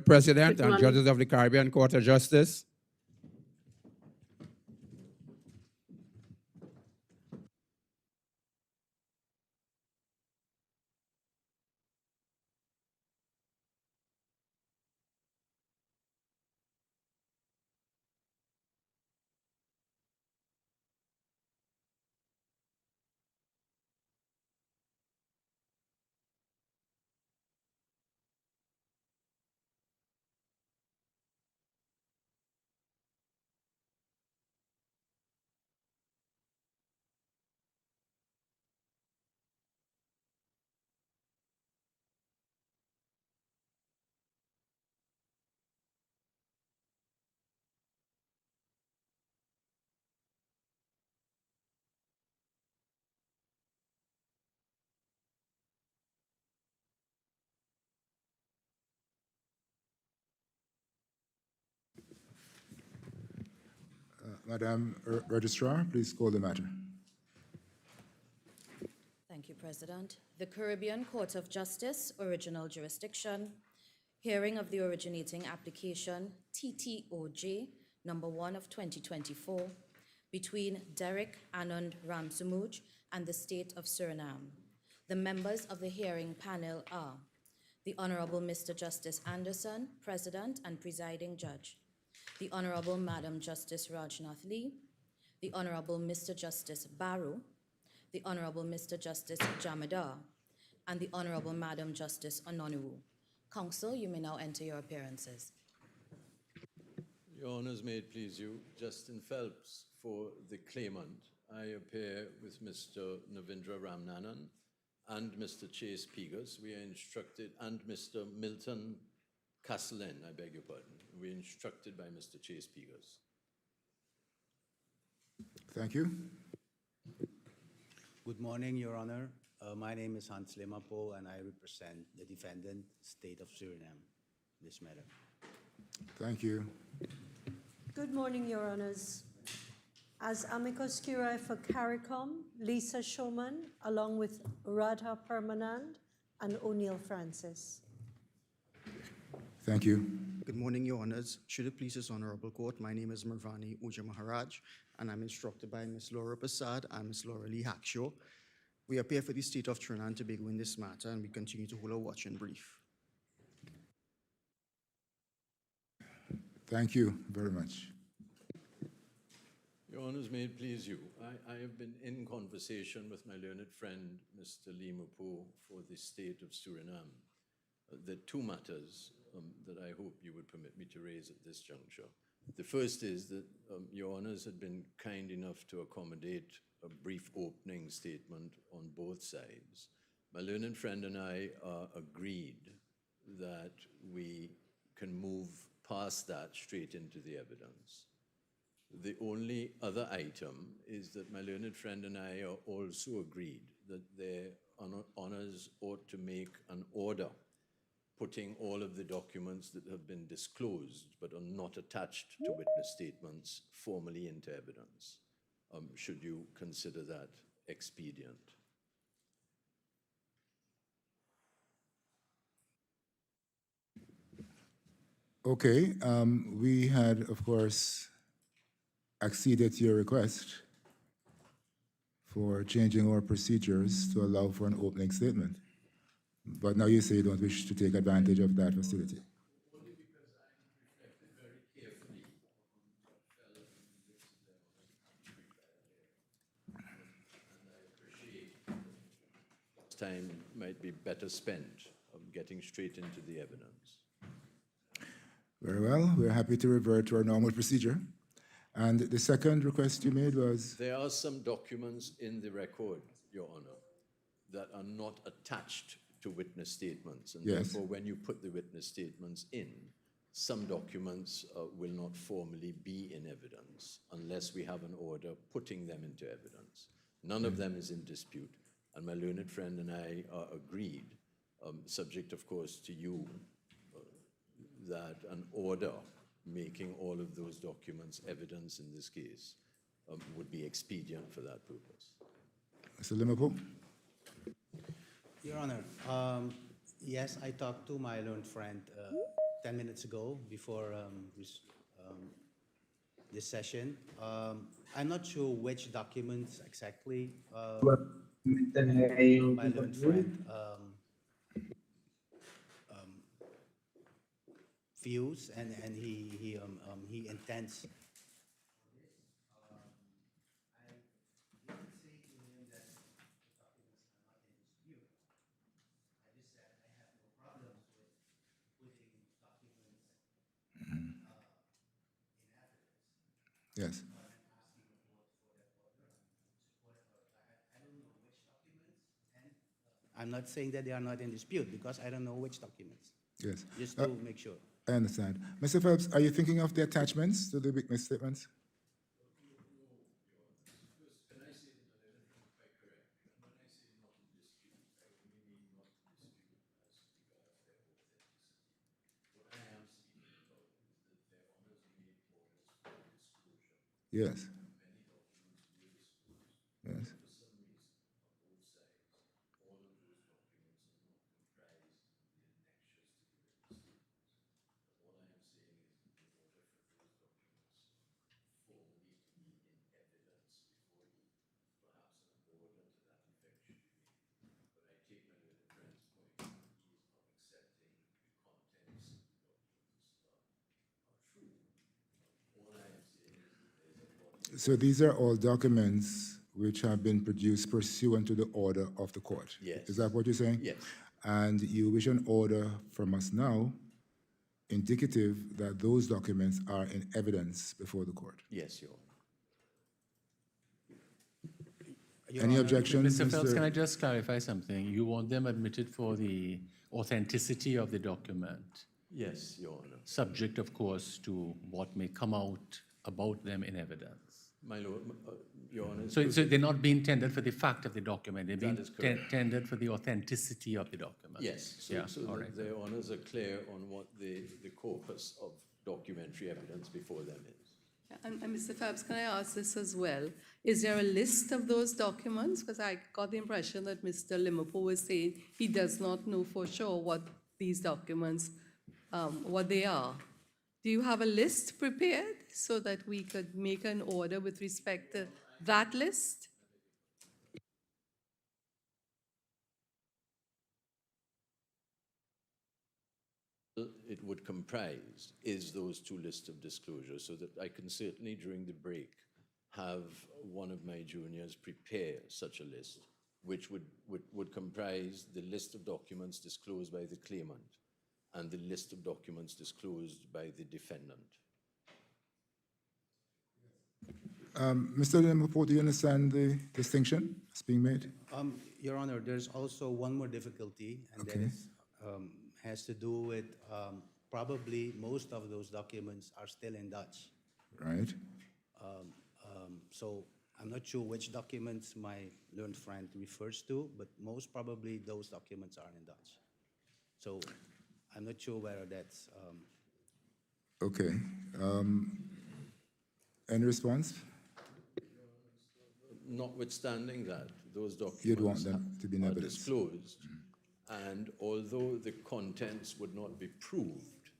President and judges of the Caribbean Court of Justice. Madam Registrar, please call the matter. Thank you, President. The Caribbean Court of Justice, Original Jurisdiction, hearing of the originating application TTOJ number 1 of 2024 between Derek Anand Ramsamooj and the State of Suriname. The members of the hearing panel are the Honorable Mr. Justice Anderson, President and Presiding Judge, the Honorable Madam Justice Rajnath Lee, the Honorable Mr. Justice Barrow, the Honorable Mr. Justice Jamadar, and the Honorable Madam Justice Ononuwu. Counsel, you may now enter your appearances. Your Honours, may it please you, Justin Phelps for the claimant. I appear with Mr. Navindra Ramnanan and Mr. Chase Pegas. We are instructed, and Mr. Milton Castellan, I beg your pardon. We are instructed by Mr. Chase Pegas. Thank you. Good morning, Your Honor. My name is Hans Limapo, and I represent the defendant, State of Suriname, in this matter. Thank you. Good morning, Your Honors. As amicus curiae for CARICOM, Lisa Showman, along with Radha Permanand and O'Neill Francis. Thank you. Good morning, Your Honors. Should it please this Honorable Court, my name is Marvani Uja Maharaj, and I'm instructed by Ms. Laura Prasad and Ms. Laura Lee Hackshaw. We appear for the State of Trinidad and Tobago in this matter, and we continue to hold a watch and brief. Thank you very much. Your Honours, may it please you. I have been in conversation with my learned friend, Mr. Limapo, for the State of Suriname. There are two matters that I hope you would permit me to raise at this juncture. The first is that Your Honours had been kind enough to accommodate a brief opening statement on both sides. My learned friend and I are agreed that we can move past that straight into the evidence. The only other item is that my learned friend and I are also agreed that their Honours ought to make an order putting all of the documents that have been disclosed but are not attached to witness statements formally into evidence. Should you consider that expedient? Okay, we had, of course, acceded to your request for changing our procedures to allow for an opening statement. But now you say you don't wish to take advantage of that facility. Only because I reflected very carefully on what fell in this and I appreciate that time might be better spent on getting straight into the evidence. Very well, we're happy to revert to our normal procedure. And the second request you made was? There are some documents in the record, Your Honor, that are not attached to witness statements. And yes. Therefore, when you put the witness statements in, some documents will not formally be in evidence unless we have an order putting them into evidence. None of them is in dispute. And my learned friend and I are agreed, subject, of course, to you, that an order making all of those documents evidence in this case would be expedient for that purpose. Mr. Limapo? Your Honor, yes, I talked to my learned friend 10 minutes ago before this session. I'm not sure which documents exactly my learned friend views and he intends. Yes. I'm not saying that they are not in dispute because I don't know which documents, Yes. just to make sure. I understand. Mr. Phelps, are you thinking of the attachments to the witness statements? Yes. Yes. So these are all documents which have been produced pursuant to the order of the court. Yes. Is that what you're saying? Yes. And you wish an order from us now indicative that those documents are in evidence before the court. Yes, Your Honor. Any objections, Mr. Phelps, can I just clarify something? You want them admitted for the authenticity of the document, Yes, Your Honor. subject, of course, to what may come out about them in evidence. My Lord, Your Honor. So they're not being tendered for the fact of the document, they're being That is correct. tendered for the authenticity of the document. Yes, so, Yeah, so all that right. their honors are clear on what the corpus of documentary evidence before them is. And Mr. Phelps, can I ask this as well? Is there a list of those documents? Because I got the impression that Mr. Liverpool was saying he does not know for sure what these documents, what they are. Do you have a list prepared so that we could make an order with respect to that list? It would comprise is those two lists of disclosures, so that I can certainly during the break have one of my juniors prepare such a list, which would comprise the list of documents disclosed by the claimant and the list of documents disclosed by the defendant. Mr. Liverpool, do you understand the distinction that's being made? Your Honor, there's also one more difficulty, and that Okay. is, has to do with probably most of those documents are still in Dutch. Right? So I'm not sure which documents my learned friend refers to, but most probably those documents are in Dutch. So I'm not sure whether that's, Okay. Any response? Notwithstanding that, those documents You'd want them to be in are evidence. disclosed, and although the contents would not be proved,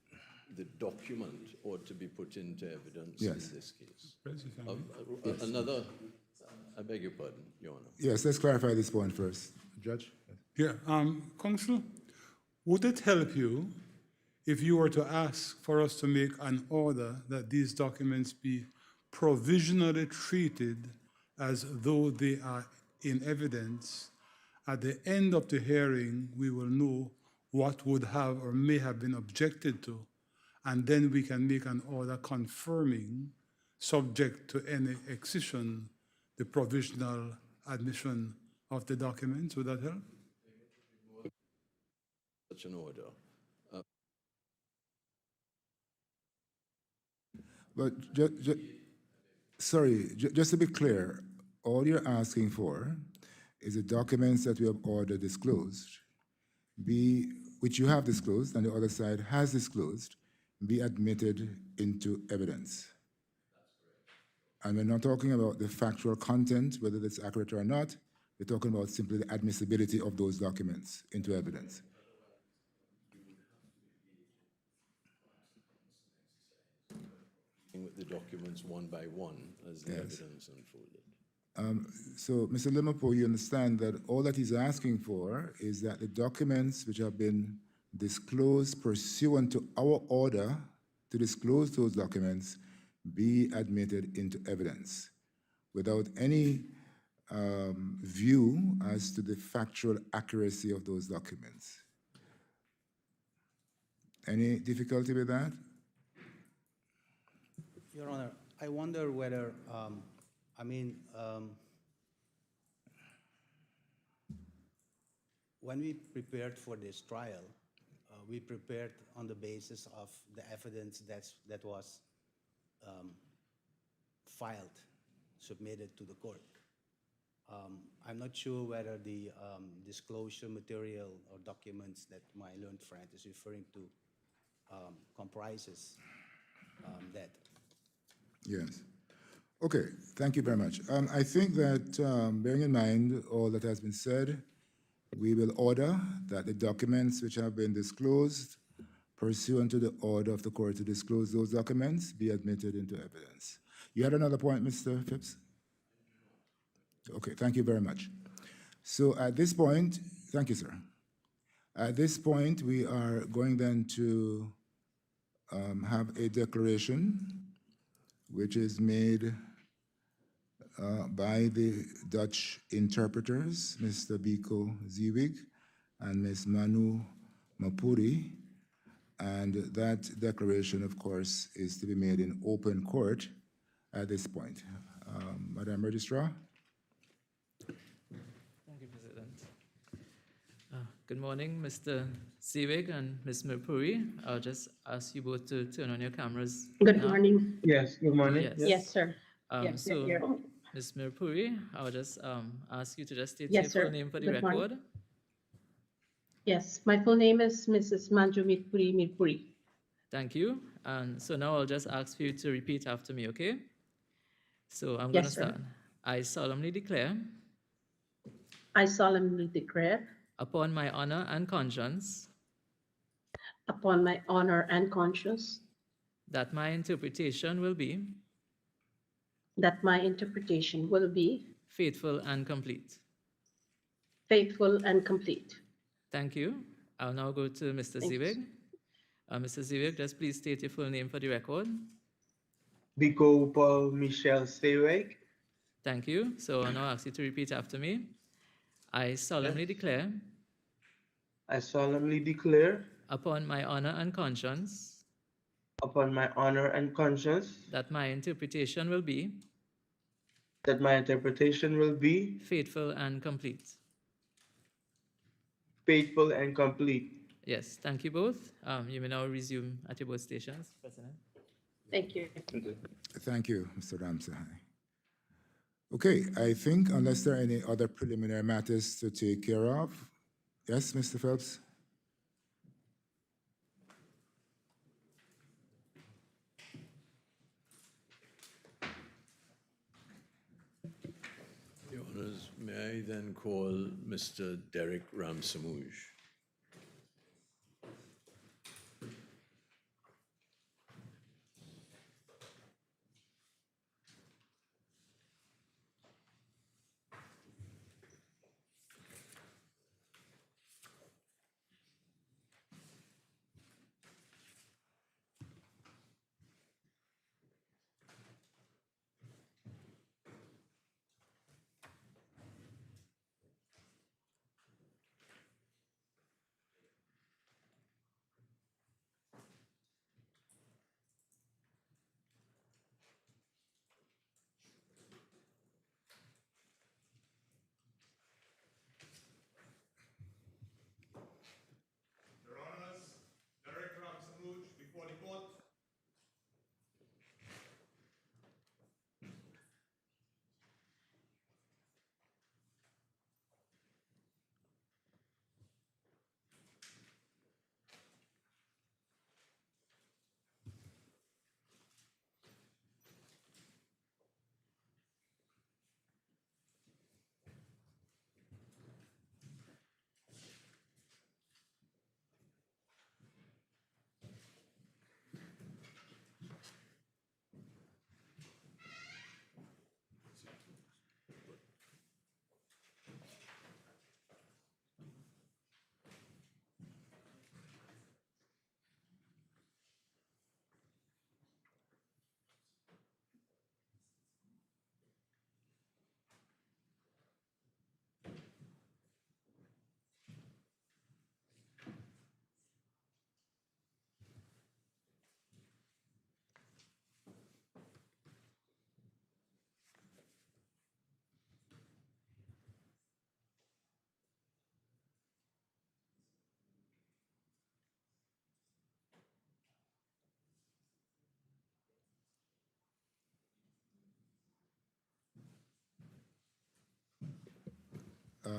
the document ought to be put into evidence Yes. in this case. Another, I beg your pardon, Your Honor. Yes, let's clarify this point first. Judge? Yeah, Counsel, would it help you if you were to ask for us to make an order that these documents be provisionally treated as though they are in evidence? At the end of the hearing, we will know what would have or may have been objected to, and then we can make an order confirming, subject to any excision, the provisional admission of the documents. Would that help? Such an order. But just to be clear, all you're asking for is the documents that we have ordered disclosed, which you have disclosed and the other side has disclosed, be admitted into evidence. And we're not talking about the factual content, whether that's accurate or not. We're talking about simply the admissibility of those documents into evidence. with the documents one by one as the Yes. evidence unfolded. So, Mr. Limapo, you understand that all that he's asking for is that the documents which have been disclosed pursuant to our order to disclose those documents be admitted into evidence without any view as to the factual accuracy of those documents. Any difficulty with that? Your Honor, I wonder whether, when we prepared for this trial, we prepared on the basis of the evidence that was filed, submitted to the court. I'm not sure whether the disclosure material or documents that my learned friend is referring to comprises that. Yes. Okay, thank you very much. I think that bearing in mind all that has been said, we will order that the documents which have been disclosed pursuant to the order of the court to disclose those documents be admitted into evidence. You had another point, Mr. Phipps? Okay, thank you very much. So at this point, thank you, sir. At this point, we are going then to have a declaration which is made by the Dutch interpreters, Mr. Biko Ziewig and Ms. Manu Mapuri. And that declaration, of course, is to be made in open court at this point. Madam Registrar? Thank you, President. Good morning, Mr. Ziewig and Ms. Mapuri. I'll just ask you both to turn on your cameras. Good now. morning. Yes, good morning. Yes. Yes, sir. Yes, So, you're on. Ms. Mapuri, I'll just ask you to just state Yes, your sir. full name for the Good morning. record. Yes, my full name is Mrs. Manju Mirpuri Mirpuri. Thank you. And so now I'll just ask for you to repeat after me, okay? So I'm going to Yes, sir. start. I solemnly declare, I solemnly declare, upon my honor and conscience, upon my honor and conscience, that my interpretation will be that my interpretation will be faithful and complete. faithful and complete. Thank you. I'll now go to Mr. Thank you, Ziewig. Mr. Ziewig, just please state your full name for the record. Biko Paul Michel Stewig. Thank you. So I'll now ask you to repeat after me. I solemnly Yes. declare, I solemnly declare, upon my honor and conscience, upon my honor and conscience, that my interpretation will be that my interpretation will be faithful and complete. faithful and complete. Yes, thank you both. You may now resume at your both stations, President. Thank you. Thank you, Mr. Ramsay. Okay, I think unless there are any other preliminary matters to take care of. Yes, Mr. Phelps? Your Honors, may I then call Mr. Derek Ramsamooj? Sit.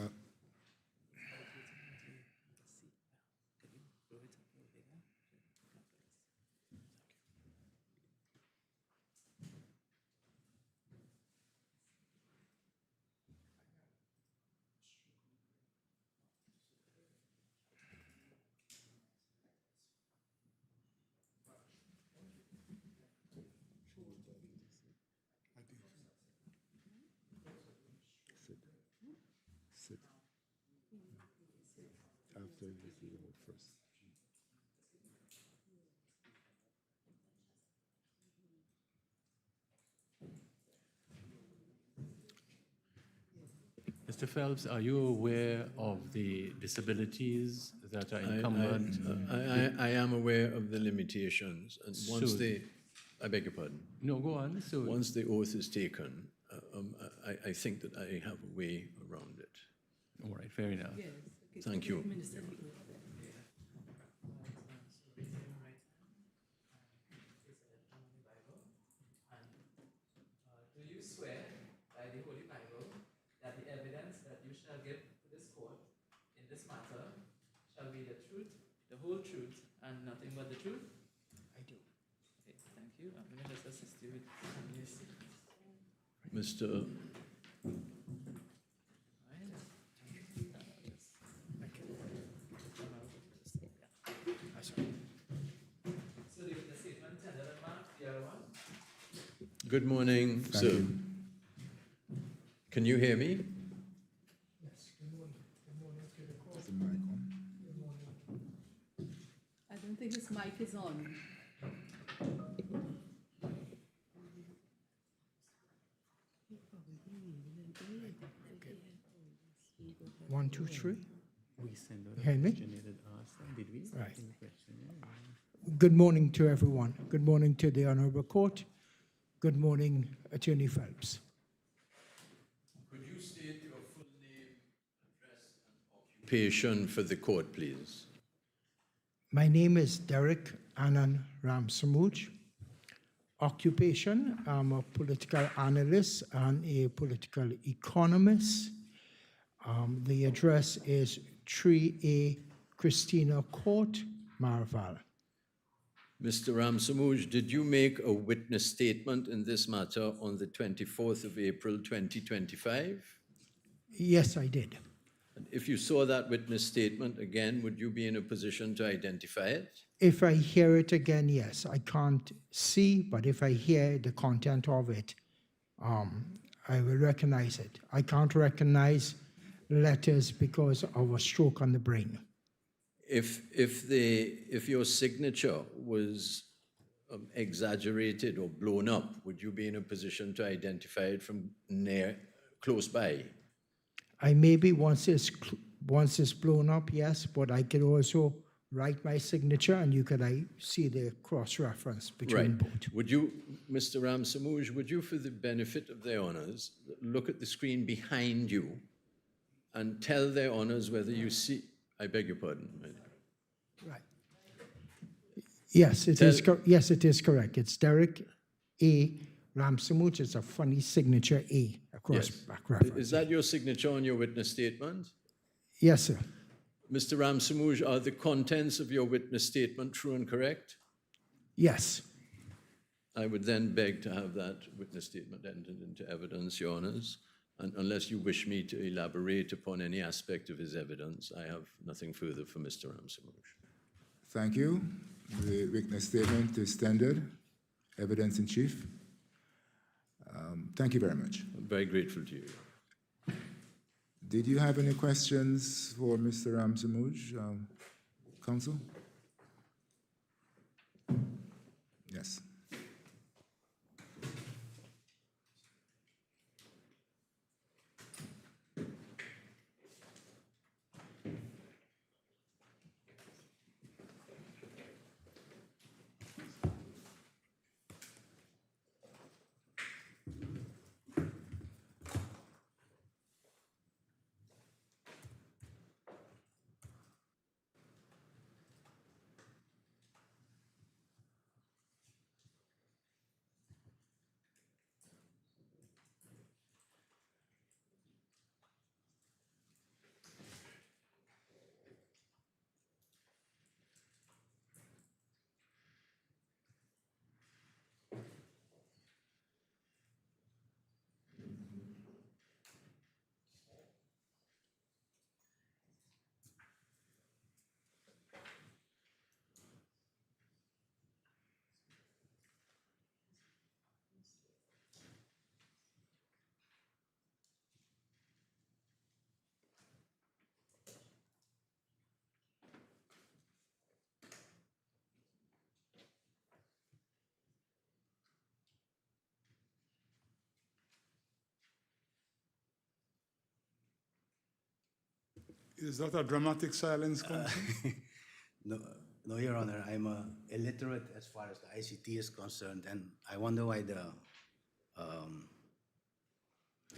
After you see the vote first. Mr. Phelps, are you aware of the disabilities that are incumbent? I am aware of the limitations, and once So- I beg your pardon. No, go on. So, Once the oath is taken, I think that I have a way around it. all right, fair enough. Thank you. Do you swear by the Holy Bible that the evidence that you shall give to this court in this matter shall be the truth, the whole truth, and nothing but the truth? I do. Okay, thank you. Let me just assist you with this. Mr. So the statement tendered and marked, the other one? Good morning, Thank sir. you. Can you hear me? Is the mic on? I don't think his mic is on. 1, 2, 3. Hear me? Right. Good morning to everyone. Good morning to the Honorable Court. Good morning, Attorney Phelps. Could you state your full name, address, and occupation for the court, please? My name is Derek Anand Ramsamooj. Occupation, I'm a political analyst and a political economist. The address is 3A Christina Court, Marval. Mr. Ramsamooj, did you make a witness statement in this matter on the 24th of April, 2025? Yes, I did. And if you saw that witness statement again, would you be in a position to identify it? If I hear it again, yes. I can't see, but if I hear the content of it, I will recognize it. I can't recognize letters because of a stroke on the brain. If your signature was exaggerated or blown up, would you be in a position to identify it from close by? I maybe once it's blown up, yes, but I could also write my signature and you could see the cross-reference between both. Would you, Mr. Ramsamooj, would you, for the benefit of their honors, look at the screen behind you and tell their honors whether you see, I beg your pardon. Right. Yes, it is. Yes, it is correct. It's Derek A. Ramsamooj. It's a funny signature A across back reference. Is that your signature on your witness statement? Yes, sir. Mr. Ramsamooj, are the contents of your witness statement true and correct? Yes. I would then beg to have that witness statement entered into evidence, Your Honors. And unless you wish me to elaborate upon any aspect of his evidence, I have nothing further for Mr. Ramsamooj. Thank you. The witness statement is tendered. Evidence in chief. Thank you very much. I'm very grateful to you. Did you have any questions for Mr. Ramsamooj, counsel? Yes. Is that a dramatic silence, counsel? No, no, Your Honor, I'm illiterate as far as the ICT is concerned, and I wonder why the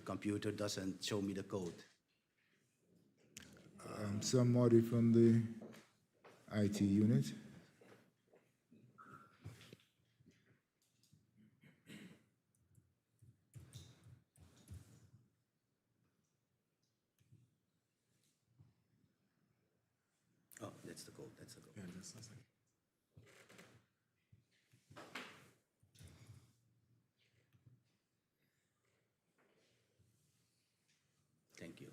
computer doesn't show me the code. Somebody from the IT unit. Oh, that's the code, that's the code. Thank you.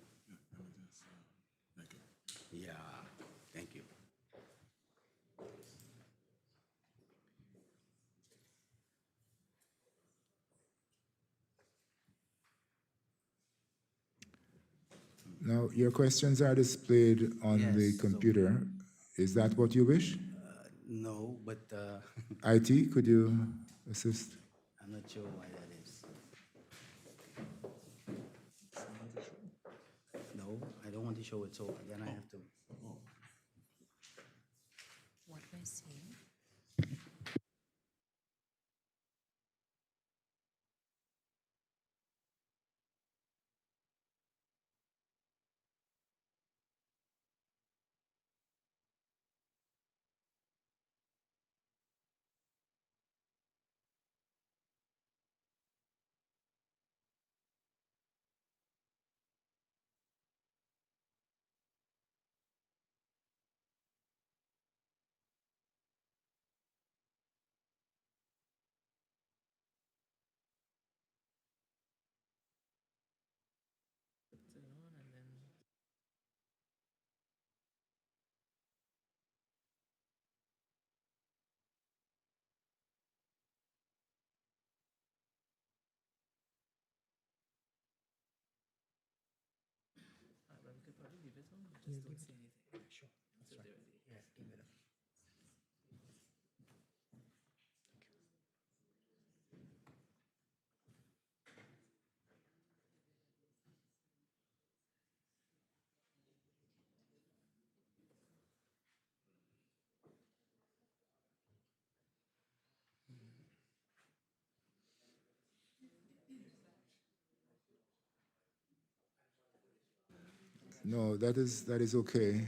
Yeah, thank you. Now, your questions are displayed on the Yes, so- computer. Is that what you wish? No, but IT, could you assist? I'm not sure why that is. No, I don't want to show it, so then I have to. What we're seeing. Well, we could probably leave it on, but just don't say anything. Sure. So they're ready. Yeah, give it up. No, that is okay.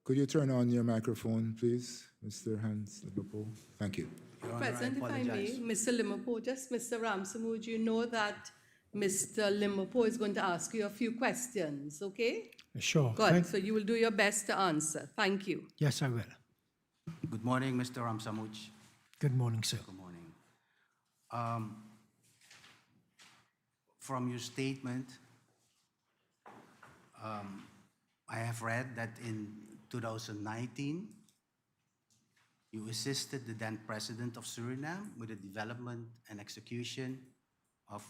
Could you turn on your microphone, please, Mr. Hans Liverpool? Thank you. Your Honor, President, if I may, apologize. Mr. Limapo, just Mr. Ramsamooj, you know that Mr. Limapo is going to ask you a few questions, okay? Sure. Good, so you will do your best to answer. Thank you. Yes, I will. Good morning, Mr. Ramsamooj. Good morning, sir. Good morning. From your statement, I have read that in 2019, you assisted the then President of Suriname with the development and execution of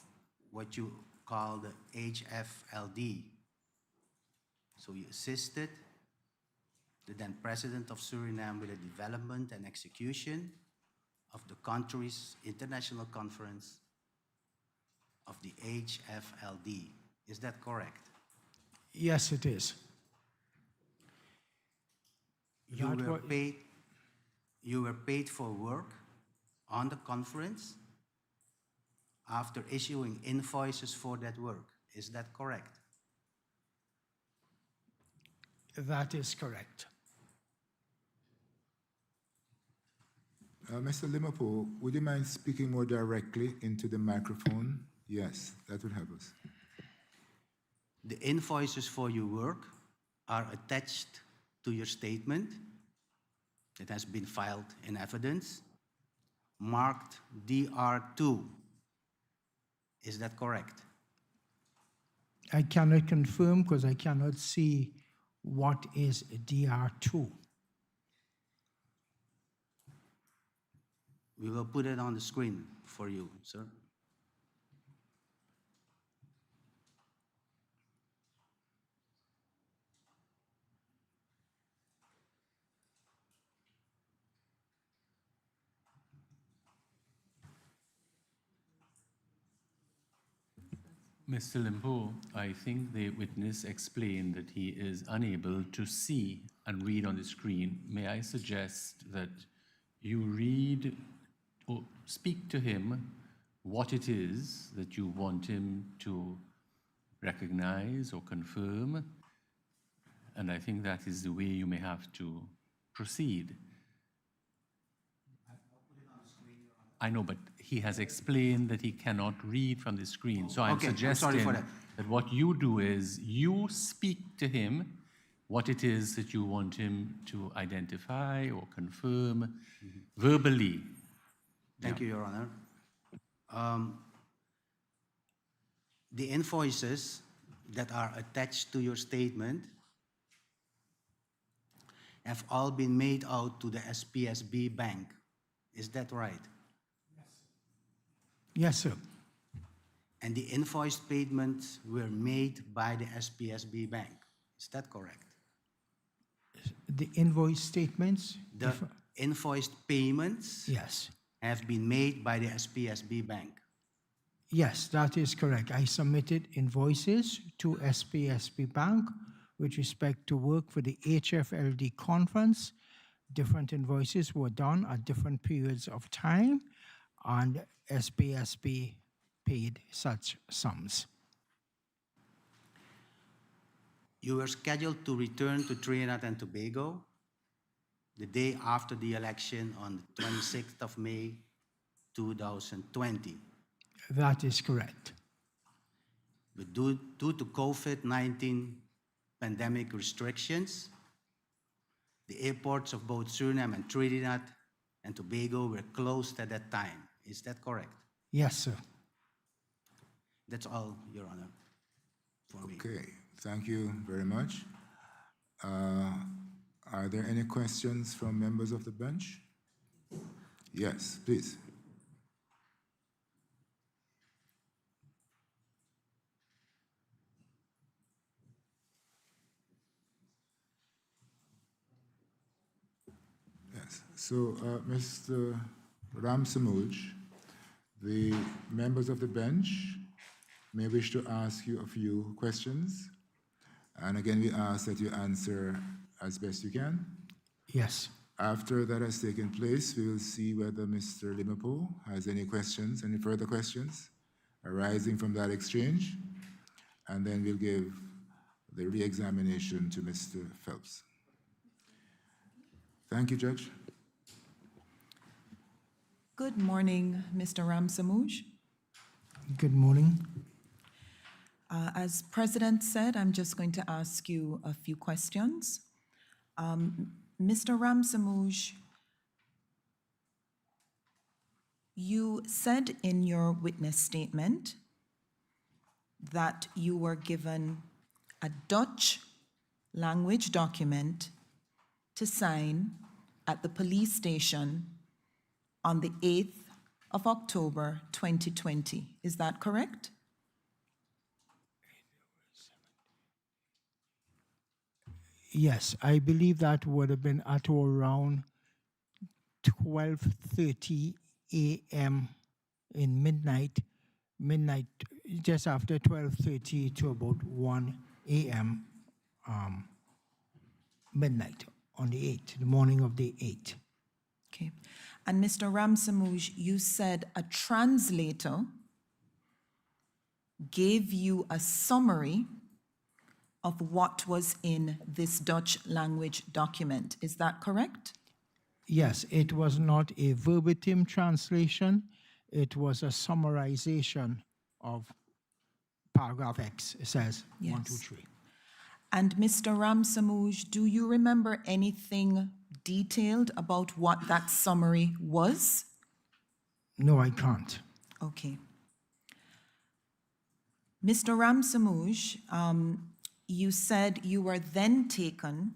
what you call the HFLD. So you assisted the then President of Suriname with the development and execution of the country's international conference of the HFLD. Is that correct? Yes, it is. You That were wa- paid, you were paid for work on the conference after issuing invoices for that work. Is that correct? That is correct. Mr. Limapo, would you mind speaking more directly into the microphone? Yes, that would help us. The invoices for your work are attached to your statement that has been filed in evidence, marked DR2. Is that correct? I cannot confirm because I cannot see what is DR2. We will put it on the screen for you, sir. Mr. Limpo, I think the witness explained that he is unable to see and read on the screen. May I suggest that you read or speak to him what it is that you want him to recognize or confirm? And I think that is the way you may have to proceed. I know, but he has explained that he cannot read from the screen. So I'm Okay, I'm suggesting sorry for that. what you do is you speak to him what it is that you want him to identify or confirm verbally. Thank you, Your Honor. The invoices that are attached to your statement have all been made out to the SPSB Bank. Is that right? Yes, sir. And the invoice payments were made by the SPSB Bank. Is that correct? The invoice statements? The invoiced payments Yes. have been made by the SPSB Bank. Yes, that is correct. I submitted invoices to SPSB Bank with respect to work for the HFLD conference. Different invoices were done at different periods of time, and SPSB paid such sums. You were scheduled to return to Trinidad and Tobago the day after the election on the 26th of May, 2020. That is correct. But due to COVID-19 pandemic restrictions, the airports of both Suriname and Trinidad and Tobago were closed at that time. Is that correct? Yes, sir. That's all, Your Honor, for me. Okay, thank you very much. Are there any questions from members of the bench? Yes, please. Yes, so Mr. Ramsamooj, the members of the bench may wish to ask you a few questions. And again, we ask that you answer as best you can. Yes. After that has taken place, we will see whether Mr. Limapo has any questions, any further questions arising from that exchange. And then we'll give the re-examination to Mr. Phelps. Thank you, Judge. Good morning, Mr. Ramsamooj. Good morning. As President said, I'm just going to ask you a few questions. Mr. Ramsamooj, you said in your witness statement that you were given a Dutch language document to sign at the police station on the 8th of October 2020. Is that correct? Yes, I believe that would have been at around 12:30 a.m. in midnight, just after 12:30 to about 1 a.m. Midnight on the 8th, the morning of the 8th. Okay. And Mr. Ramsamooj, you said a translator gave you a summary of what was in this Dutch language document. Is that correct? Yes, it was not a verbatim translation. It was a summarization of paragraph X. It says 1, 2, 3. And Mr. Ramsamooj, do you remember anything detailed about what that summary was? No, I can't. Okay. Mr. Ramsamooj, you said you were then taken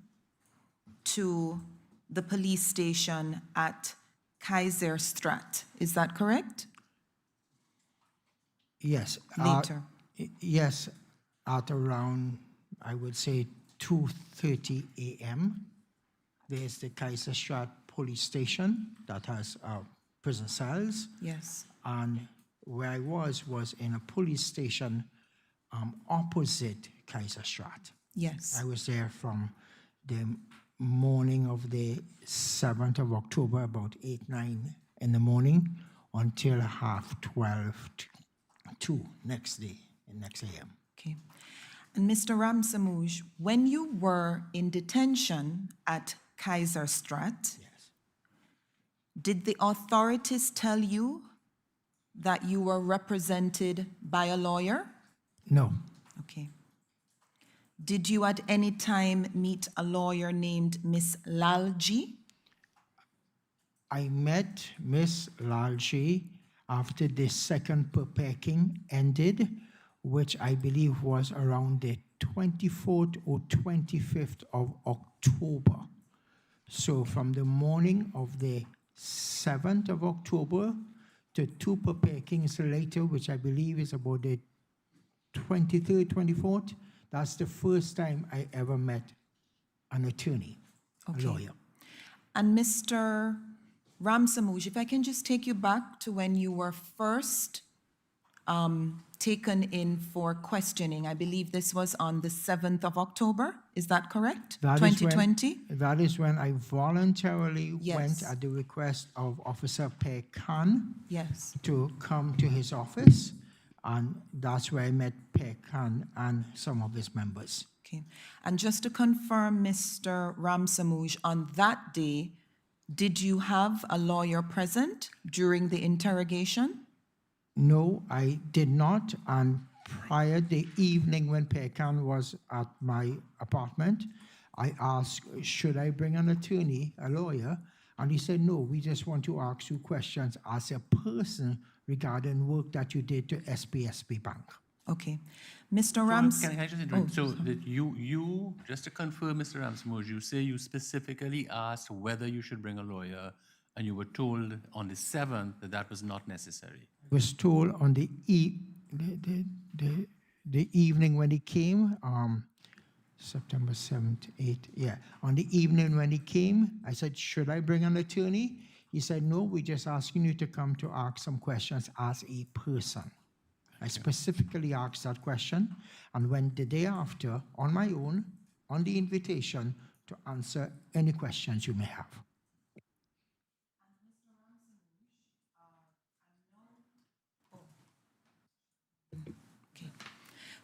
to the police station at Keizersstraat. Is that correct? Yes. Later. Yes, at around, I would say, 2:30 a.m. There's the Keizersstraat police station that has prison cells. Yes. And where I was in a police station opposite Keizersstraat. Yes. I was there from the morning of the 7th of October, about 8, 9 in the morning, until 12:30 to next day, next AM. Okay. And Mr. Ramsamooj, when you were in detention at Keizersstraat, did the authorities tell you that you were represented by a lawyer? No. Okay. Did you at any time meet a lawyer named Miss Lalji? I met Miss Lalji after the second purpacking ended, which I believe was around the 24th or 25th of October. So from the morning of the 7th of October to 2 purpackings later, which I believe is about the 23rd, 24th, that's the first time I ever met an attorney, a lawyer. And Mr. Ramsamooj, if I can just take you back to when you were first taken in for questioning. I believe this was on the 7th of October. Is that correct? 2020? That is when I voluntarily Yes. went at the request of Officer Pei Khan Yes. to come to his office. And that's where I met Pei Khan and some of his members. Okay. And just to confirm, Mr. Ramsamooj, on that day, did you have a lawyer present during the interrogation? No, I did not. And prior the evening when Pei Khan was at my apartment, I asked, should I bring an attorney, a lawyer? And he said, no, we just want to ask you questions as a person regarding work that you did to SPSB Bank. Okay. Mr. Rams. Can I just interrupt? So that you, just to confirm, Mr. Ramsamooj, you say you specifically asked whether you should bring a lawyer, and you were told on the 7th that that was not necessary. I was told on the evening when he came, September 7th, 8th, yeah. On the evening when he came, I said, should I bring an attorney? He said, no, we're just asking you to come to ask some questions as a person. I specifically asked that question and went the day after on my own, on the invitation, to answer any questions you may have.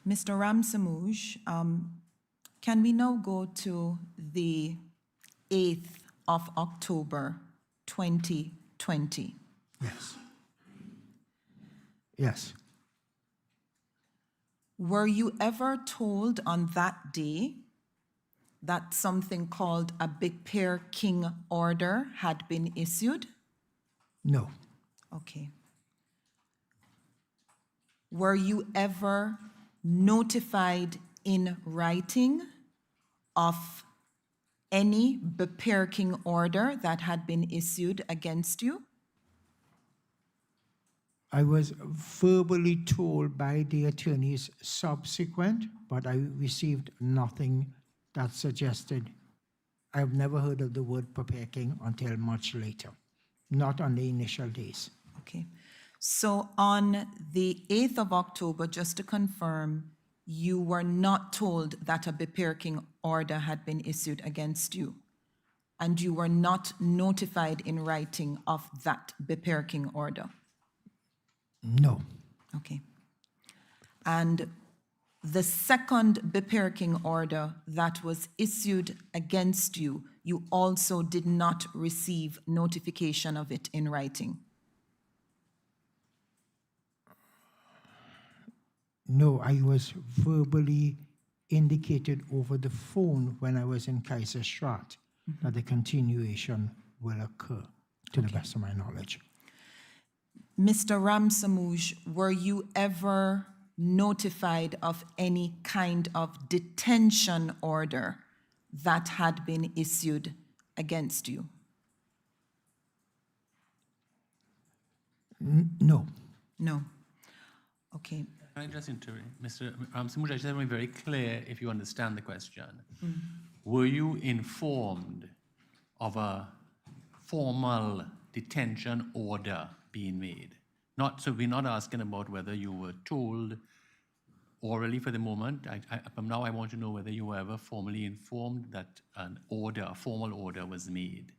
Mr. Ramsamooj, can we now go to the 8th of October, 2020? Yes. Yes. Were you ever told on that day that something called a Beperking order had been issued? No. Okay. Were you ever notified in writing of any Beperking order that had been issued against you? I was verbally told by the attorneys subsequent, but I received nothing that suggested. I've never heard of the word Beperking until much later, not on the initial days. Okay. So on the 8th of October, just to confirm, you were not told that a beperking order had been issued against you, and you were not notified in writing of that beperking order? No. Okay. And the second beperking order that was issued against you, you also did not receive notification of it in writing? No, I was verbally indicated over the phone when I was in Kaiserstraat that the continuation will occur, to the best of my knowledge. Mr. Ramsamooj, were you ever notified of any kind of detention order that had been issued against you? No. No. Okay. Can I just intervene? Mr. Ramsamooj, I just want to be very clear if you understand the question. Were you informed of a formal detention order being made? So we're not asking about whether you were told orally for the moment. Now I want to know whether you were ever formally informed that a formal order was made.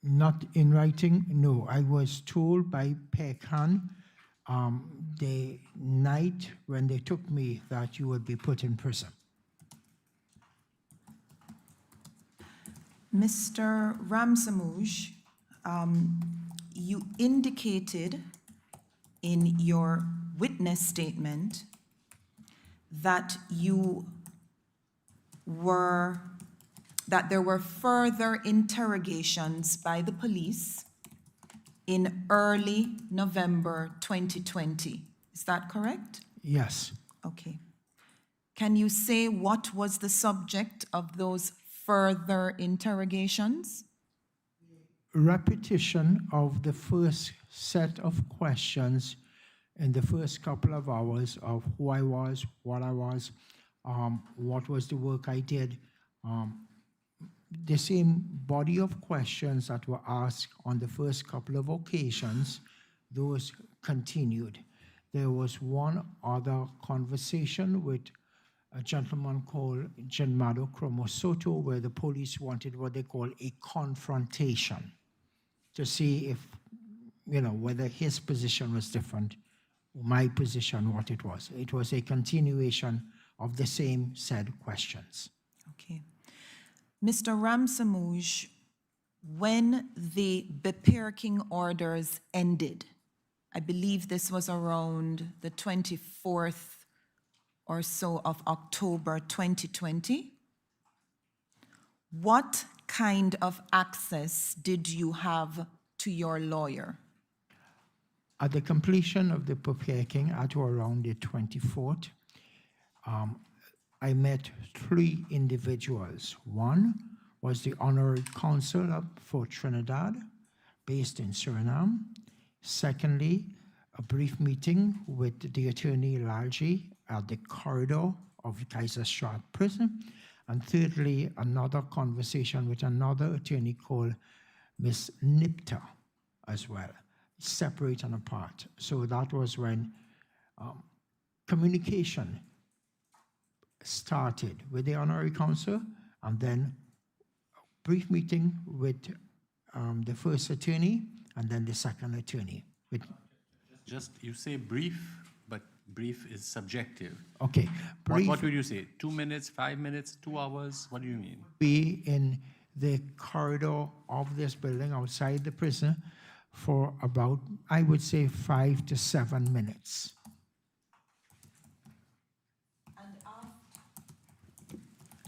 Not in writing, no. I was told by Pekan the night when they took me that you would be put in prison. Mr. Ramsamooj, you indicated in your witness statement that there were further interrogations by the police in early November 2020. Is that correct? Yes. Okay. Can you say what was the subject of those further interrogations? Repetition of the first set of questions in the first couple of hours of who I was, what was the work I did. The same body of questions that were asked on the first couple of occasions, those continued. There was one other conversation with a gentleman called Janmado Kromosoto, where the police wanted what they call a confrontation to see if, whether his position was different, my position, what it was. It was a continuation of the same said questions. Okay. Mr. Ramsamooj, when the beperking orders ended, I believe this was around the 24th or so of October 2020, what kind of access did you have to your lawyer? At the completion of the beperking at around the 24th, I met 3 individuals. One was the honorary counsel for Trinidad, based in Suriname. Secondly, a brief meeting with the attorney Lalji at the corridor of Kaiserstraat prison. And thirdly, another conversation with another attorney called Miss Nipta as well, separate and apart. So that was when communication started with the honorary counsel, and then a brief meeting with the first attorney, and then the second attorney. You say brief, but brief is subjective. Okay. Brief. What would you say? 2 minutes, 5 minutes, 2 hours? What do you mean? Be in the corridor of this building outside the prison for about, I would say, 5 to 7 minutes.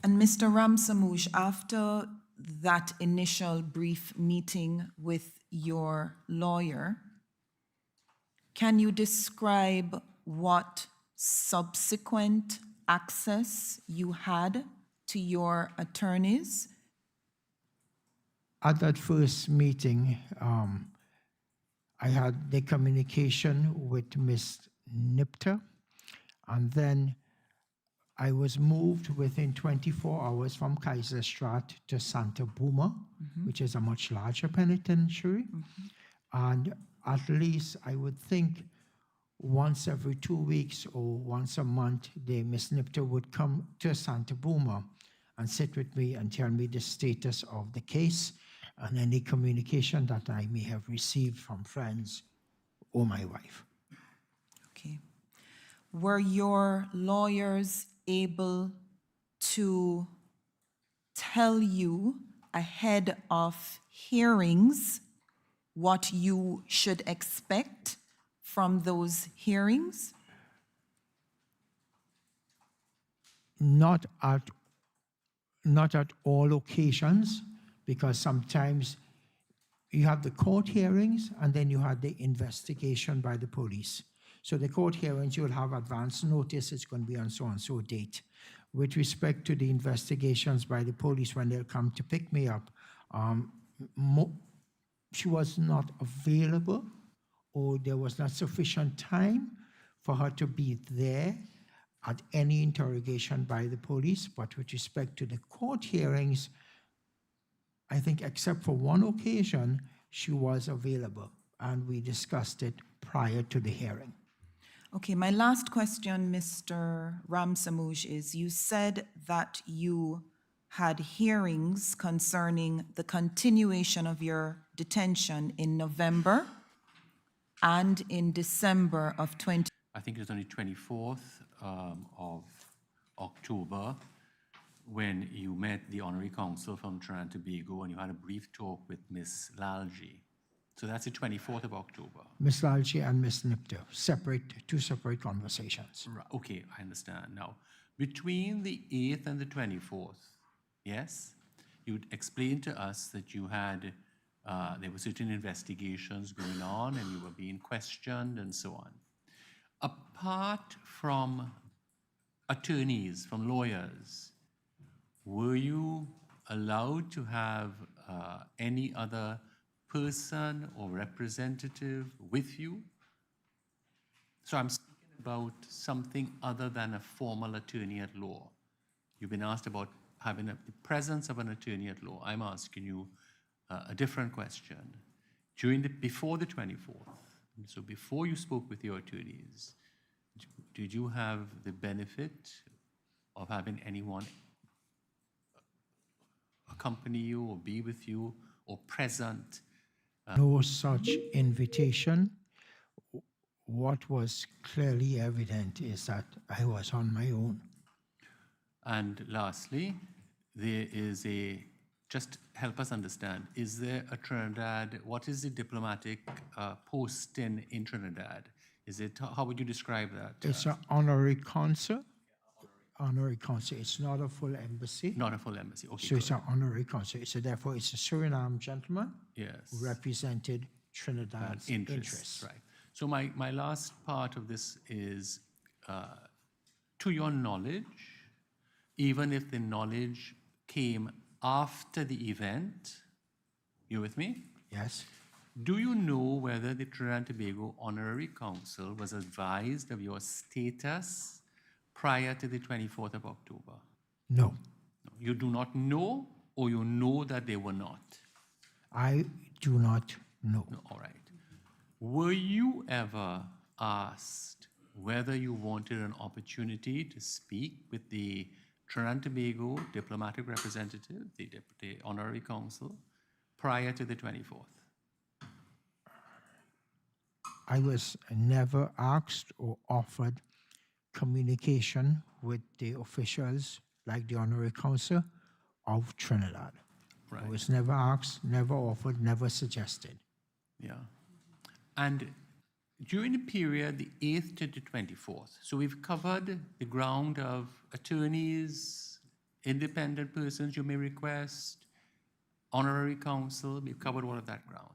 And Mr. Ramsamooj, after that initial brief meeting with your lawyer, can you describe what subsequent access you had to your attorneys? At that first meeting, I had the communication with Ms. Nipta, and then I was moved within 24 hours from Kaiserstraat to Santa Buma, which is a much larger penitentiary. And at least I would think once every 2 weeks or once a month, Miss Nipter would come to Santa Boma and sit with me and tell me the status of the case and any communication that I may have received from friends or my wife. Okay. Were your lawyers able to tell you ahead of hearings what you should expect from those hearings? Not at all occasions, because sometimes you have the court hearings and then you have the investigation by the police. So the court hearings, you'll have advance notice, it's going to be on so and so date. With respect to the investigations by the police when they'll come to pick me up, she was not available or there was not sufficient time for her to be there at any interrogation by the police. But with respect to the court hearings, I think except for one occasion, she was available and we discussed it prior to the hearing. Okay, my last question, Mr. Ramsamooj, is you said that you had hearings concerning the continuation of your detention in November and in December of I think it was on the 24th of October when you met the Honorary Counsel from Trinidad and Tobago and you had a brief talk with Ms. Lalji. So that's the 24th of October. Ms. Lalji and Ms. Nipter, two separate conversations. Right. Okay, I understand. Now, between the 8th and the 24th, yes, you explained to us that you had, there were certain investigations going on and you were being questioned and so on. Apart from attorneys, from lawyers, were you allowed to have any other person or representative with you? So I'm speaking about something other than a formal attorney at law. You've been asked about having the presence of an attorney at law. I'm asking you a different question. Before the 24th, so before you spoke with your attorneys, did you have the benefit of having anyone accompany you or be with you or present? No such invitation. What was clearly evident is that I was on my own. And lastly, there is just help us understand, is there a Trinidad, what is the diplomatic posting in Trinidad? How would you describe that? It's an honorary consul. Honorary consul. It's not a full embassy. Not a full embassy. Okay. So it's an honorary consul. So therefore, it's a Suriname gentleman who represented Trinidad's interests. Right. So my last part of this is, to your knowledge, even if the knowledge came after the event, you with me? Yes. Do you know whether the Trinidad and Tobago Honorary Council was advised of your status prior to the 24th of October? No. You do not know, or you know that they were not? I do not know. No, all right. Were you ever asked whether you wanted an opportunity to speak with the Trinidad and Tobago diplomatic representative, the Honorary Council, prior to the 24th? I was never asked or offered communication with the officials, like the Honorary Council of Trinidad. Right. I was never asked, never offered, never suggested. Yeah. And during the period, the 8th to the 24th, so we've covered the ground of attorneys, independent persons you may request, honorary counsel, we've covered all of that ground.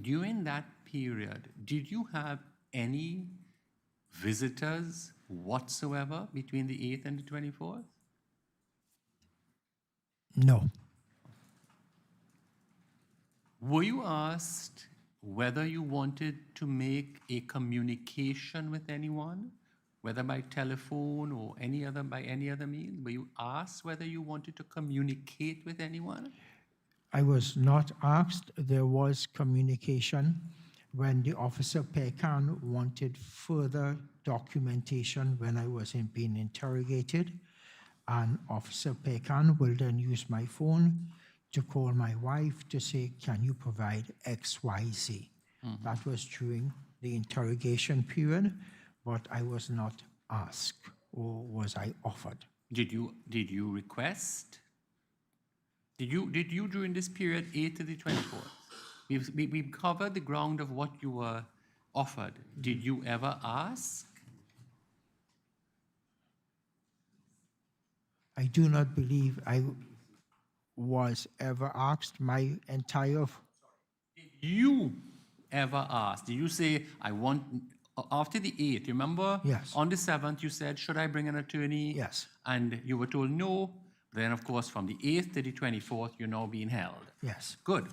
During that period, did you have any visitors whatsoever between the 8th and the 24th? No. Were you asked whether you wanted to make a communication with anyone, whether by telephone or by any other means? Were you asked whether you wanted to communicate with anyone? I was not asked. There was communication when the officer Pekan wanted further documentation when I was being interrogated. And Officer Pekan will then use my phone to call my wife to say, can you provide X, Y, Z? That was during the interrogation period, but I was not asked, or was I offered. Did you request? Did you during this period 8 to the 24th? We've covered the ground of what you were offered. Did you ever ask? I do not believe I was ever asked. My entire... Did you ever ask? Did you say, I want, after the 8th, remember? Yes. On the 7th, you said, should I bring an attorney? Yes. And you were told no. Then, of course, from the 8th to the 24th, you're now being held. Yes. Good.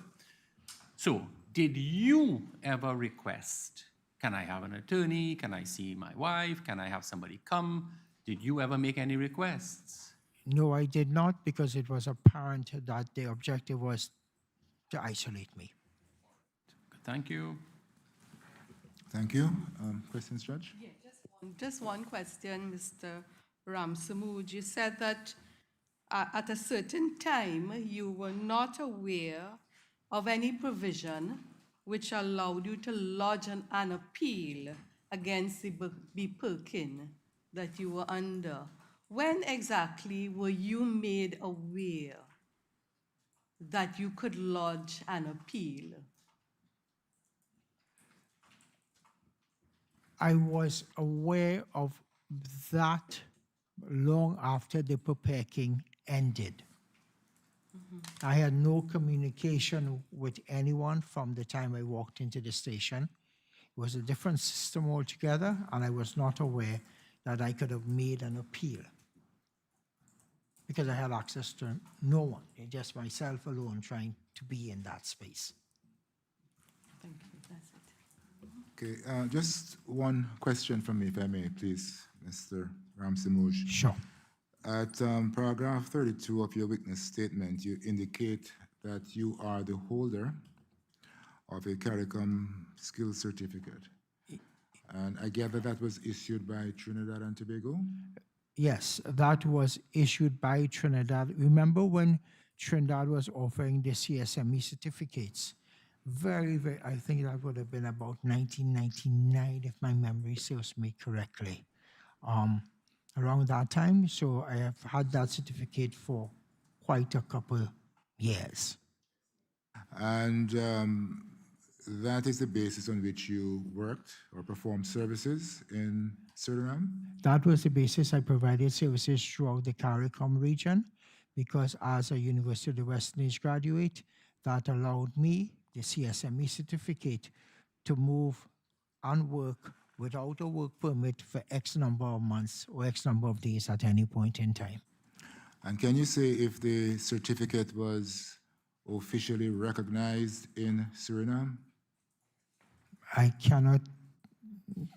So, did you ever request, can I have an attorney? Can I see my wife? Can I have somebody come? Did you ever make any requests? No, I did not, because it was apparent that the objective was to isolate me. Thank you. Thank you. Questions, Judge? Yeah, just one question, Mr. Ramsamooj. You said that at a certain time you were not aware of any provision which allowed you to lodge an appeal against the Perkin that you were under. When exactly were you made aware that you could lodge an appeal? I was aware of that long after the Perkin ended. I had no communication with anyone from the time I walked into the station. It was a different system altogether, and I was not aware that I could have made an appeal because I had access to no one, just myself alone trying to be in that space. Thank you, that's it. Okay, just one question from me, if I may, please, Mr. Ramsamooj. Sure. At paragraph 32 of your witness statement, you indicate that you are the holder of a CARICOM skills certificate. And I gather that was issued by Trinidad and Tobago? Yes, that was issued by Trinidad. Remember when Trinidad was offering the CSME certificates? I think that would have been about 1999, if my memory serves me correctly. Around that time, so I have had that certificate for quite a couple years. And that is the basis on which you worked or performed services in Suriname? That was the basis. I provided services throughout the CARICOM region because as a University of the West Indies graduate, that allowed me, the CSME certificate, to move and work without a work permit for X number of months or X number of days at any point in time. And can you say if the certificate was officially recognized in Suriname? I cannot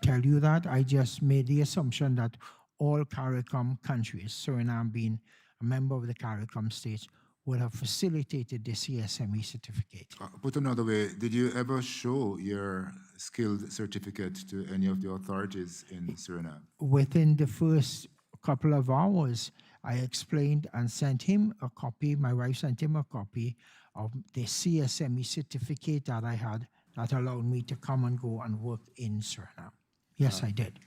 tell you that. I just made the assumption that all CARICOM countries, Suriname being a member of the CARICOM states, would have facilitated the CSME certificate. Put another way, did you ever show your skilled certificate to any of the authorities in Suriname? Within the first couple of hours, I explained and sent him a copy, my wife sent him a copy of the CSME certificate that I had that allowed me to come and go and work in Suriname. Yes, I did.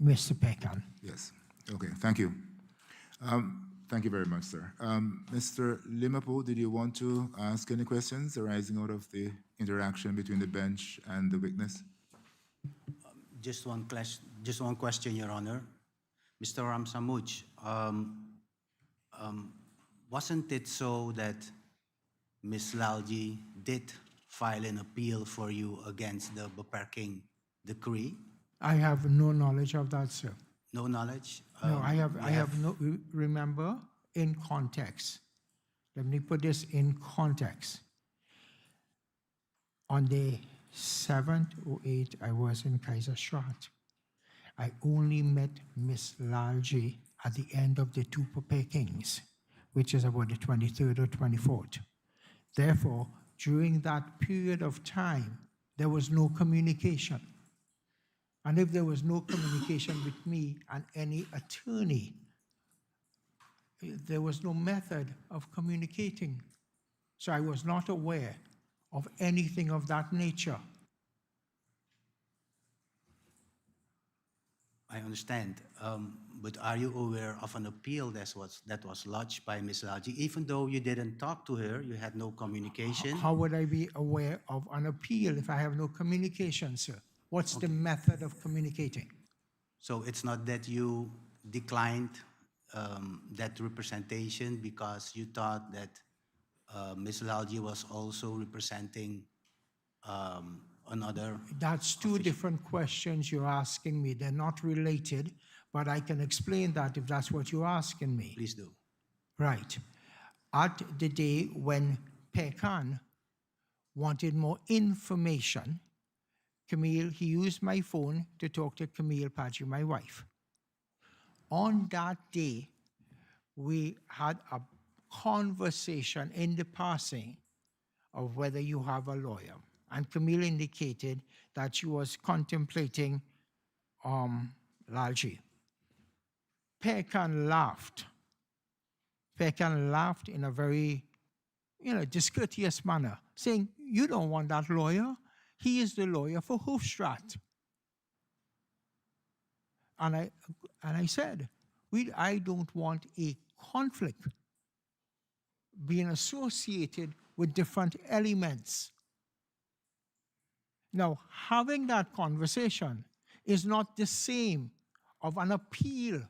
Mr. Pekan. Yes. Okay, thank you. Thank you very much, sir. Mr. Limapo, did you want to ask any questions arising out of the interaction between the bench and the witness? Just one question, Your Honor. Mr. Ramsamooj, wasn't it so that Ms. Lalji did file an appeal for you against the Perkin decree? I have no knowledge of that, sir. No knowledge? No, I have no, remember, in context. Let me put this in context. On the 7th or 8th, I was in Kaiserstraat. I only met Miss Lalji at the end of the two Perkins which is about the 23rd or 24th. Therefore, during that period of time, there was no communication. And if there was no communication with me and any attorney, there was no method of communicating. So I was not aware of anything of that nature. I understand, but are you aware of an appeal that was lodged by Ms. Lalji? Even though you didn't talk to her, you had no communication? How would I be aware of an appeal if I have no communication, sir? What's the method of communicating? So it's not that you declined that representation because you thought that Ms. Lalji was also representing another? That's two different questions you're asking me. They're not related, but I can explain that if that's what you're asking me. Please do. Right. At the day when Pekan wanted more information, Camille, he used my phone to talk to Camille Patrick, my wife. On that day, we had a conversation in the passing of whether you have a lawyer. And Camille indicated that she was contemplating Lalji. Pekan laughed. Pekan laughed in a very, discourteous manner, saying, "You don't want that lawyer. He is the lawyer for Hoofstraat." And I said, I don't want a conflict being associated with different elements. Now, having that conversation is not the same of an appeal.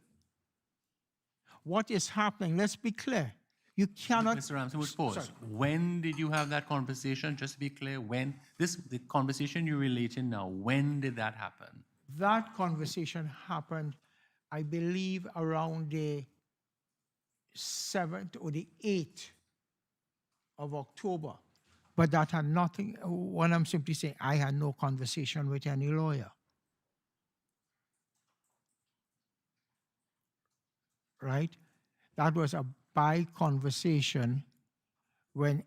What is happening, let's be clear. You cannot... Mr. Ramsamooj, pause. Sorry. When did you have that conversation? Just to be clear, when the conversation you're relating now, when did that happen? That conversation happened, I believe, around the 7th or the 8th of October. But that had nothing, what I'm simply saying, I had no conversation with any lawyer. Right? That was a by conversation when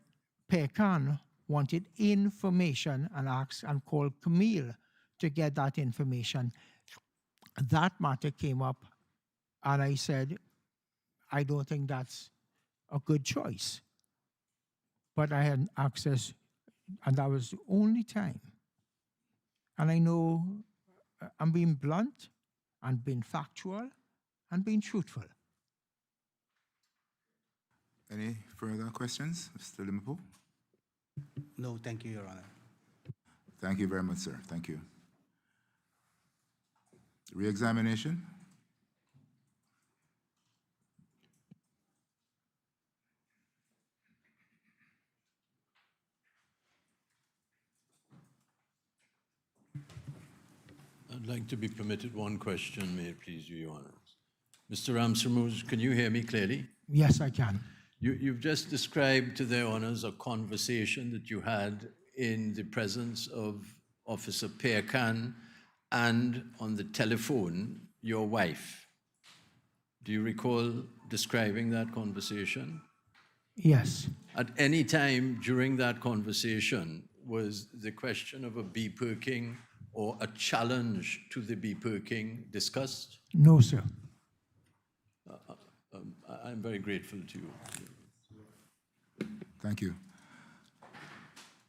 Pekan wanted information and asked and called Camille to get that information. That matter came up, and I said, I don't think that's a good choice. But I had access, and that was the only time. And I know I'm being blunt and being factual and being truthful. Any further questions, Mr. Liverpool? No, thank you, Your Honor. Thank you very much, sir. Thank you. Re-examination? I'd like to be permitted one question, may it please you, Your Honor. Mr. Ramsamooj, can you hear me clearly? Yes, I can. You've just described to their honors a conversation that you had in the presence of Officer Pekan and on the telephone, your wife. Do you recall describing that conversation? Yes. At any time during that conversation, was the question of a be-perking or a challenge to the be-perking discussed? No, sir. I'm very grateful to you. Thank you.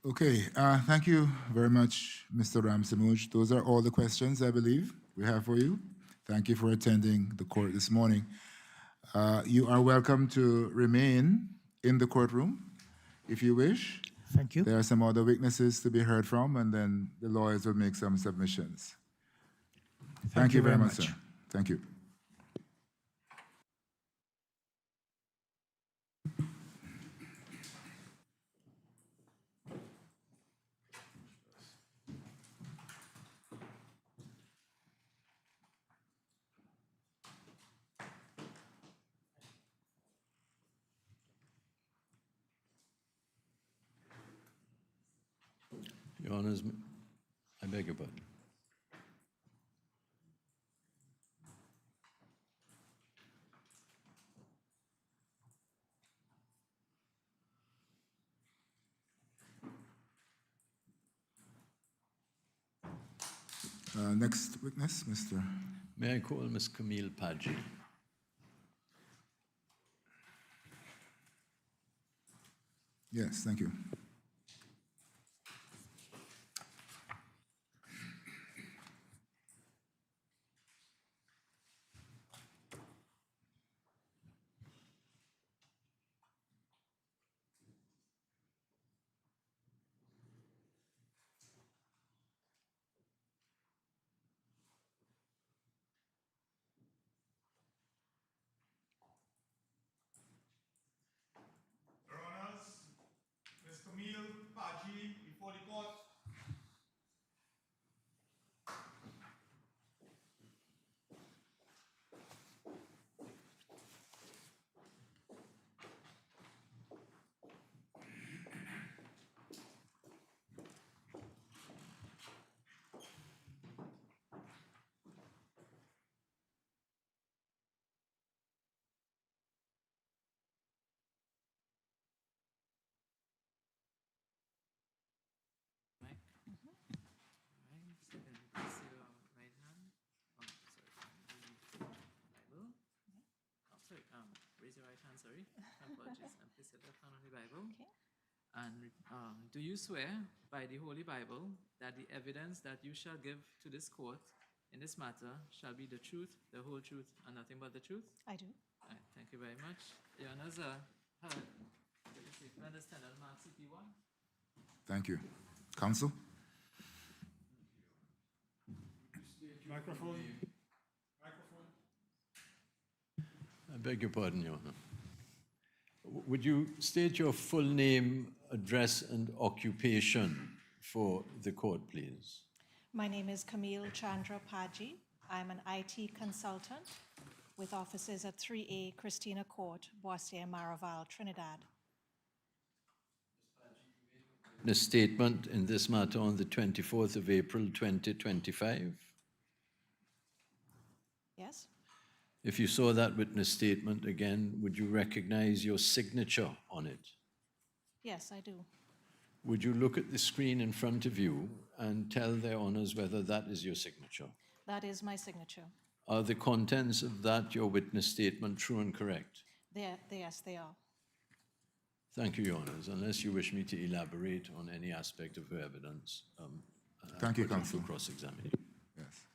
Okay, thank you very much, Mr. Ramsamooj. Those are all the questions, I believe, we have for you. Thank you for attending the court this morning. You are welcome to remain in the courtroom if you wish. Thank you. There are some other witnesses to be heard from, and then the lawyers will make some submissions. Thank you very much, sir. Thank you. Your Honors, I beg your pardon. Next witness, Mr. May I call Ms. Camille Padgett? Yes, thank you. Your Honors, Ms. Camille Padgett before the court. Raise your right hand, sorry. Apologies. And place your left hand on the Bible. And do you swear by the Holy Bible that the evidence that you shall give to this court in this matter shall be the truth, the whole truth, and nothing but the truth? I do. All right, thank you very much. Your Honors, understand Mark CP1. Thank you. Counsel? Microphone. I beg your pardon, Your Honor. Would you state your full name, address, and occupation for the court, please? My name is Camille Chandra Padgett. I'm an IT consultant with offices at 3A Christina Court, Boissier, Maraval, Trinidad. The statement in this matter on the 24th of April, 2025? Yes? If you saw that witness statement again, would you recognize your signature on it? Yes, I do. Would you look at the screen in front of you and tell their honors whether that is your signature? That is my signature. Are the contents of that your witness statement true and correct? Yes, they are. Thank you, Your Honors. Unless you wish me to elaborate on any aspect of her evidence. Thank you, I'll put Counsel. for cross-examining. Yes.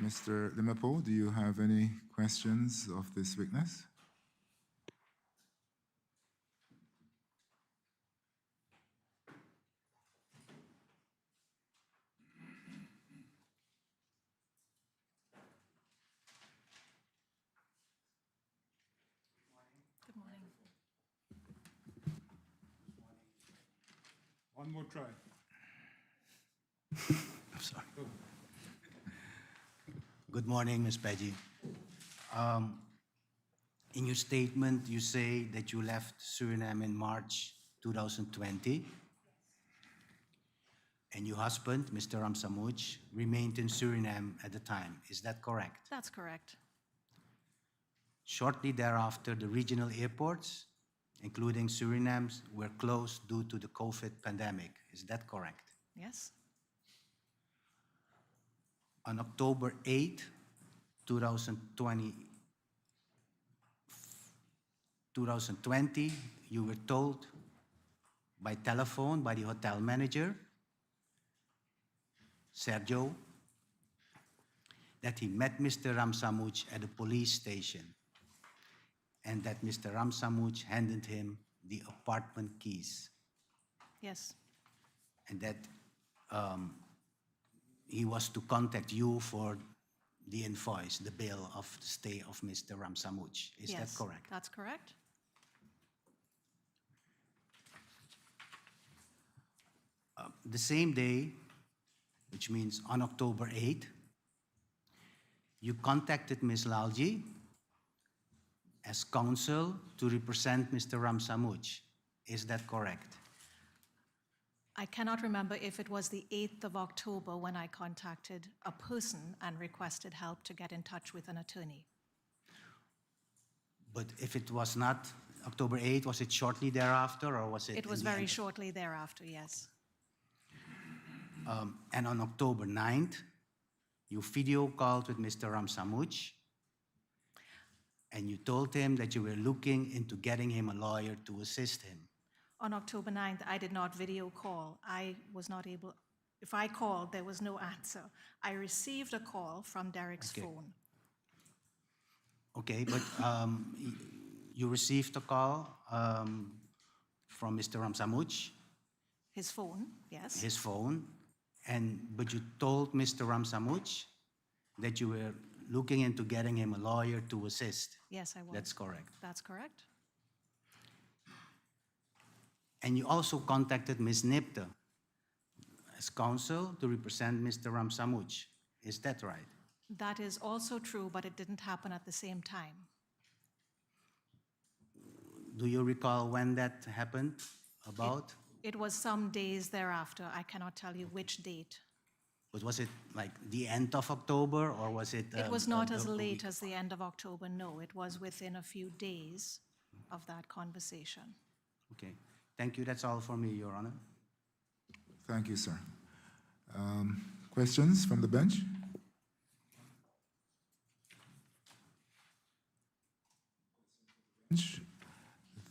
Mr. Limapo, do you have any questions of this witness? Good morning. One more try. I'm sorry. Good morning, Ms. Padgett. In your statement, you say that you left Suriname in March 2020, and your husband, Mr. Ramsamooj, remained in Suriname at the time. Is that correct? That's correct. Shortly thereafter, the regional airports, including Suriname's, were closed due to the COVID pandemic. Is that correct? Yes? On October 8, 2020, you were told by telephone by the hotel manager, Sergio, that he met Mr. Ramsamooj at a police station and that Mr. Ramsamooj handed him the apartment keys Yes. and that he was to contact you for the invoice, the bill of the stay of Mr. Ramsamooj. Is that correct? That's correct. The same day, which means on October 8, you contacted Ms. Lalji as counsel to represent Mr. Ramsamooj. Is that correct? I cannot remember if it was the 8th of October when I contacted a person and requested help to get in touch with an attorney. But if it was not October 8, was it shortly thereafter or was it? It was in the very end? shortly thereafter, yes. And on October 9th, you video called with Mr. Ramsamooj, and you told him that you were looking into getting him a lawyer to assist him. On October 9th, I did not video call. I was not able, if I called, there was no answer. I received a call from Derek's Okay. phone. Okay, but you received a call from Mr. Ramsamooj, His phone, yes. his phone, but you told Mr. Ramsamooj that you were looking into getting him a lawyer to assist. Yes, I was. That's correct. That's correct. And you also contacted Ms. Nipta as counsel to represent Mr. Ramsamooj. Is that right? That is also true, but it didn't happen at the same time. Do you recall when that happened? About? It was some days thereafter. I cannot tell you which date. But was it like the end of October, or was it? It was not as a late week? as the end of October, no. It was within a few days of that conversation. Okay, thank you. That's all for me, Your Honor. Thank you, sir. Questions from the bench?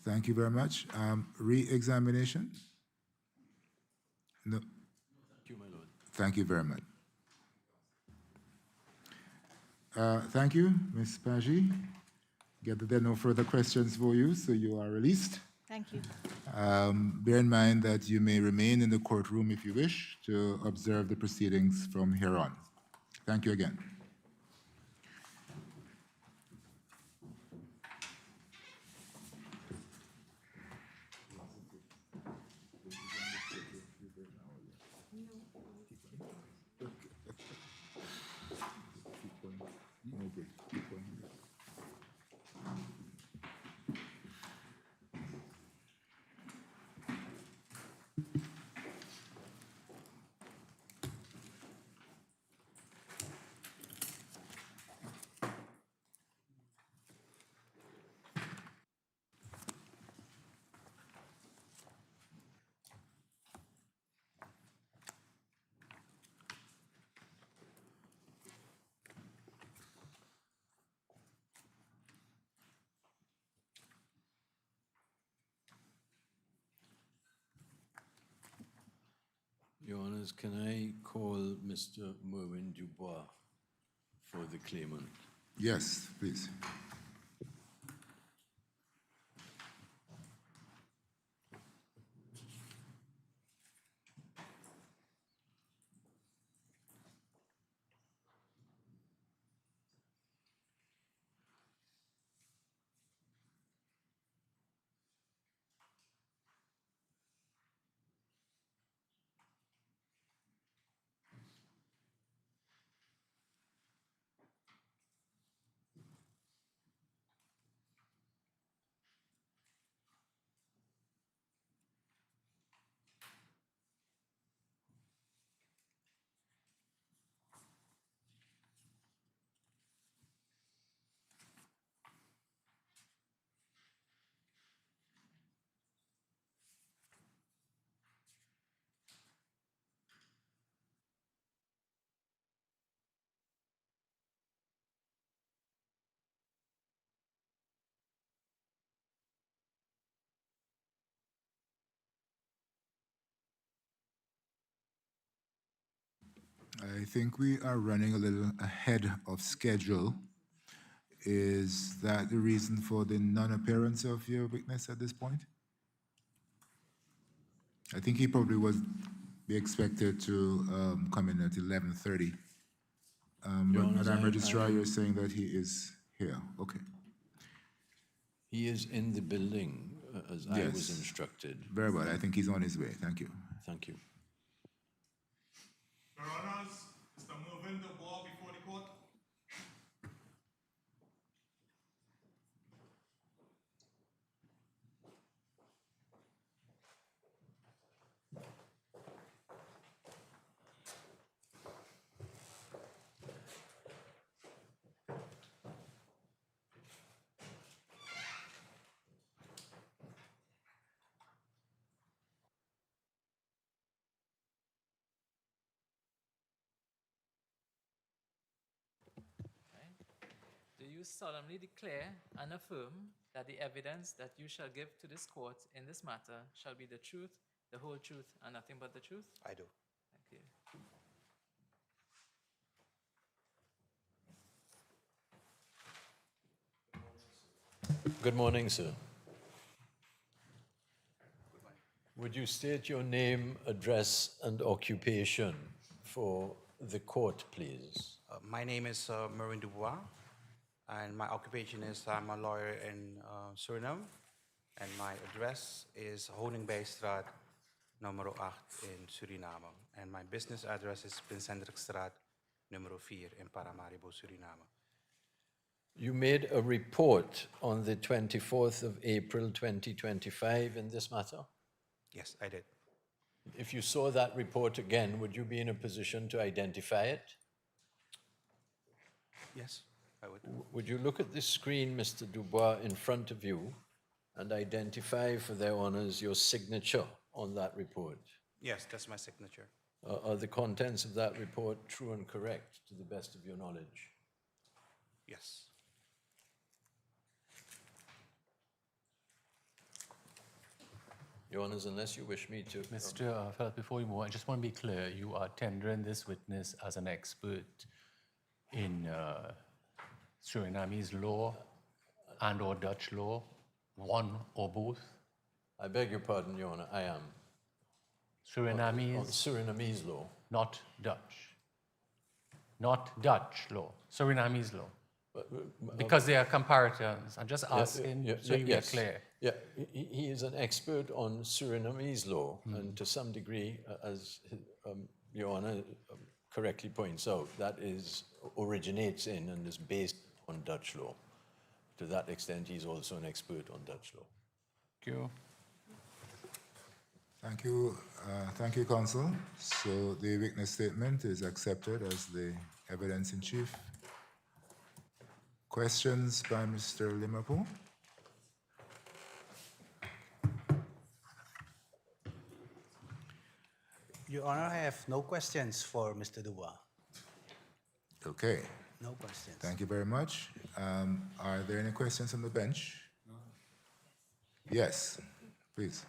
Thank you very much. Re-examination? No. Thank you, my lord. Thank you very much. Thank you, Ms. Paji. Gather there are no further questions for you, so you are released. Thank you. Bear in mind that you may remain in the courtroom if you wish to observe the proceedings from here on. Thank you again. Your Honors, can I call Mr. Merwin Dubois for the claimant? Yes, please. I think we are running a little ahead of schedule. Is that the reason for the non-appearance of your witness at this point? I think he probably was be expected to come in at 11:30. Your But Honors, Madam I- Registrar, you're saying that he is here. Okay. He is in the building, as I was Yes. instructed. Very well. I think he's on his way. Thank you. Thank you. Your Honors, Mr. Mervyn Dubois before the court. you solemnly declare and affirm that the evidence that you shall give to this court in this matter shall be the truth, the whole truth, and nothing but the truth? I do. Thank you. Good morning, sir. Would you state your name, address, and occupation for the court, please? My name is Merwin Dubois, and my occupation is I'm a lawyer in Suriname, and my address is Honingbijstraat, nummer 8 in Suriname. And my business address is Prins Hendrikstraat, nummer 4 in Paramaribo, Suriname. You made a report on the 24th of April 2025 in this matter? Yes, I did. If you saw that report again, would you be in a position to identify it? Yes, I would. Would you look at the screen, Mr. Dubois, in front of you and identify for their honors your signature on that report? Yes, that's my signature. Are the contents of that report true and correct to the best of your knowledge? Yes. Your honors, unless you wish me to... Mr. Philip, before you move on, I just want to be clear, you are tendering this witness as an expert in Surinamese law and or Dutch law, one or both? I beg your pardon, Your Honor, I am. Surinamese? On Surinamese law. Not Dutch. Not Dutch law, Surinamese law. Because they are comparators. I'm just asking so you get clear. Yeah, he is an expert on Surinamese law, and to some degree, as Your Honor correctly points out, that originates in and is based on Dutch law. To that extent, he's also an expert on Dutch law. Thank you. Thank you. Thank you, counsel. So the witness statement is accepted as the evidence in chief. Questions by Mr. Limapool? Your Honor, I have no questions for Mr. Dubois. Okay. No questions. Thank you very much. Are there any questions on the bench? Yes, please.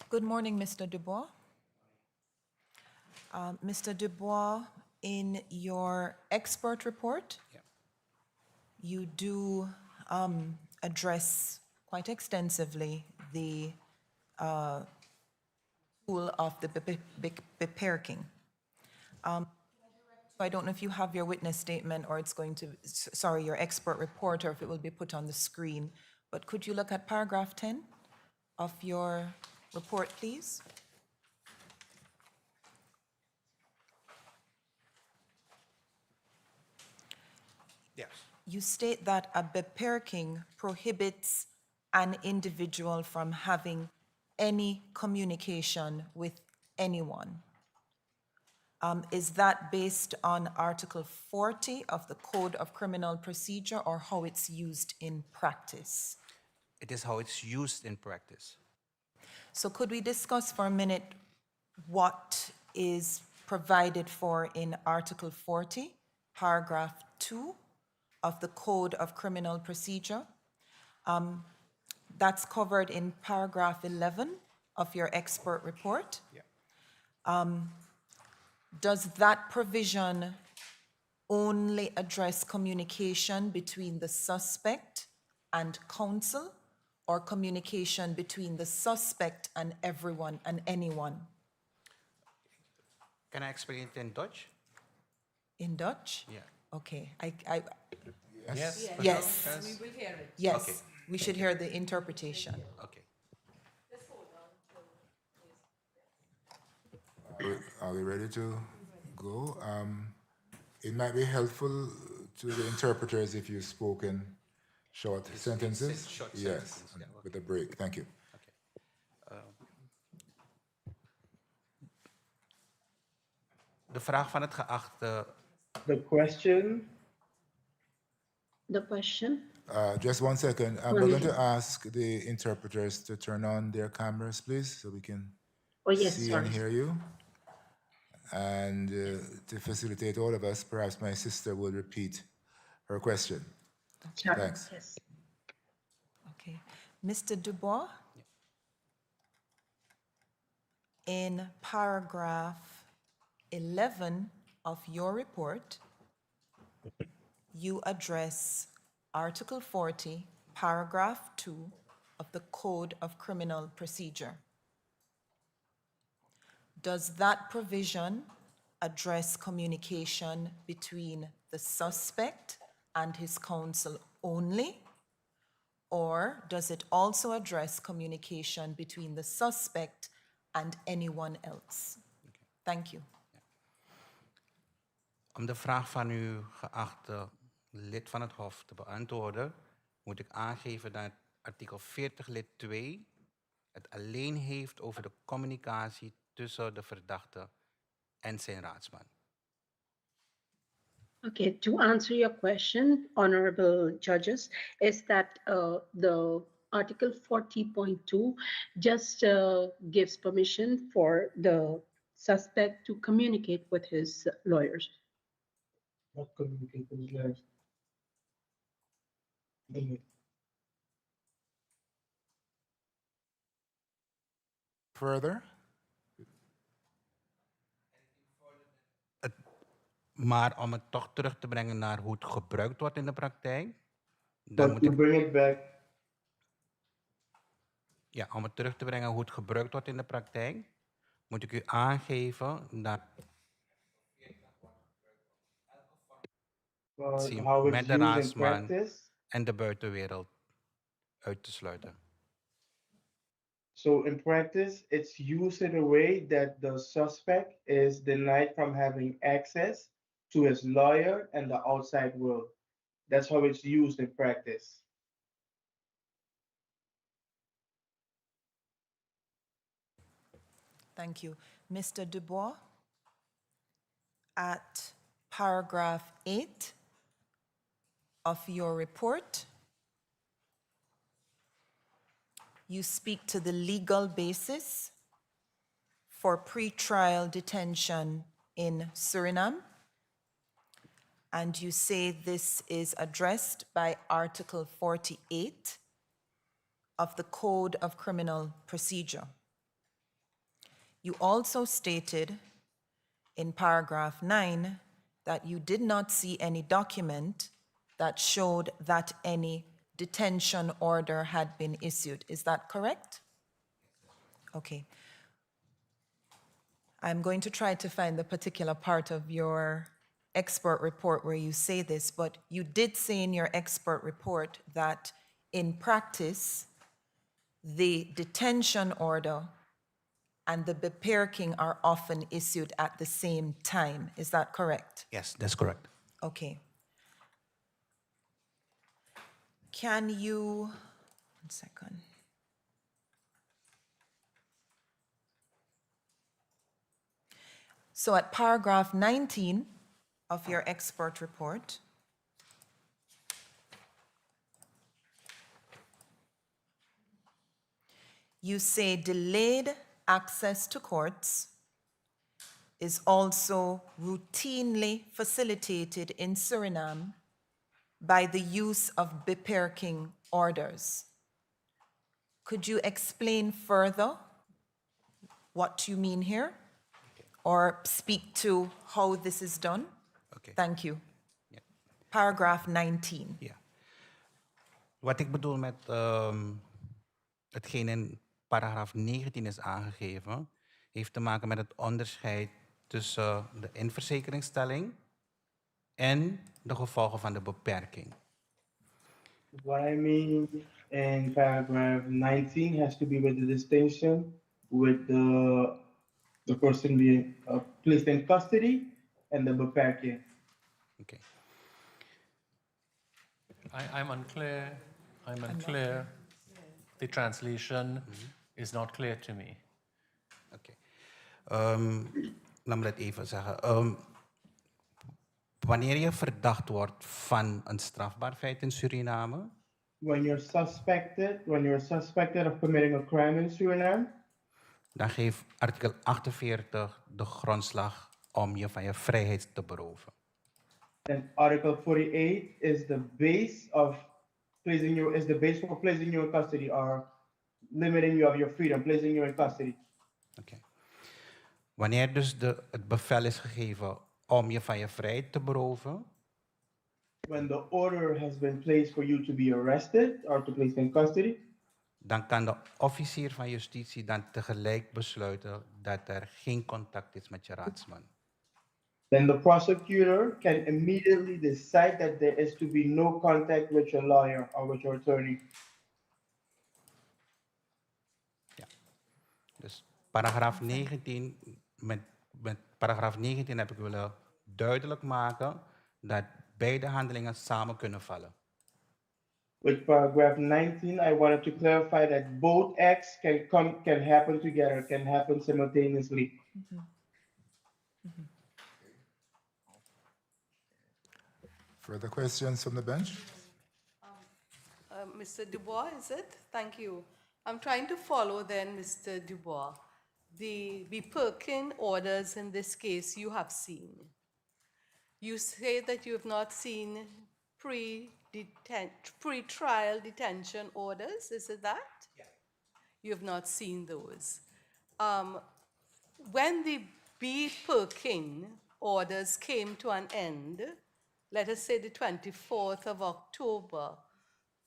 Good morning, Mr. Dubois. Mr. Dubois, in your expert report, you do address quite extensively the tool of the beperking. I don't know if you have your witness statement or it's going to, sorry, your expert report, or if it will be put on the screen, but could you look at paragraph 10 of your report, please? Yes. You state that a beperking prohibits an individual from having any communication with anyone. Is that based on Article 40 of the Code of Criminal Procedure, or how it's used in practice? It is how it's used in practice. So could we discuss for a minute what is provided for in Article 40, paragraph 2 of the Code of Criminal Procedure? That's covered in paragraph 11 of your expert report. Yeah. Does that provision only address communication between the suspect and counsel, or communication between the suspect and everyone and anyone? Can I explain it in Dutch? In Dutch? Yeah. Okay. Yes. Yes. We will hear it. Yes. Okay. We should hear the interpretation. Okay. Are we ready to go? It might be helpful to the interpreters if you spoke in short sentences. Short Yes, sentences, yeah. with a break. Thank you. De vraag van het geachte... The question. The question? Just 1 second. We're going to ask the interpreters to turn on their cameras, please, so we can Oh, yes, see sorry. and hear you. And to facilitate all of us, perhaps my sister will repeat her question. Thanks. Yes. Okay. Mr. Dubois? In paragraph 11 of your report, you address Article 40, paragraph 2 of the Code of Criminal Procedure. Does that provision address communication between the suspect and his counsel only? Or does it also address communication between the suspect and anyone else? Thank you. Om de vraag van u, geachte lid van het Hof, te beantwoorden, moet ik aangeven dat artikel 40 lid 2 het alleen heeft over de communicatie tussen de verdachte en zijn raadsman. Okay, to answer your question, honorable judges, is that the Article 40.2 just gives permission for the suspect to communicate with his lawyers. Not communicate with his lawyers. Further? Maar om het toch terug te brengen naar hoe het gebruikt wordt in de praktijk, dan But moet to ik, bring it back, ja, om het terug te brengen hoe het gebruikt wordt in de praktijk, moet ik u aangeven dat how it's met de used in raadsman practice. en de buitenwereld uit te sluiten. So in practice, it's used in a way that the suspect is denied from having access to his lawyer and the outside world. That's how it's used in practice. Thank you. Mr. Dubois, at paragraph 8 of your report, you speak to the legal basis for pretrial detention in Suriname, and you say this is addressed by Article 48 of the Code of Criminal Procedure. You also stated in paragraph 9 that you did not see any document that showed that any detention order had been issued. Is that correct? Okay. I'm going to try to find the particular part of your expert report where you say this, but you did say in your expert report that in practice, the detention order and the beperking are often issued at the same time. Is that correct? Yes, that's correct. Okay. Can you, 1 second. So at paragraph 19 of your expert report, you say delayed access to courts is also routinely facilitated in Suriname by the use of beperking orders. Could you explain further what you mean here? Or speak to how this is done? Okay. Thank you. Yeah. Paragraph 19. Ja. Wat ik bedoel met hetgeen in paragraaf 19 is aangegeven, heeft te maken met het onderscheid tussen de inverzekeringstelling en de gevolgen van de beperking. What I mean in paragraph 19 has to be with the distinction with the person being placed in custody and the beperking. Okay. I'm unclear. I'm unclear. The translation is not clear to me. Oké. Laat me dat even zeggen. Wanneer je verdacht wordt van een strafbaar feit in Suriname, When you're suspected of committing a crime in Suriname, dan geeft artikel 48 de grondslag om je van je vrijheid te beroven. Then Article 48 is the base of is the base for placing you in custody or limiting you of your freedom, placing you in custody. Okay. Wanneer dus het bevel is gegeven om je van je vrijheid te beroven, When the order has been placed for you to be arrested or to place in custody, dan kan de officier van justitie dan tegelijk besluiten dat er geen contact is met je raadsman. then the prosecutor can immediately decide that there is to be no contact with your lawyer or with your attorney. Dus paragraaf 19, met paragraaf 19 heb ik willen duidelijk maken dat beide handelingen samen kunnen vallen. With paragraph 19, I wanted to clarify that both acts can happen together, can happen simultaneously. Further questions from the bench? Mr. Dubois, is it? Thank you. I'm trying to follow then, Mr. Dubois. The Perkin orders in this case you have seen. You say that you have not seen pre-trial detention orders, is it that? Yeah. You have not seen those. When the B. Perkin orders came to an end, let us say the 24th of October,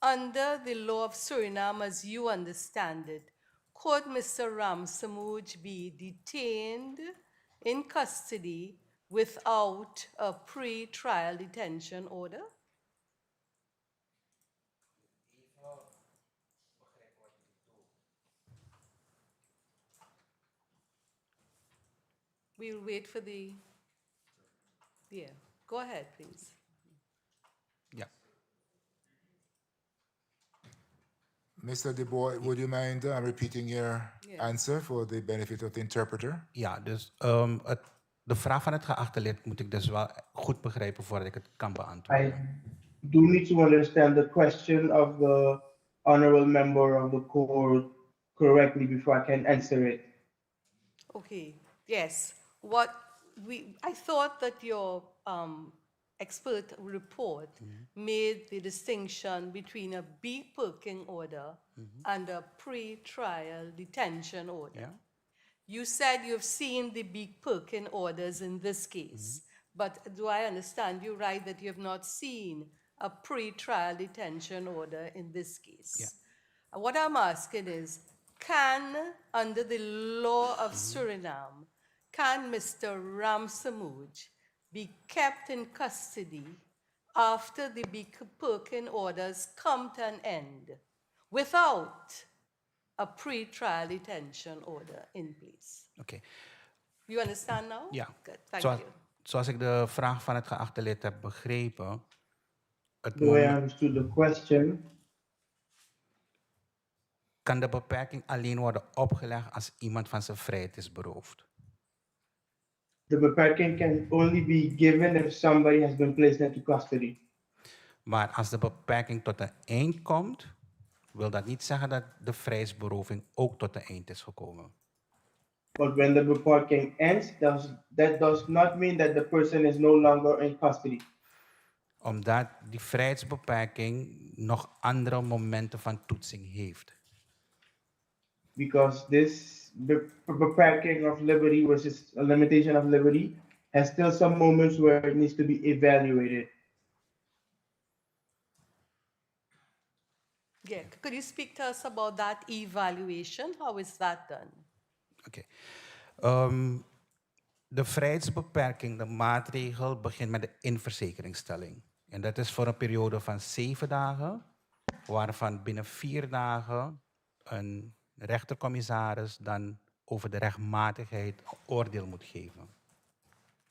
under the law of Suriname as you understand it, could Mr. Ramsamooj be detained in custody without a pre-trial detention order? We'll wait for the, yeah, go ahead, please. Ja. Mr. Du Bois, would you mind repeating your answer for the benefit of the interpreter? Ja, dus de vraag van het geachte lid moet ik dus wel goed begrijpen voordat ik het kan beantwoorden. I do need to understand the question of the honorable member of the court correctly before I can answer it. Okay, yes. I thought that your expert report made the distinction between a B. Perkin order and a pre-trial detention order. Yeah. You said you've seen the B. Perkin orders in this case, but do I understand you right that you have not seen a pre-trial detention order in this case? Yeah. What I'm asking is, can, under the law of Suriname, can Mr. Ramsamooj be kept in custody after the B. Perkin orders come to an end without a pre-trial detention order in place? Oké. You understand now? Ja. Good, thank Zoals, you. zoals ik de vraag van het geachte lid heb begrepen, The way I understood the question, kan de beperking alleen worden opgelegd als iemand van zijn vrijheid is beroofd. the beperking can only be given if somebody has been placed into custody. Maar als de beperking tot een eind komt, wil dat niet zeggen dat de vrijheidsberoving ook tot een eind is gekomen. But when the beperking ends, that does not mean that the person is no longer in custody. Omdat die vrijheidsbeperking nog andere momenten van toetsing heeft. Because this beperking of liberty versus a limitation of liberty has still some moments where it needs to be evaluated. Yeah, could you speak to us about that evaluation? How is that done? Oké. De vrijheidsbeperking, de maatregel, begint met de inverzekeringstelling. En dat is voor een periode van 7 dagen, waarvan binnen 4 dagen een rechtercommissaris dan over de rechtmatigheid oordeel moet geven.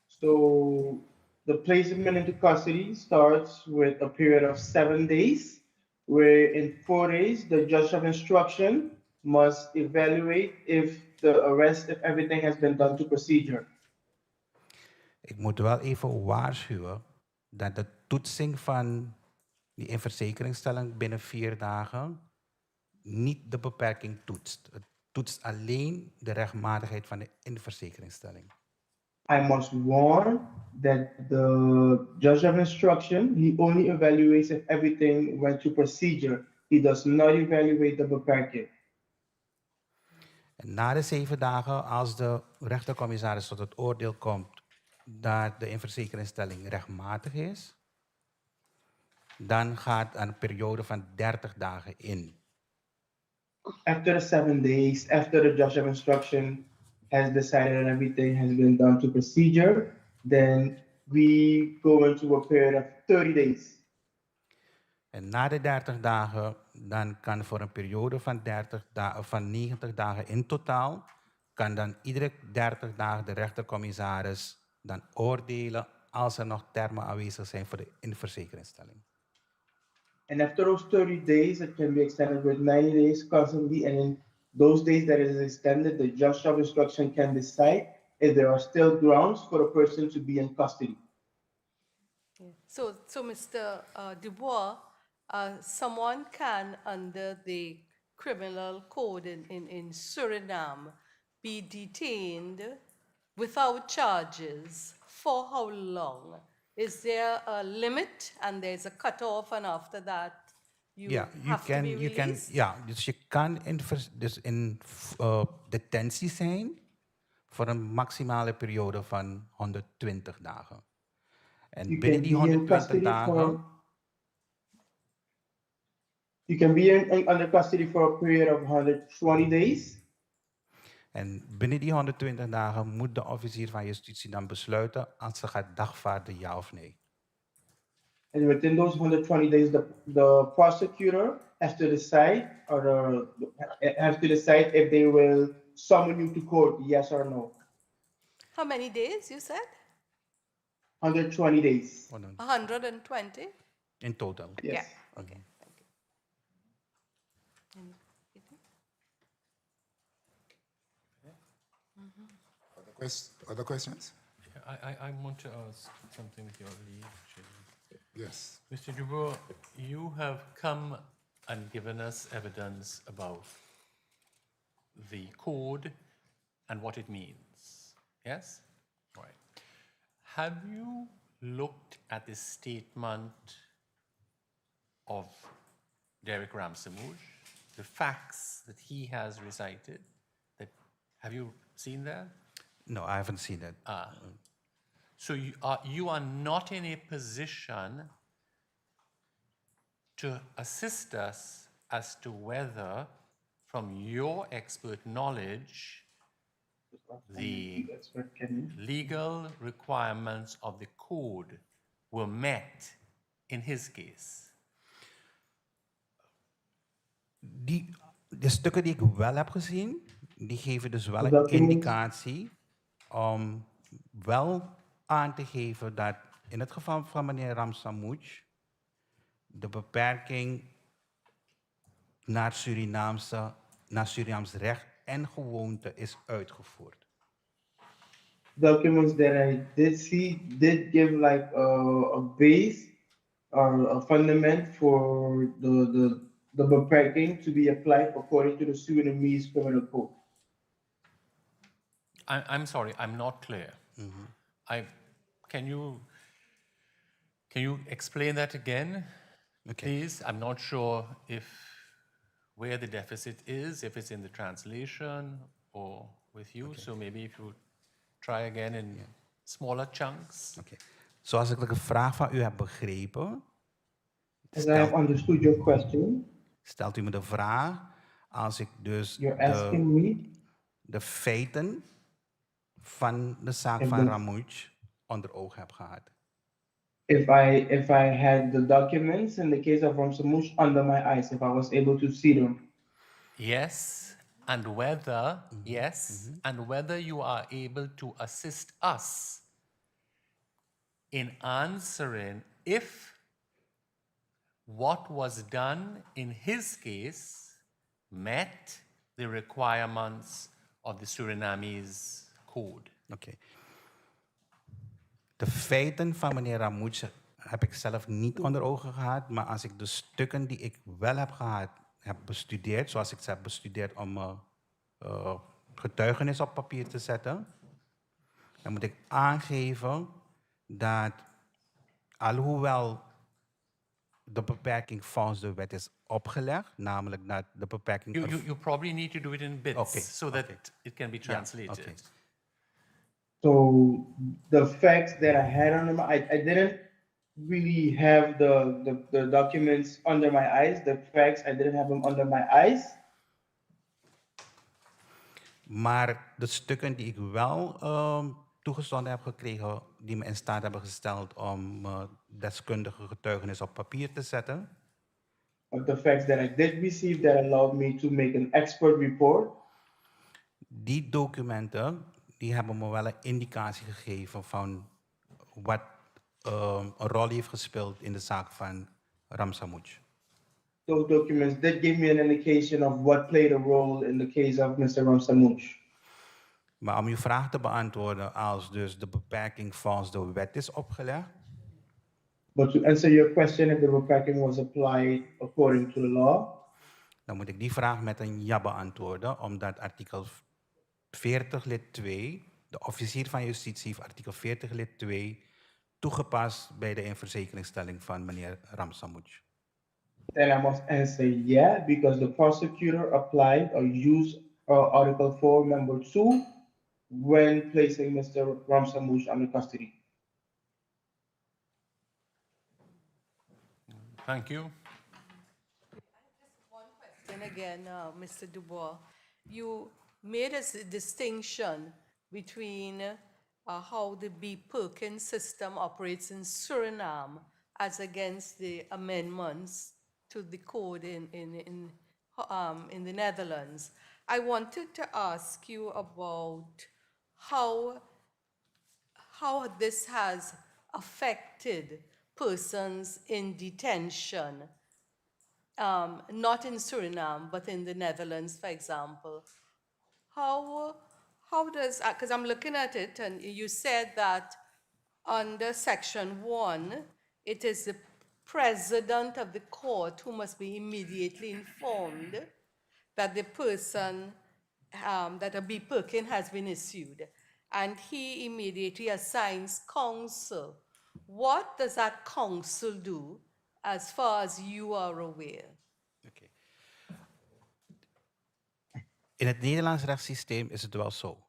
So the placement into custody starts with a period of 7 days, where in 4 days the judge of instruction must evaluate if everything has been done to procedure. Ik moet wel even waarschuwen dat de toetsing van die inverzekeringstelling binnen 4 dagen niet de beperking toetst. Het toetst alleen de rechtmatigheid van de inverzekeringstelling. I must warn that the judge of instruction, he only evaluates if everything went to procedure. He does not evaluate the beperking. En na de 7 dagen, als de rechtercommissaris tot het oordeel komt dat de inverzekeringstelling rechtmatig is, dan gaat een periode van 30 dagen in. After the 7 days, after the judge of instruction has decided that everything has been done to procedure, then we go into a period of 30 days. En na de 30 dagen, dan kan voor een periode van, van 90 dagen in totaal, kan dan iedere 30 dagen de rechtercommissaris dan oordelen als er nog termen aanwezig zijn voor de inverzekeringstelling. And after those 30 days, it can be extended with 90 days constantly. And in those days that it is extended, the judge of instruction can decide if there are still grounds for a person to be in custody. So Mr. Dubois, someone can, under the criminal code in Suriname, be detained without charges for how long? Is there a limit and there's a cutoff, and after that you have to be released? Dus je kan in detentie zijn voor een maximale periode van 120 dagen. En binnen die 120 dagen... You can be under custody for a period of 120 days. En binnen die 120 dagen moet de officier van justitie dan besluiten als ze gaat dagvaarden, ja of nee. And within those 120 days, the prosecutor has to decide, if they will summon you to court, yes or no. How many days, you said? 120 days. 120? In total. Yes. Yeah, okay, thank you. Other questions? I want to ask something with your leave, Chair. Yes. Mr. Dubois, you have come and given us evidence about the code and what it means. Yes? Right. Have you looked at the statement of Derek Ramsamooj, the facts that he has recited? Have you seen that? No, I haven't seen that. So you are not in a position to assist us as to whether, from your expert knowledge, the legal requirements of the code were met in his case. De stukken die ik wel heb gezien, die geven dus wel een indicatie om wel aan te geven dat in het geval van meneer Ramsamooj de beperking naar Surinaams recht en gewoonte is uitgevoerd. Documents that I did see did give like a base or a fundament for the beperking to be applied according to the Surinamese criminal code. I'm sorry, I'm not clear. Can you explain that again, please? I'm not sure where the deficit is, if it's in the translation or with you. So maybe if you try again in smaller chunks. Zoals ik de vraag van u heb begrepen, As I have understood your question, stelt u me de vraag als ik dus de feiten van de zaak van Ramsamooj onder oog heb gehad. If I had the documents in the case of Ramsamooj under my eyes, if I was able to see them. Yes, and whether and whether you are able to assist us in answering if what was done in his case met the requirements of the Surinamese code. De feiten van meneer Ramsamooj heb ik zelf niet onder ogen gehad, maar als ik de stukken die ik wel heb gehad, heb bestudeerd, zoals ik ze heb bestudeerd om getuigenis op papier te zetten, dan moet ik aangeven dat alhoewel de beperking volgens de wet is opgelegd, namelijk dat de beperking... You probably need to do it in bits Okay, so that okay. it can be translated. okay. So the facts that I had under my, I didn't really have the documents under my eyes. The facts, I didn't have them under my eyes. Maar de stukken die ik wel toegezonden heb gekregen, die me in staat hebben gesteld om deskundige getuigenis op papier te zetten, Of the facts that I did receive that allowed me to make an expert report. die documenten die hebben me wel een indicatie gegeven van wat een rol heeft gespeeld in de zaak van Ramsamooj. Those documents did give me an indication of what played a role in the case of Mr. Ramsamooj. Maar om uw vraag te beantwoorden, als dus de beperking volgens de wet is opgelegd, But to answer your question, if the beperking was applied according to the law, dan moet ik die vraag met een ja beantwoorden, omdat artikel 40 lid 2, de officier van justitie heeft artikel 40 lid 2 toegepast bij de inverzekeringstelling van meneer Ramsamooj. then I must answer yeah, because the prosecutor applied or used Article 4, Number 2, when placing Mr. Ramsamooj under custody. Thank you. And again, Mr. Dubois, you made a distinction between how the B. Perkins system operates in Suriname as against the amendments to the code in the Netherlands. I wanted to ask you about how this has affected persons in detention, not in Suriname, but in the Netherlands, for example. How does, because I'm looking at it, and you said that under Section 1, it is the president of the court who must be immediately informed that the person, that a B. Perkin has been issued, and he immediately assigns counsel. What does that counsel do as far as you are aware? Okay. In het Nederlands rechtssysteem is het wel zo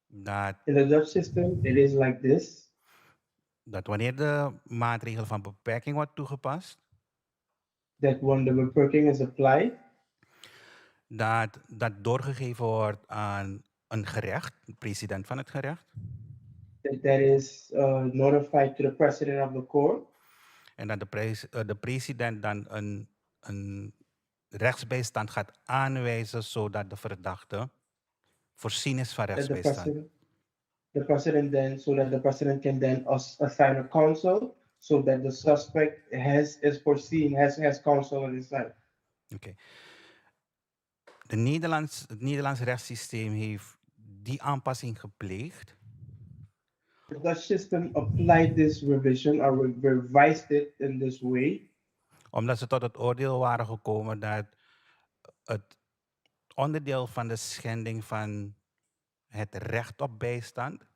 dat, In the Dutch system, it is like this. Dat wanneer de maatregel van beperking wordt toegepast, that when the beperking is applied, dat doorgegeven wordt aan een gerecht, de president van het gerecht. that is notified to the president of the court. En dat de president dan een rechtsbijstand gaat aanwijzen zodat de verdachte voorzien is van rechtsbijstand. The president then, so that the president can then assign a counsel, so that the suspect is foreseen, has counsel on his side. Okay. Het Nederlands rechtssysteem heeft die aanpassing gepleegd. The Dutch system applied this revision or revised it in this way. Omdat ze tot het oordeel waren gekomen dat het onderdeel van de schending van het recht op bijstand.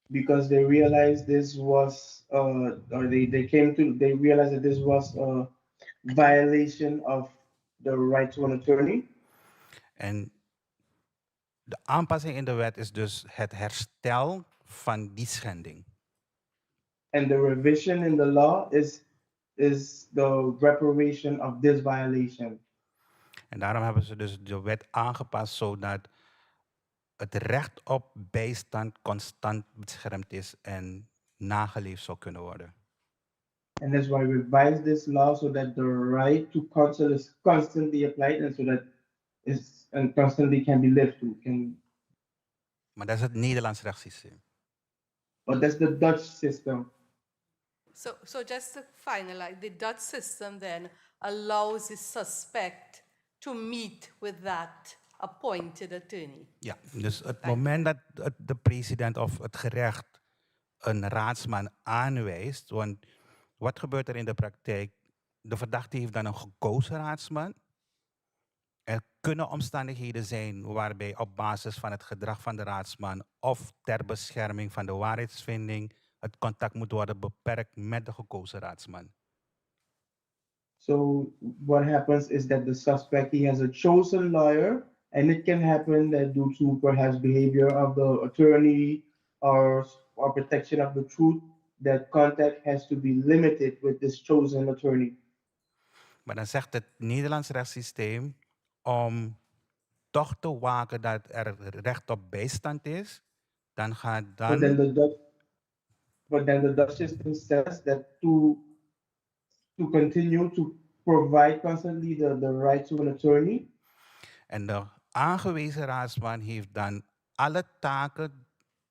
Because they realized this was, or they realized that this was a violation of the right to an attorney. En de aanpassing in de wet is dus het herstel van die schending. And the revision in the law is the reparation of this violation. En daarom hebben ze dus de wet aangepast zodat het recht op bijstand constant beschermd is en nageleefd zou kunnen worden. And that's why we revised this law so that the right to counsel is constantly applied and so that is and constantly can be lived to. Maar dat is het Nederlands rechtssysteem. But that's the Dutch system. So just to finalize, the Dutch system then allows the suspect to meet with that appointed attorney. Ja, dus het moment dat de president of het gerecht een raadsman aanwijst, want wat gebeurt er in de praktijk? De verdachte heeft dan een gekozen raadsman Er kunnen omstandigheden zijn waarbij op basis van het gedrag van de raadsman of ter bescherming van de waarheidsvinding het contact moet worden beperkt met de gekozen raadsman. So what happens is that the suspect, he has a chosen lawyer, and it can happen that due to perhaps behavior of the attorney or protection of the truth, that contact has to be limited with this chosen attorney. Maar dan zegt het Nederlands rechtssysteem om toch te waken dat er recht op bijstand is, dan gaat But then dan... the Dutch system says that to continue to provide constantly the right to an attorney. En de aangewezen raadsman heeft dan alle taken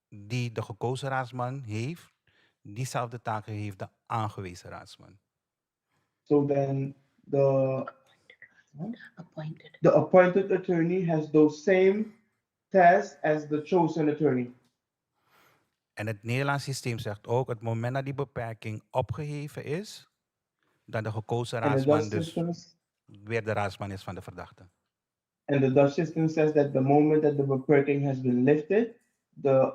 die de gekozen raadsman heeft, diezelfde taken heeft de aangewezen raadsman. So then the appointed attorney has those same tasks as the chosen attorney. En het Nederlands systeem zegt ook, het moment dat die beperking opgeheven is, dat de gekozen And the raadsman Dutch dus systems weer de raadsman is van de verdachte. and the Dutch system says that the moment that the beperking has been lifted, the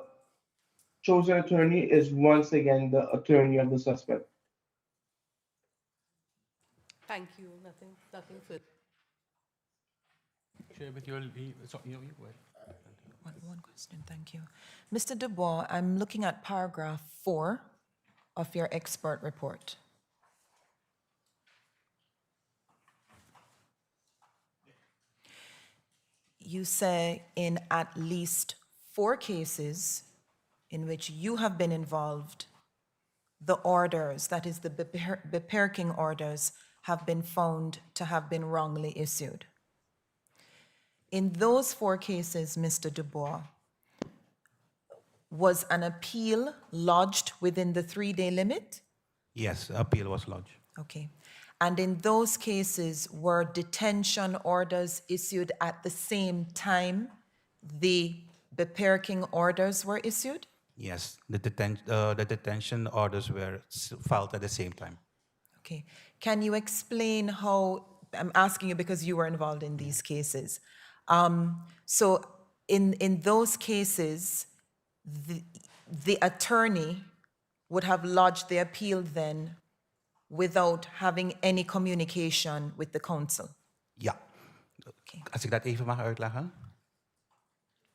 chosen attorney is once again the attorney of the suspect. Thank you, nothing further. Chair, with your leave, sorry, you go ahead. One question, thank you. Mr. Dubois, I'm looking at paragraph 4 of your expert report. You say in at least 4 cases in which you have been involved, the orders, that is the beperking orders, have been found to have been wrongly issued. In those 4 cases, Mr. Dubois, was an appeal lodged within the 3-day limit? Yes, appeal was lodged. Okay. And in those cases, were detention orders issued at the same time the beperking orders were issued? Yes, the detention orders were filed at the same time. Okay. Can you explain how, I'm asking you because you were involved in these cases. So in those cases, the attorney would have lodged the appeal then without having any communication with the counsel? Ja. Okay. Als ik dat even mag uitleggen.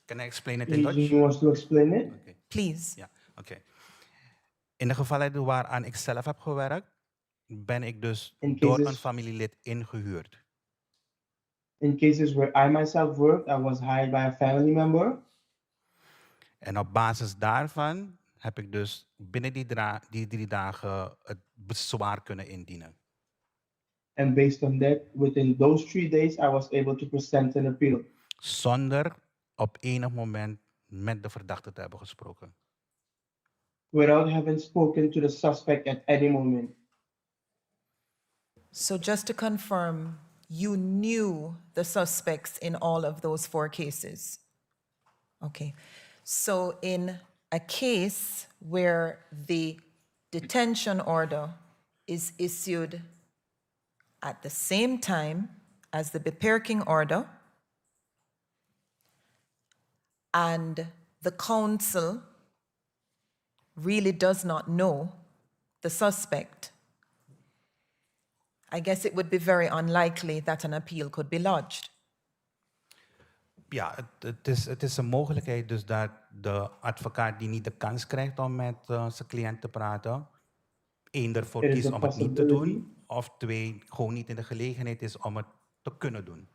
Can I explain it in Dutch? You want to explain it? Okay. Please. Ja, oké. In de gevallen waaraan ik zelf heb gewerkt, ben ik dus door een familielid ingehuurd. In cases where I myself worked, I was hired by a family member. En op basis daarvan heb ik dus binnen die 3 dagen het bezwaar kunnen indienen. And based on that, within those 3 days, I was able to present an appeal. Zonder op enig moment met de verdachte te hebben gesproken. Without having spoken to the suspect at any moment. So just to confirm, you knew the suspects in all of those 4 cases? Okay. So in a case where the detention order is issued at the same time as the beperking order, and the counsel really does not know the suspect, I guess it would be very unlikely that an appeal could be lodged. Ja, het is een mogelijkheid dus dat de advocaat die niet de kans krijgt om met zijn cliënt te praten, 1 ervoor kiest om het niet te doen, of 2 gewoon niet in de gelegenheid is om het te kunnen doen.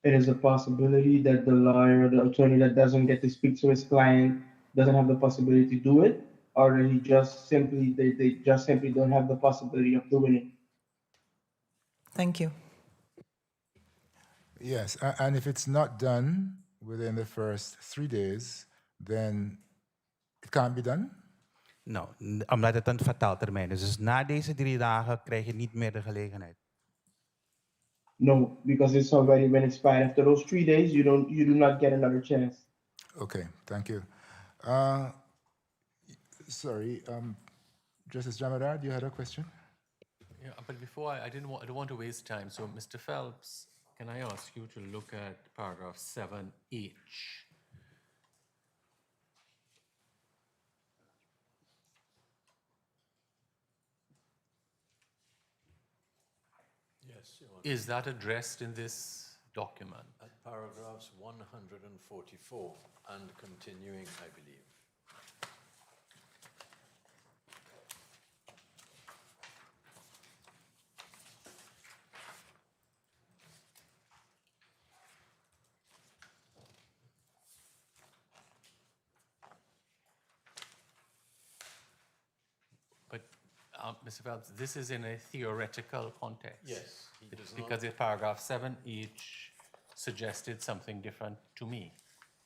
It is a possibility that the lawyer, the attorney that doesn't get to speak to his client doesn't have the possibility to do it, or that he just simply, they just simply don't have the possibility of doing it. Thank you. Yes, and if it's not done within the first 3 days, then it can't be done? Nou, omdat het een vertaaltermijn is. Dus na deze 3 dagen krijg je niet meer de gelegenheid. No, because it's already been expired. After those 3 days, you do not get another chance. Okay, thank you. Sorry, Justice Jamadar, you had a question? Yeah, but before I don't want to waste time. So, Mr. Phelps, Can I ask you to look at paragraph 7H? Yes, Your Honor. Is that addressed in this document? At paragraphs 144 and continuing, I believe. But, Mr. Phelps, this is in a theoretical context. Yes, he does not. Because the paragraph 7H suggested something different to me.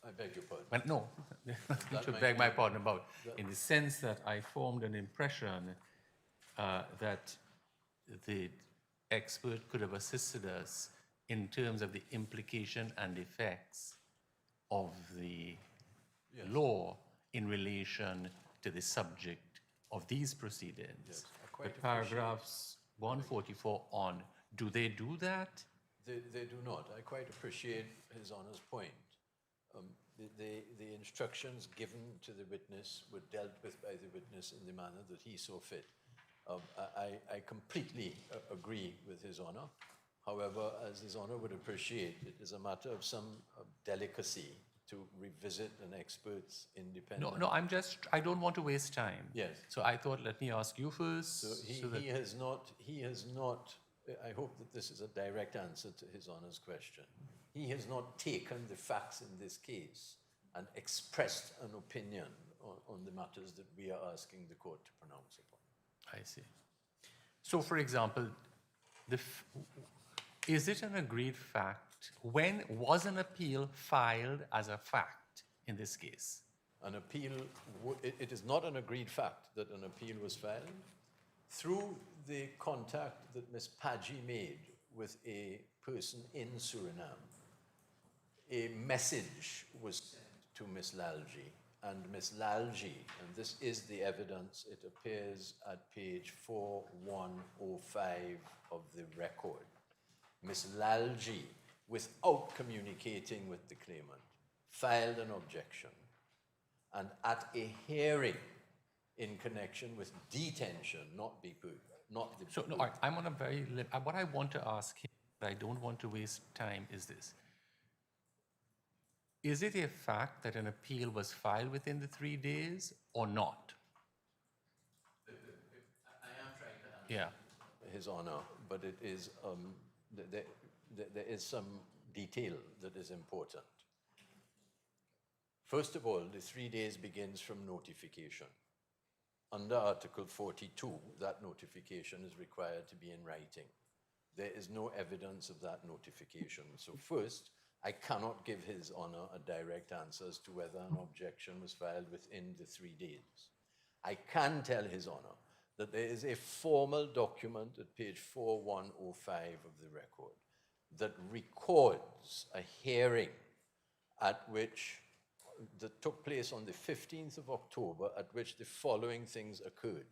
I beg your pardon. But no, nothing to might beg be- my pardon about, that- in the sense that I formed an impression that the expert could have assisted us in terms of the implication and effects of the law in relation to the subject of these proceedings. Yes, I quite But paragraphs 144 on, do they do that? They do not. I quite appreciate His Honour's point. The instructions given to the witness were dealt with by the witness in the manner that he saw fit. I completely agree with His Honour. However, as His Honour would appreciate, it is a matter of some delicacy to revisit an expert's independent. No, I don't want to waste time. Yes. So I thought, let me ask you first. So he has not, I hope that this is a direct answer to His Honour's question. He has not taken the facts in this case and expressed an opinion on the matters that we are asking the court to pronounce upon. I see. So, for example, is it an agreed fact? When was an appeal filed as a fact in this case? An appeal, it is not an agreed fact that an appeal was filed. Through the contact that Ms. Paggi made with a person in Suriname, a message was sent to Ms. Lalji, and Ms. Lalji, and this is the evidence, it appears at page 4105 of the record. Ms. Lalji, without communicating with the claimant, filed an objection, and at a hearing in connection with detention, not the So, no, I'm on a very, what I want to ask him, but I don't want to waste time, is this. Is it a fact that an appeal was filed within the 3 days or not? I am trying to answer His Honour, but it is, there is some detail that is important. First of all, the 3 days begins from notification. Under Article 42, that notification is required to be in writing. There is no evidence of that notification. So first, I cannot give His Honour a direct answer as to whether an objection was filed within the 3 days. I can tell His Honour that there is a formal document at page 4105 of the record that records a hearing that took place on the 15th of October, at which the following things occurred.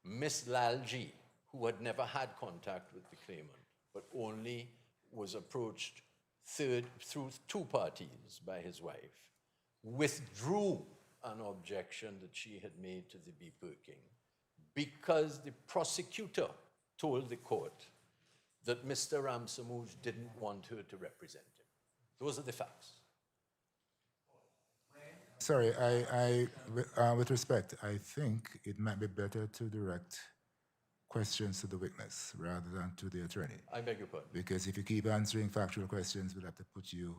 Miss Lalji, who had never had contact with the claimant, but only was approached through two parties by his wife, withdrew an objection that she had made to the beperking because the prosecutor told the court that Mr. Ramsamooj didn't want her to represent him. Those are the facts. Sorry, with respect, I think it might be better to direct questions to the witness rather than to the attorney. I beg your pardon. Because if you keep answering factual questions, we'll have to put you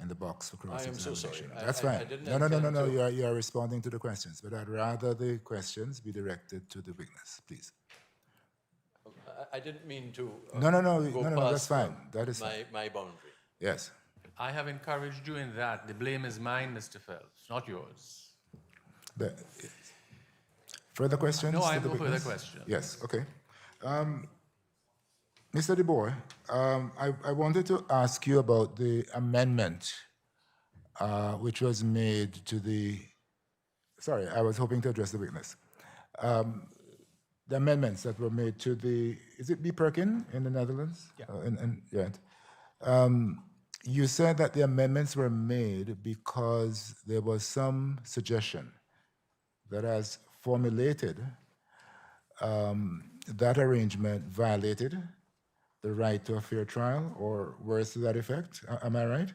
in the box for cross-examination. I am so sorry. That's I fine. didn't No. intend to- You are responding to the questions, but I'd rather the questions be directed to the witness, please. I didn't mean to No, go that's past fine. That is fine. my boundary. Yes. I have encouraged you in that. The blame is mine, Mr. Phelps, not yours. Further questions? No, I to have the no further witness? questions. Yes, okay. Mr. De Boer, I wanted to ask you about the amendment which was made to the, sorry, I was hoping to address the witness. The amendments that were made to the, is it beperking in the Netherlands? Yeah. Yeah. You said that the amendments were made because there was some suggestion that as formulated, that arrangement violated the right to a fair trial or words to that effect. Am I right?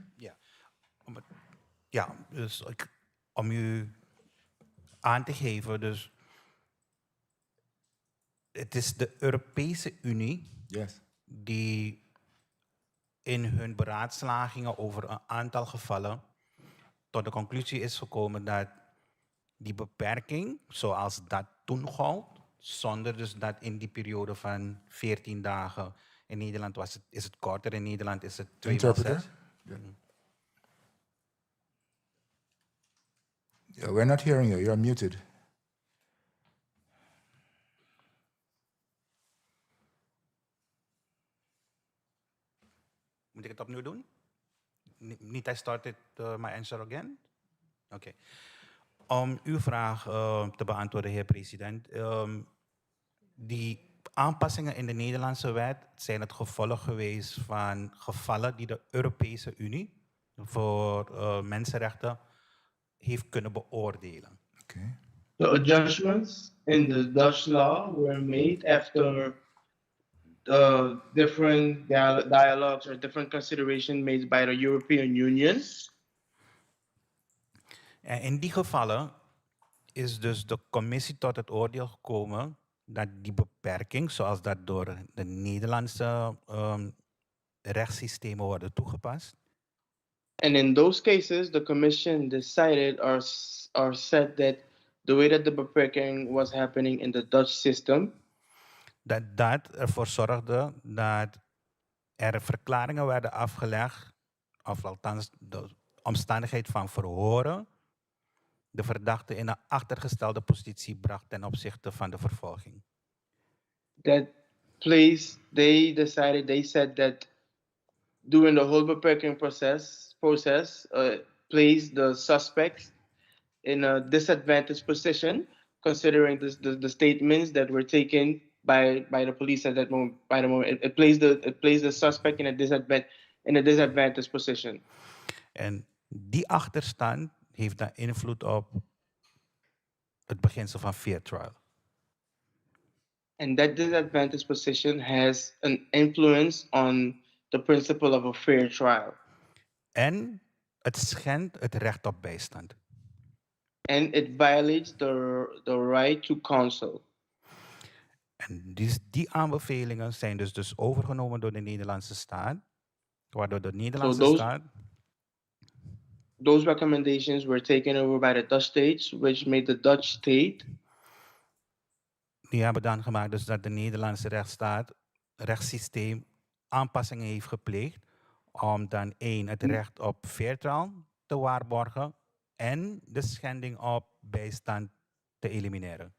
Ja, dus om u aan te geven, dus het is de Europese Unie Yes. die in hun beraadslagingen over een aantal gevallen tot de conclusie is gekomen dat die beperking, zoals dat toen gold, zonder dus dat in die periode van 14 dagen, in Nederland is het korter, in Nederland is het 2 maal 6. Interpreter? Yeah, we're not hearing you. You're muted. Moet ik het opnieuw doen? Niet I started my answer again? Oké. Om uw vraag te beantwoorden, heer president. Die aanpassingen in de Nederlandse wet zijn het gevolg geweest van gevallen die de Europese Unie voor mensenrechten heeft kunnen beoordelen. Okay. The adjustments in the Dutch law were made after different dialogues or different consideration made by the European Union. En in die gevallen is dus de commissie tot het oordeel gekomen dat die beperking, zoals dat door de Nederlandse rechtssystemen worden toegepast. And in those cases, the commission decided or said that the way that the beperking was happening in the Dutch system, Dat ervoor zorgde dat er verklaringen werden afgelegd, of althans de omstandigheid van verhoren, de verdachte in een achtergestelde positie bracht ten opzichte van de vervolging. that they said that during the whole beperking process placed the suspects in a disadvantaged position, considering the statements that were taken by the police at that moment. By the moment, it placed the suspect in a disadvantaged position. En die achterstand heeft dan invloed op het beginsel van fair trial. And that disadvantaged position has an influence on the principle of a fair trial. En het schendt het recht op bijstand. And it violates the right to counsel. En die aanbevelingen zijn dus overgenomen door de Nederlandse staat, waardoor de Nederlandse staat... Those recommendations were taken over by the Dutch state, which made the Dutch state. Die hebben dan gemaakt dus dat de Nederlandse rechtssysteem aanpassingen heeft gepleegd om dan het recht op fair trial te waarborgen en de schending op bijstand te elimineren.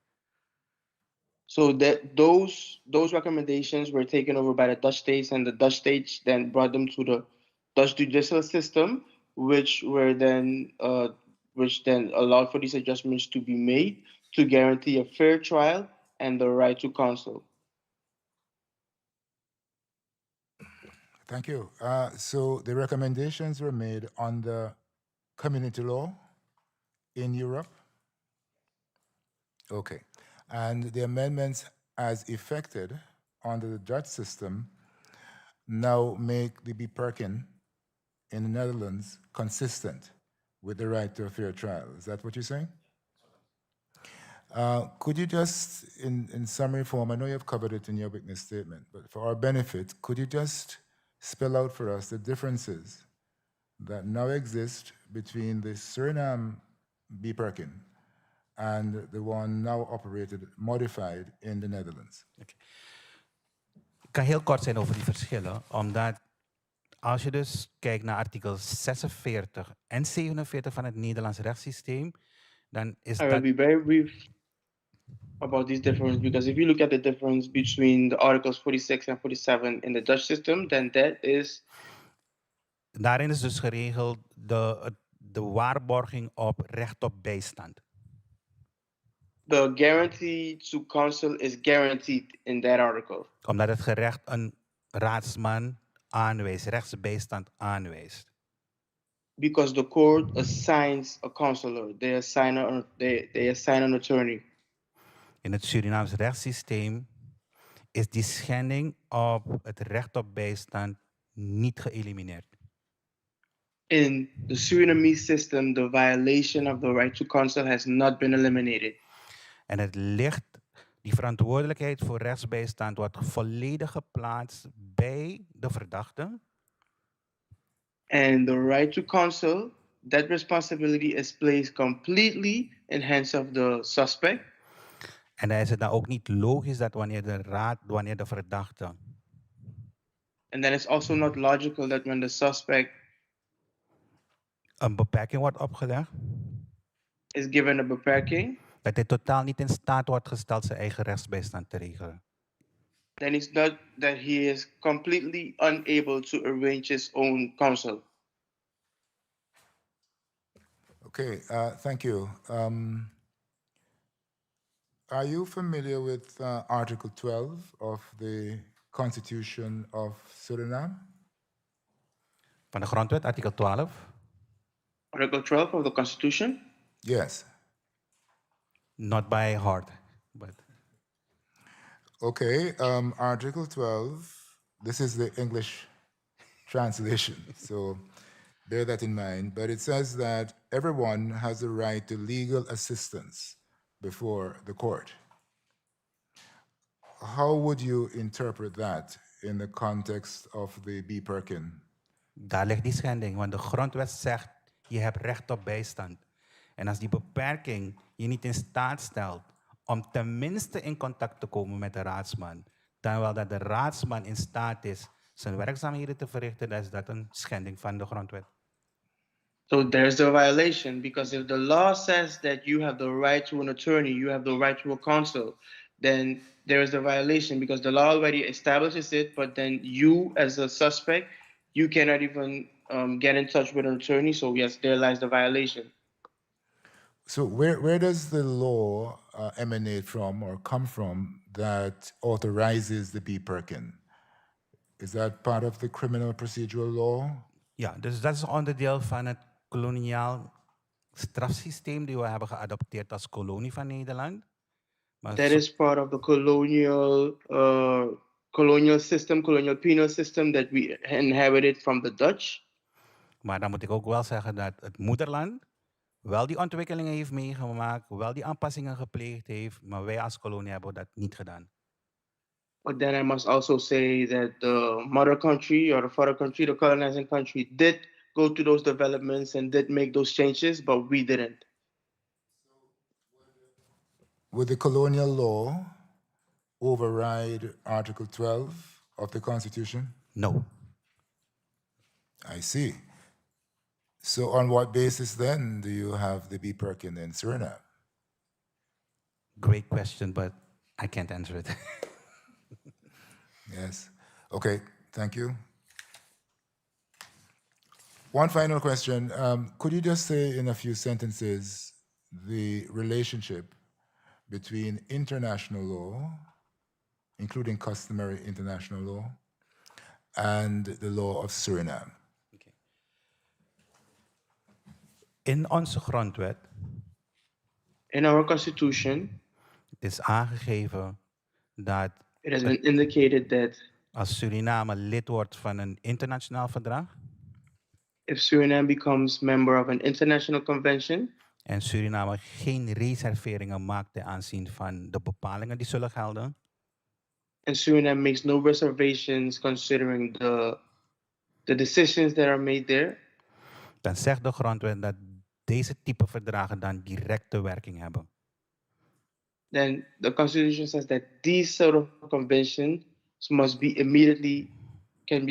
So that those recommendations were taken over by the Dutch states, and the Dutch states then brought them to the Dutch judicial system, which then allowed for these adjustments to be made to guarantee a fair trial and the right to counsel. Thank you. So the recommendations were made on the community law in Europe? Okay. And the amendments as effected under the Dutch system now make the beperking in the Netherlands consistent with the right to a fair trial. Is that what you're saying? Could you just, in summary form, I know you've covered it in your witness statement, but for our benefit, could you just spell out for us the differences that now exist between the Suriname beperking and the one now operated, modified in the Netherlands? Okay. Ik kan heel kort zijn over die verschillen, omdat als je dus kijkt naar artikel 46 en 47 van het Nederlands rechtssysteem, dan is I will be very brief about these differences, because if you look at the difference between the articles 46 and 47 in the Dutch system, then that is... Daarin is dus geregeld de waarborging op recht op bijstand. The guarantee to counsel is guaranteed in that article. Omdat het gerecht een raadsman aanwijst, rechtsbijstand aanwijst. Because the court assigns a counselor, they assign an attorney. In het Surinaams rechtssysteem is die schending op het recht op bijstand niet geëlimineerd. In the Surinamese system, the violation of the right to counsel has not been eliminated. En het ligt, die verantwoordelijkheid voor rechtsbijstand wordt volledig geplaatst bij de verdachte. And the right to counsel, that responsibility is placed completely in hands of the suspect. En dan is het dan ook niet logisch dat wanneer de verdachte And then it's also not logical that when the suspect een beperking wordt opgelegd, is given a beperking, dat hij totaal niet in staat wordt gesteld zijn eigen rechtsbijstand te regelen. then it's not that he is completely unable to arrange his own counsel. Okay, thank you. Are you familiar with Article 12 of the Constitution of Suriname? Van de grondwet, artikel 12? Article 12 of the Constitution? Yes. Not by heart, but... Okay, Article 12, this is the English translation, so bear that in mind. But it says that everyone has the right to legal assistance before the court. How would you interpret that in the context of the B. Perkin? Daar ligt die schending, want de grondwet zegt, je hebt recht op bijstand. En als die beperking je niet in staat stelt om tenminste in contact te komen met de raadsman, dan wel dat de raadsman in staat is zijn werkzaamheden te verrichten, dan is dat een schending van de grondwet. So there's the violation, because if the law says that you have the right to an attorney, you have the right to a counsel, then there is the violation because the law already establishes it, but then you as a suspect, you cannot even get in touch with an attorney. So yes, there lies the violation. So where does the law emanate from or come from that authorizes the B. Perkin? Is that part of the criminal procedural law? Ja, dus dat is onderdeel van het koloniaal strafsysteem die we hebben geadopteerd als kolonie van Nederland. Maar That is part of the colonial system, colonial penal system that we inherited from the Dutch. Maar dan moet ik ook wel zeggen dat het moederland wel die ontwikkelingen heeft meegemaakt, wel die aanpassingen gepleegd heeft, maar wij als kolonie hebben dat niet gedaan. But then I must also say that the mother country or the father country, the colonizing country, did go to those developments and did make those changes, but we didn't. Would the colonial law override Article 12 of the Constitution? No. I see. So on what basis then do you have the B. Perkin in Suriname? Great question, but I can't answer it. Yes. Okay, thank you. One final question. Could you just say in a few sentences the relationship between international law, including customary international law, and the law of Suriname? Okay. In onze grondwet, in our constitution, is aangegeven dat it has been indicated that als Suriname lid wordt van een internationaal verdrag, if Suriname becomes member of an international convention, en Suriname geen reserveringen maakt ten aanzien van de bepalingen die zullen gelden, and Suriname makes no reservations considering the decisions that are made there, dan zegt de grondwet dat deze type verdragen dan directe werking hebben. then the Constitution says that these sort of conventions must be immediately, must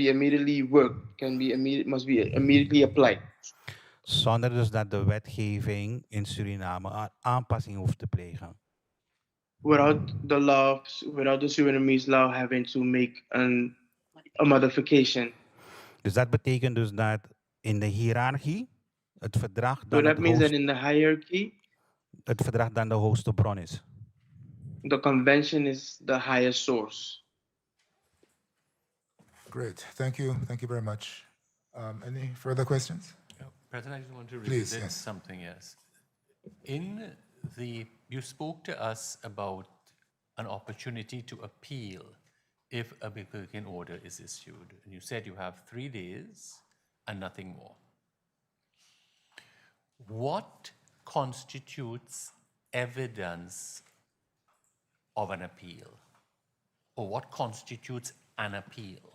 be immediately applied. Zonder dus dat de wetgeving in Suriname aanpassing hoeft te plegen. Without the Surinamese law having to make a modification. Dus dat betekent dus dat in de hiërarchie het verdrag So dan that means that in the hierarchy, het verdrag dan de hoogste bron is. The convention is the highest source. Great. Thank you. Thank you very much. Any further questions? President, I just want to Please, revisit yes. something, yes. You spoke to us about an opportunity to appeal if a McQuilkin order is issued. And you said you have 3 days and nothing more. What constitutes evidence of an appeal? Or what constitutes an appeal?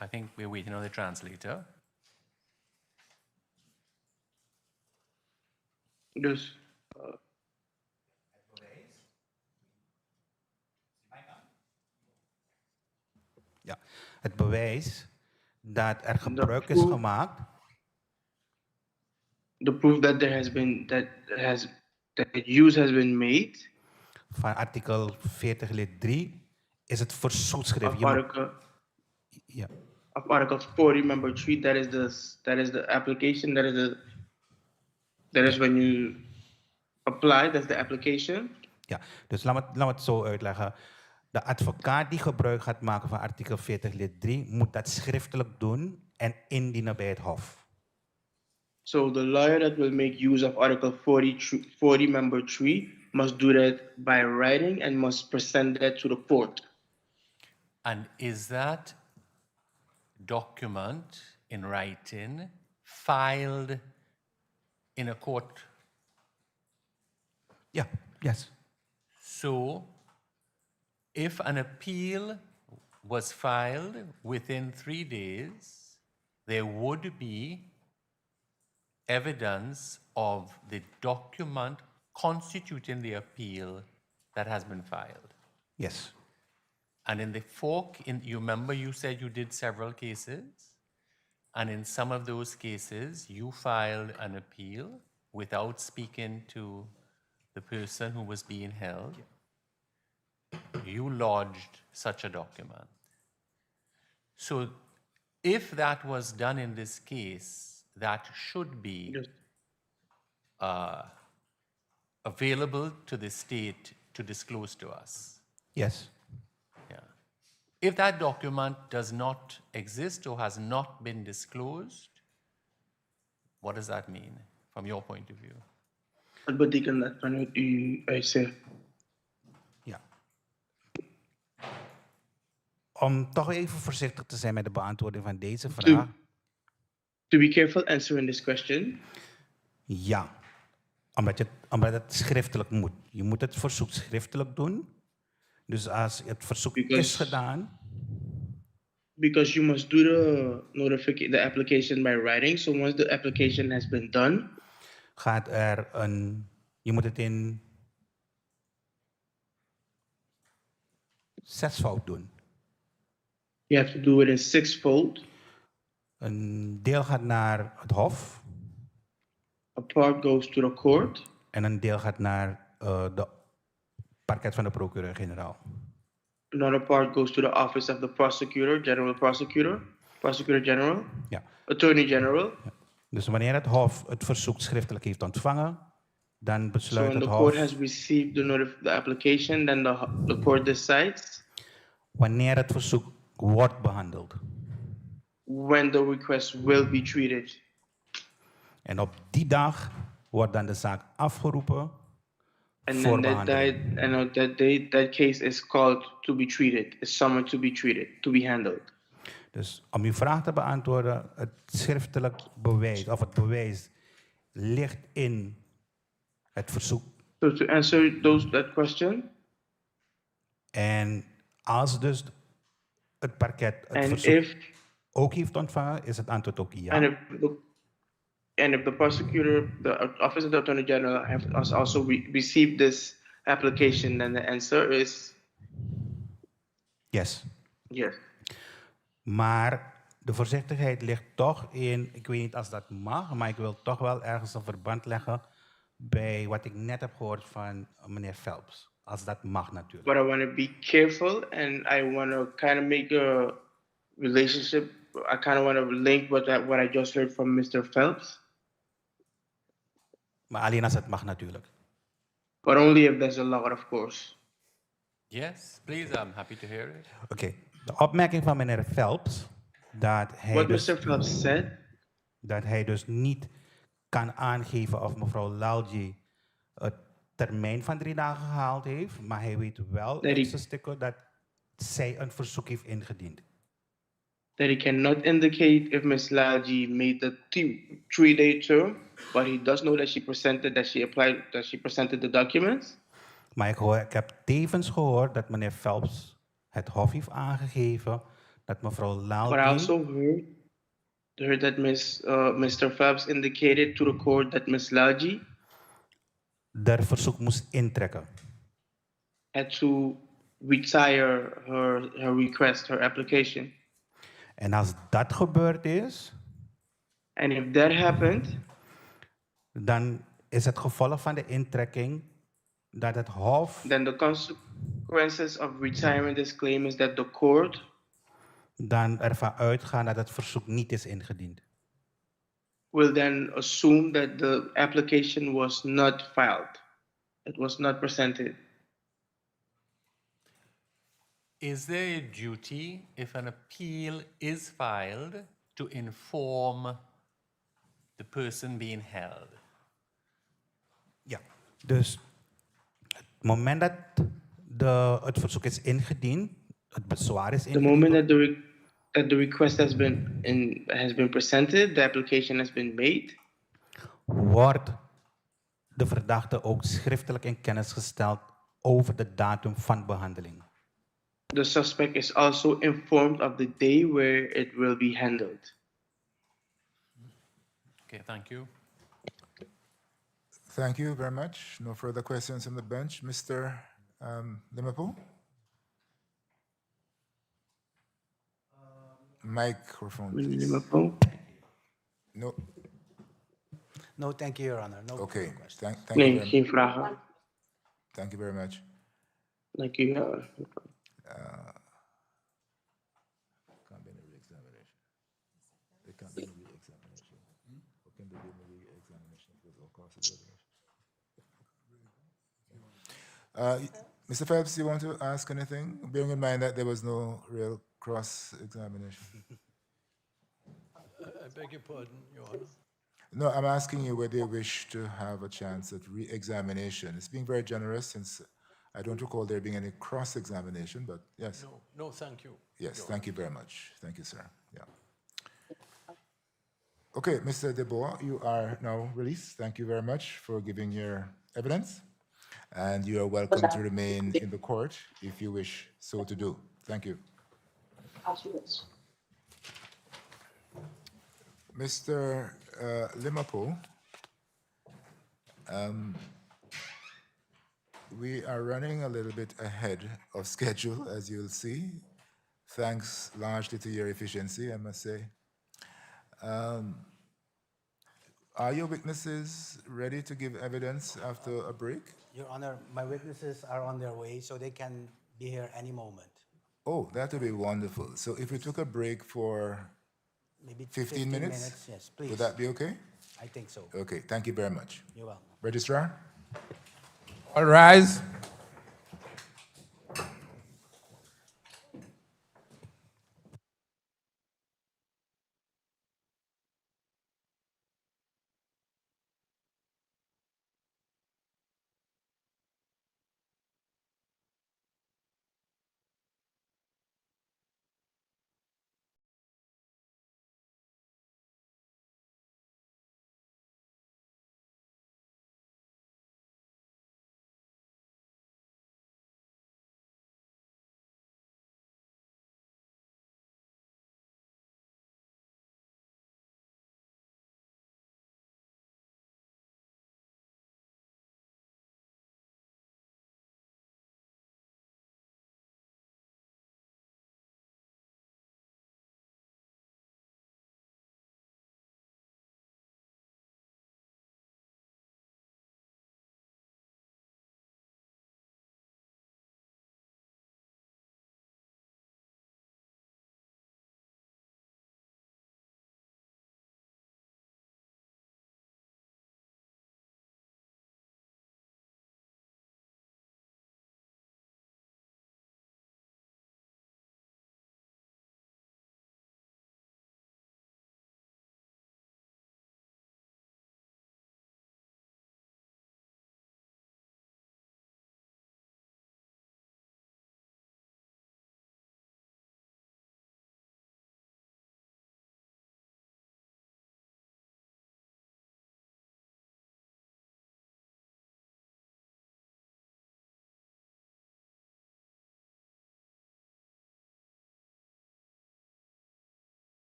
I think we're waiting on the translator. Dus Ja, het bewijs dat er gebruik is gemaakt. The proof that there has been that use has been made. Van artikel 40 lid 3 is het verzoekschrift. Of article 40 member 3, that is the application, that is when you apply, that's the application. Ja, dus laat me het zo uitleggen. De advocaat die gebruik gaat maken van artikel 40 lid 3 moet dat schriftelijk doen en indienen bij het hof. So the lawyer that will make use of article 40 member 3 must do that by writing and must present that to the court. And is that document in writing filed in a court? Yeah, yes. So, if an appeal was filed within 3 days, there would be evidence of the document constituting the appeal that has been filed. Yes. And in the you remember you said you did several cases, and in some of those cases, you filed an appeal without speaking to the person who was being held. You lodged such a document. So if that was done in this case, that should be available to the state to disclose to us. Yes. Yeah. If that document does not exist or has not been disclosed, what does that mean from your point of view? Wat betekent dat vanuit uw uitzicht? Ja. Om toch even voorzichtig te zijn met de beantwoording van deze vraag. To be careful answering this question. Ja, omdat het schriftelijk moet. Je moet het verzoek schriftelijk doen. Dus als het verzoek is gedaan. Because you must do the application by writing. So once the application has been done, gaat er je moet het in 6-fold doen. You have to do it in 6-fold. Een deel gaat naar het hof. A part goes to the court. En een deel gaat naar de parket van de procureur-generaal. Another part goes to the office of the prosecutor general, ja. attorney general. Ja. Dus wanneer het hof het verzoek schriftelijk heeft ontvangen, dan besluit So when het the hof. court has received the application, then the court decides. Wanneer het verzoek wordt behandeld. When the request will be treated. En op die dag wordt dan de zaak afgeroepen. And voor then behandeling. on that day, that case is called to be treated. Is summoned to be treated, to be handled. Dus om uw vraag te beantwoorden, het schriftelijk bewijs of het bewijs ligt in het verzoek. So to answer that question. En als dus het parket het verzoek ook heeft ontvangen, is het antwoord ook ja. And if the prosecutor, the office of the attorney general, has also received this application, then the answer is yes. Yes. Maar de voorzichtigheid ligt toch in, ik weet niet als dat mag, maar ik wil toch wel ergens een verband leggen bij wat ik net heb gehoord van meneer Phelps. Als dat mag natuurlijk. But I want to be careful and I want to kind of make a relationship. I kind of want to link what I just heard from Mr. Phelps. Maar alleen als het mag natuurlijk. but only if there's a law, of course. Yes, please, I'm happy to hear it. Oké, de opmerking van meneer Phelps What Mr. Phelps said, dat hij dus niet kan aangeven of mevrouw Lalji het termijn van 3 dagen gehaald heeft, maar hij weet wel that uit zijn he, stukken dat zij een verzoek heeft ingediend. that he cannot indicate if Ms. Lalji made the 3-day term, but he does know that she presented the documents. Maar ik heb tevens gehoord dat meneer Phelps het Hof heeft aangegeven dat mevrouw But I Lalji also heard that Mr. Phelps indicated to the court that Ms. Lalji haar verzoek moest intrekken. had to retire her request, her application. En als dat gebeurd is, And if that happened, dan is het gevolg van de intrekking dat het Hof then the consequences of retiring this claim is that the court dan ervan uitgaan dat het verzoek niet is ingediend. will then assume that the application was not filed. It was not presented. Is there a duty, if an appeal is filed, to inform the person being held? Ja, dus het moment dat het verzoek is ingediend, het bezwaar is The ingediend. moment that the request has been presented, the application has been made, wordt de verdachte ook schriftelijk in kennis gesteld over de datum van behandeling. the suspect is also informed of the day where it will be handled. Okay, thank you. Thank you very much. No further questions from the bench. Mr. Limapool? Microphone, please. No. No, thank you, Your Honor. No Okay. further questions. Thank you Nee, very geen vragen. Thank you very much. Dank u. Can't be a re-examination. It can't be a re-examination. Or can there be a re-examination with all costs of examination? Mr. Phelps, you want to ask anything? Bearing in mind that there was no real cross-examination. I beg your pardon, Your Honor. No, I'm asking you whether you wish to have a chance at re-examination. It's being very generous since I don't recall there being any cross-examination, but yes. No, thank you. Yes, Your thank you very much. Thank you, sir. Yeah. Okay, Mr. De Boer, you are now released. Thank you very much for giving your evidence. And you are welcome to remain in the court if you wish so to do. Thank you. Mr. Limapool, we are running a little bit ahead of schedule, as you'll see, thanks largely to your efficiency, I must say. Are your witnesses ready to give evidence after a break? Your Honor, my witnesses are on their way, so they can be here any moment. Oh, that would be wonderful. So if we took a break for Maybe 15 minutes? Yes, please. Would that be okay? I think so. Okay, thank you very much. You're welcome. Registrar? All rise.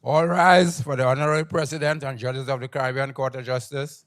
All rise for the Honorary President and judges of the Caribbean Court of Justice.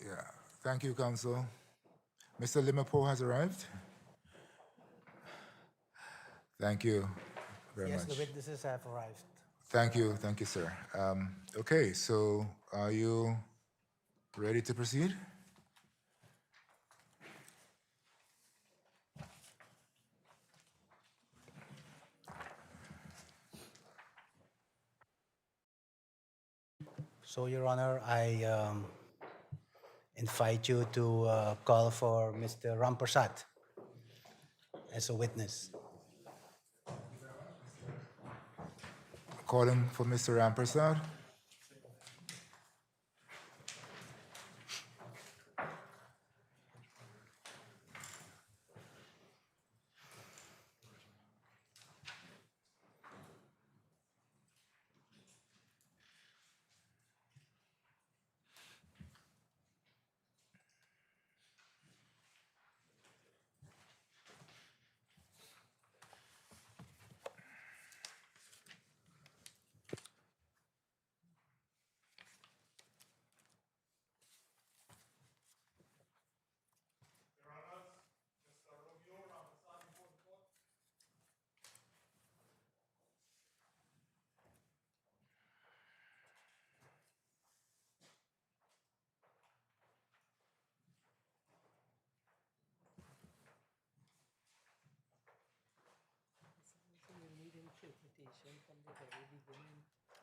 Yeah, thank you, counsel. Mr. Limapo has arrived. Thank you very Yes, much. the witnesses have arrived. Thank you, sir. Okay, so are you ready to proceed? So, Your Honor, I invite you to call for Mr. Rampersad as a witness. Calling for Mr. Rampersad.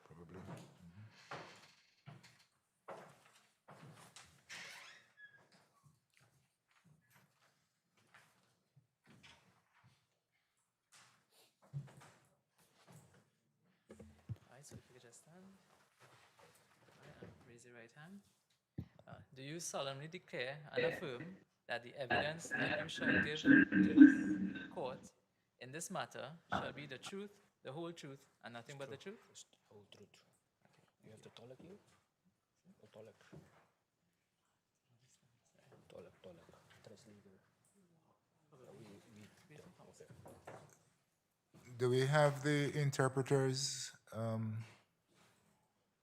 Probably. All right, so if you could just stand. All right, and raise your right hand. Do you solemnly declare and affirm that the evidence that you shall give to this court in this matter shall be the truth, the whole truth, and nothing but the truth? Whole truth. You have to tolk you? Or tolk? Tolk. Translator. Do we have the interpreters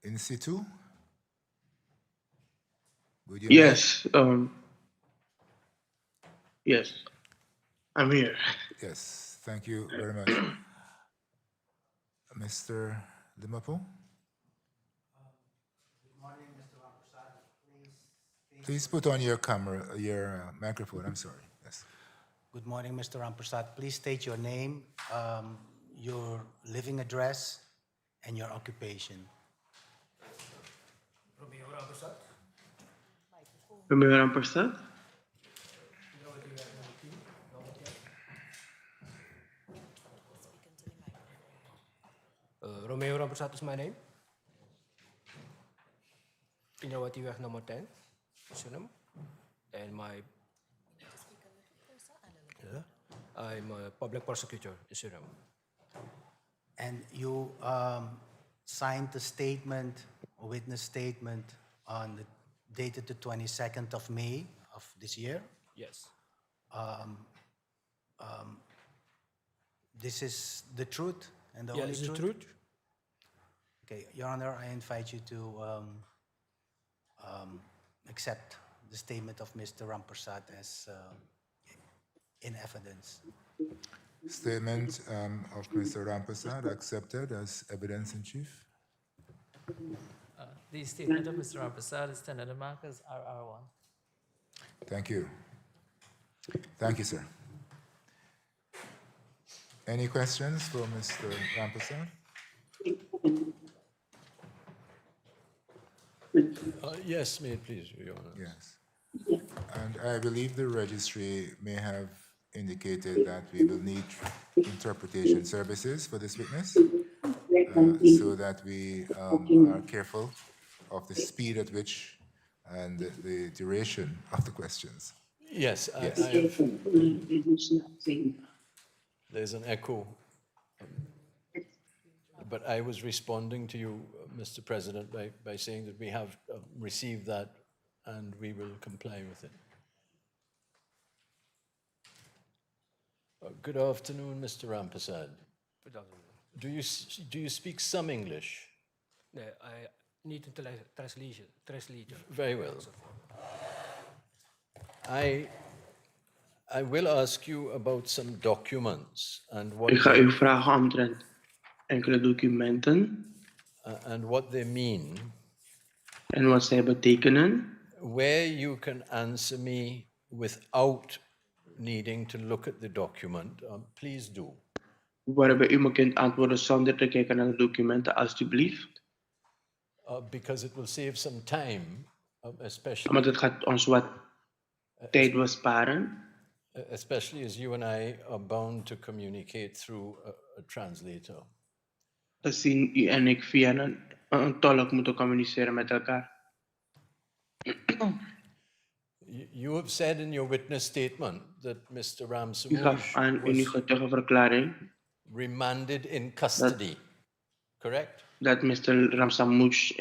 in situ? Would you mind? Yes, yes, I'm here. Yes, thank you very much. Mr. Limapo? Please put on your camera, your microphone. I'm sorry. Yes. Good morning, Mr. Rampersad. Please state your name, your living address, and your occupation. Romeo Rampersad. Romeo Rampersad is my name. Inawatiweg number 10, Suriname. And I'm a public prosecutor in Suriname. And you signed the statement, a witness statement, dated the 22nd of May of this year. Yes. This is the truth and the Yeah, only it's the truth? truth. Okay, Your Honor, I invite you to accept the statement of Mr. Rampersad as in evidence. Statement of Mr. Rampersad accepted as evidence in chief. The statement of Mr. Rampersad is tendered and marked as RR1. Thank you. Thank you, sir. Any questions for Mr. Rampersad? Yes, may it please, Your Honor. Yes. And I believe the registry may have indicated that we will need interpretation services for this witness, so that we are careful of the speed at which and the duration of the questions. Yes, Yes. I have, there's an echo. But I was responding to you, Mr. President, by saying that we have received that and we will comply with it. Good afternoon, Mr. Rampersad. Good afternoon. Do you speak some English? No, I need to translate. Very well. I will ask you about some documents and what Ik ga u vragen omtrent enkele documenten and what they mean, en wat zij betekenen, where you can answer me without needing to look at the document, please do. waarbij u me kunt antwoorden zonder te kijken naar de documenten, alstublieft. Because it will save some time, especially. Want het gaat ons wat tijd besparen. Especially as you and I are bound to communicate through a translator. Gezien u en ik via een tolk moeten communiceren met elkaar. You have said in your witness statement that Mr. U Ramsamooj gaf aan in uw getuigenverklaring remanded in custody, correct? Dat Mr. Ramsamooj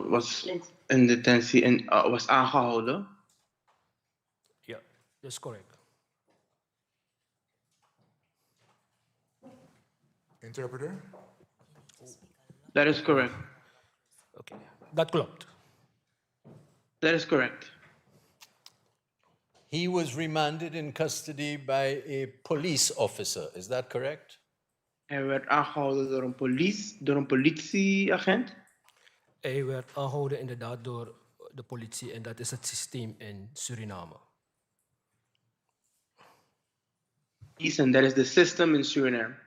was in detentie en was aangehouden. Ja, dat is correct. Interpreter? That is correct. Okay, dat klopt. That is correct. He was remanded in custody by a police officer, is that correct? Hij werd aangehouden door een politieagent. Hij werd aangehouden inderdaad door de politie en dat is het systeem in Suriname. Yes, and that is the system in Suriname.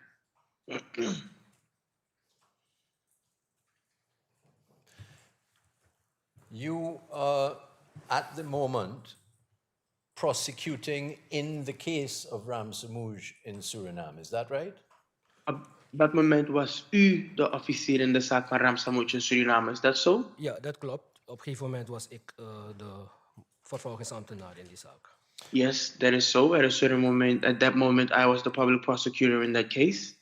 You are at the moment prosecuting in the case of Ramsamooj in Suriname, is that right? Op dat moment was u de officier in de zaak van Ramsamooj in Suriname, is dat zo? Ja, dat klopt. Op een gegeven moment was ik de vervolgingsambtenaar in die zaak. Yes, that is so. At a certain moment, at that moment, I was the public prosecutor in that case.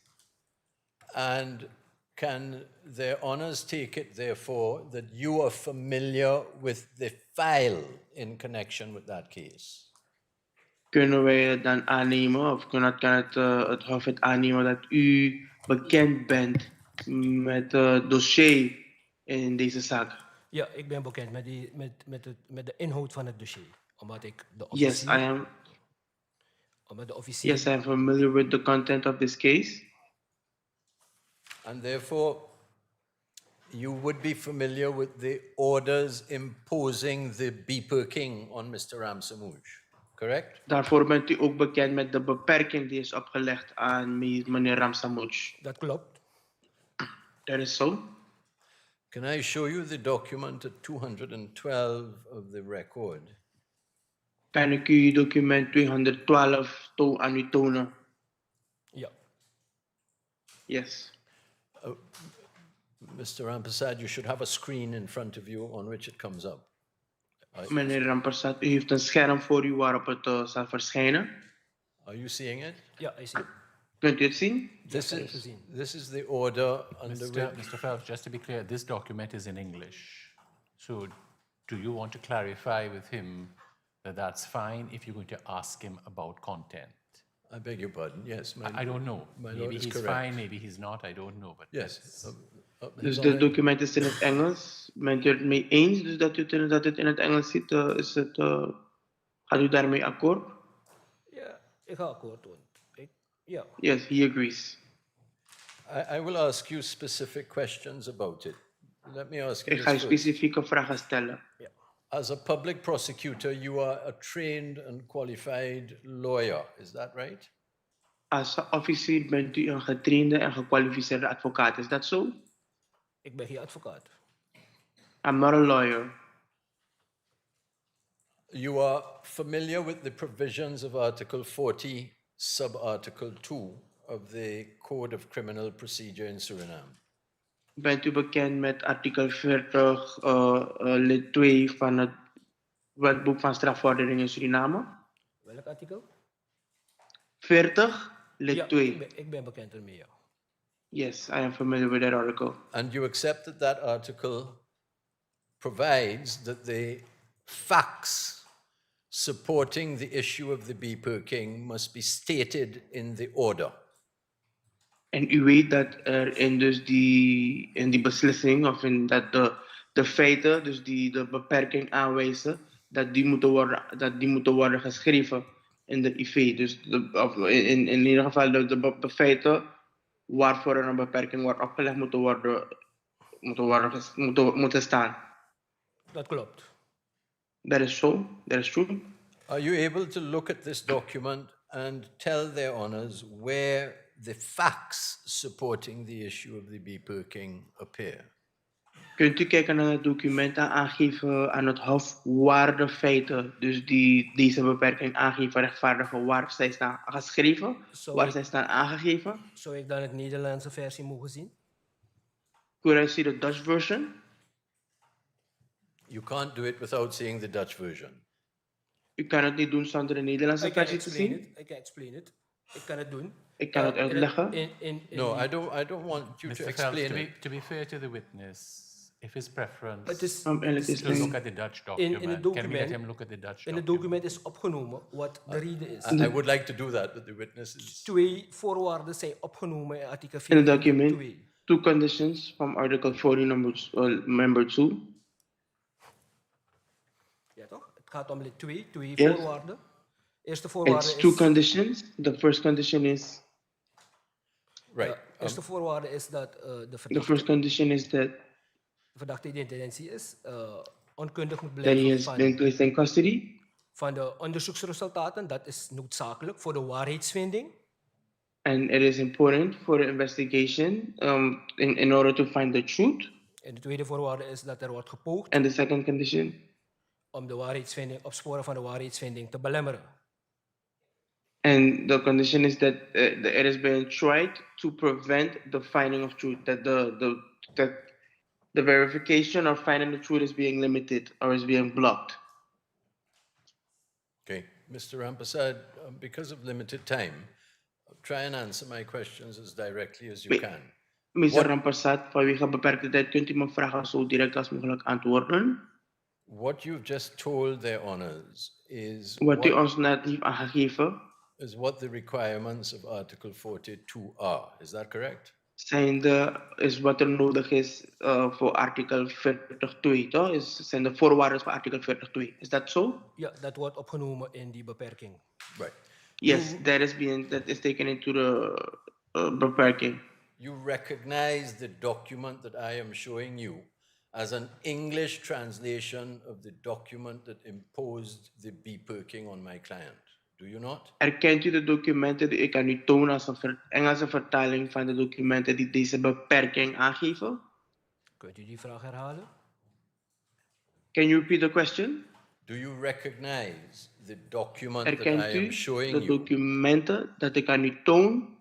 And can their honors take it, therefore, that you are familiar with the file in connection with that case? Kunnen wij het dan aannemen, of kan het Hof het aannemen dat u bekend bent met het dossier in deze zaak? Ja, ik ben bekend met de inhoud van het dossier. Omdat ik de officier... Yes, I am. Omdat de officier... Yes, I am familiar with the content of this case. And therefore, you would be familiar with the orders imposing the beperking on Mr. Ramsamooj, correct? Daarvoor bent u ook bekend met de beperking die is opgelegd aan meneer Ramsamooj. Dat klopt. That is so. Can I show you the document at 212 of the record? Kan ik u document 212 aan u tonen? Ja. Yes. Mr. Rampersad, you should have a screen in front of you on which it comes up. Meneer Rampersad, u heeft een scherm voor u waarop het zal verschijnen. Are you seeing it? Ja, ik zie. Kunt u het zien? This is the order under which... Mr. Phelps, just to be clear, this document is in English. So do you want to clarify with him that that's fine if you're going to ask him about content? I beg your pardon, yes. I don't know. My Maybe lord is he's correct. fine, maybe he's not, I don't know. But Yes. Dus dit document is in het Engels. Bent u het mee eens dus dat het in het Engels zit? Gaat u daarmee akkoord? Ik ga akkoord doen. Ja. Yes, he agrees. I will ask you specific questions about it. Let me ask you Ik ga je this first. specifieke vragen stellen. As a public prosecutor, you are a trained and qualified lawyer, is that right? Als officier bent u een getrainde en gekwalificeerde advocaat, is dat zo? Ik ben geen advocaat. I'm not a lawyer. You are familiar with the provisions of Article 40, Sub-Article 2 of the Code of Criminal Procedure in Suriname? Bent u bekend met artikel 40, lid 2 van het Wetboek van Strafvordering in Suriname? Welk artikel? 40, lid Ja, 2. ik ben bekend ermee, ja. Yes, I am familiar with that article. And you accept that that article provides that the facts supporting the issue of the beperking must be stated in the order. En u weet dat er in die beslissing of in dat de feiten, dus de beperking aanwijzen, dat die moeten worden geschreven in de IV. Dus in ieder geval de feiten waarvoor er een beperking wordt opgelegd moeten staan. Dat klopt. That is so. That is true. Are you able to look at this document and tell their honors where the facts supporting the issue of the beperking appear? Kunt u kijken naar het document en aangeven aan het Hof waar de feiten, dus die deze beperking aangeven, rechtvaardigen, waar zij staan geschreven, waar zij staan aangegeven? Zou ik dan het Nederlandse versie mogen zien? Could I see the Dutch version? You can't do it without seeing the Dutch version. U kan het niet doen zonder de Nederlandse versie te zien. I can explain it. Ik kan het doen. Ik kan het uitleggen. No, I don't want you to Mr. explain Phelps, it. to be fair to the witness, if his preference Het is- is to look at the Dutch document, in het can we get document, him look at the Dutch in het document? document is opgenomen wat de reden is. I would like to do that, but the witness is... 2 voorwaarden zijn opgenomen in artikel In het 4. document, 2 conditions from Article 40, number 2. Ja toch? Het gaat om lid 2, 2 Yes. voorwaarden. Eerste voorwaarde It's 2 is... conditions. The first condition is... Right. Eerste voorwaarde is dat The first condition is that verdachte in detentie is, onkundig moet that he blijven has been placed in custody. van de onderzoeksresultaten. Dat is noodzakelijk voor de waarheidsvinding. And it is important for the investigation in order to find the truth. En de tweede voorwaarde is dat er wordt gepoogd And the second condition om de waarheidsvinding, opsporen van de waarheidsvinding te belemmeren. and the condition is that it has been tried to prevent the finding of truth, that the verification or finding the truth is being limited or is being blocked. Okay, Mr. Rampasad, because of limited time, try and answer my questions as directly as you can. Mr. Rampasad, vanwege beperkte tijd kunt u mijn vragen zo direct als mogelijk antwoorden. What you've just told their honors is Wat u ons net heeft aangegeven, is what the requirements of Article 42 are. Is that correct? is wat er nodig is voor artikel 42, toch? Zijn de voorwaarden van artikel 42. Is dat zo? Ja, dat wordt opgenomen in die beperking. Right. Yes, that is taken into the beperking. You recognize the document that I am showing you as an English translation of the document that imposed the beperking on my client. Do you not? Erkent u de documenten die ik aan u toon als een Engelse vertaling van de documenten die deze beperking aangeven? Kunt u die vraag herhalen? Can you repeat the question? Do you recognize the document that Erkent I am u showing de you documenten dat ik aan u toon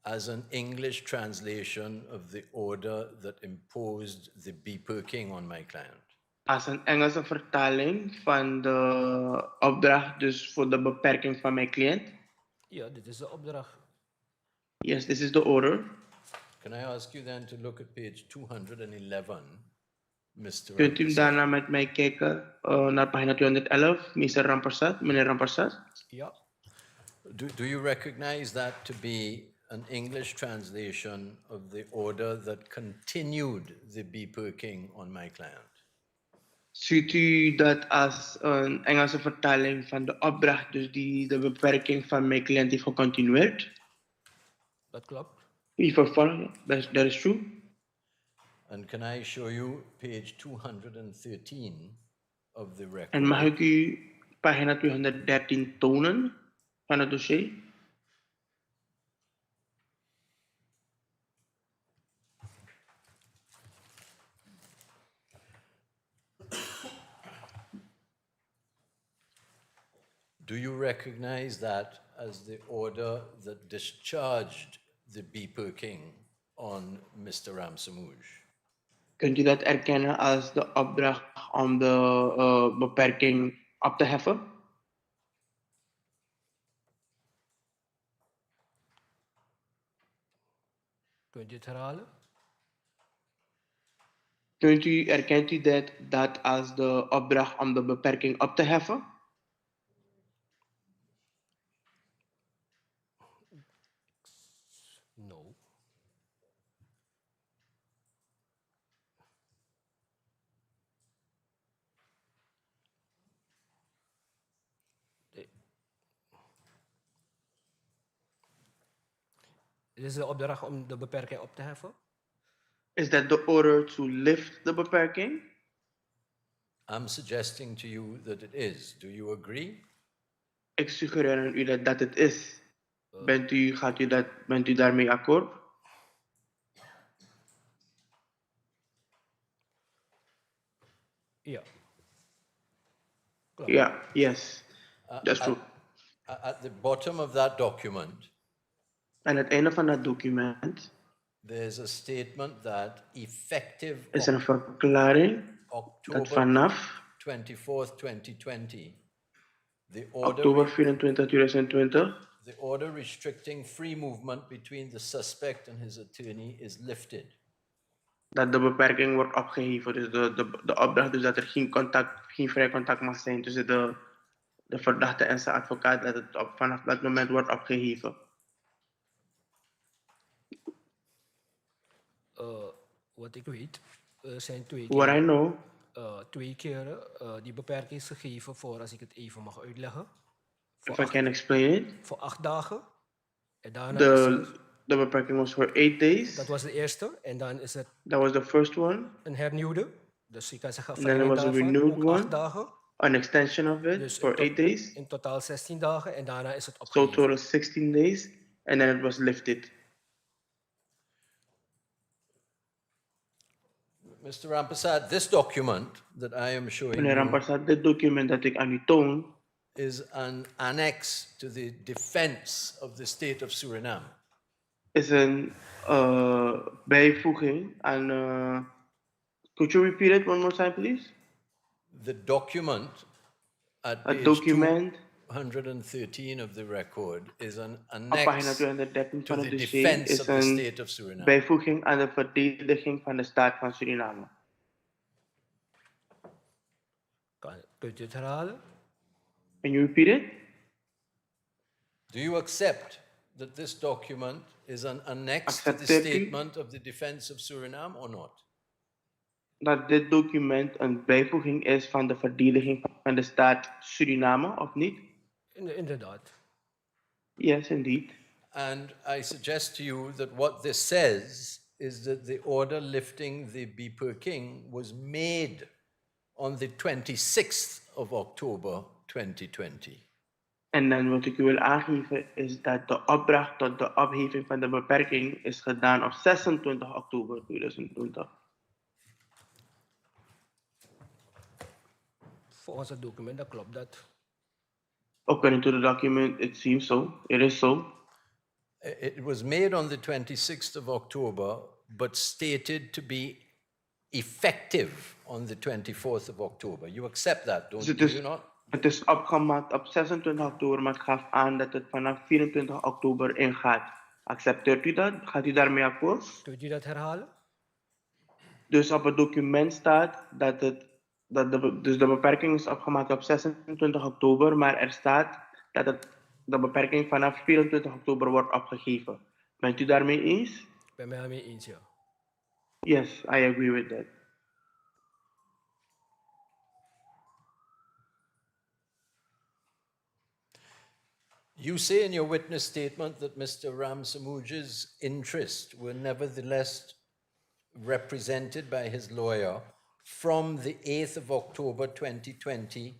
as an English translation of the order that imposed the beperking on my client? als een Engelse vertaling van de opdracht, dus voor de beperking van mijn cliënt? Ja, dit is de opdracht. Yes, this is the order. Can I ask you then to look at page 211, Mr. Kunt u Rampasad? daarna met mij kijken naar pagina 211, meneer Ramparsad? Ja. Do you recognize that to be an English translation of the order that continued the beperking on my client? Ziet u dat als een Engelse vertaling van de opdracht, dus die de beperking van mijn cliënt heeft gecontinueerd? Dat klopt. Die vervolgen, that is true. And can I show you page 213 of the record? En mag ik u pagina 213 tonen van het dossier? Do you recognize that as the order that discharged the beperking on Mr. Ramsamooj? Kunt u dat erkennen als de opdracht om de beperking op te heffen? Kunt u het herhalen? Erkent u dat als de opdracht om de beperking op te heffen? No. Dit is de opdracht om de beperking op te heffen? Is that the order to lift the beperking? I'm suggesting to you that it is. Do you agree? Ik suggereer aan u dat het is. Bent u daarmee akkoord? Ja. Yeah, yes. That's true. At the bottom of that document, Aan het einde van dat document there's a statement that effective is een verklaring dat vanaf 24th, 2020, oktober 24, 2020 the order restricting free movement between the suspect and his attorney is lifted. dat de beperking wordt opgeheven. Dus de opdracht is dat er geen vrij contact mag zijn tussen de verdachte en zijn advocaat, dat het vanaf dat moment wordt opgeheven. Wat ik weet, zijn twee What I know, twee keren die beperking is gegeven voor, als ik het even mag uitleggen. if I can explain it, voor 8 dagen. En daarna de beperking was voor 8 days. Dat was de eerste. En dan is het That was the first one. Een hernieuwde. Dus je kan zeggen And then there was a renewed ook 8 one. dagen. An extension of it Dus for 8 days. In totaal 16 dagen en daarna is het So opgeheven. total 16 days, and then it was lifted. Mr. Rampersad, this document that I am showing Meneer you Rampersad, dit document dat ik aan u toon is an annex to the defense of the state of Suriname. is een bijvoeging aan. Could you repeat it one more time, please? The document at page 213 of the record is an Op pagina annex 213 to van the het dossier defense is of the een state of Suriname. bijvoeging aan de verdediging van de staat van Suriname. Kunt u het herhalen? Can you repeat it? Do you accept that this document is an annex to the Accepteert u statement of the defense of Suriname or not? dat dit document een bijvoeging is van de verdediging van de staat Suriname, of niet? Inderdaad. Yes, indeed. And I suggest to you that what this says is that the order lifting the beperking was made on the 26th of October 2020. En dan wat ik u wil aangeven is dat de opdracht tot de opheving van de beperking is gedaan op 26 oktober 2020. Volgens het document, dat klopt dat. According to the document, it seems so. It is so. It was made on the 26th of October, but stated to be effective on the 24th of October. You accept that, do you not? Het is opgemaakt op 26 oktober, maar het gaf aan dat het vanaf 24 oktober ingaat. Accepteert u dat? Gaat u daarmee akkoord? Kunt u dat herhalen? Dus op het document staat dat dus de beperking is opgemaakt op 26 oktober, maar er staat dat de beperking vanaf 24 oktober wordt opgegeven. Bent u daarmee eens? Ik ben het daarmee eens, ja. Yes, I agree with that. You say in your witness statement that Mr. Ramsamooj's interests were nevertheless represented by his lawyer from the 8th of October 2020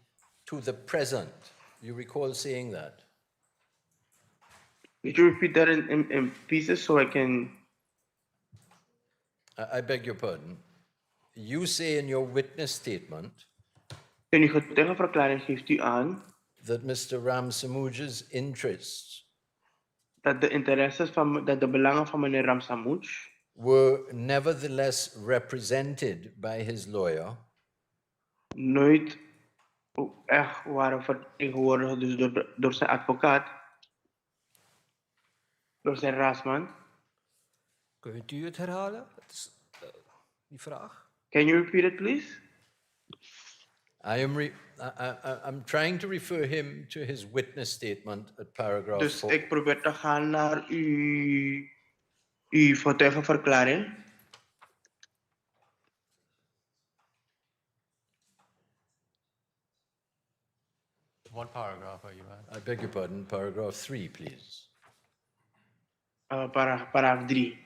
to the present. You recall saying that? Could you repeat that in pieces so I can? I beg your pardon. You say in your witness statement In uw getuigenverklaring geeft u aan that Mr. Ramsamooj's interests dat de belangen van meneer Ramsamooj were nevertheless represented by his lawyer nooit echt waren vertegenwoordigd dus door zijn advocaat, door zijn raadsman. Kunt u het herhalen? Het is, die vraag. Can you repeat it, please? I'm trying to refer him to his witness statement at paragraph Dus 4. ik probeer te gaan naar uw getuigenverklaring. What paragraph are you at? I beg your pardon, paragraph 3, please. Paragraaf 3.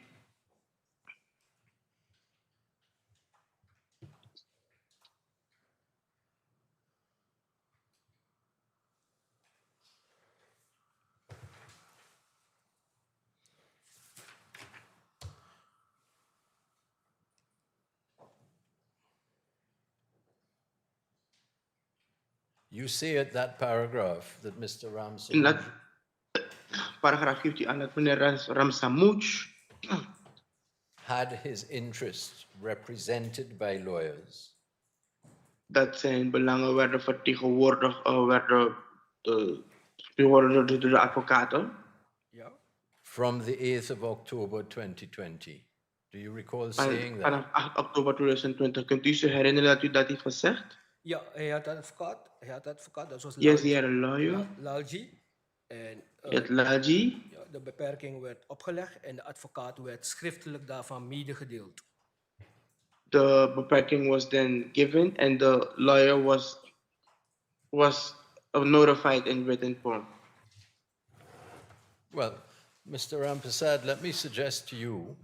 You say at that paragraph that Mr. In Ramsamooj dat paragraaf geeft u aan dat meneer Ramsamooj had his interests represented by lawyers dat zijn belangen werden vertegenwoordigd door de advocaten. Ja. from the 8th of October 2020. Do you recall saying that? Vanaf 8 oktober 2020. Kunt u zich herinneren dat u dat heeft gezegd? Ja, hij had advocaat. Dat was Yes, he had a lawyer. Ja, Lalji. En Het Lalji. ja, de beperking werd opgelegd en de advocaat werd schriftelijk daarvan medegedeeld. The beperking was then given and the lawyer was notified in written form. Well, Mr. Ramprasad, let me suggest to you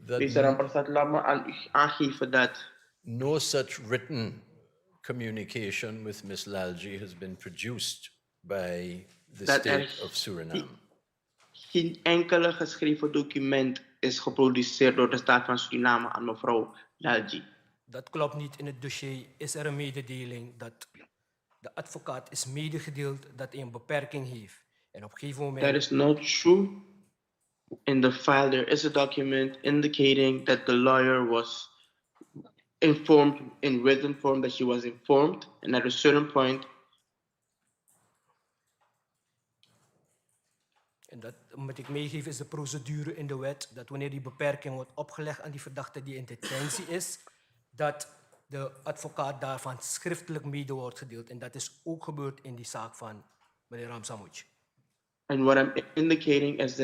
that Mr. Ramprasad, laat me aan u aangeven dat no such written communication with Ms. Lalji has been produced by the State of Suriname. geen enkele geschreven document is geproduceerd door de staat van Suriname aan mevrouw Lalji. Dat klopt niet. In het dossier is er een mededeling dat de advocaat is medegedeeld dat hij een beperking heeft. En op een gegeven moment... That is not true. In the file there is a document indicating that the lawyer was informed in written form that she was informed, and at a certain point. En dat moet ik meegeven is de procedure in de wet dat wanneer die beperking wordt opgelegd aan die verdachte die in detentie is, dat de advocaat daarvan schriftelijk mede wordt gedeeld. En dat is ook gebeurd in die zaak van meneer Ramsamooj. And what I'm indicating is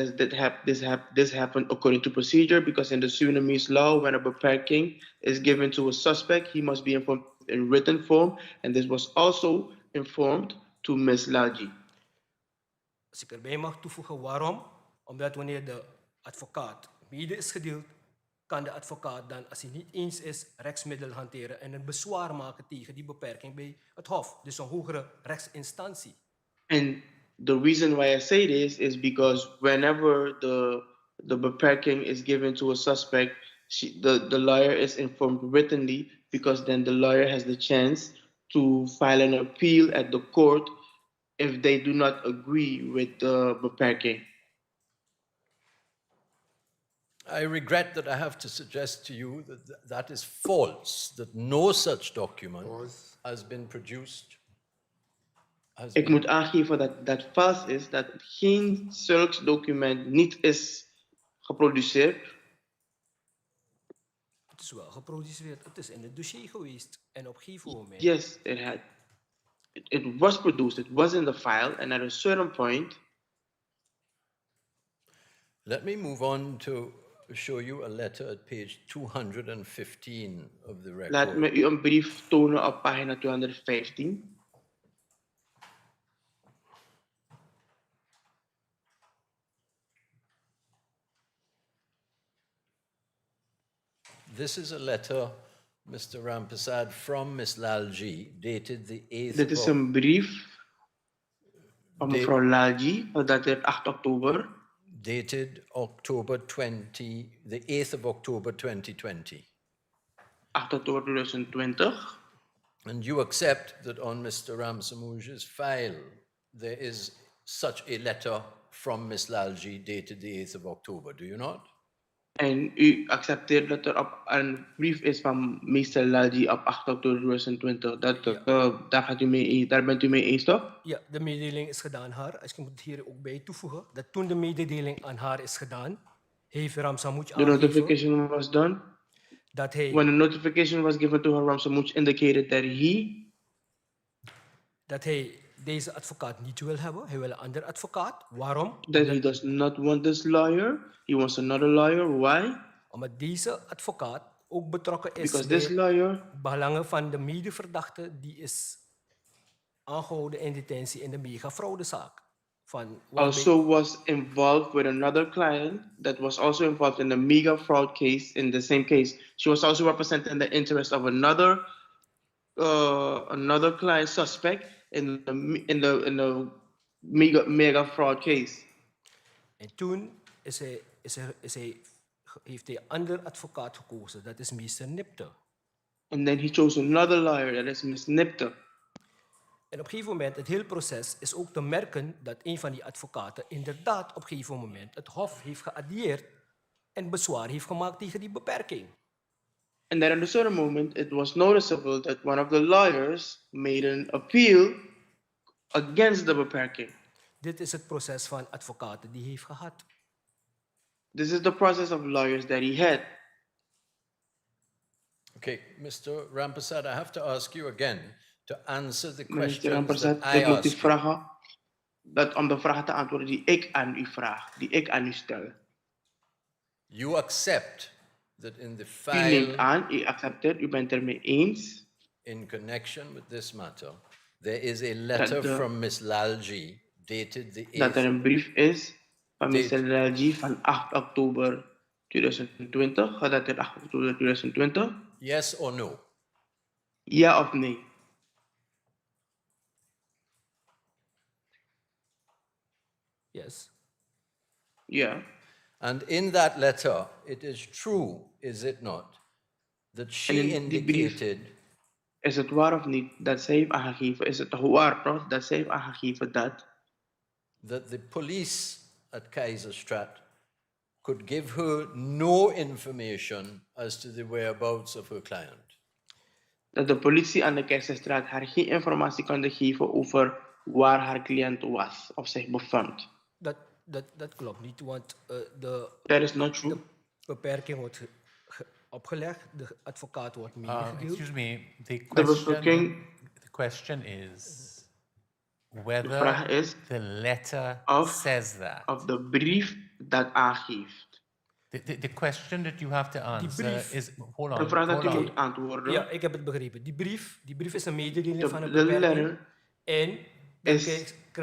this happened according to procedure, because in the Surinamese law, when a beperking is given to a suspect, he must be informed in written form, and this was also informed to Ms. Lalji. Als ik erbij mag toevoegen waarom, omdat wanneer de advocaat mede is gedeeld, kan de advocaat dan, als hij niet eens is, rechtsmiddel hanteren en een bezwaar maken tegen die beperking bij het Hof, dus een hogere rechtsinstantie. And the reason why I say this is because whenever the beperking is given to a suspect, the lawyer is informed writtenly, because then the lawyer has the chance to file an appeal at the court if they do not agree with the beperking. I regret that I have to suggest to you that that is false, that no such document has been produced. Ik moet aangeven dat dat vals is, dat geen zulks document niet is geproduceerd. Het is wel geproduceerd, het is in het dossier geweest en op een gegeven moment. Yes, it was produced, it was in the file, and at a certain point. Let me move on to show you a letter at page 215 of the record. Laat me u een brief tonen op pagina 215. This is a letter, Mr. Rampersad, from Ms. Lalji, dated the 8th Dit is of... een brief van mevrouw Lalji, gedateerd 8 oktober. Dated October 20, the 8th of October 2020. 8 oktober 2020. And you accept that on Mr. Ramsamooj's file, there is such a letter from Ms. Lalji dated the 8th of October, do you not? En u accepteert dat er op een brief is van meester Lalji op 8 oktober 2020. Daar bent u mee eens, toch? Ja, de mededeling is gedaan haar. Ik moet hier ook bij toevoegen dat toen de mededeling aan haar is gedaan, heeft Ramsamooj The aangegeven notification was done. dat hij, When the notification was given to her, Ramsamooj indicated dat hij deze advocaat niet wil hebben. Hij wil een andere advocaat. Waarom? that he does not want this lawyer. He wants another lawyer. Why? Omdat deze advocaat ook betrokken is Because bij this lawyer belangen van de medeverdachte die is aangehouden in detentie in de megafraudezaak. also was involved with another client that was also involved in the mega fraud case. In the same case, she was also representing the interest of another client suspect in the mega fraud case. En toen heeft hij een andere advocaat gekozen. Dat is meester Nipte. And then he chose another lawyer, that is Miss Nipte. En op een gegeven moment, het hele proces is ook te merken dat een van die advocaten inderdaad op een gegeven moment het hof heeft geaddieerd en bezwaar heeft gemaakt tegen die beperking. And then at a certain moment, it was noticeable that one of the lawyers made an appeal against the beperking. Dit is het proces van advocaten die hij heeft gehad. This is the process of lawyers that he had. Okay, Mr. Rampersad, I have to ask you again to answer the Meneer questions Rampersad, that I ik moet u asked. vragen om de vragen te antwoorden die ik aan u vraag, die ik aan u stel. You accept that in the U neemt file aan, u accepteert, u bent ermee eens in connection with this matter, there is a letter from Miss Lalji dated the 8th. dat er een brief is van Mr. Lalji van 8 oktober 2020, gedateerd 8 oktober 2020. Yes or no? Ja of nee? Yes. Ja. And in that letter, it is true, is it not, that she indicated... Is het waar of niet dat zij heeft aangegeven, is het waar toch dat zij heeft aangegeven dat that the police at Kaiserstraat could give her no information as to the whereabouts of her client? dat de politie aan de Keizerstraat haar geen informatie kon geven over waar haar cliënt was of zich bevond. Dat klopt niet, want That is not true. de beperking wordt opgelegd, de advocaat wordt meegedeeld. Excuse me, the question is whether the letter says that. Of de brief dat aangeeft. The question that you have to answer is, hold on. De vraag dat u moet antwoorden. Ja, ik heb het begrepen. Die brief is een mededeling van een beperking. En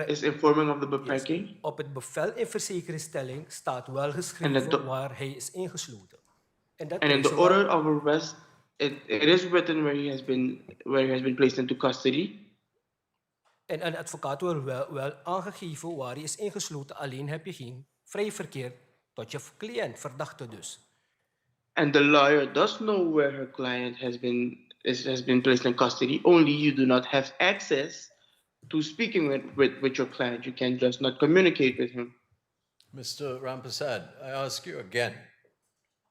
is informing of the beperking. Yes. Op het bevel in verzekeringsstelling staat wel geschreven waar hij is ingesloten. And in the order of arrest, it is written where he has been placed into custody. En een advocaat wordt wel aangegeven waar hij is ingesloten, alleen heb je geen vrij verkeer tot je cliënt, verdachte dus. And the lawyer does know where her client has been placed in custody, only you do not have access to speaking with your client. You can just not communicate with him. Mr. Rampersad, I ask you again.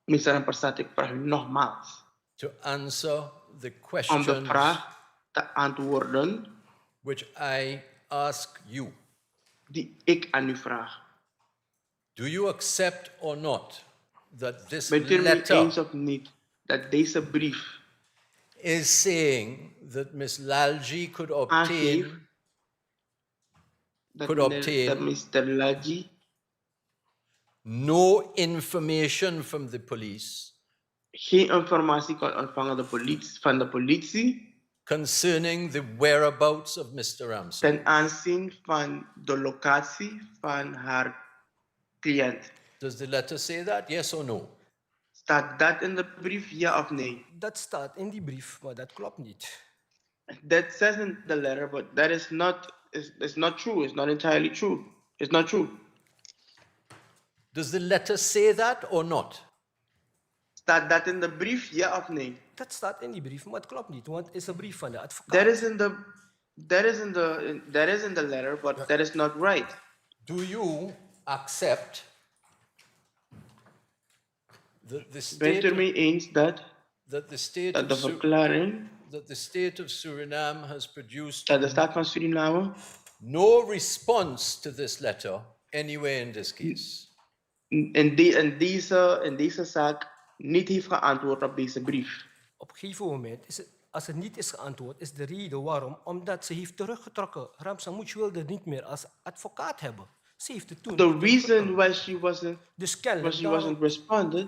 Mr. Rampersad, ik vraag u nogmaals. To answer the questions. Om de vraag te antwoorden. Which I ask you. Die ik aan u vraag. Do you accept or not that this Bent u letter eens of niet dat deze brief is saying that Miss Lalji could obtain dat Mr. Lalji no information from the police geen informatie kan ontvangen van de politie concerning the whereabouts of Mr. Ramsamooj? Ten aanzien van de locatie van haar cliënt. Does the letter say that? Yes or no? Staat dat in de brief, ja of nee? Dat staat in die brief, maar dat klopt niet. That says in the letter, but that is not, it's not true. It's not entirely true. It's not true. Does the letter say that or not? Staat dat in de brief, ja of nee? Dat staat in die brief, maar het klopt niet, want het is een brief van de advocaat. That is in the letter, but that is not right. Do you accept that the Bent state u ermee eens dat the state de of verklaring that the state of Suriname has produced dat de staat van Suriname no response to this letter anywhere in this case? in deze zaak niet heeft geantwoord op deze brief? Op een gegeven moment, als er niet is geantwoord, is de reden waarom, omdat ze heeft teruggetrokken. Ramsamooj wilde niet meer als advocaat hebben. Ze heeft het toen. The reason why she wasn't responded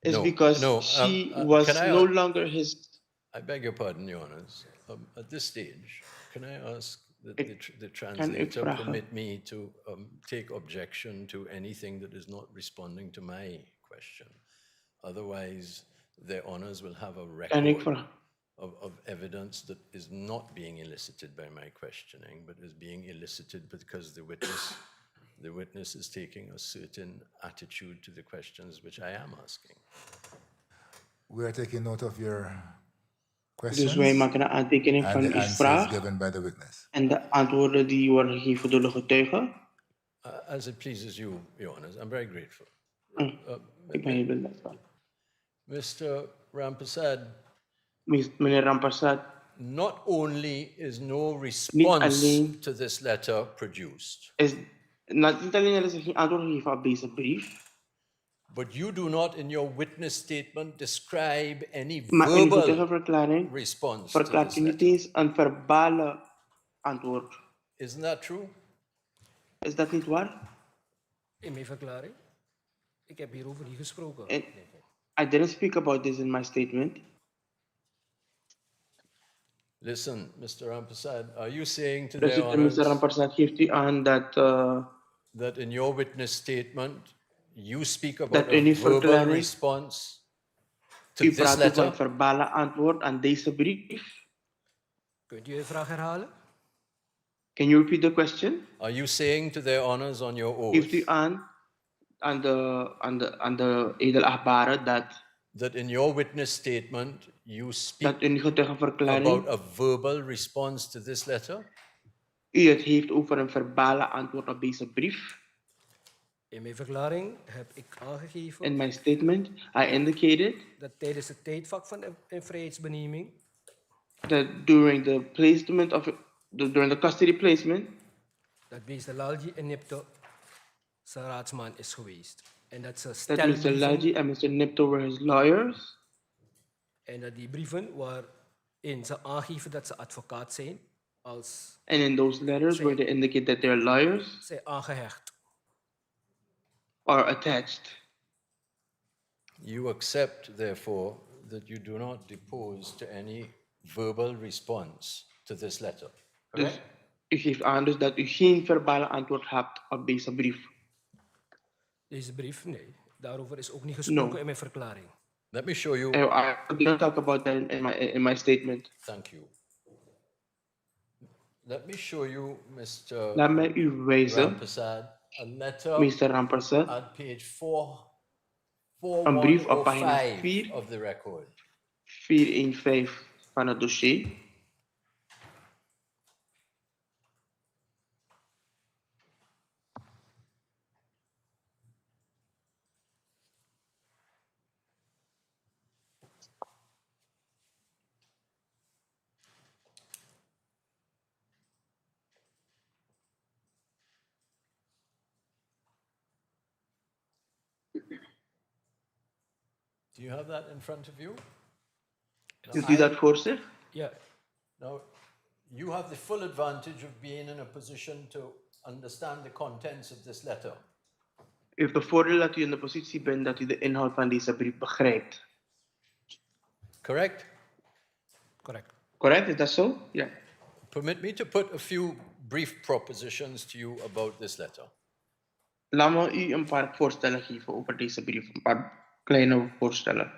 is because she was no longer his. I beg your pardon, Your Honors. At this stage, can I ask that the translator permit me to take objection to anything that is not responding to my question? Otherwise, their honors will have a record of evidence that is not being elicited by my questioning, but is being elicited because the witness is taking a certain attitude to the questions which I am asking. We are taking note of your questions. Dus wij maken een aantekening van uw vraag given by the witness. en de antwoorden die worden gegeven door de getuige. As it pleases you, Your Honors, I'm very grateful. Ik ben heel blij. Mr. Rampersad, Meneer Rampersad, not only is no response to this letter produced, niet alleen is er geen antwoord gegeven op deze brief, but you do not in your witness statement describe any maar in uw verbal verklaring response to verklaart this u niet letter. eens een verbale antwoord. Isn't that true? Is dat niet waar? In mijn verklaring? Ik heb hierover niet gesproken. I didn't speak about this in my statement. Listen, Mr. Rampersad, are you saying to Dus their honors Mr. Rampersad geeft u aan dat that in your witness statement you speak dat about in a uw verbal verklaring response to u this praat over een letter? verbale antwoord aan deze brief? Kunt u de vraag herhalen? Can you repeat the question? Are you saying to their honors on your oath Geeft u aan de edelachtbare that in your witness statement you speak dat in uw getuigenverklaring about a verbal response to this letter? u het heeft over een verbale antwoord op deze brief? In mijn verklaring heb ik aangegeven In my statement, I indicated dat tijdens het tijdvak van de vrijheidsbeneming that during the custody placement, dat Mr. Lalji en Nipto zijn raadsman is geweest. En dat ze that Mr. Lalji and Mr. Nipto were his lawyers. En dat die brieven waarin ze aangeven dat ze advocaat zijn, als And in those letters where they indicate that they're lawyers, zijn aangehecht. are attached. You accept, therefore, that you do not depose to any verbal response to this letter, correct? Dus u geeft aan dus dat u geen verbale antwoord hebt op deze brief. Deze brief, nee. Daarover is ook niet gesproken in mijn verklaring. Let me show you. I didn't talk about that in my statement. Thank you. Let me show you, Mr. Laat mij u wijzen, Rampersad, a letter Mr. Rampersad, at page een brief op pagina 4105 4, of the record. 415 van het dossier. Do you have that in front of you? Heeft u dat voor zich? Ja. Now, you have the full advantage of being in a position to understand the contents of this letter. U heeft het voordeel dat u in de positie bent dat u de inhoud van deze brief begrijpt. Correct? Correct. Correct? Is dat zo? Ja. Permit me to put a few brief propositions to you about this letter. Laat me u een paar voorstellen geven over deze brief. Een paar kleine voorstellen.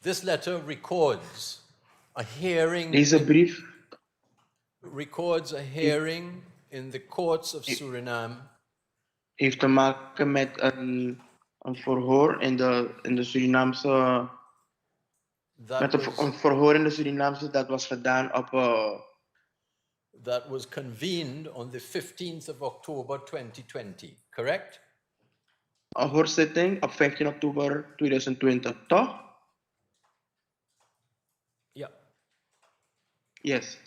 This letter records a hearing. Deze brief records a hearing in the courts of Suriname. heeft te maken met een verhoor in de Surinaamse. Een verhoor in de Surinaamse dat was gedaan op. That was convened on the 15th of October 2020, correct? Een hoorzitting op 15 oktober 2020, toch? Ja. Yes.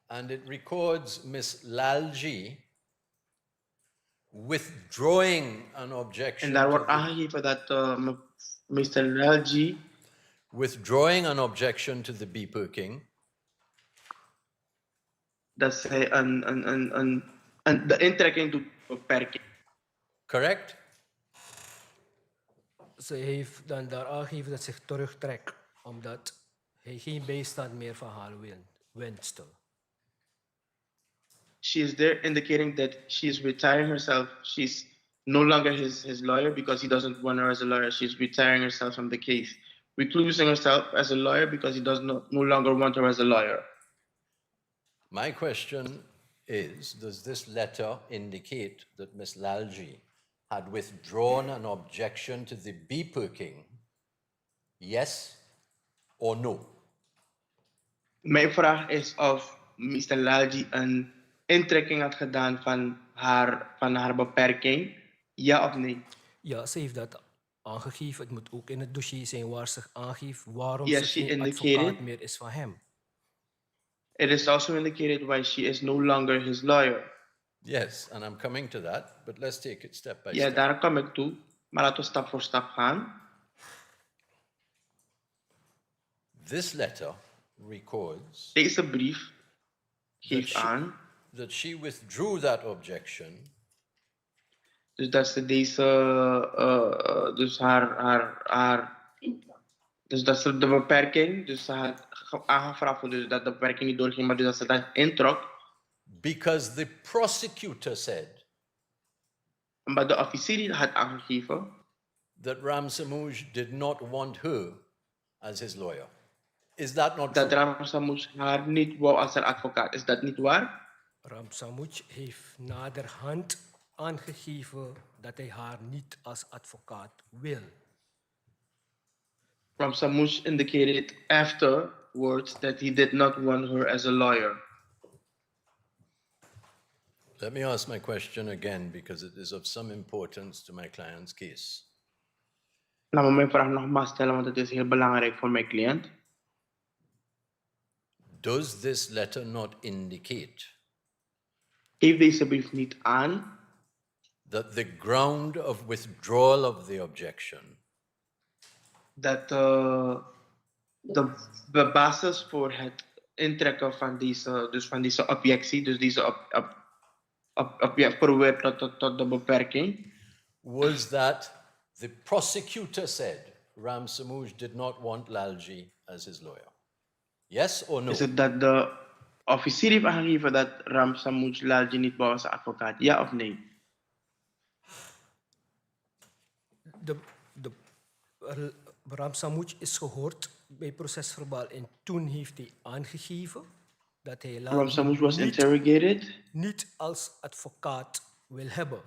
And it records Ms. Lalji withdrawing an objection. En daar wordt aangegeven dat Mr. Lalji withdrawing an objection to the beperking. Dat zij de intrekking doet beperken. Correct? Ze heeft dan daar aangegeven dat zich terugtrekt, omdat hij geen bijstand meer van haar wenste. She is there indicating that she is retiring herself. She's no longer his lawyer because he doesn't want her as a lawyer. She's retiring herself from the case. Reclusing herself as a lawyer because he no longer want her as a lawyer. My question is, does this letter indicate that Ms. Lalji had withdrawn an objection to the beperking? Yes or no? Mijn vraag is of Mr. Lalji een intrekking had gedaan van haar beperking, ja of nee? Ja, ze heeft dat aangegeven. Het moet ook in het dossier zijn waar ze aangeeft waarom Yes, ze geen advocaat meer is van hem. It is also indicated why she is no longer his lawyer. Yes, and I'm coming to that, but let's take it step by Ja, step. daar kom ik toe, maar laten we stap voor stap gaan. This letter records Deze brief geeft aan that she withdrew that objection. Dus dat ze deze, dus dat ze de beperking, dus ze had aangevraagd voor dus dat de beperking niet doorging, maar dus dat ze dat introk. Because the prosecutor said. Omdat de officier had aangegeven. That Ramsamooj did not want her as his lawyer. Is that not dat true? Ramsamooj haar niet wou als haar advocaat. Is dat niet waar? Ramsamooj heeft naderhand aangegeven dat hij haar niet als advocaat wil. Ramsamooj indicated afterwards that he did not want her as a lawyer. Let me ask my question again because it is of some importance to my client's case. Laat me mijn vraag nogmaals stellen, want het is heel belangrijk voor mijn cliënt. Does this letter not indicate Geeft deze brief niet aan that the ground of withdrawal of the objection dat de basis voor het intrekken van deze objectie, dus deze verwerp tot de beperking, was that the prosecutor said Ramsamooj did not want Lalji as his lawyer? Yes or no? is het dat de officier heeft aangegeven dat Ramsamooj Lalji niet wou als advocaat, ja of nee? Ramsamooj is gehoord bij procesverbaal en toen heeft hij aangegeven dat hij Ramsamooj was interrogated. Niet als advocaat wil hebben.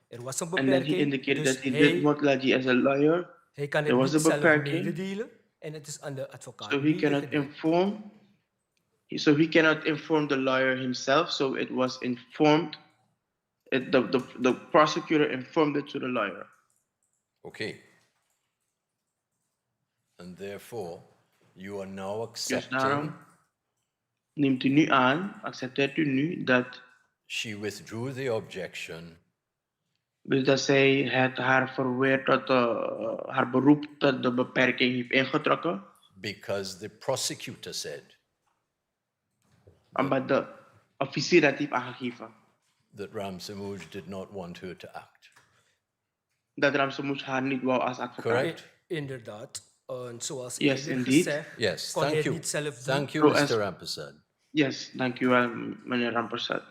Er was een And then he beperking, indicated dus that he did want Lalji as a lawyer. hij kan There het was niet a zelf beperking. mededelen en het is aan de advocaat So he cannot inform the lawyer himself. So it was informed. The prosecutor informed it to the lawyer. Okay. And therefore, you are now Dus accepting daarom neemt u nu aan, accepteert u nu dat she withdrew the objection dus dat zij haar verweer tot haar beroep tot de beperking heeft ingetrokken. because the prosecutor said Omdat de officier dat heeft aangegeven. that Ramsamooj did not want her to act. Dat Ramsamooj haar niet wou als advocaat. Correct? Inderdaad. Zoals Yes, eerder indeed. gezegd, Yes, kon thank hij you. niet zelf doen. Thank you, Mr. Rampersad. Yes, dank u wel, meneer Rampersad.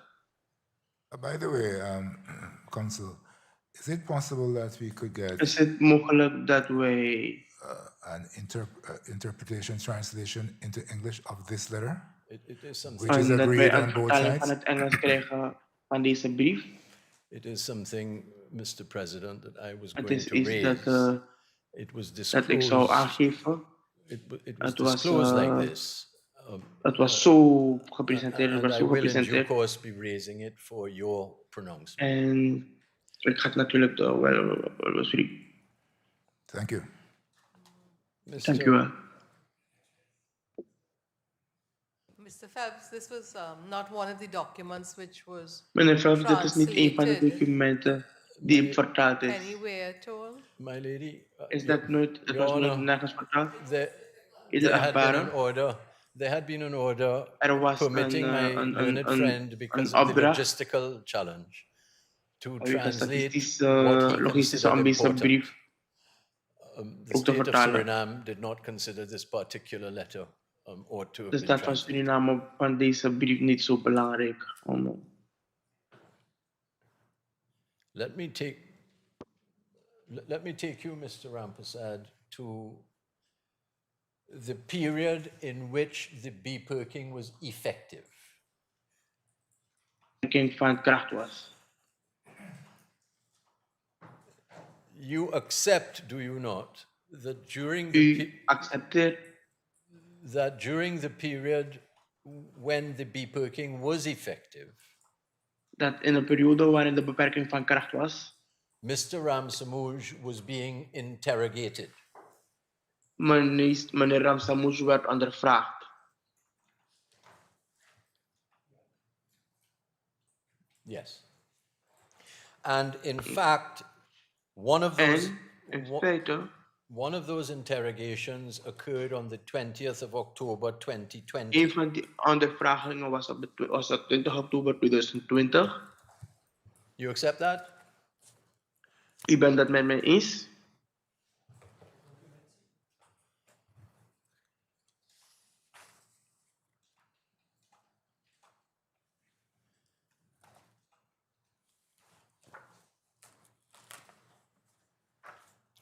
By the way, counsel, Is it possible that we could get Is het mogelijk dat wij an interpretation translation into English of this letter, It is something. which is dat wij agreed een on both vertaling van sides? het Engels krijgen van deze brief? It is something, Mr. President, that I was Het going is to iets raise. It was dat ik zou disclosed. aangeven. It was Het was, disclosed like this. Het was zo gepresenteerd, het And was I zo will in due gepresenteerd. course be raising it for your pronouncement. En ik ga het natuurlijk wel sorry. Thank you. Dank u wel. Mr. Phelps, this was not one of the documents which was Meneer Phelps, dit is niet een van de translated documenten die vertaald is. anywhere at all. My lady, Is dat nooit, het was nooit nergens vertaald? There had been an order. There had been an order Er was permitting my learned friend, because of the logistical challenge, to translate what he logistische considered ambitie important. brief The ook te state of vertalen. Suriname did not consider this particular letter ought to have De been staat van translated. Suriname van deze brief niet zo belangrijk. Let me take you, Mr. Rampersad, to the period in which the beperking was effective. Van kracht was. You accept, do you not, that during the period when the beperking was effective, dat in een periode waarin de beperking van kracht was, Mr. Ramsamooj was being interrogated. meneer Ramsamooj werd ondervraagd. Yes. And in fact, one of those one of those interrogations occurred on the 20th of October 2020. Een van die ondervragingen was op 20 oktober 2020. You accept that? U bent dat met mij eens?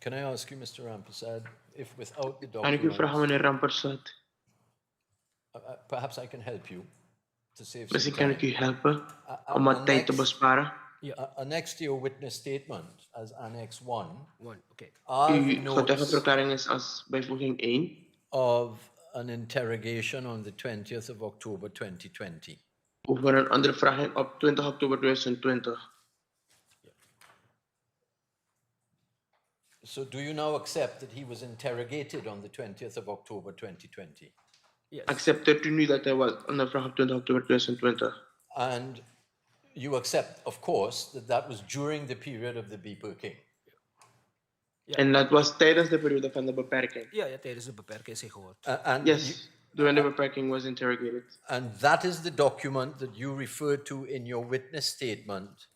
Can I ask you, Mr. Rampersad, if without the Kan ik u vragen, documents, meneer Rampersad? perhaps I can help you to save some Misschien kan ik time. u helpen om wat tijd te besparen. Annexed to your witness statement as Annex 1 okay. are Uw notes getuigenverklaring is als bijvoeging 1 of an interrogation on the 20th of October 2020. over een ondervraging op 20 oktober 2020. So do you now accept that he was interrogated on the 20th of October 2020? Yes. Accepteert u nu dat hij was ondervraagd op 20 oktober 2020? And you accept, of course, that that was during the period of the beperking. En dat was tijdens de periode van de beperking. Ja, tijdens de beperking is hij gehoord. Yes, when the beperking was interrogated. And that is the document that you referred to in your witness statement.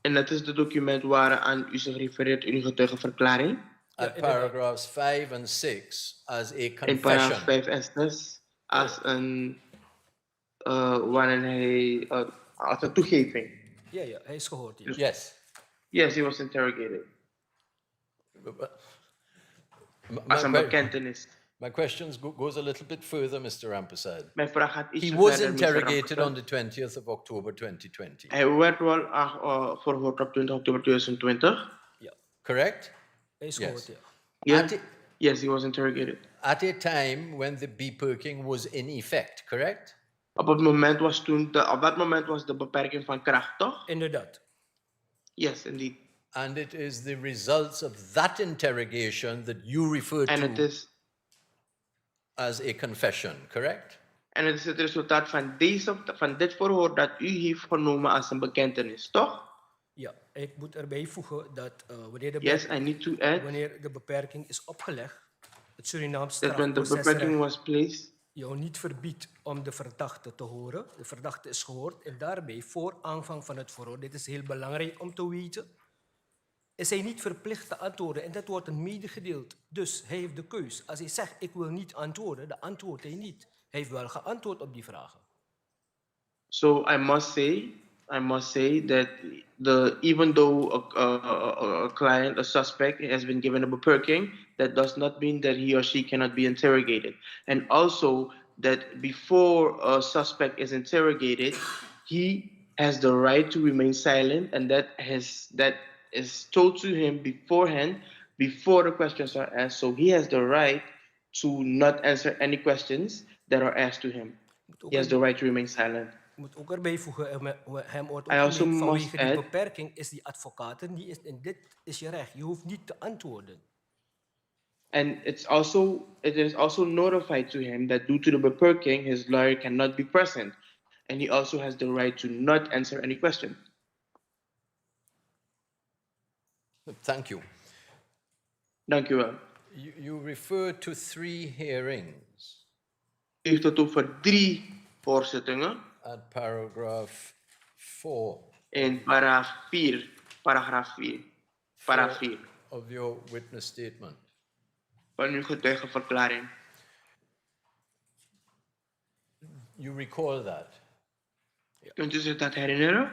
En dat is de document waaraan u zich refereert in uw getuigenverklaring. At paragraphs 5 and 6 as a In paragraaf confession. 5 en 6 als een waarin hij als een toegeving. Ja, hij is gehoord. Ja. Yes. Yes, he was interrogated. Als een bekentenis. My question goes a little bit further, Mr. Rampersad. Mijn vraag gaat He ietsje was verder, Mr. interrogated Rampersad. on the 20th of October 2020. Hij werd wel verhoord op 20 oktober 2020. Correct? Hij is Yes. gehoord, ja. Yes, he was interrogated. At a time when the beperking was in effect, correct? Op dat moment was de beperking van kracht, toch? Inderdaad. Yes, indeed. And it is the results of that interrogation that you refer to as a confession, correct? En het is het resultaat van dit verhoor dat u heeft genomen als een bekentenis, toch? Ja, ik moet erbij voegen dat wanneer de beperking is opgelegd, het Surinaams That when the beperking was placed, jou niet verbiedt om de verdachte te horen. De verdachte is gehoord en daarbij voor aanvang van het verhoor, dit is heel belangrijk om te weten, is hij niet verplicht te antwoorden en dat wordt hem medegedeeld. Dus hij heeft de keus. Als hij zegt ik wil niet antwoorden, dan antwoordt hij niet. Hij heeft wel geantwoord op die vragen. So I must say I must say that even though a client, a suspect, has been given a beperking, that does not mean that he or she cannot be interrogated. And also that before a suspect is interrogated, he has the right to remain silent, and that is told to him beforehand, before the questions are asked. So he has the right to not answer any questions that are asked to him. He has the right to remain silent. Moet ook erbij voegen, hem wordt I ook also gemeen, must vanwege die add, beperking is die advocaat er niet. En dit is je recht. Je hoeft niet te antwoorden. and it is also notified to him that due to the beperking, his lawyer cannot be present, and he also has the right to not answer any question. Thank you. Dank u wel. You refer to 3 hearings U heeft het over 3 hoorzittingen at paragraph 4 in paragraaf 4, paragraaf 4, paragraaf 4 of your witness statement. van uw getuigenverklaring. You recall that? Kunt u zich dat herinneren?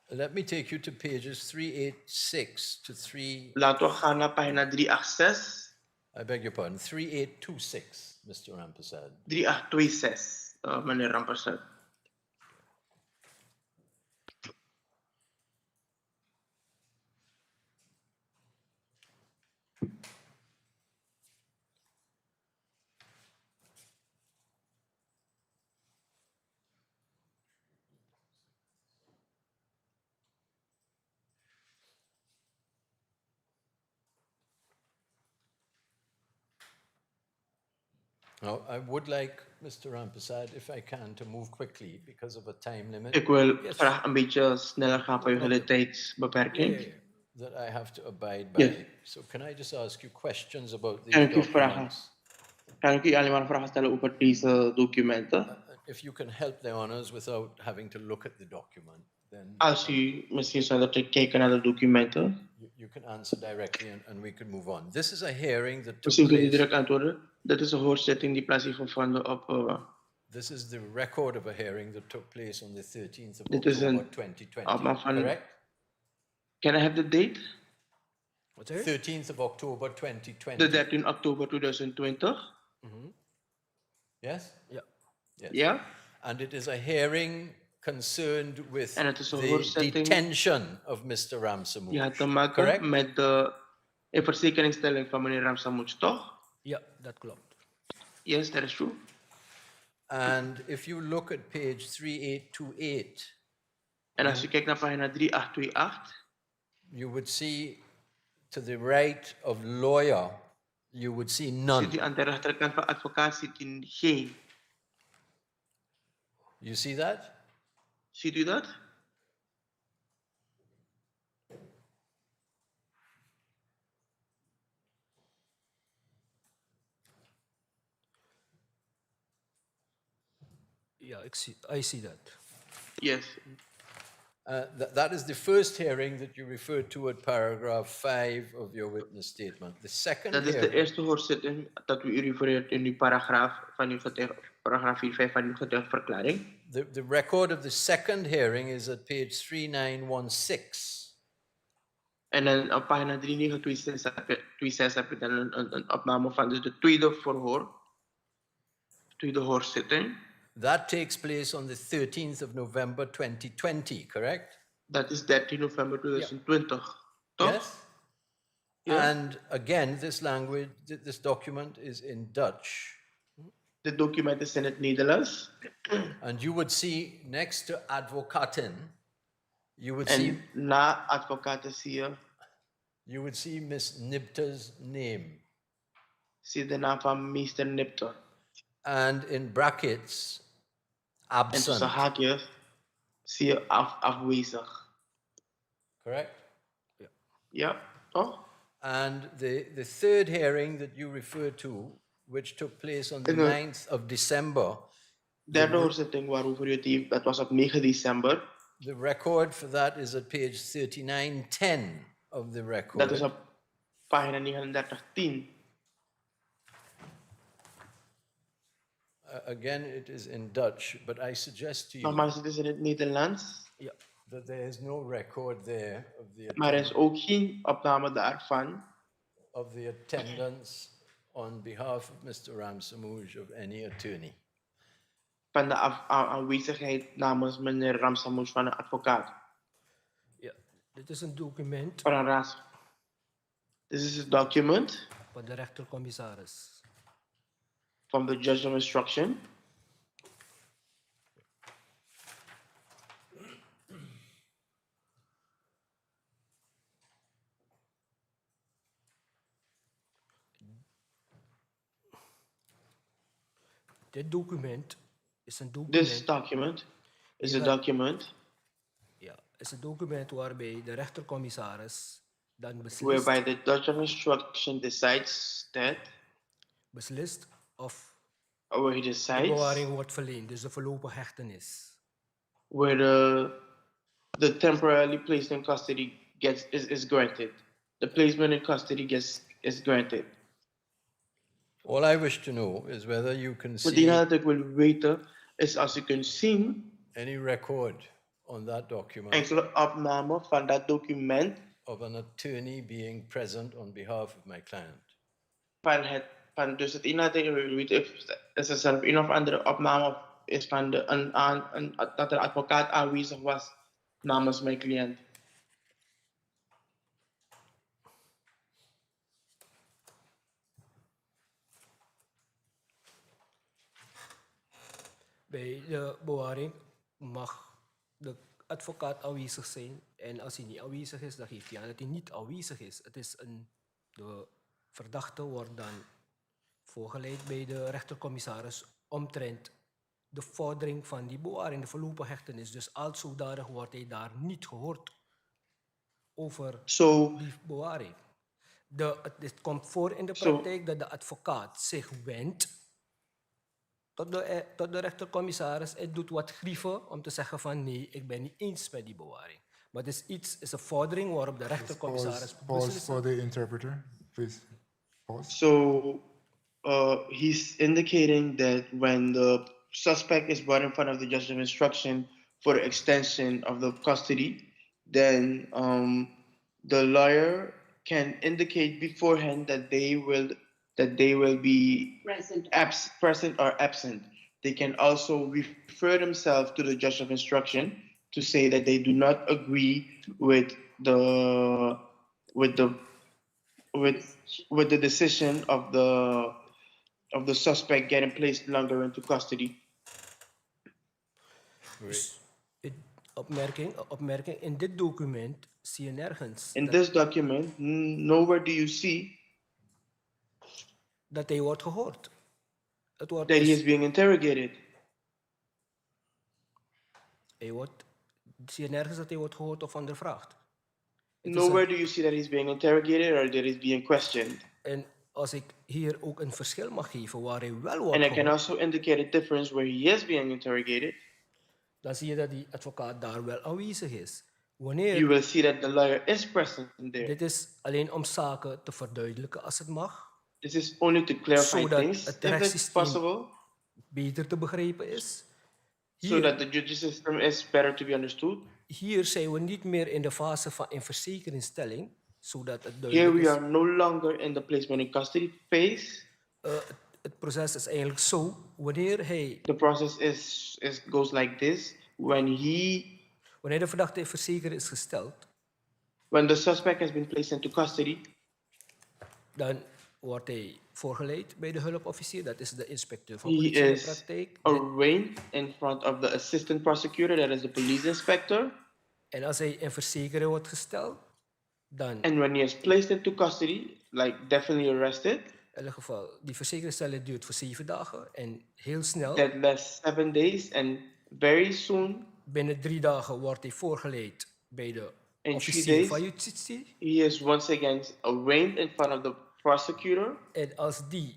Let me take you to pages 386 to 3. Laten we gaan naar pagina 386. I beg your pardon, 3826, Mr. Rampersad. 3826, meneer Rampersad. Now, I would like, Mr. Rampersad, if I can, to move quickly because of a time limit. Ik wil Yes. graag een beetje sneller gaan vanwege de tijdsbeperking. That I have to abide by. Yes. So can I just ask you questions about Kan these ik u vragen? documents? Kan ik u alleen maar vragen stellen over deze documenten? If you can help the honors without having to look at the document, then Als u misschien zou te kijken naar de documenten, you can answer directly and we can move on. This is a hearing that took misschien kunt u place. direct antwoorden. Dat is een hoorzitting die plaats heeft gevonden op. This is the record of a hearing that took place on the 13th of Dit is October een 2020, correct? Can I have the date? What's it? 13th of October 2020. De 13 oktober 2020. Yes? Yeah. Yes. Ja. And it is a hearing concerned with En het is een the hoorzitting detention of Mr. Ramsamooj. die had te maken correct? met de verzekeringstelling van meneer Ramsamooj, toch? Ja, dat klopt. Yes, that is true. And if you look at page 3828, En als u kijkt naar pagina 3828, you would see to the right of lawyer, you would see none. ziet u aan de rechterkant van advocaat ziet u geen. You see that? Ziet u dat? Ja, I see that. Yes. That is the first hearing that you referred to at paragraph 5 of your witness statement. The second Dat is de hearing, eerste hoorzitting dat u refereert in uw paragraaf van uw paragraaf 4.5 van uw getuigenverklaring. the record of the second hearing is at page 3916. En dan op pagina 3926 heb je dan een opname van dus de tweede verhoor, tweede hoorzitting. That takes place on the 13th of November 2020, correct? Dat is 13 november 2020, toch? Yes? Ja. And again, this language, this document is in Dutch. Dit document is in het Nederlands. And you would see next to advocaten, you would En see na advocaten zie je Miss Nipter's name. zie de naam van Mr. Nipter. And in brackets, En tussen absent. haakjes zie je afwezig. Correct? Ja, toch? And the third hearing that you refer to, which took place on the En de 9th of December, derde hoorzitting waarover u het heeft, dat was op 9 december. the record for that is at page 3910 of the record. Dat is op pagina 3910. Again, it is in Dutch, but I suggest to you Nogmaals, het is in het Nederlands. Ja. that there is no record there of the Maar er is ook geen opname daarvan of the attendance on behalf of Mr. Ramsamooj of any attorney. van de aanwezigheid namens meneer Ramsamooj van een advocaat. Ja, dit is een document Van een raads. This is a document van de rechtercommissaris. from the judge of instruction. Dit document is een document. This document is a document Ja, is een document waarbij de rechtercommissaris dan whereby the judge of instruction beslist of where he de decides bewaring wordt verleend, dus de voorlopige hechtenis. where the temporarily placed in custody is granted. The placement in custody is granted. All I wish to know is whether you can Wat see dat ik wil weten is als u kunt zien any record on that document enkele opname van dat document of an attorney being present on behalf of my client. Dus het enige dat ik wil weten is er een of andere opname is van dat er advocaat aanwezig was namens mijn cliënt. Bij de bewaring mag de advocaat aanwezig zijn. En als hij niet aanwezig is, dan geeft hij aan dat hij niet aanwezig is. De verdachte wordt dan voorgeleid bij de rechtercommissaris omtrent de vordering van die bewaring, de voorlopige hechtenis. Dus als zodanig wordt hij daar niet gehoord over die bewaring. Het komt voor in de praktijk dat de advocaat zich wendt tot de rechtercommissaris en doet wat grieven om te zeggen van nee, ik ben niet eens met die bewaring. Maar het is een vordering waarop de rechtercommissaris Pause for the interpreter, please. Pause. So he's indicating that when the suspect is brought in front of the judge of instruction for the extension of the custody, then the lawyer can indicate beforehand that they will be present or absent. They can also refer themselves to the judge of instruction to say that they do not agree with the decision of the suspect getting placed longer into custody. Opmerking, in dit document zie je nergens. In this document, nowhere do you see dat hij wordt gehoord. That he is being interrogated. Zie je nergens dat hij wordt gehoord of ondervraagd. Nowhere do you see that he's being interrogated or that he's being questioned. En als ik hier ook een verschil mag geven waar hij wel wordt And I gehoord. can also indicate a difference where he is being interrogated. Dan zie je dat die advocaat daar wel aanwezig is. You will see that the lawyer is present there. Dit is alleen om zaken te verduidelijken als het mag. This is only to clarify Zodat things, het if it's rechtssysteem possible, beter te begrijpen is. so that the judicial system is better to be understood. Hier zijn we niet meer in de fase van een verzekeringstelling, zodat het Here duidelijk we is. are no longer in the placement in custody phase. Het proces is eigenlijk zo, wanneer hij... The process goes like this. Wanneer de verdachte in verzekering is gesteld, when the suspect has been placed into custody, dan wordt hij voorgeleid bij de hulpofficier, dat is de inspecteur van he politie in de is praktijk. arraigned in front of the assistant prosecutor, that is the police inspector. En als hij in verzekering wordt gesteld, dan... And when he is placed into custody, like definitely arrested, in ieder geval, die verzekeringsstelling duurt voor 7 dagen en heel snel. that lasts 7 days, and very soon, binnen 3 dagen wordt hij voorgeleid bij de in 3 officier days, van justitie. he is once again arraigned in front of the prosecutor. En als die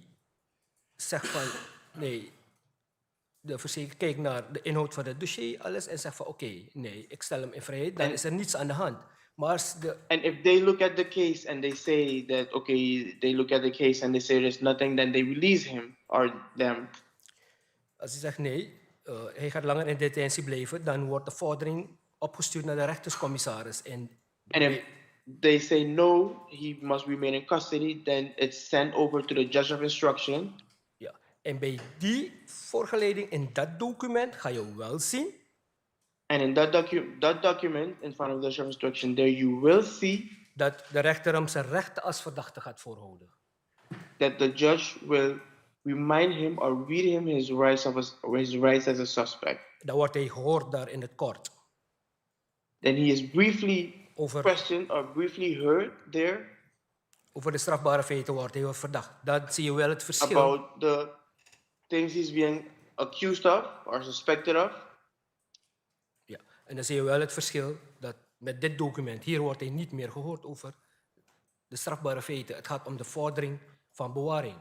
zegt van, nee, de verzekering kijkt naar de inhoud van het dossier, alles, en zegt van oké, nee, ik stel hem in vrijheid, dan is er niets aan de hand. Maar als de... And if they look at the case and they say that, okay, they look at the case and they say there's nothing, then they release him or them. Als hij zegt nee, hij gaat langer in detentie blijven, dan wordt de vordering opgestuurd naar de rechterscommissaris. And if they say no, he must remain in custody, then it's sent over to the judge of instruction. Ja. En bij die voorgeleiding in dat document ga je wel zien And in that document in front of the judge of instruction, there you will see dat de rechter hem zijn rechten als verdachte gaat voorhouden. that the judge will remind him or read him his rights as a suspect. Dan wordt hij gehoord daar in het kort. Then he is briefly questioned or briefly heard there Over de strafbare feiten wordt hij verdacht. Dan zie je wel het verschil. about the things he's being accused of or suspected of. Ja. En dan zie je wel het verschil dat met dit document, hier wordt hij niet meer gehoord over de strafbare feiten. Het gaat om de vordering van bewaring.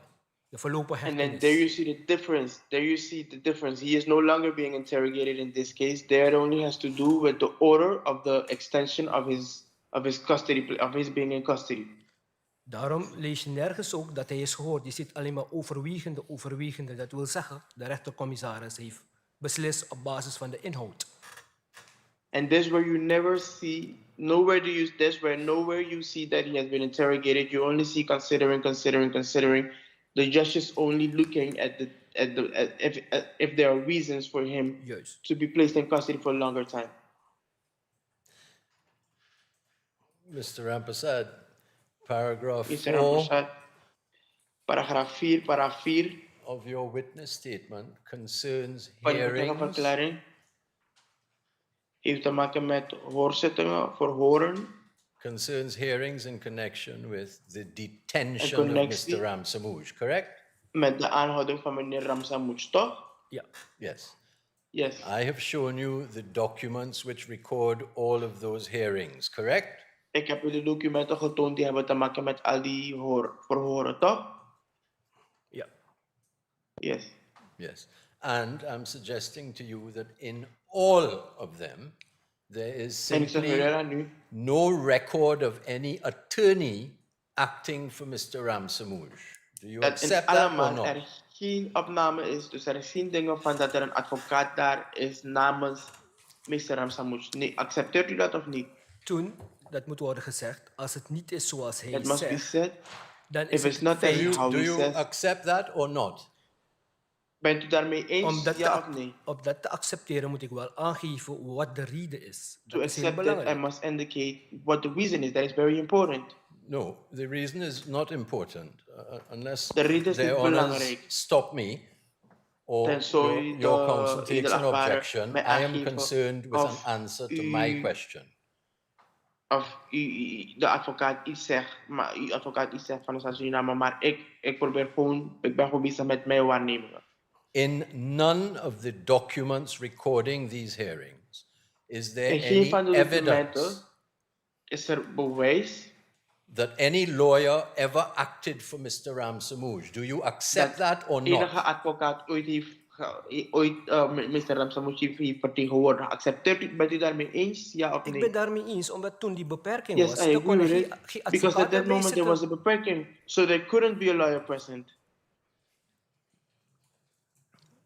De verlopen And then hechtenis. there you see the difference. There you see the difference. He is no longer being interrogated in this case. There it only has to do with the order of the extension of his custody, of his being in custody. Daarom lees je nergens ook dat hij is gehoord. Je ziet alleen maar overwegende. Dat wil zeggen, de rechtercommissaris heeft beslist op basis van de inhoud. And this where you never see, nowhere you see that he has been interrogated. You only see considering. The judge is only looking at if there are reasons for him to be placed in custody for a longer time. Mr. Rampersad, paragraph Mr. 4 Rampersad, paragraaf 4 of your witness statement concerns van de hearings verklaring heeft te maken met hoorzittingen, verhoren. Concerns hearings in connection with the detention of connectie Mr. Ramsamooj, correct? Met de aanhouding van meneer Ramsamooj, toch? Ja. Yes. Yes. I have shown you the documents which record all of those hearings, correct? Ik heb u de documenten getoond die hebben te maken met al die verhoren, toch? Ja. Yes. Yes. And I'm suggesting to you that in all of them, there is En ik zeg simply aan u, no record of any attorney acting for Mr. Ramsamooj. Do you dat in accept that or allemaal not? er geen opname is, dus er is geen dingen van dat er een advocaat daar is namens Mr. Ramsamooj. Nee, accepteert u dat of niet? Toen, dat moet worden gezegd, als het niet is zoals hij It must be zegt, said. dan If is it's het not feit. how Do he you says, accept that or not? bent u daarmee eens, Om dat, ja of nee? om dat te accepteren moet ik wel aangeven wat de reden is. To Dat is heel accept it, belangrijk. I must indicate what the reason is. That is very important. No, the reason is not important unless De reden is their niet honors belangrijk. stop me or Tenzij your de counsel takes an edelachtbare objection. mij I am aangeven concerned with of an answer to my question. Of de advocaat iets zegt, maar uw advocaat iets zegt van de staat Suriname, maar ik ben gewoon bezig met mijn waarnemingen. In none of the documents recording these hearings is there In geen van any de evidence documenten is er bewijs that any lawyer ever acted for Mr. Ramsamooj. Do you accept that or enige not? advocaat ooit Mr. Ramsamooj heeft vertegenwoordigd. Accepteert u, bent u daarmee eens, ja of Ik nee? ben daarmee eens, omdat toen die beperking Yes, was, I dan kon agree er with geen it. Because advocaat at that erbij moment there was a zitten. beperking, so there couldn't be a lawyer present.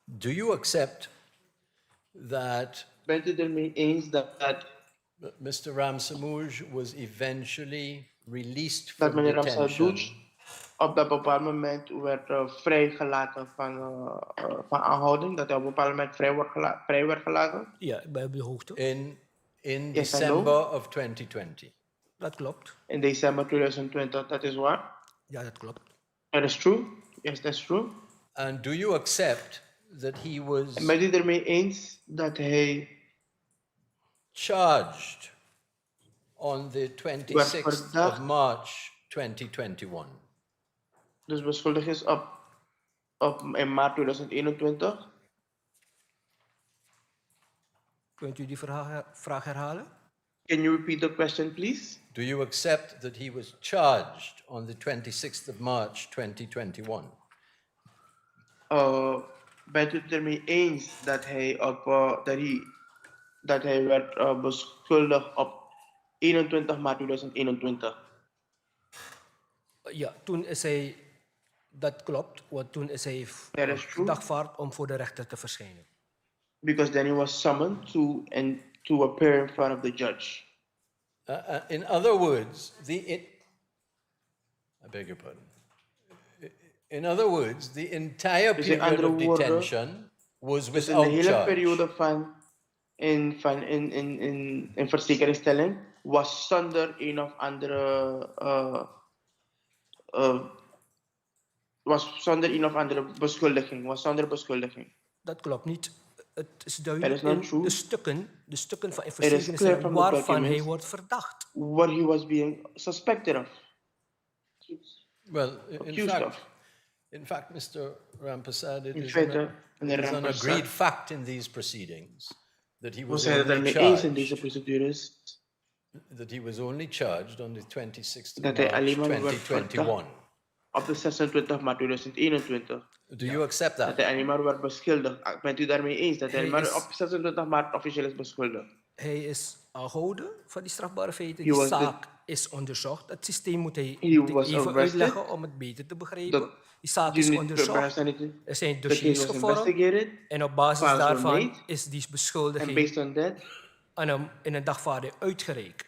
Do you accept that Bent u ermee eens dat Mr. Ramsamooj was eventually released dat from meneer detention Ramsamooj op dat bepaald moment werd vrijgelaten van aanhouding, dat hij op een bepaald moment vrij werd gelaten? Ja, ik ben op de hoogte. in Yes, I December know. of 2020? Dat klopt. In december 2020, dat is waar. Ja, dat klopt. That is true. Yes, that's true. And do you accept that he was En bent u ermee eens dat hij charged on the 26th of verdacht. March 2021? dus beschuldigd is in maart 2021? Kunt u die vraag herhalen? Can you repeat the question, please? Do you accept that he was charged on the 26th of March 2021? Bent u het ermee eens dat hij werd beschuldigd op 21 maart 2021? Ja, toen is hij, dat klopt, want toen is hij That is true. gedagvaard om voor de rechter te verschijnen. Because then he was summoned to to appear in front of the judge. In other words, I beg your pardon. In other words, the entire Dus in period andere of woorden, detention was dus in de without hele charge. periode in verzekeringstelling was zonder een of andere was zonder een of andere beschuldiging, was zonder beschuldiging. Dat klopt niet. Het is That duidelijk is not in true. de stukken van It is clear verzekeringsstelling from the waarvan hij documents wordt verdacht. what he was being suspected of. Well, Accused of. in fact, Mr. Rampersad, it In is feite, an agreed fact in these proceedings that he We was zijn het only ermee eens in deze charged, procedures that he was only charged on the 26th of dat hij March alleen maar werd 2021. verdacht op de 26 maart 2021. Do you accept Dat that? hij alleen maar werd beschuldigd. Bent u daarmee eens dat hij Hij maar is- op 26 maart officieel is beschuldigd? Hij is aangehouden van die strafbare feiten. He Die was zaak is onderzocht. Het systeem moet He ik was even arrested. uitleggen om het beter te begrijpen. Die zaak is onderzocht. Er zijn The case dossiers was gevormd. investigated. En op basis Files were daarvan made. is die And beschuldiging based on that, aan hem in een dagvaarding uitgereikt.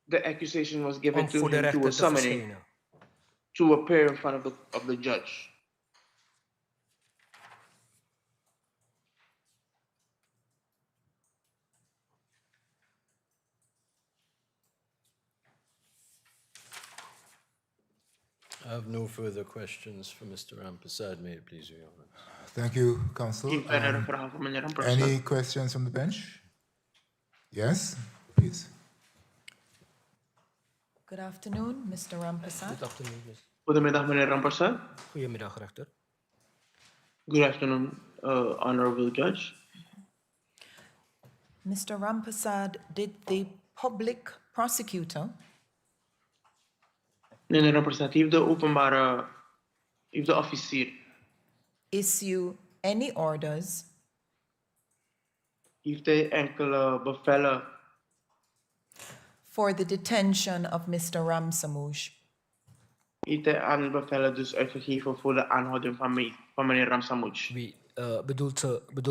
the accusation was given Om to voor de him to a rechter te summoning verschijnen. to appear in front of the judge. I have no further questions for Mr. Rampersad. May it please you, Your Honor. Thank you, counsel. Geen verdere vragen voor meneer Rampersad. Any questions from the bench? Yes, please. Good afternoon, Mr. Rampersad. Good afternoon, miss. Goedemiddag meneer Rampersad. Goedemiddag, rechter. Good afternoon, honorable judge. Mr. Rampersad, did the public prosecutor Meneer Rampersad, heeft de officier issue any orders heeft hij enkele bevelen for the detention of Mr. Ramsamooj? heeft hij aanbevelen dus uitgegeven voor de aanhouding van meneer Ramsamooj? Wie bedoelt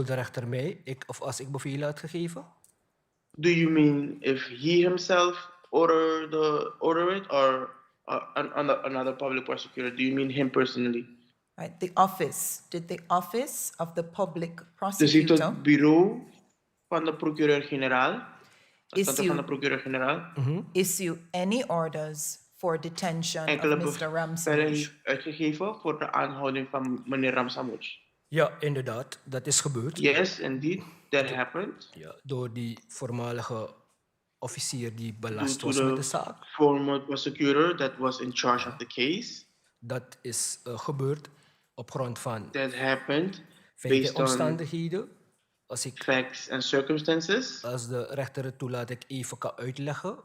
de rechter mij? Ik of als ik bevelen had gegeven? Do you mean if he himself order it or another public prosecutor? Do you mean him personally? Right, the office. Did the office of the public Dus heeft prosecutor het bureau van de procureur-generaal, issue, van de procureur-generaal, issue any orders for detention enkele of Mr. bevelen Ramsamooj? uitgegeven voor de aanhouding van meneer Ramsamooj? Ja, inderdaad. Dat is gebeurd. Yes, indeed, that happened. Ja, door die voormalige officier die belast Due was to met the de zaak. former prosecutor that was in charge of the case. Dat is gebeurd op grond van That happened feiten based en on omstandigheden. facts and circumstances. Als de rechter het toelaat, ik even kan uitleggen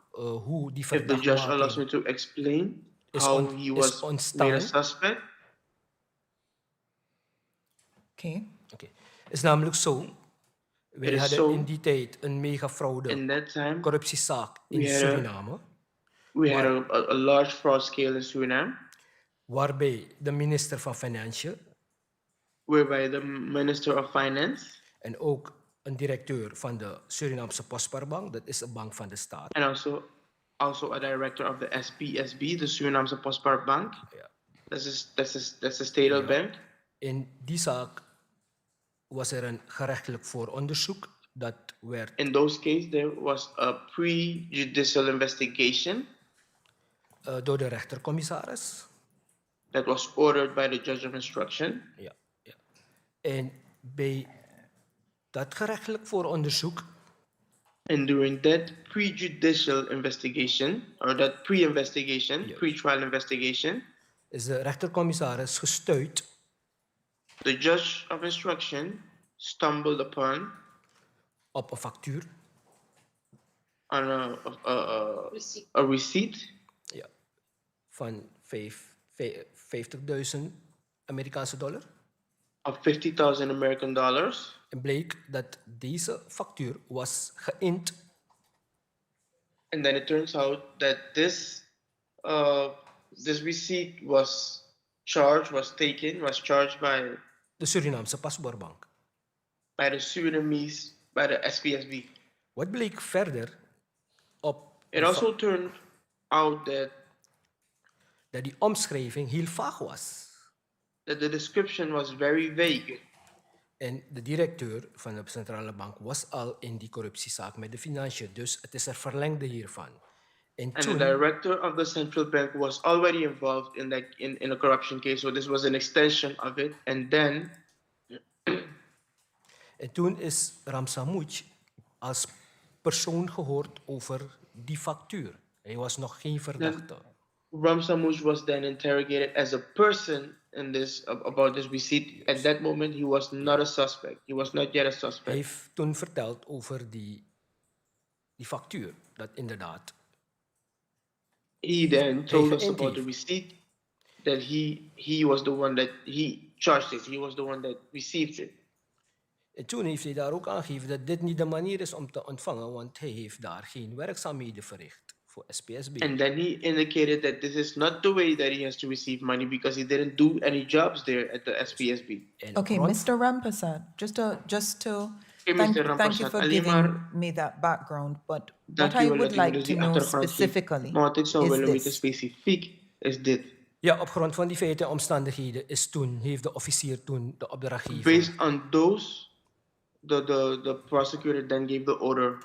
hoe die If the judge allows me verdachtmaking to explain is how he was made a ontstaan. suspect. Okay. Is namelijk zo. It Wij is hadden so. in die tijd een mega fraude In that time, corruptiezaak in we had Suriname. we had a large fraud scale in Suriname, Waarbij de minister van Financiën whereby the Minister of Finance en ook een directeur van de Surinaamse Postbaarbank, dat is een bank van de staat. and also a director of the SPSB, the Surinamese Postbank Bank. That's a state-owned bank. In die zaak was er een gerechtelijk vooronderzoek dat werd In those cases, there was a pre-judicial investigation door de rechtercommissaris. that was ordered by the judge of instruction. Ja. En bij dat gerechtelijk vooronderzoek And during that pre-judicial investigation, or that pre-investigation, pre-trial investigation, is de rechtercommissaris gestuit the judge of instruction stumbled upon op een factuur on a receipt ja, van 50.000 Amerikaanse dollar. of $50,000 American dollars. En bleek dat deze factuur was geïnd And then it turns out that this receipt was charged by de Surinaamse Paspoortbank. the Surinamese, by the SPSB. Wat bleek verder op It also turned out dat die omschrijving heel vaag was. that the description was very vague. En de directeur van de centrale bank was al in die corruptiezaak met de financiën, dus het is er verlengde hiervan. En And the director of the central bank was already involved in a corruption case, so this was an extension of it. And then En toen is Ramsamooj als persoon gehoord over die factuur. Hij was nog geen verdachte. Ramsamooj was then interrogated as a person in this about this receipt. At that moment, he was not a suspect. He was not yet a Hij suspect. heeft toen verteld over die factuur, dat inderdaad. He then told us geïnd about the receipt, that he was the one that he charged it. He was the one that received it. En toen heeft hij daar ook aangegeven dat dit niet de manier is om te ontvangen, want hij heeft daar geen werkzaamheden verricht voor SPSB. And then he indicated that this is not the way that he has to receive money because he didn't do any jobs there at the SPSB. Okay, Mr. Rampasad, just to Okay, thank Mr. you Ramprasad, for alleen giving maar me that background, but dank what u I wel would dat u me like dus to die know achtergrond geeft. specifically Maar wat ik zou is willen weten this. specifiek is dit. Ja, op grond van die feiten en omstandigheden heeft de officier toen de opdracht gegeven. Based on those, the prosecutor then gave the order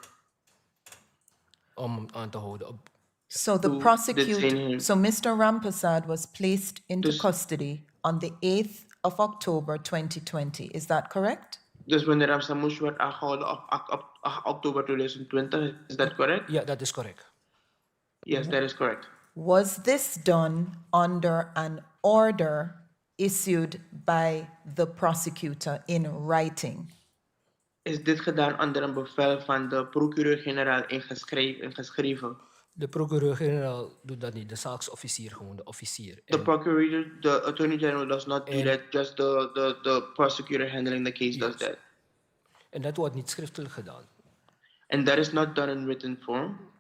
om aan te houden. So the so Mr. Rampasad was placed into custody on the 8th of October 2020. Is that correct? Dus wanneer Ramsamooj werd aangehouden op 8 oktober 2020, is that correct? Ja, dat is correct. Yes, that is correct. Was this done under an order issued by the prosecutor in writing? Is dit gedaan onder een bevel van de procureur-generaal ingeschreven? De procureur-generaal doet dat niet, de zaaksofficier gewoon, de officier. The attorney general does not do that, just the prosecutor handling the case does that. En dat wordt niet schriftelijk gedaan. And that is not done in written form.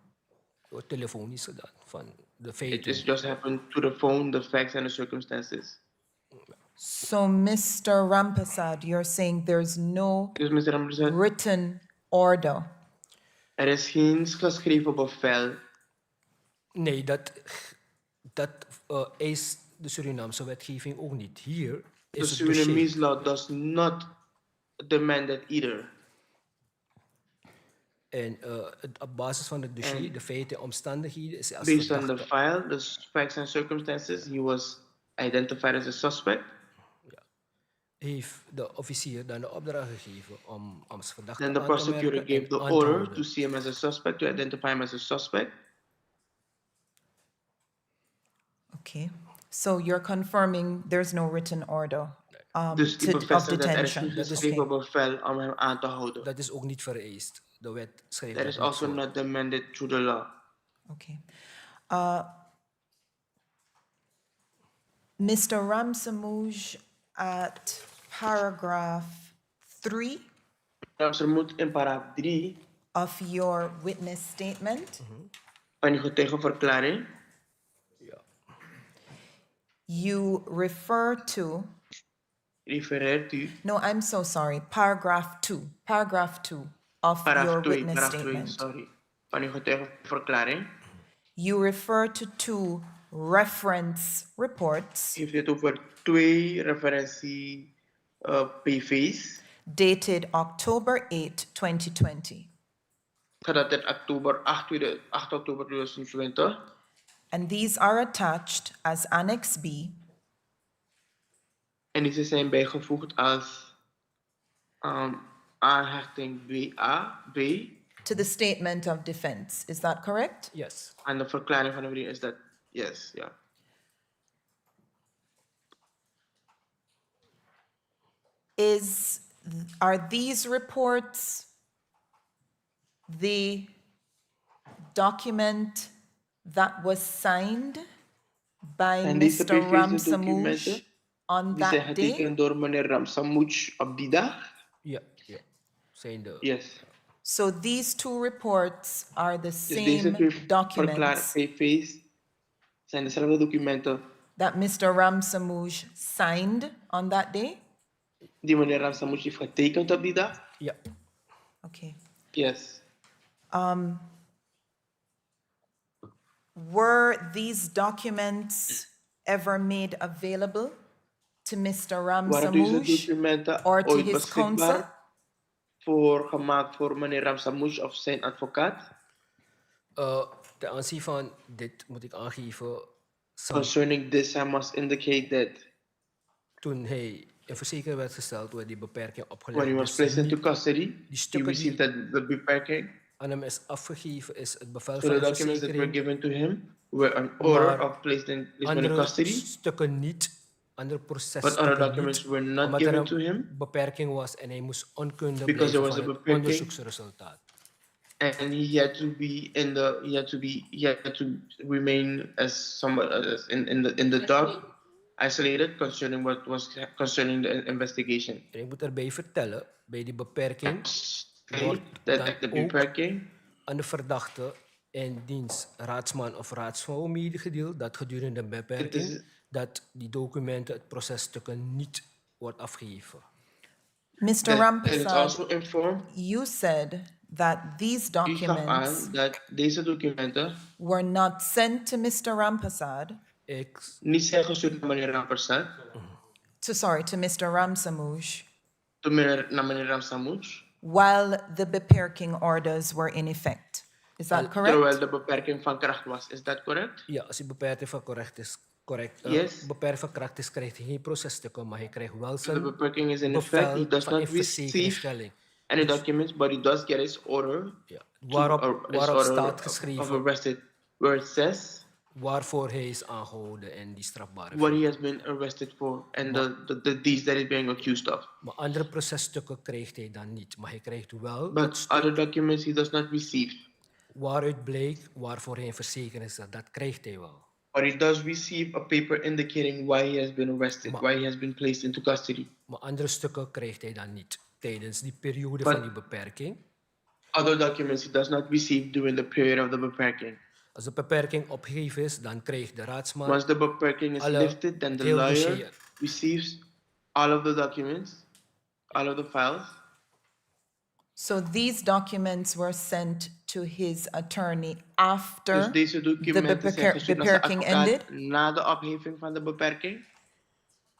Wordt telefonisch gedaan van de feiten. It is just happened to the phone, the facts and the circumstances. So, Mr. Rampasad, you're saying there's no written order? Er is geen geschreven bevel. Nee, dat eist de Surinaamse wetgeving ook niet. Hier The is het Surinamese dossier. law does not demand that either. En op basis van het dossier, de feiten en omstandigheden, is hij als Based on the verdachte. file, the facts and circumstances, he was identified as a suspect. Heeft de officier dan de opdracht gegeven om als verdachte Then the aan te prosecutor merken gave en the aan te order houden. to see him as a suspect, to identify him as a suspect. Okay. So you're confirming there's no written order Dus die of bevestigt dat er is detention? geen geschreven bevel om hem aan te houden. Dat is ook niet vereist. De wet schrijft That dat is niet also voor. not demanded through the law. Okay. Mr. Ramsamooj, at paragraph 3 Ramsamooj in paragraaf 3 of your witness statement, van je getuigenverklaring, you refer to, refereert u no, I'm so sorry, paragraph 2 of your paragraaf 2, witness paragraaf 2, statement. sorry, van je getuigenverklaring. You refer to 2 reference reports Heeft het over 2 referentie PV's, dated October 8, 2020. gedateerd oktober 8 oktober 2020. And these are attached as Annex B En deze zijn bijgevoegd als aanhechting B to the statement of defense. Is that correct? Yes. aan de verklaring van de vriend is dat yes, ja. Are these reports the document that was signed by En deze Mr. PV's Ramsamooj on die zijn that day? getekend door meneer Ramsamooj op die dag? Ja, ja. Zijn de... Yes. So these 2 reports are the Dus deze same 2 documents PV's zijn dezelfde documenten that Mr. Ramsamooj signed on that day? die meneer Ramsamooj heeft getekend op die dag? Ja. Okay. Yes. Were these documents ever made available to Mr. Waren deze Ramsamooj documenten or to ooit his counsel? beschikbaar gemaakt voor meneer Ramsamooj of zijn advocaat? Ten aanzien van dit moet ik aangeven. Concerning this, I must indicate that Toen hij in verzekering werd gesteld, werd die beperking opgelegd. when he was placed into custody, he received the beperking. Aan hem is afgegeven is het bevel So van the de documents that were verzekering. given to him were an order Maar of placement in andere custody. stukken niet, andere But other processtukken documents niet, were not omdat er given een to him beperking was en hij moest onkundig because there blijven was van a het beperking. onderzoeksresultaat. And he had to be in the he had to remain as somebody in the dark, isolated concerning what was concerning the investigation. En ik moet erbij vertellen, bij die beperking wordt That dan the ook beperking aan de verdachte en diens raadsman of raadsvrouw medegedeeld dat gedurende de beperking dat die documenten, het processtukken niet wordt afgegeven. Mr. it is Ramprasad, also informed you said that these documents dat deze documenten were not sent to Mr. Ramprasad, niet zijn gestuurd naar meneer Ramprasad, to Mr. Ramsamooj, naar meneer Ramsamooj, while the beperking orders were in effect. Is that correct? terwijl de beperking van kracht was. Is dat correct? Ja, als die beperking van correct is, Yes. beperking van kracht is, krijgt hij geen processtukken, maar hij krijgt wel The zijn beperking is in effect. He bevel does van not een receive verzekeringstelling. any documents, but he does get his order. Waarop staat of geschreven arrested, where it says waarvoor hij is aangehouden en die strafbare what he feit. has been arrested for and the deeds that he's being accused of. Maar andere processtukken krijgt hij dan niet, maar hij krijgt wel But other documents he does not receive. waaruit blijkt waarvoor hij in verzekering is, dat krijgt hij wel. But he does receive a paper indicating why he has been arrested, why he has been placed into custody. Maar andere stukken krijgt hij dan niet tijdens die periode But van die beperking. other documents he does not receive during the period of the beperking. Als de beperking opgegeven is, dan krijgt de raadsman Once the beperking is alle lifted, then the heel lawyer dossier. receives all of the documents, all of the files. So these documents were sent to his attorney after Dus deze the documenten zijn gestuurd naar zijn beperking advocaat ended? na de opheffing van de beperking.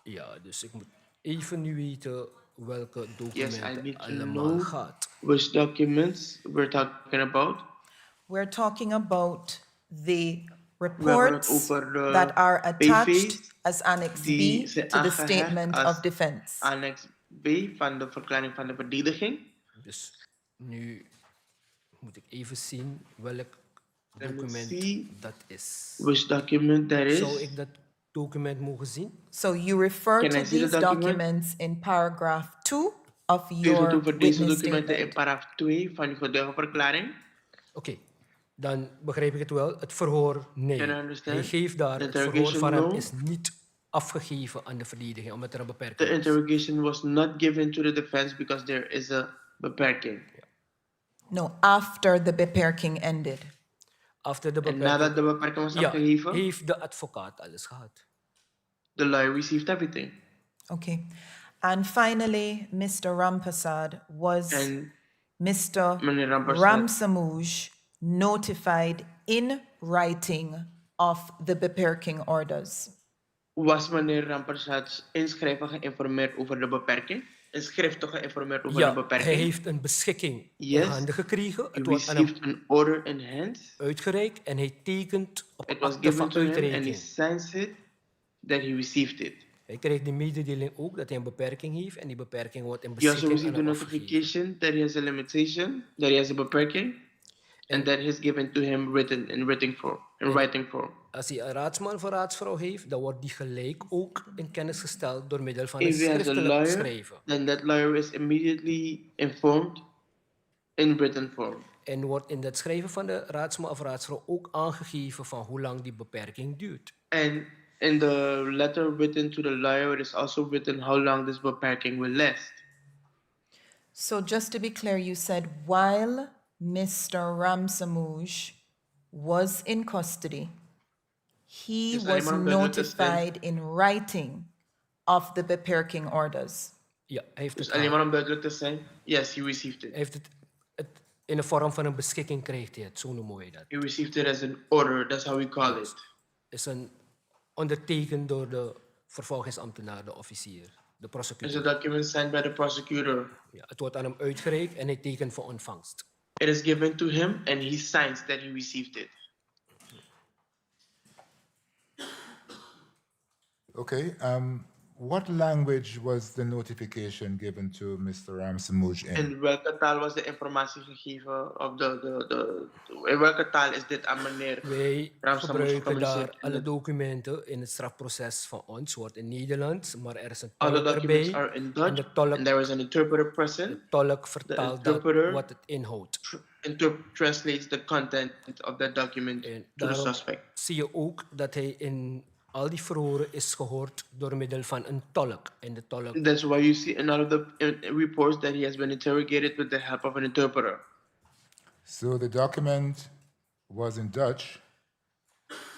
Ja, dus ik moet even nu weten welke Yes, I documenten need to allemaal know gaat. which documents we're talking about. We're talking about the We hebben het reports over de that are attached PV's as Annex B die zijn to the aangehecht Statement als of Defense. Annex B van de verklaring van de verdediging. Dus nu moet ik even zien welk Let me document see dat is. which document that is. Zou ik dat document mogen zien? So you refer Can to I see the these document? documents in paragraph 2 of Deze your over deze witness documenten in statement. paragraaf 2 van uw getuigenverklaring. Oké, dan begrijp ik het wel. Het verhoor, nee. Can I understand? Hij geeft daar, The het verhoor interrogation, van hem no. is niet afgegeven aan de verdediging, omdat er een The beperking is. interrogation was not given to the defense because there is a beperking. No, after the beperking ended. After de En nadat de beperking was ja, afgegeven, heeft de advocaat alles gehad. the lawyer received everything. Okay. And finally, Mr. Ramprasad, was En Mr. meneer Ramprasad Ramsamooj notified in writing of the beperking orders? was meneer Ramprasad inschrijvend geïnformeerd over de beperking? Schriftelijk geïnformeerd over Ja, de beperking? hij heeft een beschikking in Yes, handen gekregen. he Het wordt aan hem received an order in hand. uitgereikt en hij tekent op It was akte given van to him and he uitreiking. signs it that he received it. Hij krijgt de mededeling ook dat hij een beperking heeft en die beperking wordt in He also beschikking received aan the hem afgegeven. notification that he has a limitation, that he has a beperking, and that is given to him written in writing form. Als hij een raadsman of raadsvrouw heeft, dan wordt die gelijk ook in kennis gesteld door middel van een If he has a schriftelijk lawyer, schrijven. then that lawyer is immediately informed in written form. En wordt in dat schrijven van de raadsman of raadsvrouw ook aangegeven van hoe lang die beperking duurt. And in the letter written to the lawyer, it is also written how long this beperking will last. So just to be clear, you said while Mr. Ramsamooj was in custody, he Dus was alleen maar om duidelijk te stellen. notified in writing of the beperking orders. Ja, hij heeft Dus het alleen maar om duidelijk te zijn, yes, he received it. Hij heeft het in de vorm van een beschikking krijgt hij het, zo noemen wij dat. He received it as an order. That's how we call it. Is een ondertekend door de vervolgingsambtenaar, de officier, de It's a prosecutor. document signed by the prosecutor. Ja, het wordt aan hem uitgereikt en hij tekent voor ontvangst. It is given to him and he signs that he received it. Okay. What language was the notification given to Mr. Ramsamooj in? In welke taal was de informatie gegeven? In welke taal is dit aan meneer Wij Ramsamooj gebruiken gecommuniceerd? daar alle documenten in het strafproces van ons, wordt in Nederlands, maar er is een All the tolk documents erbij. are in En Dutch de tolk, and there is an interpreter present. de tolk vertaalt dat interpreter wat het inhoudt. Translates the content of that document to the Daarom suspect. zie je ook dat hij in al die verhoren is gehoord door middel van een tolk. En de tolk That's why you see in all of the reports that he has been interrogated with the help of an interpreter. So the document was in Dutch,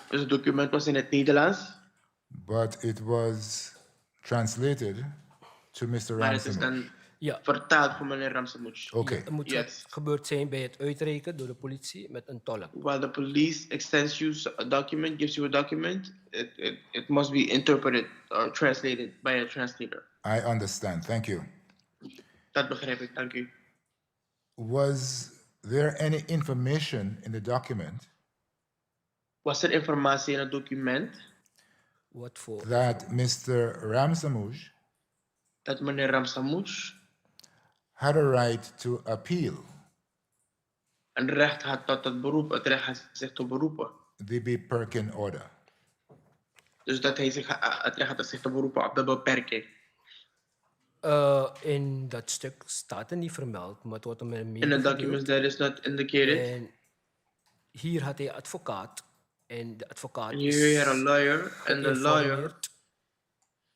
Dus het document was in het Nederlands, but it was translated to Mr. maar het is Ramsamooj. dan vertaald voor meneer Ramsamooj. Okay. het moet Yes. gebeurd zijn bij het uitreiken door de politie met een tolk. While the police extends you a document, gives you a document, it must be interpreted or translated by a translator. I understand. Thank you. Dat begrijp ik, dank u. Was there any information in the document Was er informatie in het document Wat voor? that Mr. Ramsamooj dat meneer Ramsamooj had a right to appeal een recht had tot het beroep, het recht had zich te beroepen? the beperking order? Dus dat hij het recht had zich te beroepen op de beperking. In dat stuk staat er niet vermeld, maar het wordt hem In the documents that is not indicated. En hier had hij advocaat. En de advocaat And here you had a lawyer, and the lawyer, geïnformeerd.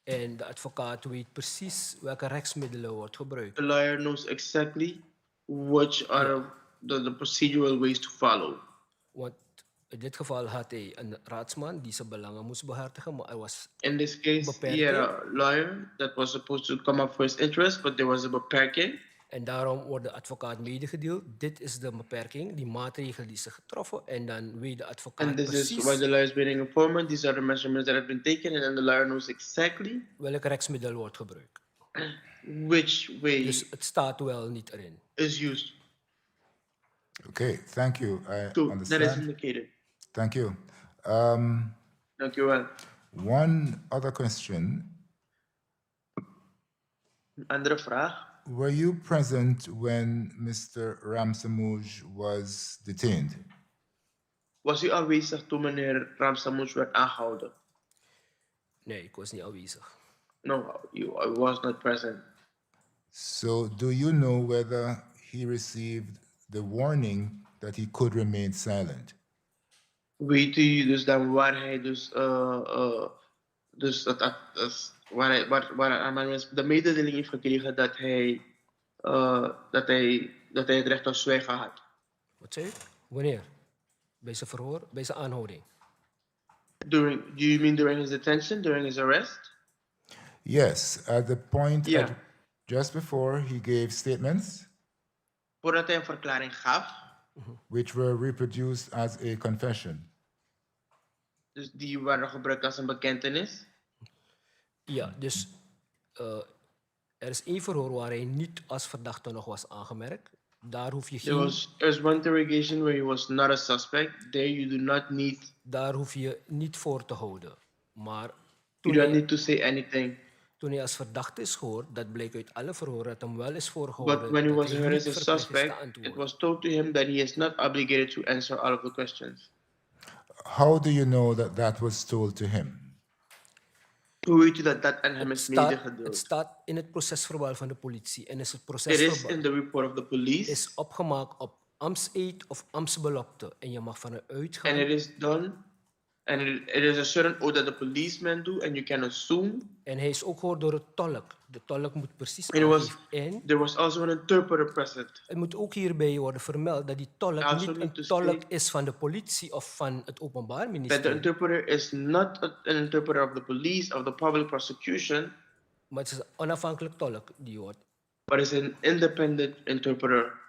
En de advocaat weet precies welke rechtsmiddelen wordt gebruikt. the lawyer knows exactly which are the procedural ways to follow. Want in dit geval had hij een raadsman die zijn belangen moest behartigen, maar er was In this case, he had a lawyer that was supposed to come up for his interest, but there was a beperking. En daarom wordt de advocaat medegedeeld. Dit is de beperking, die maatregel die is getroffen. En dan weet de advocaat And this is precies why the lawyer is being informed. These are the measurements that have been taken, and then the lawyer knows exactly welk rechtsmiddel wordt gebruikt. which way Dus het staat wel niet erin. is used. Okay, thank you. I That is understand. indicated. Thank you. Dank u wel. One other question. Een andere vraag. Were you present when Mr. Ramsamooj was detained? Was u aanwezig toen meneer Ramsamooj werd aangehouden? Nee, ik was niet aanwezig. No, I was not present. So do you know whether he received the warning that he could remain silent? Weet u dus dan waar hij de mededeling heeft gekregen dat hij het recht op zwijgen had? Wat zei je? Wanneer? Bij zijn verhoor? Bij zijn aanhouding? Do you mean during his detention, during his arrest? Yes, at the point Yeah. just before he gave statements Voordat hij een verklaring gaf, which were reproduced as a confession. dus die waren gebruikt als een bekentenis. Ja, dus er is één verhoor waar hij niet als verdachte nog was aangemerkt. Daar hoef je There's one interrogation where he was not a suspect. There you do not need. Daar hoef je niet voor te houden. Maar You don't need to say anything. Toen hij als verdachte is gehoord, dat bleek uit alle verhoren dat hem wel is voorgehouden. But when he dat was hij heard niet as a verplicht is te suspect, antwoorden. it was told to him that he is not obligated to answer all of the questions. How do you know that that was told to him? Hoe weet je dat dat aan hem is Het medegedeeld? staat in het procesverbaal van de politie. En is het It is procesverbaal in the report of the police. is opgemaakt op ambtseed of ambtsbelofte. En je mag van eruit gaan. And it is done. And it is a certain oath that the policemen do, and you can assume. En hij is ook gehoord door de tolk. De tolk moet precies And aangeven. there was also an interpreter present. Het moet ook hierbij worden vermeld dat die tolk Also niet need een to tolk is van de politie of van het Openbaar That the Ministerie. interpreter is not an interpreter of the police, of the public prosecution, Maar het is een onafhankelijk tolk die hoort. but is an independent interpreter.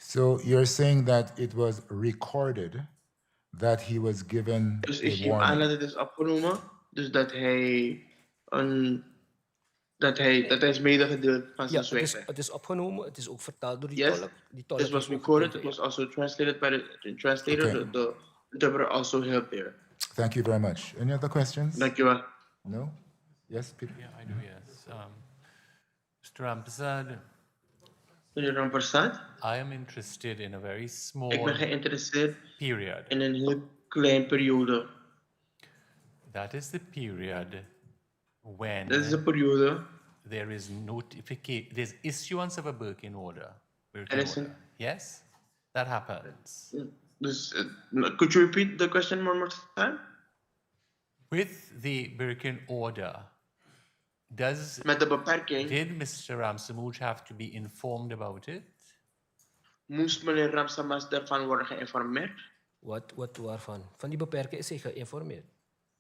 So you're saying that it was recorded that he was given Dus a ik geef aan warning. dat het is opgenomen, dus dat hij dat hij is medegedeeld van Ja, zijn het zwijgen. is opgenomen, het is ook vertaald door die Yes, tolk. Die this was heeft ook recorded. gekeken, It was also translated by the translator. Okay. The interpreter also helped there. Thank you very much. Any other questions? Dankjewel. No? Yes, Peter? Yeah, I do, yes. Mr. Rampersad, Meneer Rampersad, I am interested in a very small ik ben geïnteresseerd period. in een heel klein periode. That is the period when Dat is de periode. there is notification, there's issuance of a Birkin order. Birkin Er is order. Yes? That happens. Dus, could you repeat the question one more time? With the Birkin order, Met de beperking did Mr. Ramsamooj have to be informed about it? moest meneer Ramsamooj daarvan worden geïnformeerd. Wat waarvan? Van die beperking is hij geïnformeerd.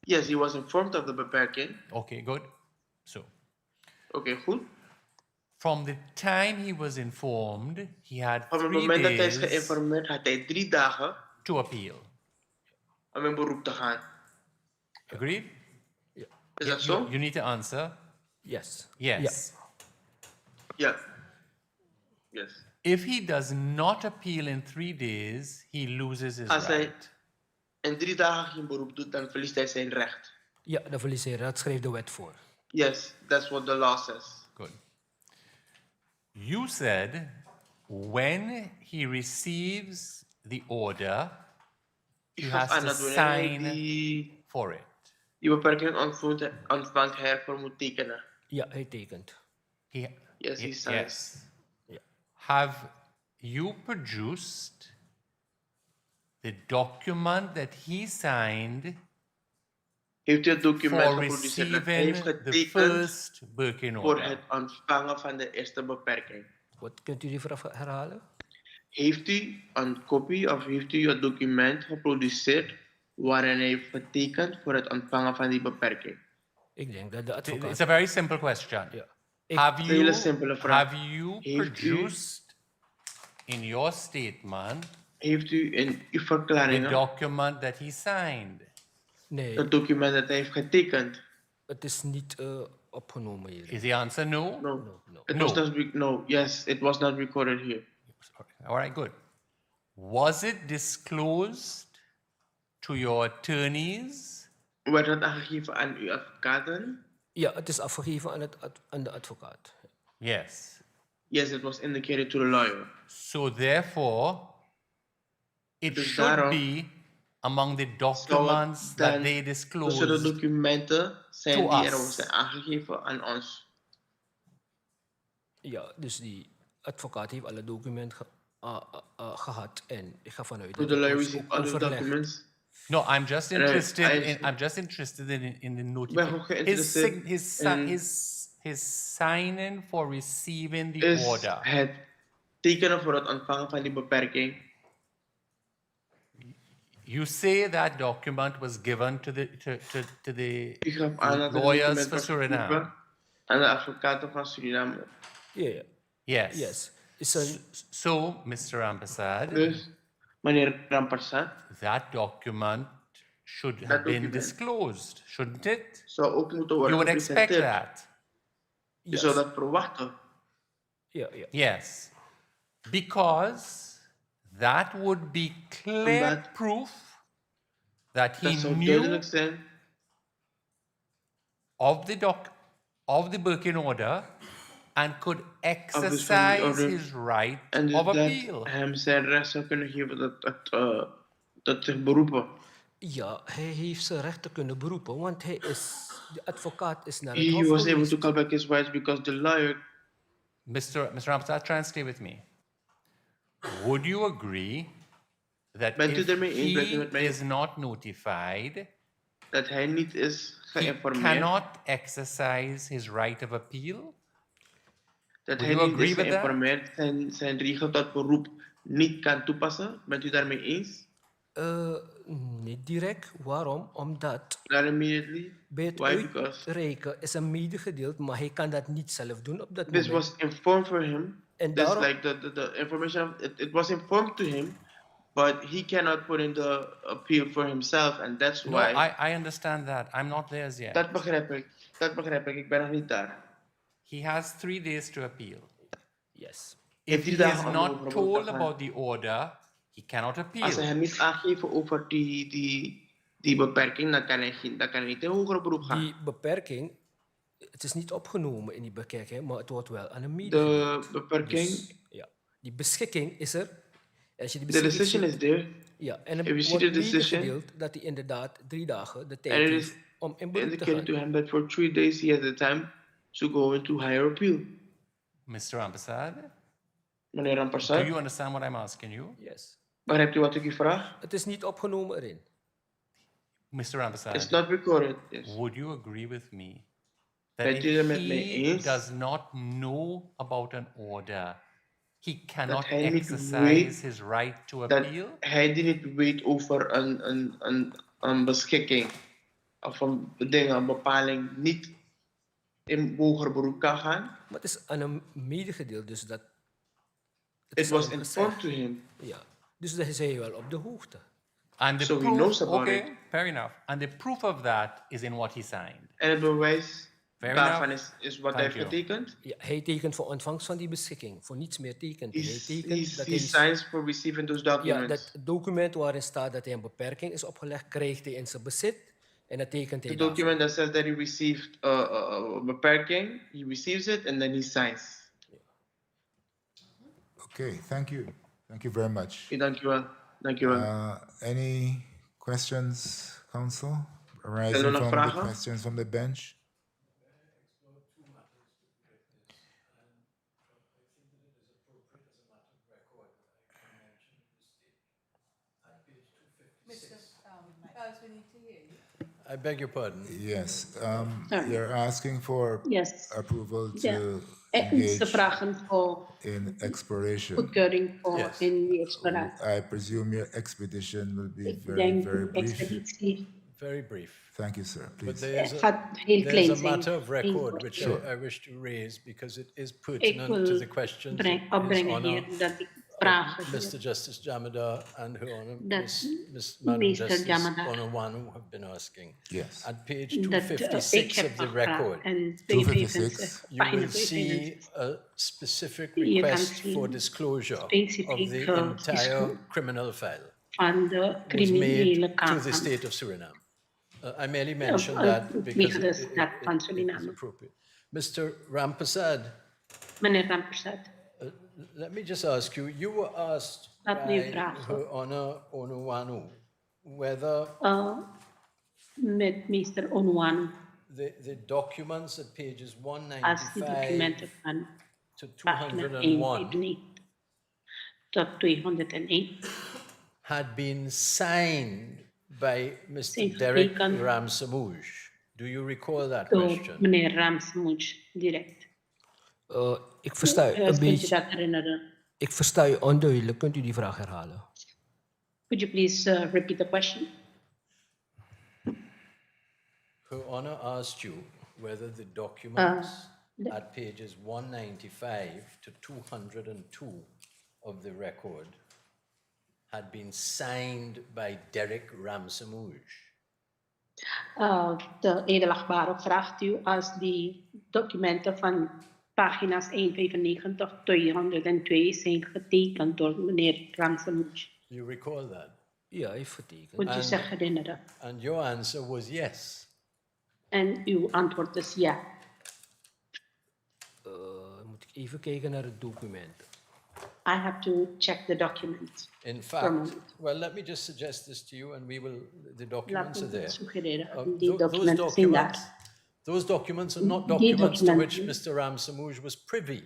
Yes, he was informed of the beperking. Okay, good. So, Oké, goed. from the time he was informed, he had Op het 3 moment dat hij is days geïnformeerd, had hij 3 dagen to appeal. om in beroep te gaan. Agreed? Is dat zo? You need to answer. Yes. Yes. Ja. Yes. If he does not appeal in 3 days, he loses his Als hij right. in 3 dagen geen beroep doet, dan verliest hij zijn recht. Ja, dan verliest hij. Dat schreef de wet voor. Yes, that's what the law says. Good. You said when he receives the order, he Ik gaf has aan to dat wanneer hij sign for it. die beperking ontvangt, hij ervoor moet tekenen. Ja, hij tekent. Yes, he signs. Yes. Have you produced the document that he signed Heeft u het document for geproduceerd dat hij heeft receiving the getekend first Birkin voor order? het ontvangen van de eerste beperking? Wat kunt u die vraag herhalen? Heeft u een kopie of heeft u het document geproduceerd waarin hij heeft getekend voor het ontvangen van die beperking? Ik denk dat de advocaat... It's a very simple question. Ja. Have Het is een hele you, simpele vraag. have you Heeft u- produced in your statement Heeft u in uw the verklaringen document that he signed? Nee, het document dat hij heeft getekend? het is niet opgenomen hier. Is the answer no? No. No. It No. was not no. Yes, it was not recorded here. All right, good. Was it disclosed to your attorneys? Werd dat aangegeven aan uw advocaten? Ja, het is afgegeven aan de advocaat. Yes. Yes, it was indicated to the lawyer. So therefore, it Dus should daarom be among the documents that Dan they tussen de disclosed. documenten zijn to die us. er zijn aangegeven aan ons. Ja, dus die advocaat heeft alle documenten gehad en ik ga vanuit So dat the het lawyer ons received ook all the overlegd. documents. No, I'm just And interested I- in. I'm just interested in the Ben notification. ook geïnteresseerd in- His signing for receiving the Is order. het tekenen voor het ontvangen van die beperking. You say that document was given to the U gaf aan dat het lawyers document for was Suriname. gegeven aan de advocaten van Suriname. Ja, Yes. yes. Is een, So, Mr. Rampersad, Dus, meneer Rampersad, that document should Dat have been document disclosed, shouldn't it? zou ook moeten You worden would expect gepresenteerd. that. Je zou dat verwachten. ja, ja. Yes. Because that would be clear Omdat- proof that he Dat zou knew duidelijk zijn of the Birkin order and could of exercise order. his right En dus of dat appeal. hem zijn recht zou kunnen geven dat zich beroepen. Ja, hij heeft zijn recht te kunnen beroepen, want de advocaat is naar het He hof was able geweest. to call back his rights because the lawyer. Mr. Rampersad, try and stay with me. Would you agree that Bent u if ermee eens? Bent u he met mij is not notified, dat hij niet is he geïnformeerd? cannot exercise his right of appeal? Dat Would hij you niet agree is with that? geïnformeerd zijn regel tot beroep niet kan toepassen? Bent u daarmee eens? Niet direct. Waarom? Omdat Not immediately. bij het Why? Because uitreiken is hem medegedeeld, maar hij kan dat niet zelf doen op dat this moment. was informed for him. En This daarom, like the information it was informed to him, but he cannot put in the appeal for himself, and that's No, why. I understand that. I'm not there as yet. Dat begrijp ik. Dat begrijp ik. Ik ben nog niet daar. He has 3 days to appeal. yes. If Heeft he 3 is dagen om not over te told gaan. about the order, he cannot Als hij appeal. hem niet aangeeft over die beperking, dan kan hij niet in hoger beroep gaan. Die beperking, het is niet opgenomen in die beperking, maar het wordt wel aan hem De meegedeeld. beperking, Dus, ja, die beschikking is er. En als je die the beschikking decision ziet, is there. ja, en If hem you see wordt the decision, meegedeeld dat hij inderdaad 3 dagen de and tijd it heeft is om in beroep te indicated to gaan. him that for 3 days he has the time to go into higher appeal. Mr. Rampersad, Meneer do Rampersad, you understand what I'm asking you? Yes. begrijpt u wat ik u vraag? Het is niet opgenomen erin. Mr. It's Rampersad, not recorded. Yes. would you agree with me that Bent u if er met mij he eens does not know about an order, he cannot hij niet exercise weet his right to dat appeal? hij die niet weet over een beschikking of een ding, een bepaling niet in hoger beroep kan gaan? Maar het is aan hem medegedeeld, dus dat... het It is aan was hem informed gezegd. to him. Ja, dus dat is hij wel op de hoogte. And the So he proof, knows about okay, it. fair enough. And the proof of that is in what he signed. En het bewijs Fair daarvan enough. is wat hij Thank you. getekend. Ja, hij tekent voor ontvangst van die beschikking, voor niets meer tekent. Hij He tekent dat he hij... signs for receiving those Ja, documents. dat document waarin staat dat hij een beperking is opgelegd, krijgt hij in zijn bezit en dat tekent hij The document that says that he received a beperking, he receives it and then he signs. Okay, thank you. Thank you very much. Okay, dank u wel. Dank u wel. Any questions, counsel, arising Zijn er nog from the vragen? questions from the bench? I beg your pardon. Yes, Sorry. you're asking for Yes. approval Ja. to Ze engage vragen voor in exploration. goedkeuring voor Yes. in die exploratie. I presume your expedition will be Ik very, denk very de brief. expeditie Very brief. Thank you, sir. But Please. there's gaat heel klein there's a zijn. matter of Heel record kort. which Sure. I wish to raise because it is Ik pertinent to wil the questions that His opbrengen Honor, hier dat ik vragen Mr. hier, Justice Jamada and Her Honor, dat Madam Mr. Justice Jamada Onowanu have been asking. Yes. At page dat ik 256 heb of the gevraagd. record, En 256. you pagina will see 256. a specific Je kan request zien for disclosure of specifiek the disclosure entire criminal file van de was criminele made to the kant. state of Suriname. I merely mention Of, that because de staat van it is Suriname. appropriate. Mr. Rampersad, Meneer Rampersad, let me just ask you, you were asked laat me u by vragen. Her Honor Onowanu whether Met Mr. Onwan, the documents at pages als die documenten 195 van to pagina 201 1 tot 201 had been signed by Mr. Zijn Derek getekend Ramsamooj. Do you recall that door question? meneer Ramsamooj direct. Ik versta u een Kunt u beetje... dat herinneren? Ik versta u onduidelijk. Kunt u die vraag herhalen? Could you please repeat the question? Her Honor asked you whether the documents at pages 195 to 202 of the record had been signed by Derek Ramsamooj. De edelachtbare vraagt u als die documenten van pagina's 195 tot 202 zijn getekend door meneer Ramsamooj. You recall that? Ja, hij heeft getekend. Kunt u zich herinneren? And your answer was yes. En uw antwoord is ja. Moet ik even kijken naar het document. I have to check the document. In fact, well, let me just suggest this to you, and we will. The documents are Laat me there. suggereren. Die Those documenten zijn daar. those documents are not Die documents to which documenten. Mr. Ramsamooj was privy.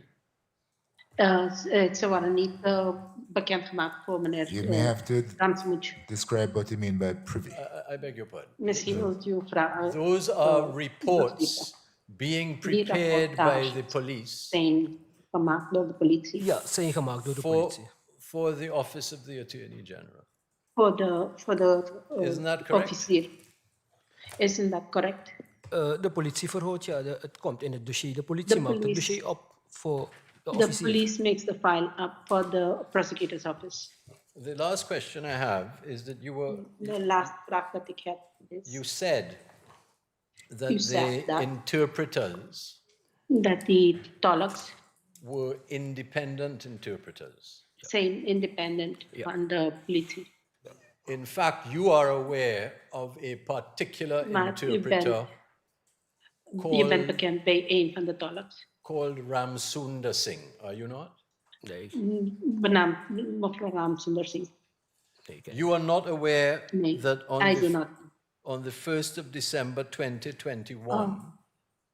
Ze waren niet bekendgemaakt voor meneer You may have to Ramsamooj. describe what you mean by privy. I beg your pardon. Misschien wilt u vragen. Those are reports being prepared by the police Zijn gemaakt door de politie. Ja, zijn gemaakt door de politie. for the office of the Attorney General. Voor de Isn't that correct? officier. Isn't that correct? De politie verhoort, ja. Het komt in het dossier. De politie maakt het politie. dossier op voor The police makes the file up for the prosecutor's office. The last question I have is that The last draft that they kept is you said that You said the that. interpreters that the Tolaks were independent interpreters. say independent on the police. In fact, you are aware of a particular Maar interpreter je bent bekend bij een van de Tolaks. called Ramsunda Singh, are you not? Benaamd mevrouw Ramsonder Singh. You are not aware that I do not. on the 1st of December 2021,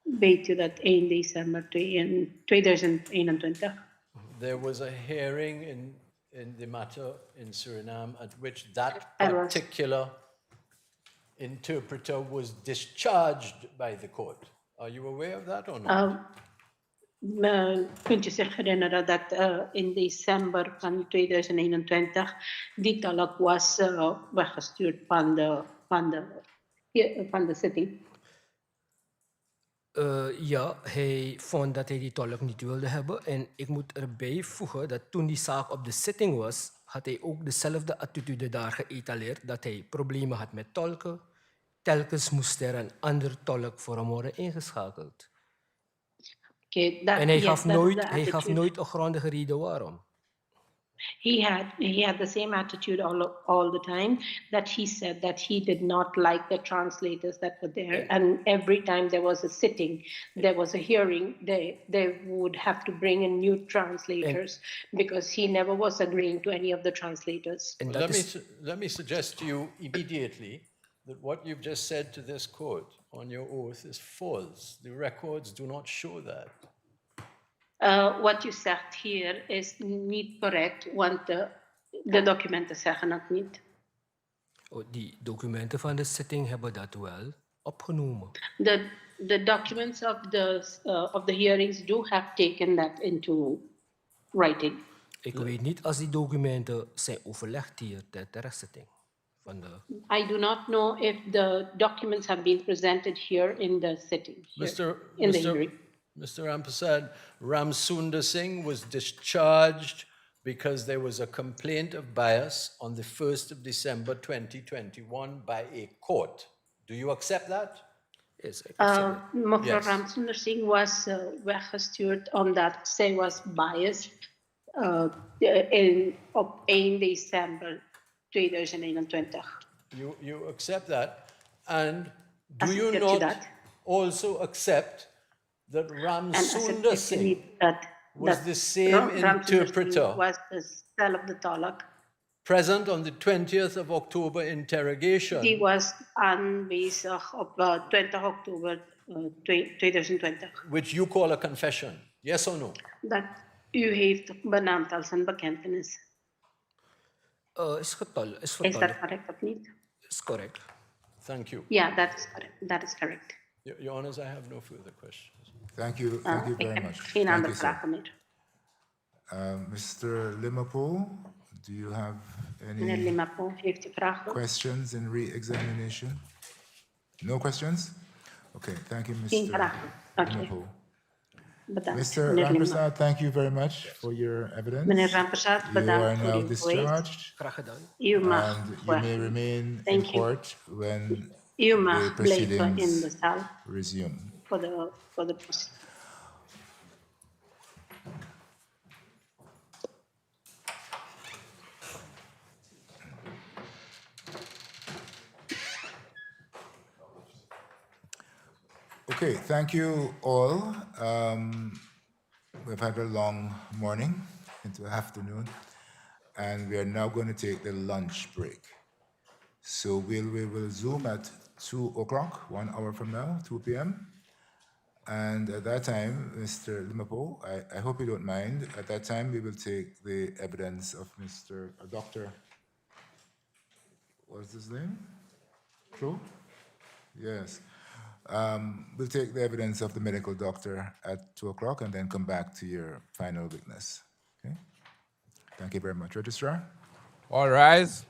Weet u dat 1 december 2021 there was a hearing in the matter in Suriname at which that Er was- particular interpreter was discharged by the court. Are you aware of that or not? kunt u zich herinneren dat in december van 2021 die tolk was weggestuurd van de zitting? Ja, hij vond dat hij die tolk niet wilde hebben. En ik moet erbij voegen dat toen die zaak op de zitting was, had hij ook dezelfde attitude daar geëtaleerd, dat hij problemen had met tolken. Telkens moest er een ander tolk voor hem worden ingeschakeld. Okay, that, En hij yes, gaf that's nooit, the hij gaf attitude. nooit een grondige reden waarom. He had the same attitude all the time, that he said that he did not like the translators that were there, and every time there was a sitting, there was a hearing, they would have to bring in new translators because he never was agreeing to any of the translators. Let me suggest to you immediately that what you've just said to this court on your oath is false. The records do not show that. What you said here is niet correct, want de documenten zeggen het niet. Die documenten van de zitting hebben dat wel opgenomen. The documents of the hearings do have taken that into writing. Ik weet niet als die documenten zijn overlegd hier tijdens de rechtszitting. I do not know if the documents have been presented here in the sitting. Mr. Rampersad, Ramsunda Singh was discharged because there was a complaint of bias on the 1st of December 2021 by a court. Do you accept that? Yes, I accept it. Mevrouw Yes. Ramsonder Singh was weggestuurd omdat zij was biased op 1 december 2021. You accept that? And do Accept you je not dat? also accept that En Ramsunda accepteert u Singh niet dat was the same interpreter was dezelfde tolk present on the 20th of October interrogation? die was aanwezig op 20 oktober 2020. Which you call a confession, yes or no? Dat u heeft benaamd als een bekentenis. Is vertolkt. Is dat correct of niet? Is correct. Thank you. Ja, that is correct. That is correct. Your Honors, I have no further questions. Thank you Ik very heb much. geen Thank andere you, sir. vragen meer. Mr. Limapool, do you have Meneer any Limapool, heeft u vragen? questions in re-examination? No questions? Okay, thank you, Geen Mr. vragen. Oké. Limapool. Bedankt. Mr. Meneer Limapool. Rampersad, thank you very much for your evidence. Meneer Rampersad, You bedankt are voor now uw discharged. Graag gedaan. U mag And you may remain in Thank you. court when U the mag blijven in proceedings de zaal resume. voor de proceedings. Okay, thank you all. We've had a long morning into afternoon, and we are now going to take the lunch break. So we will Zoom at 2 o'clock, 1 hour from now, 2 p.m. And at that time, Mr. Limapool, I hope you don't mind, at that time we will take the evidence of Dr. What's his name? True? Yes. We'll take the evidence of the medical doctor at 2 o'clock and then come back to your final witness. Okay? Thank you very much. Registrar? All rise.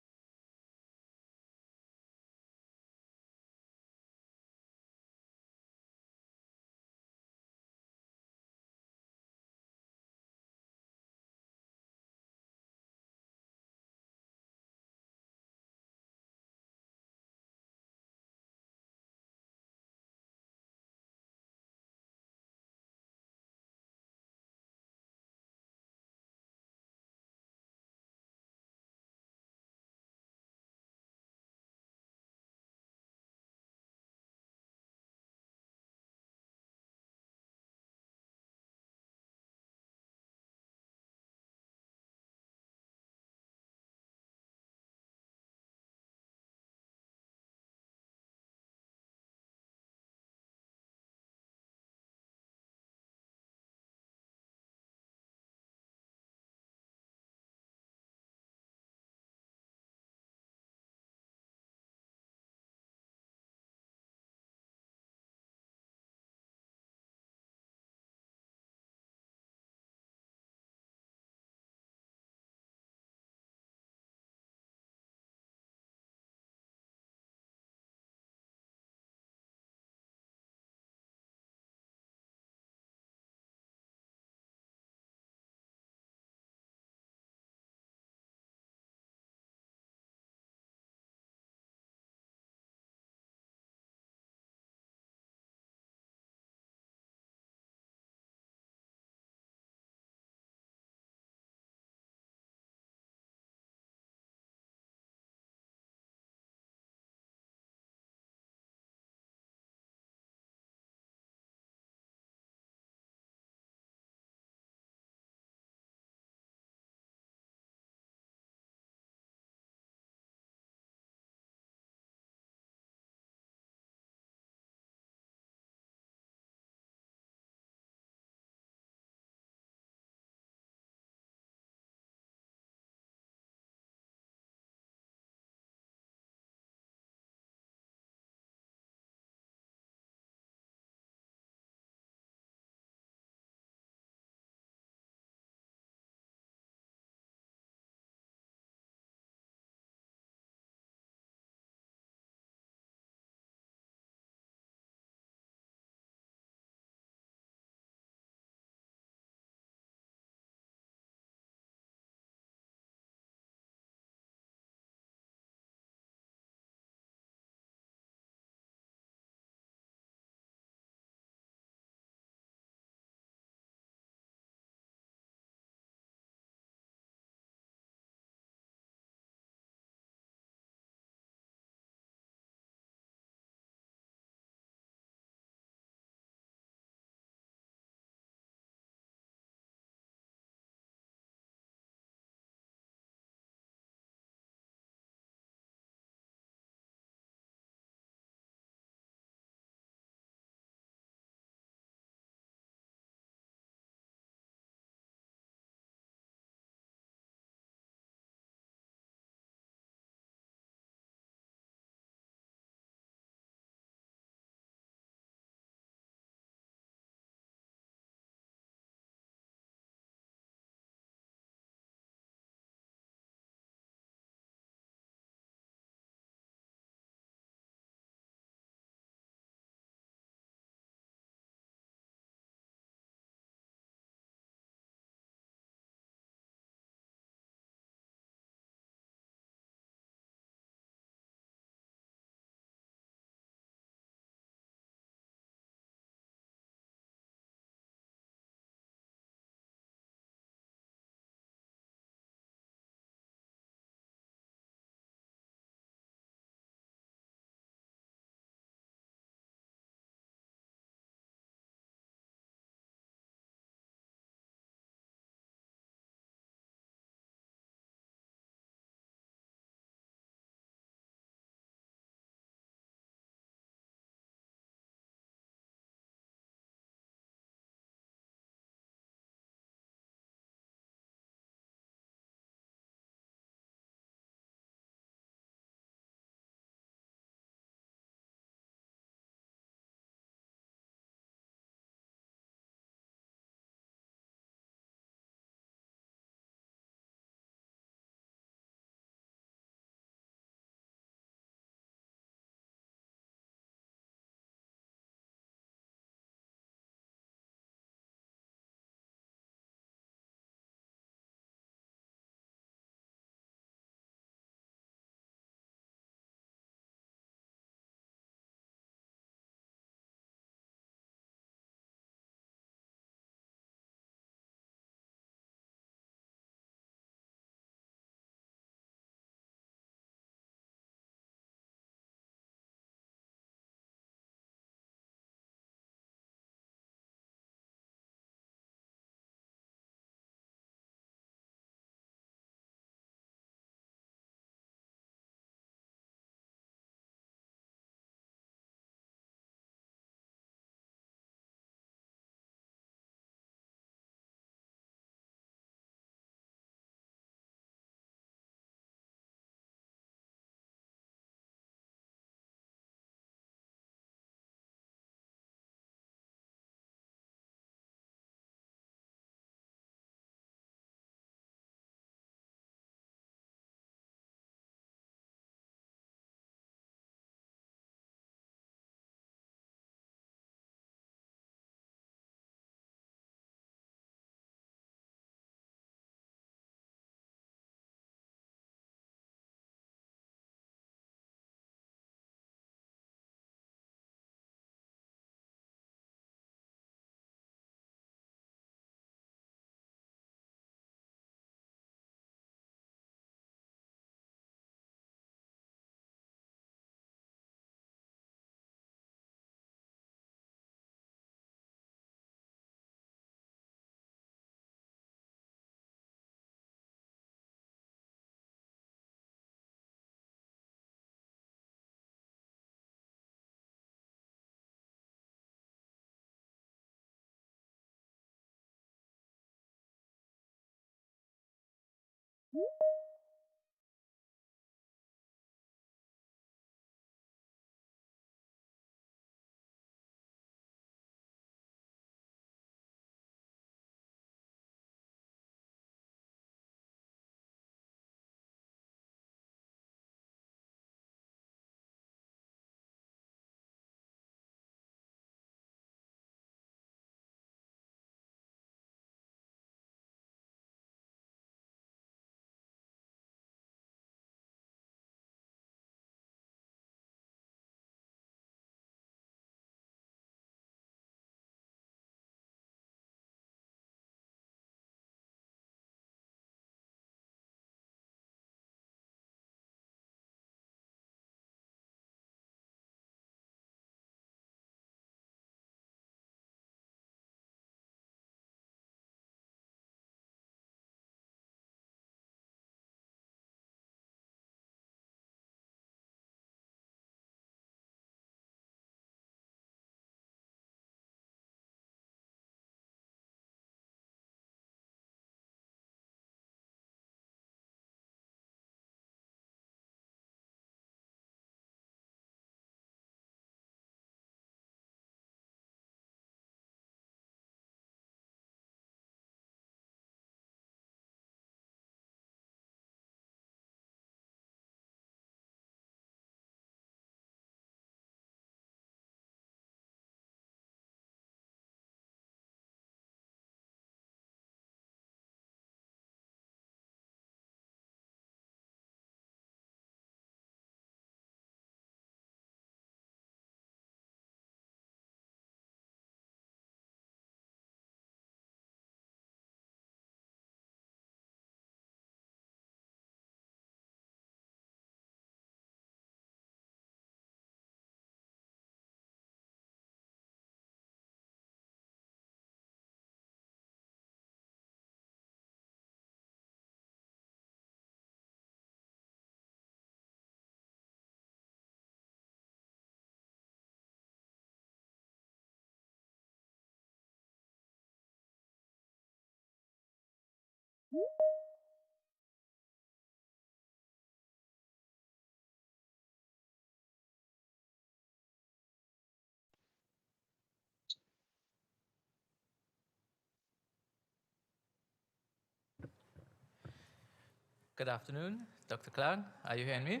Good afternoon, Dr. Clan. Are you hearing me?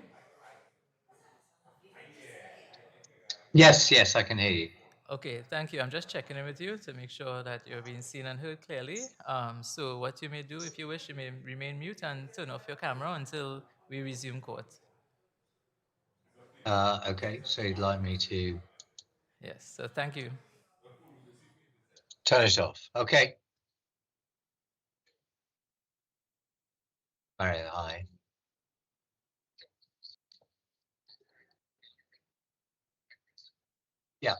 Yes, yes, I can hear you. Okay, thank you. I'm just checking in with you to make sure that you're being seen and heard clearly. So what you may do, if you wish, you may remain mute and turn off your camera until we resume court. Okay, so you'd like me to Yes, so thank you. turn it off. Okay. Marion, hi. Yeah.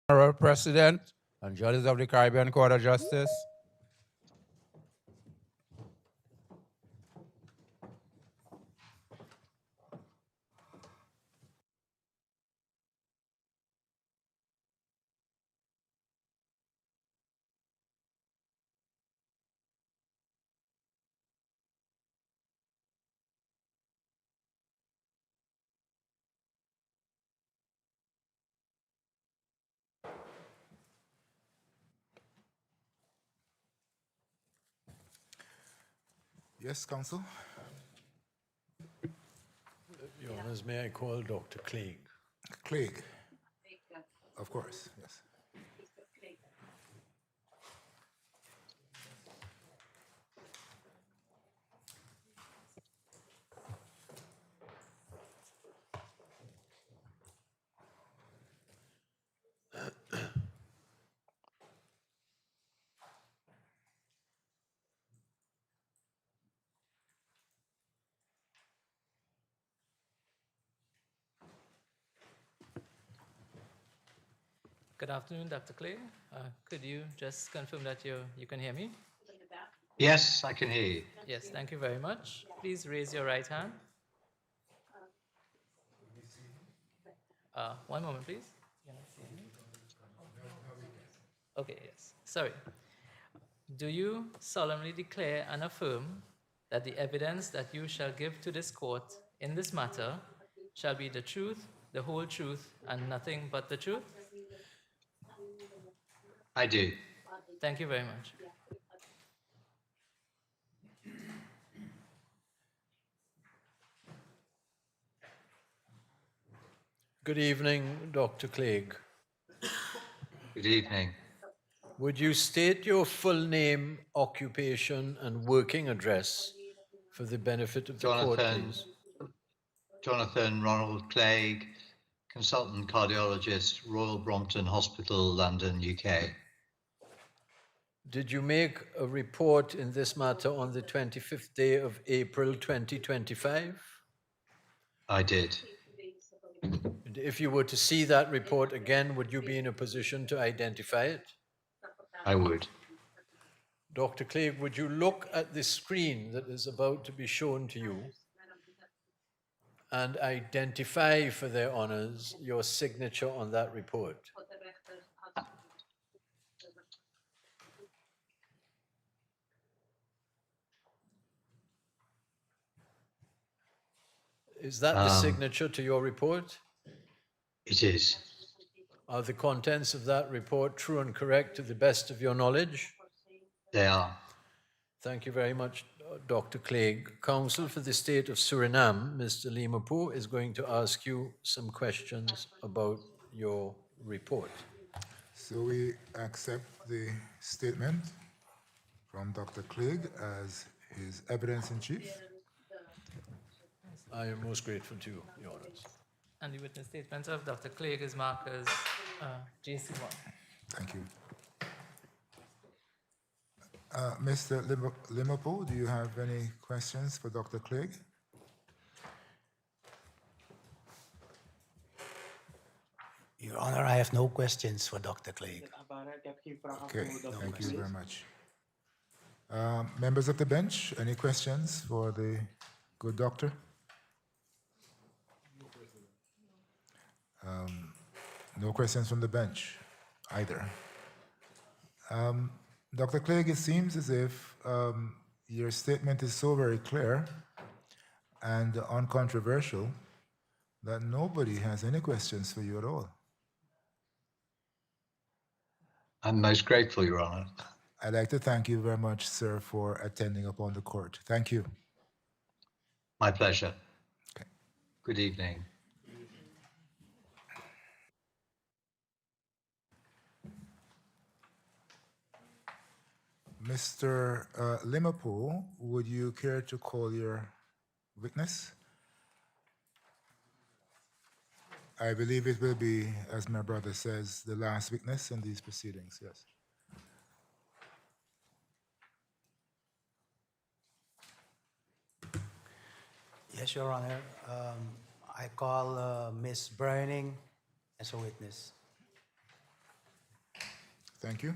Honorable President and judges of the Caribbean Court of Justice. Yes, counsel? Your Honors, may I call Dr. Clegg? Clegg. Of course, yes. Good afternoon, Dr. Clay. Could you just confirm that you can hear me? Yes, I can hear you. Yes, thank you very much. Please raise your right hand. One moment, please. Okay, yes. Sorry. Do you solemnly declare and affirm that the evidence that you shall give to this court in this matter shall be the truth, the whole truth, and nothing but the truth? I do. Thank you very much. Good evening, Dr. Clegg. Good evening. Would you state your full name, occupation, and working address for the benefit of the court, please? Jonathan Ronald Clegg, consultant cardiologist, Royal Brompton Hospital, London, UK. Did you make a report in this matter on the 25th day of April 2025? I did. And if you were to see that report again, would you be in a position to identify it? I would. Dr. Clegg, would you look at the screen that is about to be shown to you and identify for their honors your signature on that report? Is that the signature to your report? It is. Are the contents of that report true and correct to the best of your knowledge? They are. Thank you very much, Dr. Clegg. Counsel for the State of Suriname, Mr. Limapour, is going to ask you some questions about your report. So we accept the statement from Dr. Clegg as his evidence in chief. I am most grateful to you, Your Honors. And the witness statement of Dr. Clegg is marked as JC1. Thank you. Mr. Limapour, do you have any questions for Dr. Clegg? Your Honor, I have no questions for Dr. Clegg. Okay, thank you very much. Members of the bench, any questions for the good doctor? No questions from the bench either. Dr. Clegg, it seems as if your statement is so very clear and uncontroversial that nobody has any questions for you at all. I'm most grateful, Your Honor. I'd like to thank you very much, sir, for attending upon the court. Thank you. My pleasure. Okay. Good evening. Mr. Limapour, would you care to call your witness? I believe it will be, as my brother says, the last witness in these proceedings, yes. Yes, Your Honor. I call Ms. Burning as a witness. Thank you.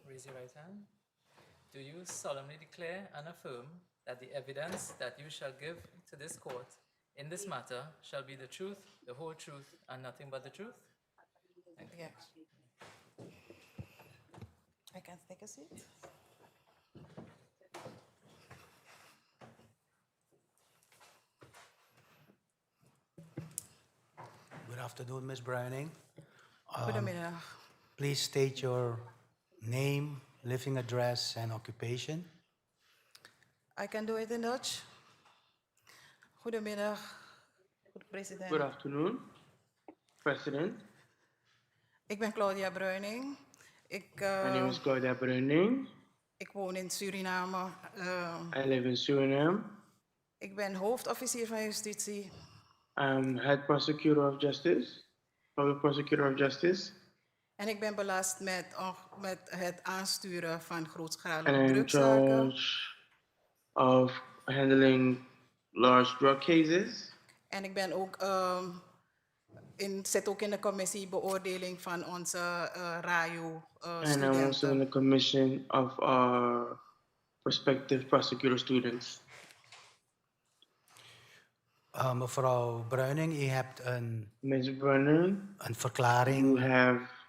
Raise your right hand. Do you solemnly declare and affirm that the evidence that you shall give to this court in this matter shall be the truth, the whole truth, and nothing but the truth? Thank you. Yes. I can take a seat. Good afternoon, Ms. Browning. Goedemiddag. Please state your name, living address, and occupation. I can do it in Dutch. Goedemiddag, president. Good afternoon, President. Ik ben Claudia Bruining. Ik, My name is Claudia Bruining. ik woon in Suriname. I live in Suriname. Ik ben hoofdofficier van justitie. I'm head prosecutor of justice, public prosecutor of justice. En ik ben belast met het aansturen van And grootschalige I'm in drugszaken. charge of handling large drug cases. En ik ben ook zit ook in de commissie beoordeling van onze RAIO And I'm also in studenten. the commission of our prospective prosecutor students. Mevrouw Bruining, u hebt een verklaring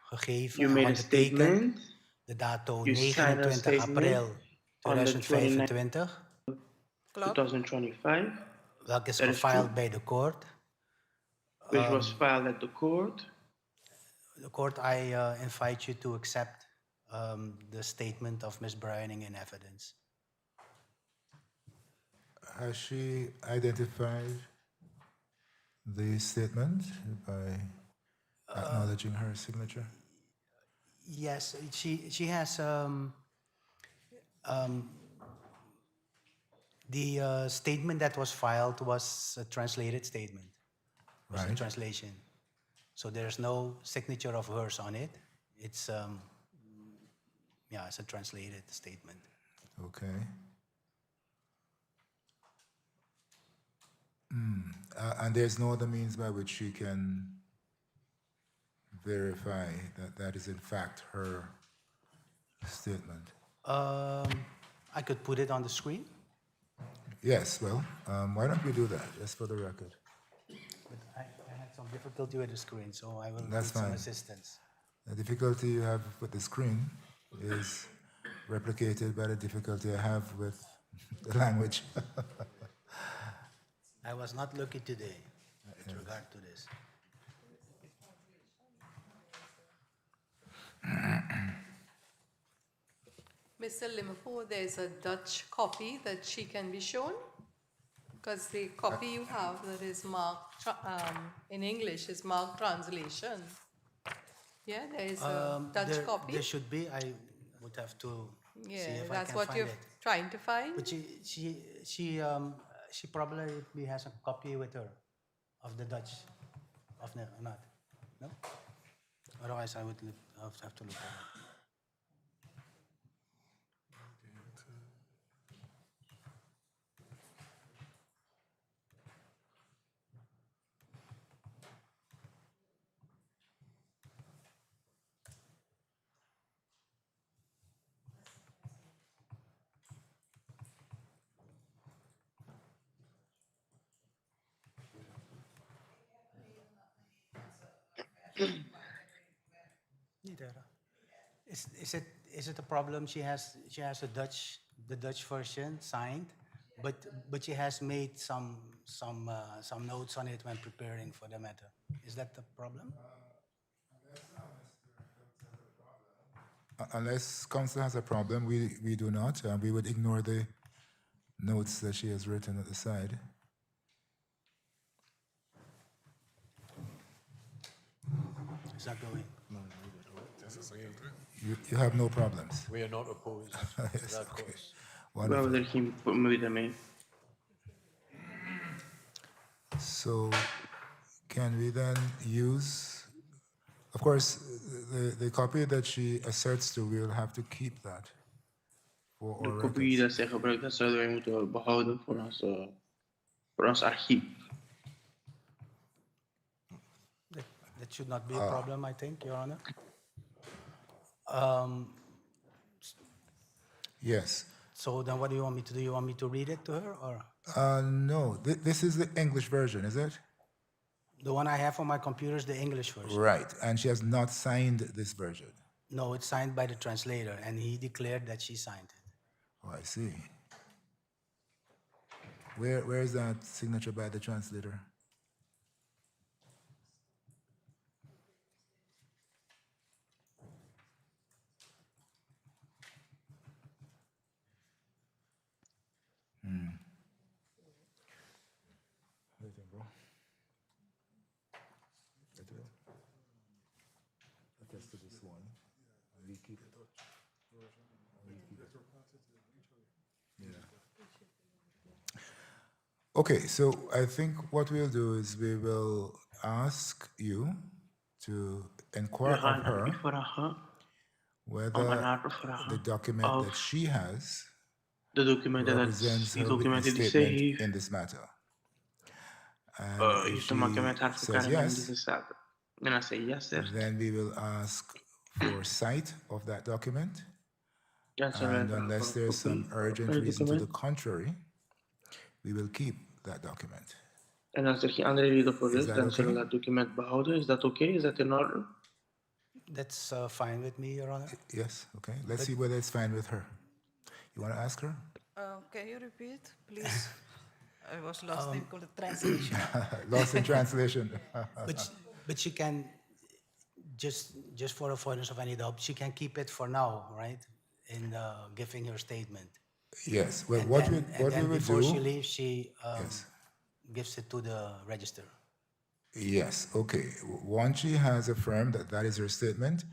gegeven you en made a ondertekend. statement. De dato You signed a 29 april on the 2025. 2025. Welke is That is gefiled true. bij de court. Which was filed at the court. The court, I invite you to accept the statement of Ms. Bruining in evidence. Has she identified the statement by acknowledging her signature? Yes, she has the statement that was filed was a translated statement. Was a Right. translation. So there's no signature of hers on it. It's yeah, it's a translated statement. Okay. And there's no other means by which she can verify that that is in fact her statement? I could put it on the screen. Yes, well, why don't we do that, just for the record? But I had some difficulty with the screen, so I will That's need some fine. assistance. The difficulty you have with the screen is replicated by the difficulty I have with the language. I was not lucky today with regard to this. Mr. Liverpool, there's a Dutch copy that she can be shown? Because the copy you have that is marked in English is marked translation. Yeah, there is a Dutch copy. There should be. I would have to see Yeah, if I that's can what find you're it. trying to find? But she probably has a copy with her of the Dutch, of the, or not? No. Otherwise, I would have to look at it. Is it a problem? She has the Dutch version signed, but she has made some notes on it when preparing for the matter. Is that the problem? Unless counsel has a problem, we do not. We would ignore the notes that she has written at the side. Is that going? You have no problems. We are not opposed Yes, to that okay. course. Wonderful. Well, deixem me também. So, can we then use, of course, the copy that she asserts to, we'll have to keep that for De our kopie records. dat zij gebruikt, dat zouden wij moeten behouden voor ons archief. That should not be a problem, I think, Your Honor. Yes. So then what do you want me to do? You want me to read it to her, or? No, this is the English version, is it? The one I have on my computer is the English version. Right, and she has not signed this version. No, it's signed by the translator, and he declared that she signed it. Oh, I see. Where is that signature by the translator? Attest to this one. We keep it. Okay, so I think what we'll do is we will ask you to inquire of her whether the document that she has represents her witness statement in this matter. And if she says yes, And I say yes, sir. then we will ask for sight of that document. Yes, sir. And unless there's some urgent reason to the contrary, we will keep that document. En als er geen andere reden voor Is is, that dan zullen we okay? dat document behouden. Is dat oké? Is dat in orde? That's fine with me, Your Honor. Yes, okay. Let's see whether it's fine with her. You want to ask her? Can you repeat, please? I was lost in the translation. Lost in translation. But she can just for avoidance of any doubt, she can keep it for now, right? In giving her statement. Yes. Well, And what then, we and what then we will before do? she leaves, she Yes. gives it to the register. Yes. Okay. Once she has affirmed that that is her statement,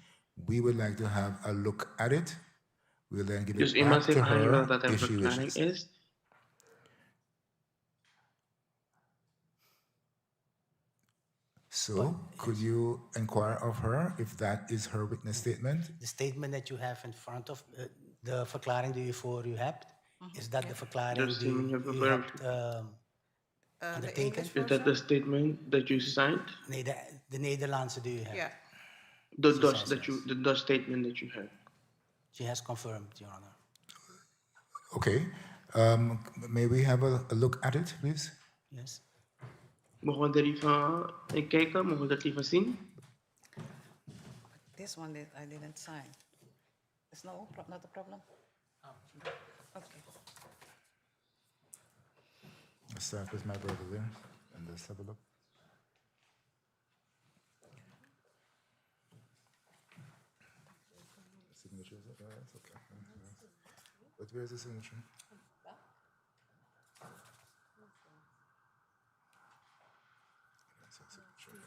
we would like to have a look at it. We'll then give Dus it iemand back to heeft aangegeven her dat er een if she verklaring wishes. is. So, could you inquire of her if that is her witness statement? The statement that you have in front of de verklaring die u voor u hebt, is dat de verklaring The die statement you have u before hebt undertaken? Is that the statement that you signed? Nee, de Nederlandse die u hebt. Yeah. The Dutch statement that you have. She has confirmed, Your Honor. Okay. May we have a look at it, please? Yes. Mogen we er even kijken? Mogen we dat even zien? This one that I didn't sign. It's not a problem? Okay. Let's start with my brother there, and let's have a look. Signatures, yes, okay. But where's the signature? That's a signature.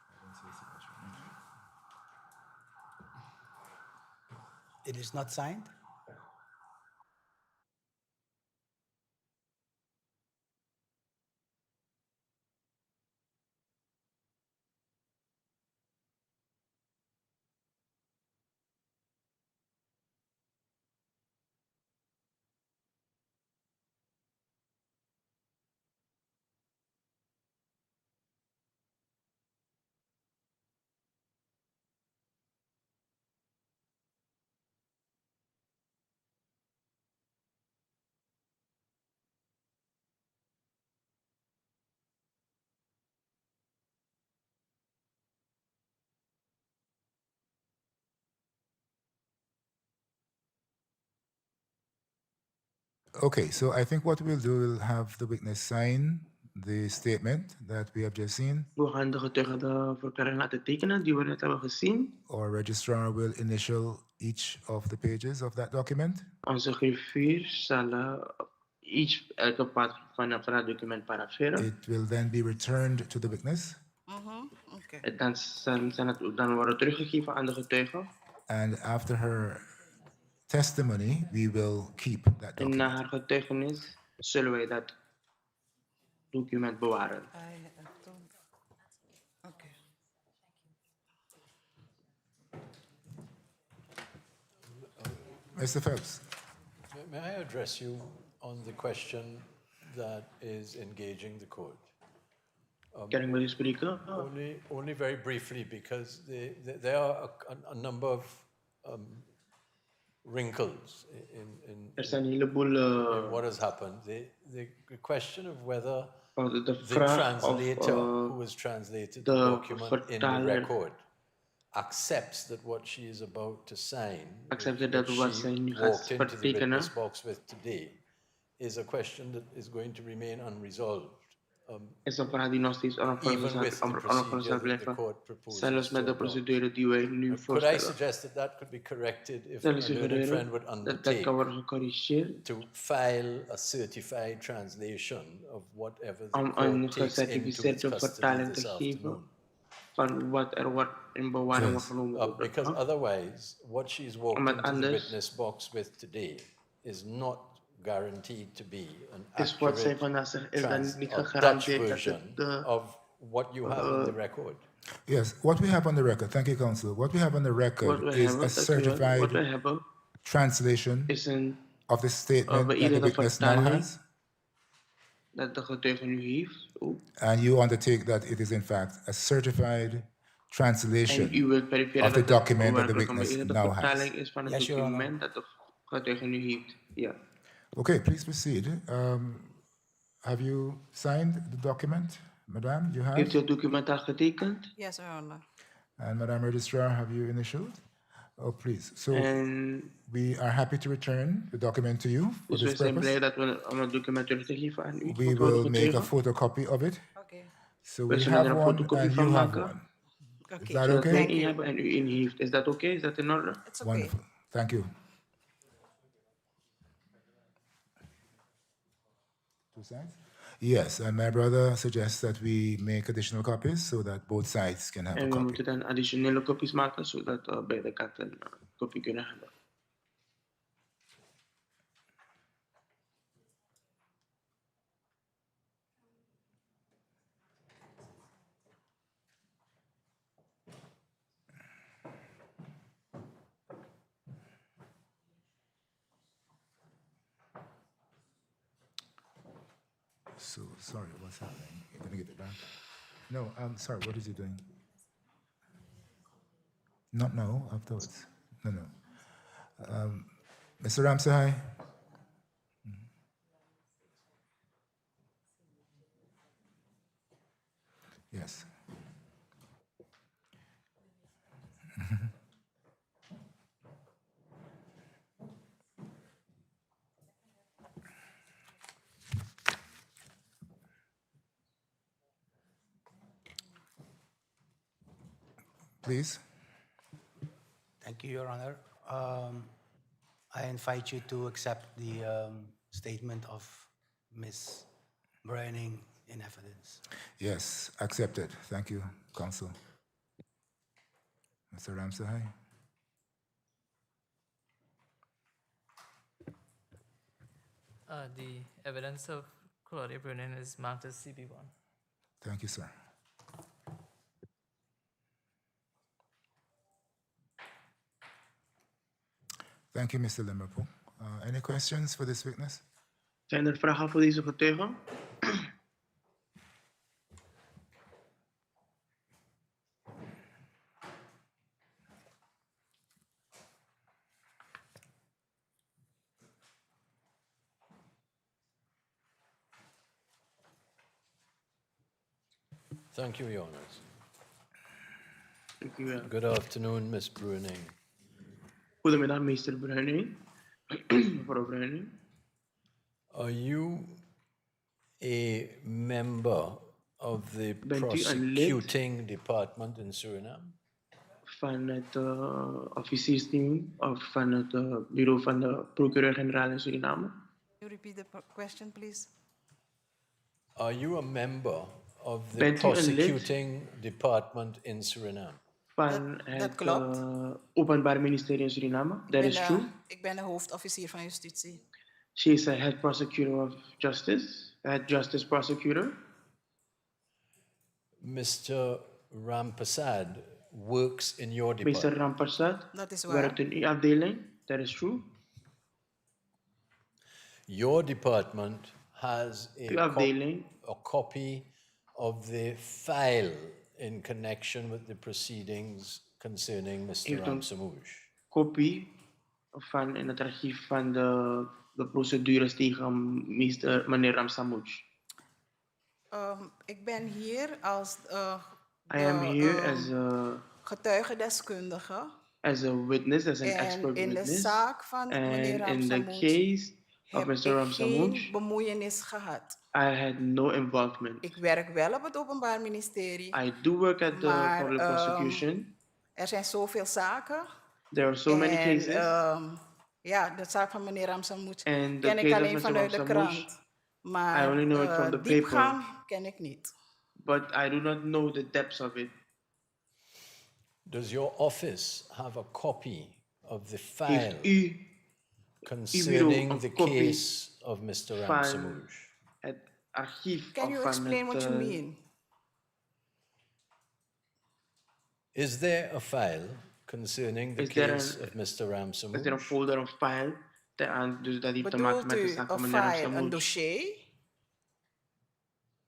I don't see a signature. It is not signed? Okay, so I think what we'll do, we'll have the witness sign the statement that we have just seen. We gaan de getuige de verklaring laten tekenen die we net hebben gezien. Our registrar will initial each of the pages of that document. Onze griffier zal elke pad van het document paraferen. It will then be returned to the witness. Okay. En dan wordt het teruggegeven aan de getuige. And after her testimony, we will keep that En document. na haar getuigenis zullen wij dat document bewaren. Okay. Mr. Phelps. May I address you on the question that is engaging the court? Kan ik met u spreken? Only very briefly, because there are a number of wrinkles in zijn een heleboel what has happened. The question of whether de the vraag translator of who has translated de the document in the vertaler record accepts that what she is about to sign, accepteert dat which wat she zij nu walked gaat into the vertekenen, witness box with today, is a question that is going to remain unresolved. is een vraag die nog steeds Even with the onopgelost procedure that the blijven, court proposes zelfs met to de adopt. procedure die wij nu Could I voorstellen. suggest that that could be corrected if Zal my ik learned suggereren friend would dat undertake kan worden gecorrigeerd to file a certified translation of whatever the om court een takes into its gecertificeerde custody vertaling this te geven afternoon. van wat er wordt in bewaring wordt genomen. Because otherwise, what she's walked Omdat into the anders witness box with today is not guaranteed to be an is wat zij accurate vandaag zegt, is dan niet Dutch gegarandeerd dat version het de of what you have in the record. Yes, what we have on the record, thank you, Counsel. What we have on the record Wat we is hebben, a certified wat we hebben translation is een of the statement that the beïnvloede witness now vertaling has. dat de getuige nu heeft. And you undertake that it is in fact a certified translation En u wilt verifiëren of the dat document that the werkelijk een witness beïnvloede now has. vertaling is van het Yes, Your Honor. document dat de getuige nu heeft. Ja. Okay, please proceed. Have you signed the document, Madame? You have? Heeft u het document al getekend? Yes, Your Honor. And Madame Registrar, have you initialed? Oh, please. So En we are happy to return the document to you for dus this we zijn blij purpose. dat we om het document terug te geven aan u. We will make a photocopy of it. Okay. So we Personeel have er een one fotocopy and van you have maken. one. Is Okay, that Zodat wij okay? thank één you. hebben en u één heeft. Is dat oké? Is dat in orde? It's okay. Wonderful. Thank you. 2 sides? Yes, and my brother suggests that we make additional copies so that both sides can have a En we copy. moeten dan additionele kopies maken, zodat beide kanten een kopie kunnen hebben. So, sorry, what's happening? You're going to get it back? No, I'm sorry, what is he doing? Not now, afterwards. No. Mr. Ramsay? Yes. Please. Thank you, Your Honor. I invite you to accept the statement of Ms. Bruining in evidence. Yes, accepted. Thank you, counsel. Mr. Ramsay? The evidence of Claudia Brunin is marked as CB1. Thank you, sir. Thank you, Mr. Liverpool. Any questions for this witness? Zijn er vragen voor deze getuige? Thank you, Your Honors. Dank u wel. Good afternoon, Ms. Bruning. Goedemiddag, meester Bruining. Mevrouw Bruining. Are you a member of the Bent u een lid? prosecuting department in Suriname? Van het officiersteam of van het bureau van de procureur-generaal in Suriname? You repeat the question, please? Are you a member of the Bent u een lid? prosecuting department in Suriname? Van Dat het klopt. Openbaar Ministerie in Suriname? That is true. Ik ben de hoofdofficier van justitie. She is a head prosecutor of justice, head justice prosecutor. Mr. Rampasad works in your Mr. department. Rampasad Dat is waar. werkt in uw afdeling. That is true. Your department has Uw afdeling a copy of the file in connection with the proceedings concerning Mr. heeft een Ramsamooj. kopie van in het archief van de procedures tegen meneer Ramsamooj. Ik ben hier als I am here as getuigendeskundige. as a witness, as an En expert in de witness. zaak van meneer And in the Ramsamooj case of heb Mr. ik geen Ramsamooj, bemoeienis gehad. I had no involvement. Ik werk wel op het Openbaar Ministerie. I do work at the Maar public prosecution. er zijn zoveel zaken. There are so many En, cases. ja, de zaak van meneer Ramsamooj And the ken ik case of alleen Mr. vanuit de Ramsamooj, krant. Maar I only know it from the diepgang paper. ken ik niet. But I do not know the depths of it. Does your office have a copy of the Heeft file concerning een the kopie case of Mr. van Ramsamooj? het archief Can you van explain what you het, mean? Is there a file concerning the Is there case of Mr. is er een Ramsamooj? folder of file dus dat heeft te maken Bedoelt met de u zaak een van meneer file, een Ramsamooj? dossier?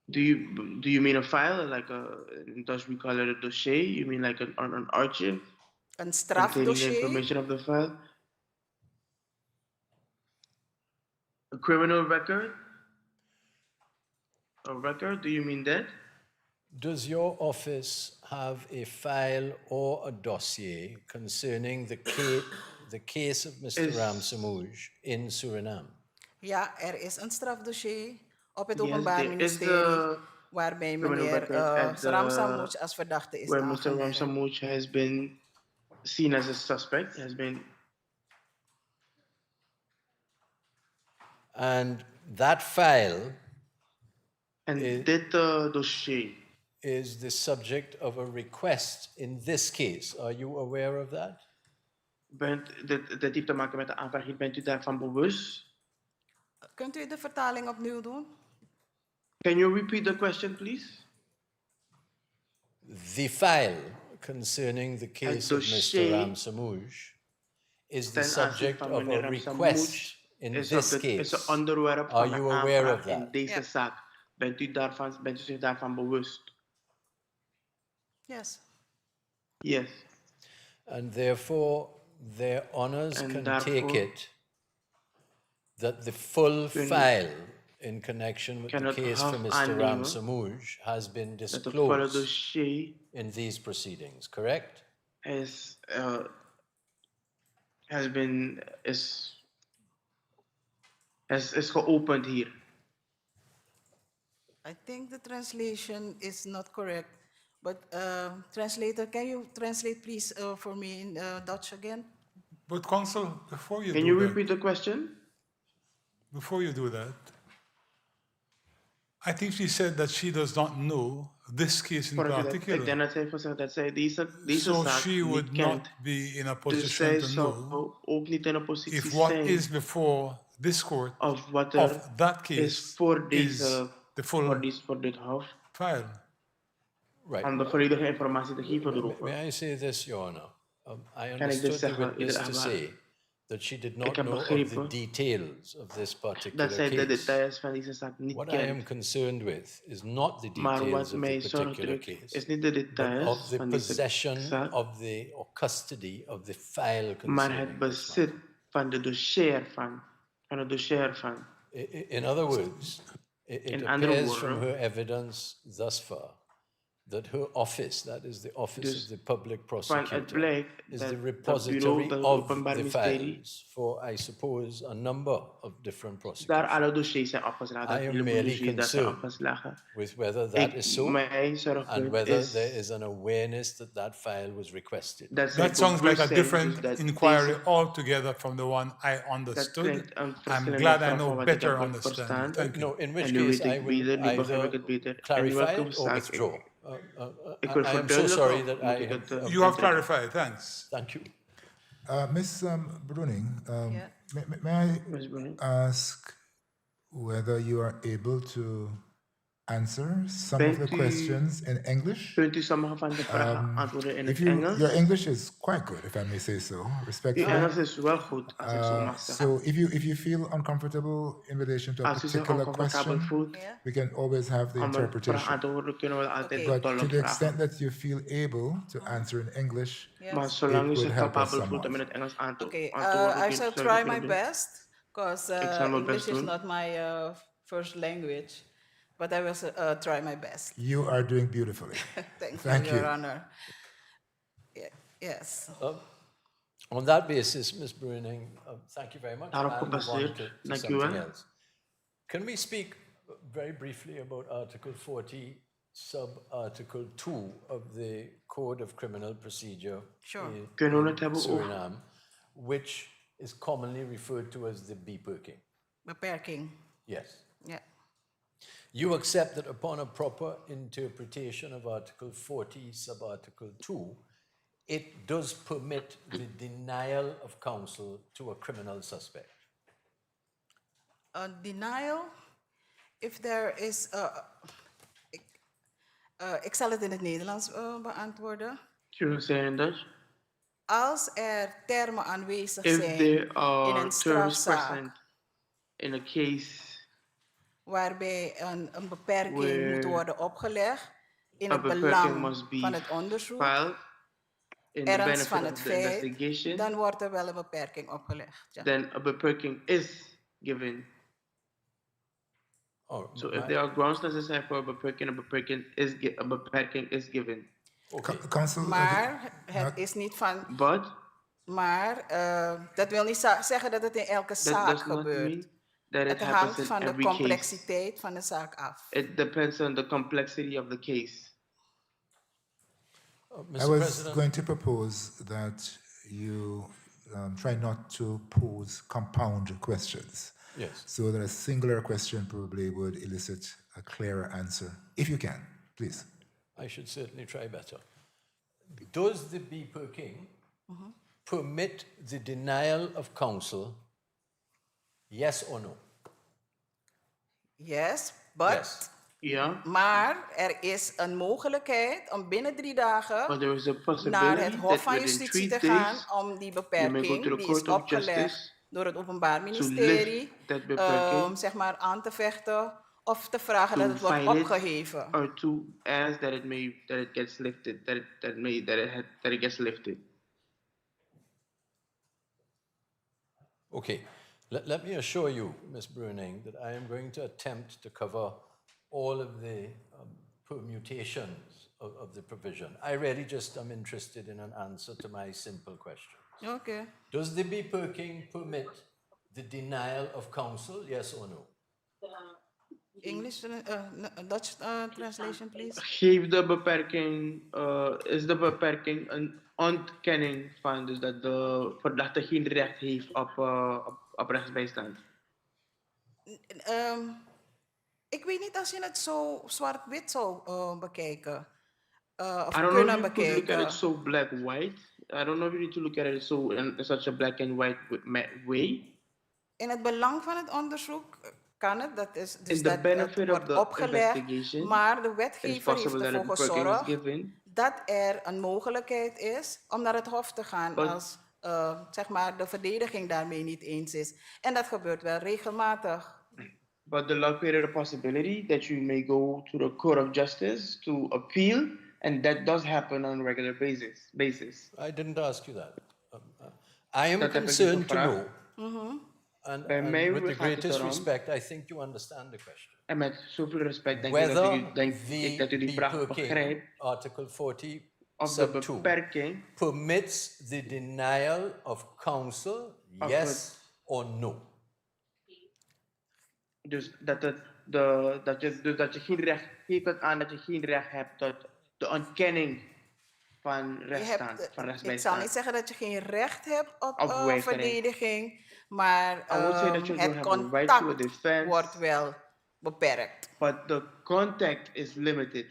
Do you mean a file, like in Dutch we call it a dossier? You mean like an archive Een containing the strafdossier? information of the file? A criminal record? A record? Do you mean that? Does your office have a file or a dossier concerning the case of Mr. Ramsamooj in Suriname? Ja, er is een strafdossier op het Yes, Openbaar there is Ministerie waarbij criminal meneer record at Ramsamooj als verdachte is where Mr. aangemerkt. Ramsamooj has been seen as a suspect, has been. And that file En dit dossier is the subject of a request in this case. Are you aware of that? dit heeft te maken met de aanvraag. Bent u daarvan bewust? Kunt u de vertaling opnieuw doen? Can you repeat the question, please? The file concerning the case of Mr. dossier Ramsamooj is the ten aanzien subject van of a meneer Ramsamooj request in is this een case. onderwerp Are van de you aware of aanvraag in that? deze zaak. Bent u zich daarvan bewust? Yes. Yes. And therefore, their honors En can daarvoor take it that the full kunnen- file in connection with kan the het case Hof for Mr. aannemen Ramsamooj has been dat het volle disclosed dossier in these proceedings, correct? is geopend hier. I think the translation is not correct. But translator, can you translate please for me in Dutch again? But counsel, before you Can do you that, repeat the question? before you do that, I think she said that she does not know this case in Voordat ik particular. denk dat zij gezegd dat zij deze So zaak she niet would kent. not be in a Dus position zij to zou know ook niet in een positie if what zijn is before this court of wat of er that is case voor is deze the full voor dit hof. file. Right. Om de volledige informatie te geven erover. May I say this, Your Honor? I Kan ik dit understood the zeggen, witness ieder to aanvaarden? say that she did Ik not heb know of the begrepen details of this dat particular zij de case. details van deze zaak niet What I am kent. concerned with is not the Maar details wat of the mij zorg particular drukt case, is niet de but of details the van deze possession zaak, of the or custody of the file maar concerning het this bezit van de dossier van het dossier van. In other words, it In andere appears from woorden, her evidence thus far that her office, that is the office dus of the public van het prosecutor, blijkt is dat the het repository bureau, dat het of openbaar the ministerie, files for, I suppose, a number of different daar prosecutions. alle dossiers zijn opgeslagen. Dat I am heleboel merely dossiers dat zijn concerned opgeslagen. with whether that is so Mij zorgt and het whether is there is an awareness that that file was requested. dat zij That sounds like bewust a zijn, different dus dat inquiry deze- altogether from the one I dat understood. klinkt een I'm verschillende glad I vraag van know wat ik better heb understand. verstaan. Thank you. No, in which En nu case weet I ik will beter, nu begrijp ik either het beter. En clarify welke it or zaak withdraw. ik wil I am so sorry that verduidelijken, I moet ik have. het, You have clarified, thanks. Thank you. Miss Bruning, Yeah. may I Ms. Bruning. ask whether you are able to answer some of the Bent u- questions in English? Kunt u sommige van de vragen antwoorden in If het Engels? your English is quite good, if I may say so, Uw respectfully. Engels is wel goed, als ik zo mag zeggen. So if you feel uncomfortable in relation to a Als u zich particular oncomfortabel question, voelt we can always have the om een vraag aan interpretation. te horen, kunnen we altijd But de to tolk the extent vragen. that you feel able to answer in English, Maar it zolang u would zich help us capabel voelt om in somewhat. het Engels aan te Okay, horen, I shall try my best because Ik zal mijn English best is doen. not my first language, but I will try my best. You are doing beautifully. Thank you, Your Honor. Yes. On that basis, Ms. Bruning, thank you very much. Daarop I'll move on gebaseerd, to dank u something wel. else. Can we speak very briefly about Article 40, sub-Article 2 of the Code of Criminal Procedure Sure. in Kunnen we het hebben over- Suriname, which is commonly referred to as the beperking? Beperking. Yes. Yeah. You accept that upon a proper interpretation of Article 40, sub-Article 2, it does permit the denial of counsel to a criminal suspect. A denial, if there is, ik zal het in het Nederlands beantwoorden. Should I say in Dutch? Als er termen aanwezig If zijn there in are een terms strafzaak present in a case waarbij een beperking where moet worden opgelegd in a het beperking belang must be van het onderzoek, filed in the ernst benefit van of het the feit, investigation, dan wordt er wel een beperking opgelegd. Ja. then a beperking is given. Oh, So if there are grounds necessary for a beperking is given. Counsel, Maar het is niet van. But Maar dat wil niet zeggen dat het in elke zaak does not gebeurt. mean that it Het happens hangt in van de every case. complexiteit van de zaak af. It depends on the complexity of the case. I was going to propose that you try not to pose compound questions. Yes. So that a singular question probably would elicit a clearer answer. If you can, please. I should certainly try better. Does the King permit the denial of counsel, yes or no? Yes, but... Yes. Ja. Maar er is een mogelijkheid om binnen 3 dagen But there is a naar het possibility Hof that van within Justitie 3 te gaan days om die you may go beperking to the die is Court of opgelegd Justice door het Openbaar to Ministerie lift that beperking, zeg maar aan te vechten of te vragen dat to het wordt fight it, opgeheven. or to ask that it gets lifted, that it gets lifted. Okay, let me assure you, Ms. Bruning, that I am going to attempt to cover all of the permutations of the provision. I really just am interested in an answer to my simple question. Okay. Does the King permit the denial of counsel, yes or no? English, Dutch translation, please. Geeft de beperking, is de beperking een ontkenning van dus dat de verdachte geen recht heeft op rechtsbijstand? Ik weet niet als je het zo zwart-wit zou bekijken. Of I don't know if kunnen you could look at bekijken. it so black-white. I don't know if you need to look at it so in such a black and white way. In het belang van het onderzoek kan het, dat is dus In the dat benefit het of wordt the opgelegd, investigation, maar de it is wetgever heeft possible that a ervoor beperking is gezorgd given. dat er een mogelijkheid is om naar het hof te gaan But- als zeg maar de verdediging daarmee niet eens is. En dat gebeurt wel regelmatig. But the law created a possibility that you may go to the Court of Justice to appeal, and that does happen on a regular basis. I didn't ask you that. I am Dat heb ik concerned niet to gevraagd. know, and Bij mij with the gaat het greatest erom- respect, I think you understand the question. En met zoveel respect denk ik Whether dat u die vraag the begrijpt. Article 40, Of de sub 2, beperking permits the denial of counsel, Of yes or no? Dus dat je geen recht, geeft het aan dat je geen recht hebt tot de ontkenning van rechtsstand, van Ik zal rechtsbijstand. niet zeggen dat je geen recht hebt op Op weigering. verdediging, maar I would say that you het don't have a right to a contact defense, wordt wel beperkt. but the contact is limited.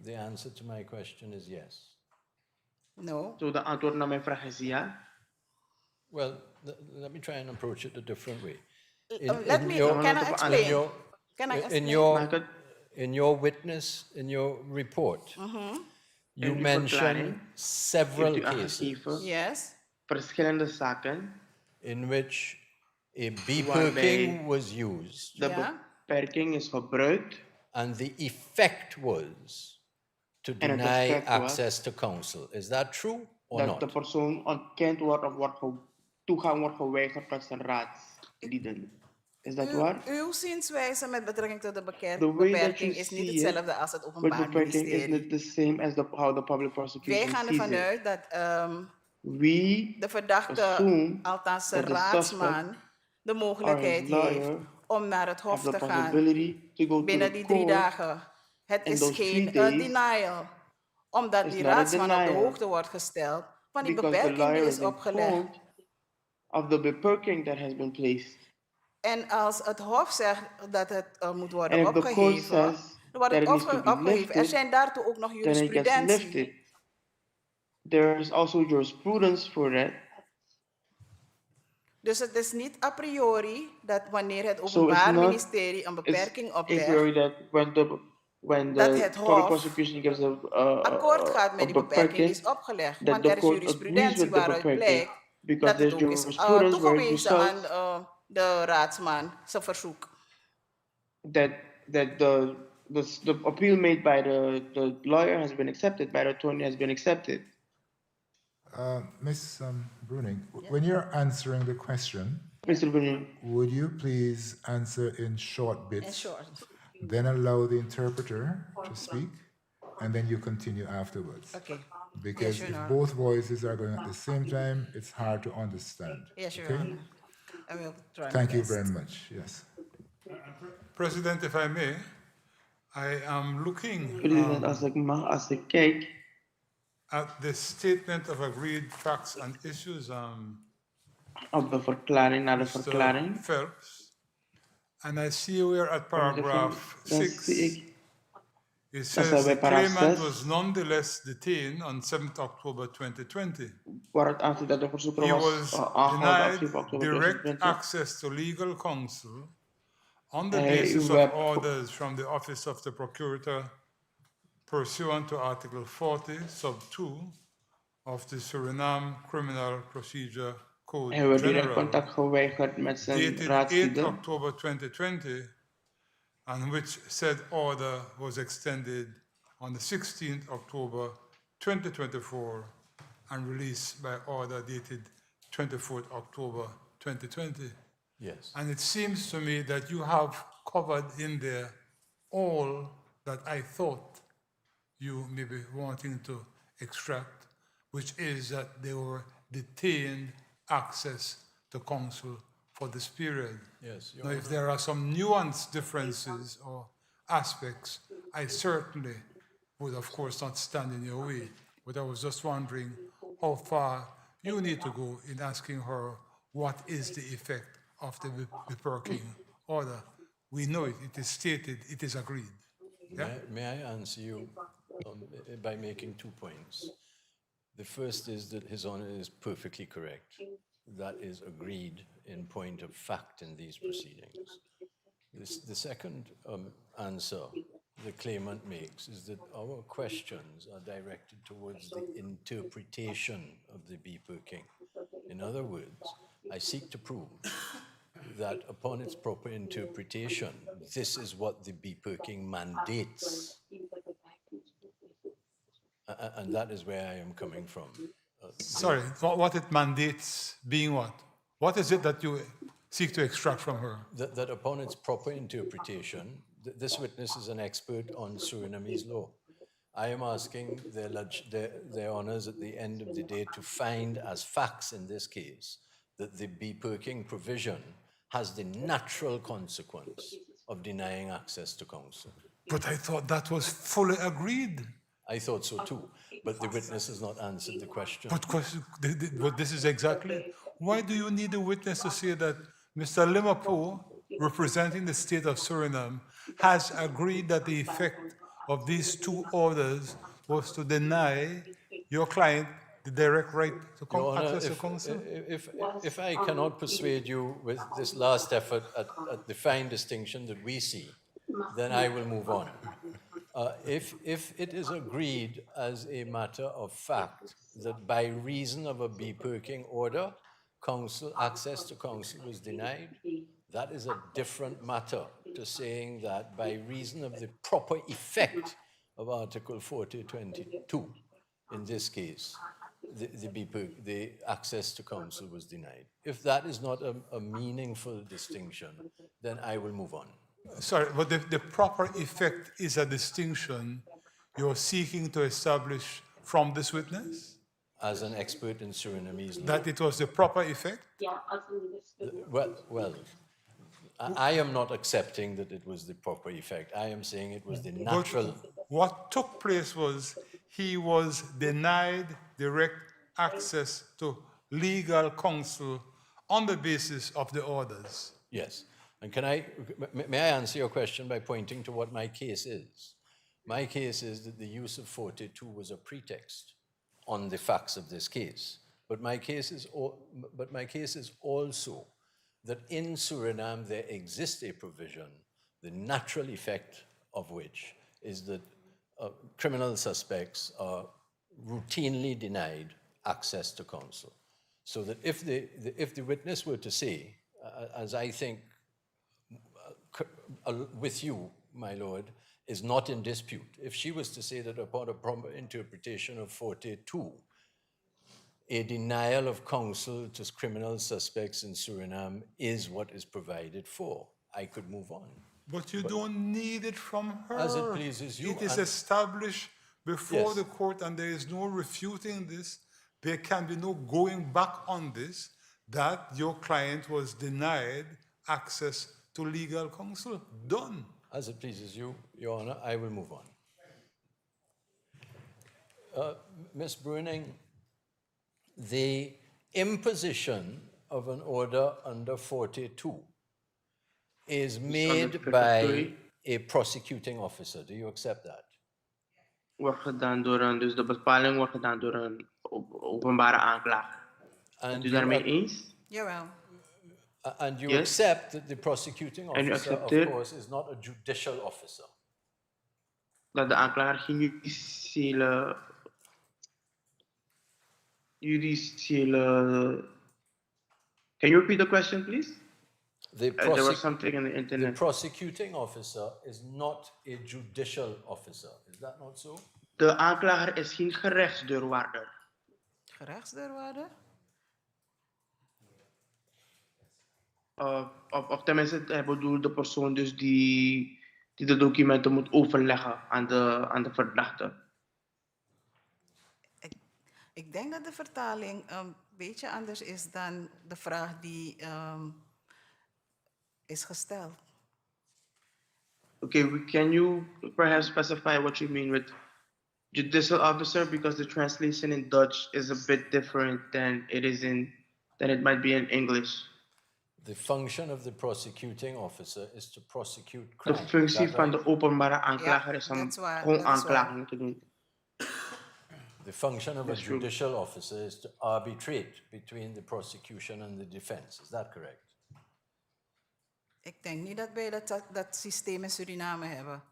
The answer to my question is yes. No. Zo de antwoord naar mijn vraag is ja. Well, let me try and approach it a different way. Can I explain? Can I explain? In in your report, you die mention verklaring several heeft u cases aangegeven Yes. verschillende zaken in which a waarbij beperking was used. de beperking is gebruikt And the effect was to en het deny effect was access to counsel. Is that true or dat not? de persoon ontkend wordt of toegang wordt geweigerd tot zijn raadslieden. Is dat waar? Uw zienswijze met betrekking tot de The way that beperking you is niet see hetzelfde it als het with Openbaar beperking is Ministerie. not the same as how the public Wij prosecution gaan sees ervan it. uit dat We de verdachte, assume althans zijn that the raadsman, de mogelijkheid or his heeft lawyer om naar het hof have the te gaan possibility to go to binnen the die 3 court dagen. Het in is those 3 geen days. denial, omdat It's die not a raadsman op de denial, hoogte wordt gesteld van die because the beperking die lawyer is is opgelegd. informed of the beperking that has been placed. En als het hof zegt dat het moet worden And if the court opgeheven, says dan wordt that het it needs to be opgeheven. Er lifted, zijn daartoe ook nog then it gets jurisprudentie. lifted. There is also jurisprudence for that. Dus het is niet a priori dat wanneer het So it's Openbaar not Ministerie een beperking a oplegt, theory that when dat the het public hof prosecution gives akkoord gaat met a die beperking die is beperking, opgelegd. that Want the er is court agrees jurisprudentie with the waaruit beperking, blijkt because dat het there's ook is jurisprudence where it toegewezen aan results de raadsman, zijn verzoek. that the appeal made by the lawyer has been accepted, by the attorney has been accepted. Ms. Bruning, when you're answering the question, Mr. Bruning, would you please answer in short bits? In short. Then allow the interpreter to speak, and then you continue afterwards. Okay. Because Your if Honor. both voices are going at the same time, it's hard to understand. Yes, Your Okay? Honor. I will try my Thank you best. very much. Yes. President, if I may, I am looking President, als ik kijk at the statement of agreed facts and issues, op de verklaring, naar de Mr. verklaring, Phelps, and I see we're at paragraph dan 6. zie ik It zijn says wij the paragraaf claimant 6, was nonetheless detained on 7th October 2020. waar het aangeeft dat de verzoeker He was was aangehouden op denied 7 oktober direct 2020. access to legal counsel on the Hij basis of werd orders from the Office of the Procurator pursuant to Article 40, Sub 2 of the Suriname Criminal Procedure Code Hij werd direct General, contact geweigerd met zijn dated 8 raadslieden, October 2020, and which said order was extended on the 16th October 2024 and released by order dated 24th October 2020. Yes. And it seems to me that you have covered in there all that I thought you may be wanting to extract, which is that they were detained access to counsel for this period. Yes, Your Now, if Honor. there are some nuanced differences or aspects, I certainly would, of course, not stand in your way. But I was just wondering how far you need to go in asking her what is the effect of the Beperking order. We know it, it is stated, it is agreed. Yeah? May I answer you by making 2 points? The first is that His Honor is perfectly correct. That is agreed in point of fact in these proceedings. The second answer the claimant makes is that our questions are directed towards the interpretation of the Beperking. In other words, I seek to prove that upon its proper interpretation, this is what the Beperking mandates. And that is where I am coming from. Sorry, what it mandates being what? What is it that you seek to extract from her? That upon its proper interpretation, this witness is an expert on Surinamese law. I am asking their honors at the end of the day to find as facts in this case that the Beperking provision has the natural consequence of denying access to counsel. But I thought that was fully agreed. I thought so too, but the witness has not answered the question. But this is exactly, why do you need a witness to say that Mr. Limapool, representing the state of Suriname, has agreed that the effect of these 2 orders was to deny your client the direct right to access to counsel? If I cannot persuade you with this last effort at the fine distinction that we see, then I will move on. If it is agreed as a matter of fact that by reason of a Beperking order, access to counsel was denied, that is a different matter to saying that by reason of the proper effect of Article 4022, in this case, the access to counsel was denied. If that is not a meaningful distinction, then I will move on. Sorry, but the proper effect is a distinction you're seeking to establish from this witness? As an expert in Surinamese law. That it was the proper effect? Well, I am not accepting that it was the proper effect. I am saying it was the natural. But what took place was he was denied direct access to legal counsel on the basis of the orders. Yes. And may I answer your question by pointing to what my case is? My case is that the use of 42 was a pretext on the facts of this case. But my case is also that in Suriname there exists a provision, the natural effect of which is that criminal suspects are routinely denied access to counsel. So that if the witness were to say, as I think with you, my lord, is not in dispute, if she was to say that upon a proper interpretation of 42, a denial of counsel to criminal suspects in Suriname is what is provided for, I could move on. But you don't need it from her. As it pleases you. It is established before Yes. the court and there is no refuting this, there can be no going back on this, that your client was denied access to legal counsel. Done. As it pleases you, Your Honor, I will move on. Ms. Bruning, the imposition of an order under 42 is made by a prosecuting officer. Do you accept that? Wordt gedaan door dus de bepaling wordt gedaan door een openbare aanklager. Bent u daarmee eens? Jawel. And you Yes. accept that the prosecuting En u officer, of accepteert course, is not a judicial officer. Dat de aanklager geen judiciële. Can you repeat the question, please? There was something in the internet. The prosecuting officer is not a judicial officer. Is that not so? De aanklager is geen gerechtsdeurwaarder. Gerechtsdeurwaarder? Of tenminste, hij bedoelt de persoon dus die de documenten moet overleggen aan de verdachte. Ik denk dat de vertaling een beetje anders is dan de vraag die is gesteld. Okay, can you perhaps specify what you mean with judicial officer? Because the translation in Dutch is a bit different than it might be in English. The function of the prosecuting officer is to prosecute De crime. Is functie that van right? de openbare aanklager is om gewoon aanklagingen te doen. The function of a That's true. judicial officer is to arbitrate between the prosecution and the defense. Is that correct? Ik denk niet dat wij dat systeem in Suriname hebben.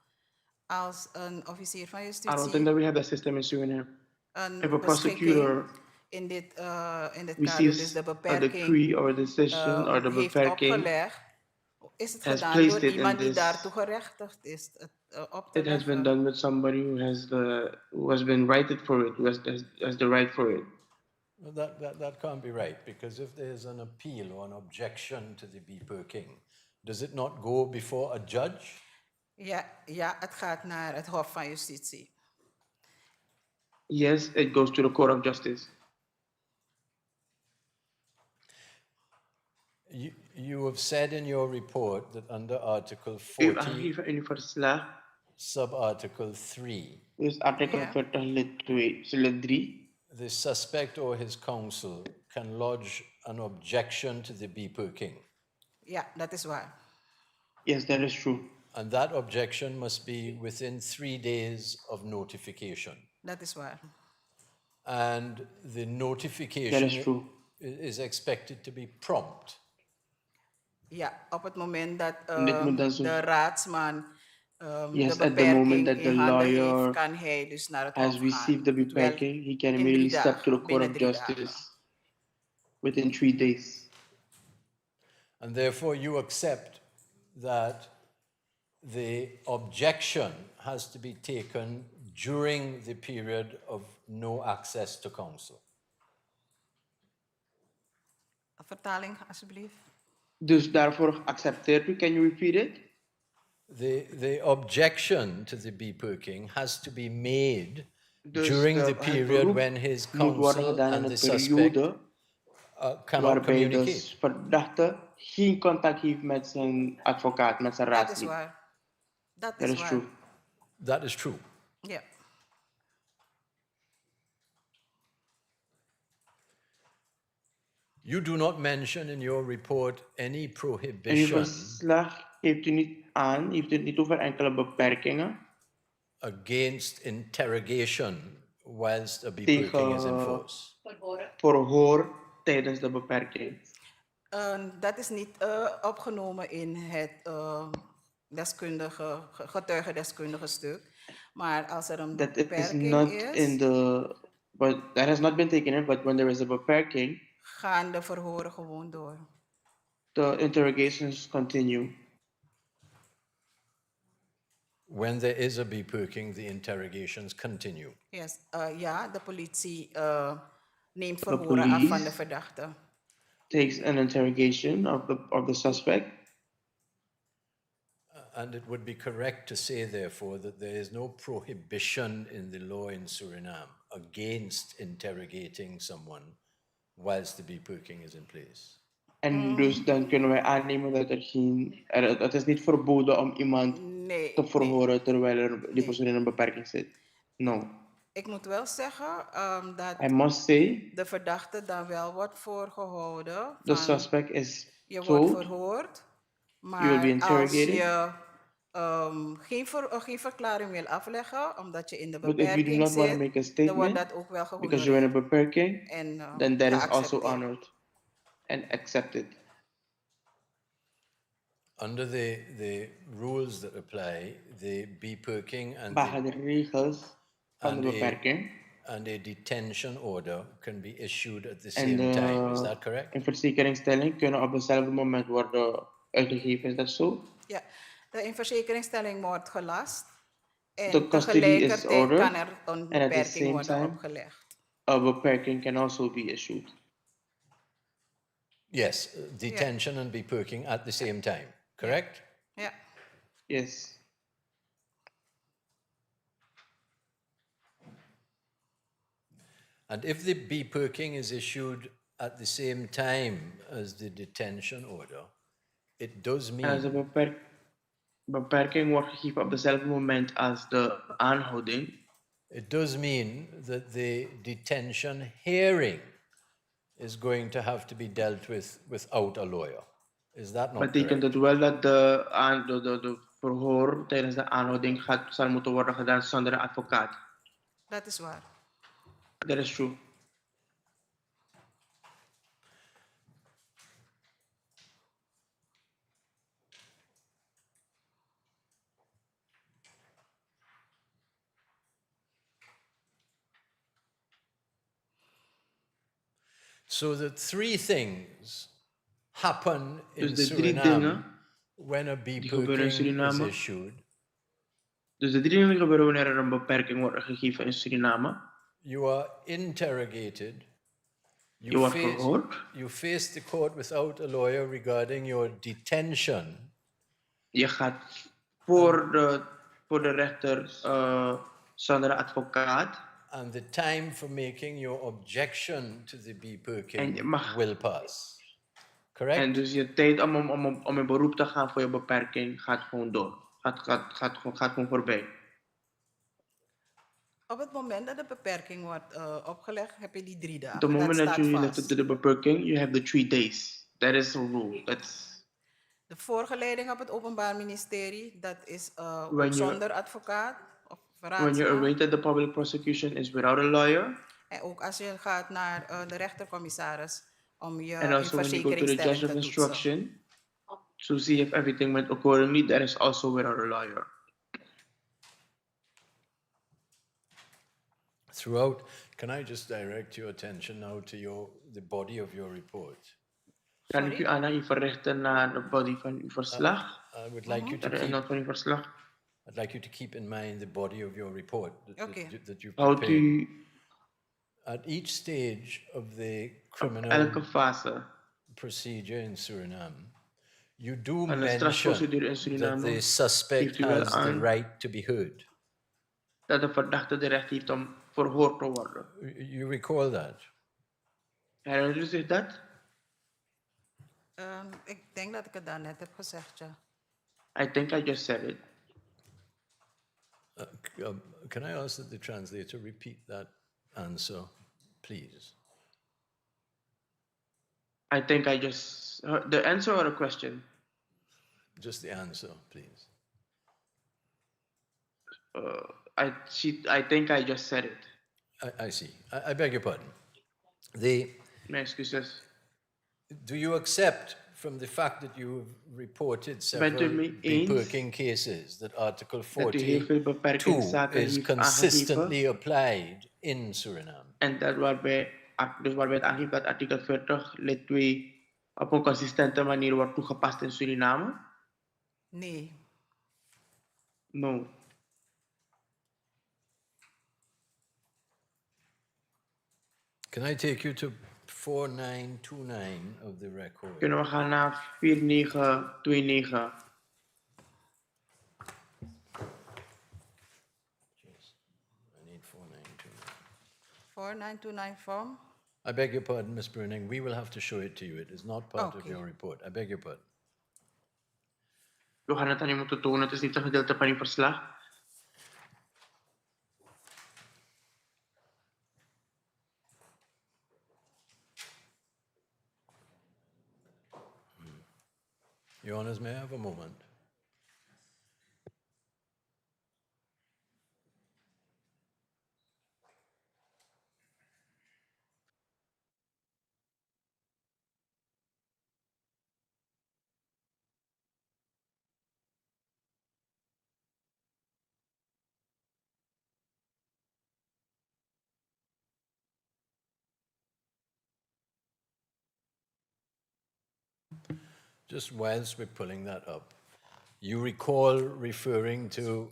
Als een officier van I don't justitie think that we have that system in Suriname. een If a prosecutor in dit kader, dus receives de a beperking decree or a decision or the heeft beperking, opgelegd, is het has gedaan placed door it in iemand die this- daartoe gerechtigd is op te it has been leggen. done with somebody who has been righted for it, who has the right for it. Well, that can't be right, because if there's an appeal or an objection to the beperking, does it not go before a judge? Ja, het gaat naar het Hof van Justitie. Yes, it goes to the Court of Justice. You have said in your report that under Article U 40, aangegeven in uw verslag, subarticle 3, dus artikel 40 lid 2, lid 3, the suspect or his counsel can lodge an objection to the beperking. Ja, dat is waar. Yes, that is true. And that objection must be within 3 days of notification. Dat is waar. And the notification That is true. is expected to be prompt. Ja, op het moment dat Dit moet dan zo- de raadsman Yes, de at the moment beperking that the in handen lawyer heeft, kan hij dus naar het has Hof gaan. received the beperking, he can immediately step to the Court binnen of 3 dagen. Justice within 3 days. And therefore you accept that the objection has to be taken during the period of no access to counsel. Vertaling, alsjeblieft. Dus daarvoor accepteert u, can you repeat it? The objection to the beperking has to be made Dus during the het period beroep when his moet worden counsel gedaan in and de the suspect periode cannot waarbij communicate. de verdachte geen contact heeft met zijn advocaat, met zijn Dat is raadslid. waar. Dat That is is waar. true. That is true. Ja. You do not mention in your report any In uw prohibition verslag heeft u het niet over enkele beperkingen against interrogation whilst a beperking is in tegen force. verhoor tijdens de beperking. Dat is niet opgenomen in het getuigendeskundige stuk. Maar als er een That is beperking not is, in the, but that has not been taken in, but when there is a beperking, gaan de verhoren gewoon door. the interrogations continue. When there is a beperking, the interrogations continue. Yes. Ja, de politie neemt The verhoren af van de police verdachte. takes an interrogation of the suspect. And it would be correct to say, therefore, that there is no prohibition in the law in Suriname against interrogating someone whilst the beperking is in place. En dus dan kunnen wij aannemen dat het is niet verboden om iemand te verhoren terwijl die persoon in een beperking zit. No. Ik moet wel zeggen dat I must say, de verdachte dan wel wordt voorgehouden. the Van, suspect is je wordt told verhoord, you will be maar als interrogated. je geen verklaring wil afleggen, omdat je in de But if you do beperking not want to zit, make a dan wordt statement dat ook wel because you're in a gehonoreerd beperking, en then that is also geaccepteerd. honored and accepted. Under the rules that apply, the beperking Bij de regels van de beperking and a detention order can be issued at the en same time. Is that correct? een verzekeringstelling kunnen op hetzelfde moment worden uitgegeven. Is dat zo? Ja, de inverzekeringstelling wordt gelast The en custody is tegelijkertijd ordered, kan er een and at the beperking same worden time, opgelegd. a beperking can also be issued. Yes, detention and beperking at the same time, correct? Ja. Yes. And if the beperking is issued at the same time as the detention order, it does mean... En als de beperking wordt gegeven op hetzelfde moment als de aanhouding, it does mean that the detention hearing is going to have to be dealt with without a lawyer. Is that not betekent correct? het wel dat de verhoor tijdens de aanhouding zal moeten worden gedaan zonder een advocaat. Dat is waar. That is true. So that three things happen in Dus de drie Suriname dingen when a die gebeuren in beperking is Suriname. issued. Dus de drie dingen gebeuren wanneer er een beperking wordt gegeven in Suriname. You are interrogated. Je wordt verhoord. You face the court without a lawyer regarding your detention. Je gaat voor de rechter zonder advocaat. And the time for making your objection to the beperking will pass. Correct? En dus je tijd om in beroep te gaan voor je beperking gaat gewoon door. Gaat gewoon voorbij. Op het moment dat de beperking wordt opgelegd, heb je die 3 dagen. The moment dat that staat you vast. lift the beperking, you have the 3 days. That is a rule. That's De voorgeleiding op het Openbaar Ministerie, dat is When zonder advocaat of when you verraadsman. await that the public prosecution is without a lawyer. En ook als je gaat naar de rechtercommissaris om je And also when you go to the judge verzekeringstelling of te toetsen. instruction to see if everything went accordingly, that is also without a lawyer. Throughout, can I just direct your attention now to the body of your report? Kan ik u aandacht richten naar de body van uw verslag? I would like you to De inhoud van uw verslag. I'd like you to keep in mind the body of your report that you've Houdt prepared. u At each stage of the criminal elke fase procedure in Suriname, you do van de mention strafprocedure in that Suriname the suspect geeft u wel has the aan right to be heard. dat de verdachte de recht heeft om verhoord te worden. You recall that? Herinnert u zich dat? Ik denk dat ik het daarnet heb gezegd, ja. I think I just said it. Can I ask that the translator repeat that answer, please? I think I just the answer or a question? Just the answer, please. I think I just said it. I see. I beg your pardon. My excuses. Do you accept from the fact that you've reported several Bent u mee eens beperking cases that Article dat u heel veel 42 beperkingszaken is heeft consistently aangegeven applied in Suriname? en dat waarbij het aangeeft dat artikel 40 lid 2 op een consistente manier wordt toegepast in Suriname? Nee. No. Can I take you to 4929 of the record? Kunnen we gaan naar 4929? 4929 form. I beg your pardon, Ms. Bruning, we will have to show it to you. It is not part of Okay. your report. I beg your pardon. We gaan het aan u moeten tonen, het is niet een gedeelte van uw verslag. Your Honours, may I have a moment? Just whilst we're pulling that up, you recall referring to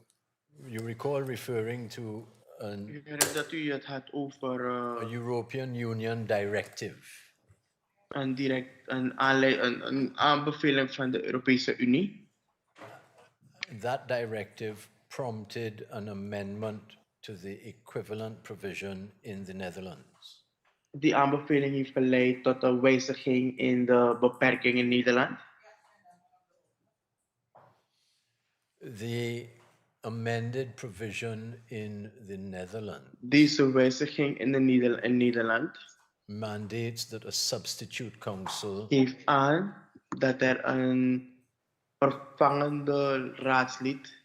an, Ik herinner dat u het had over a European Union directive. een aanbeveling van de Europese Unie. That directive prompted an amendment to the equivalent provision in the Netherlands. Die aanbeveling heeft geleid tot een wijziging in de beperking in Nederland. The amended provision in the Netherlands Deze wijziging in Nederland mandates that a substitute counsel geeft aan dat er een vervangende raadslid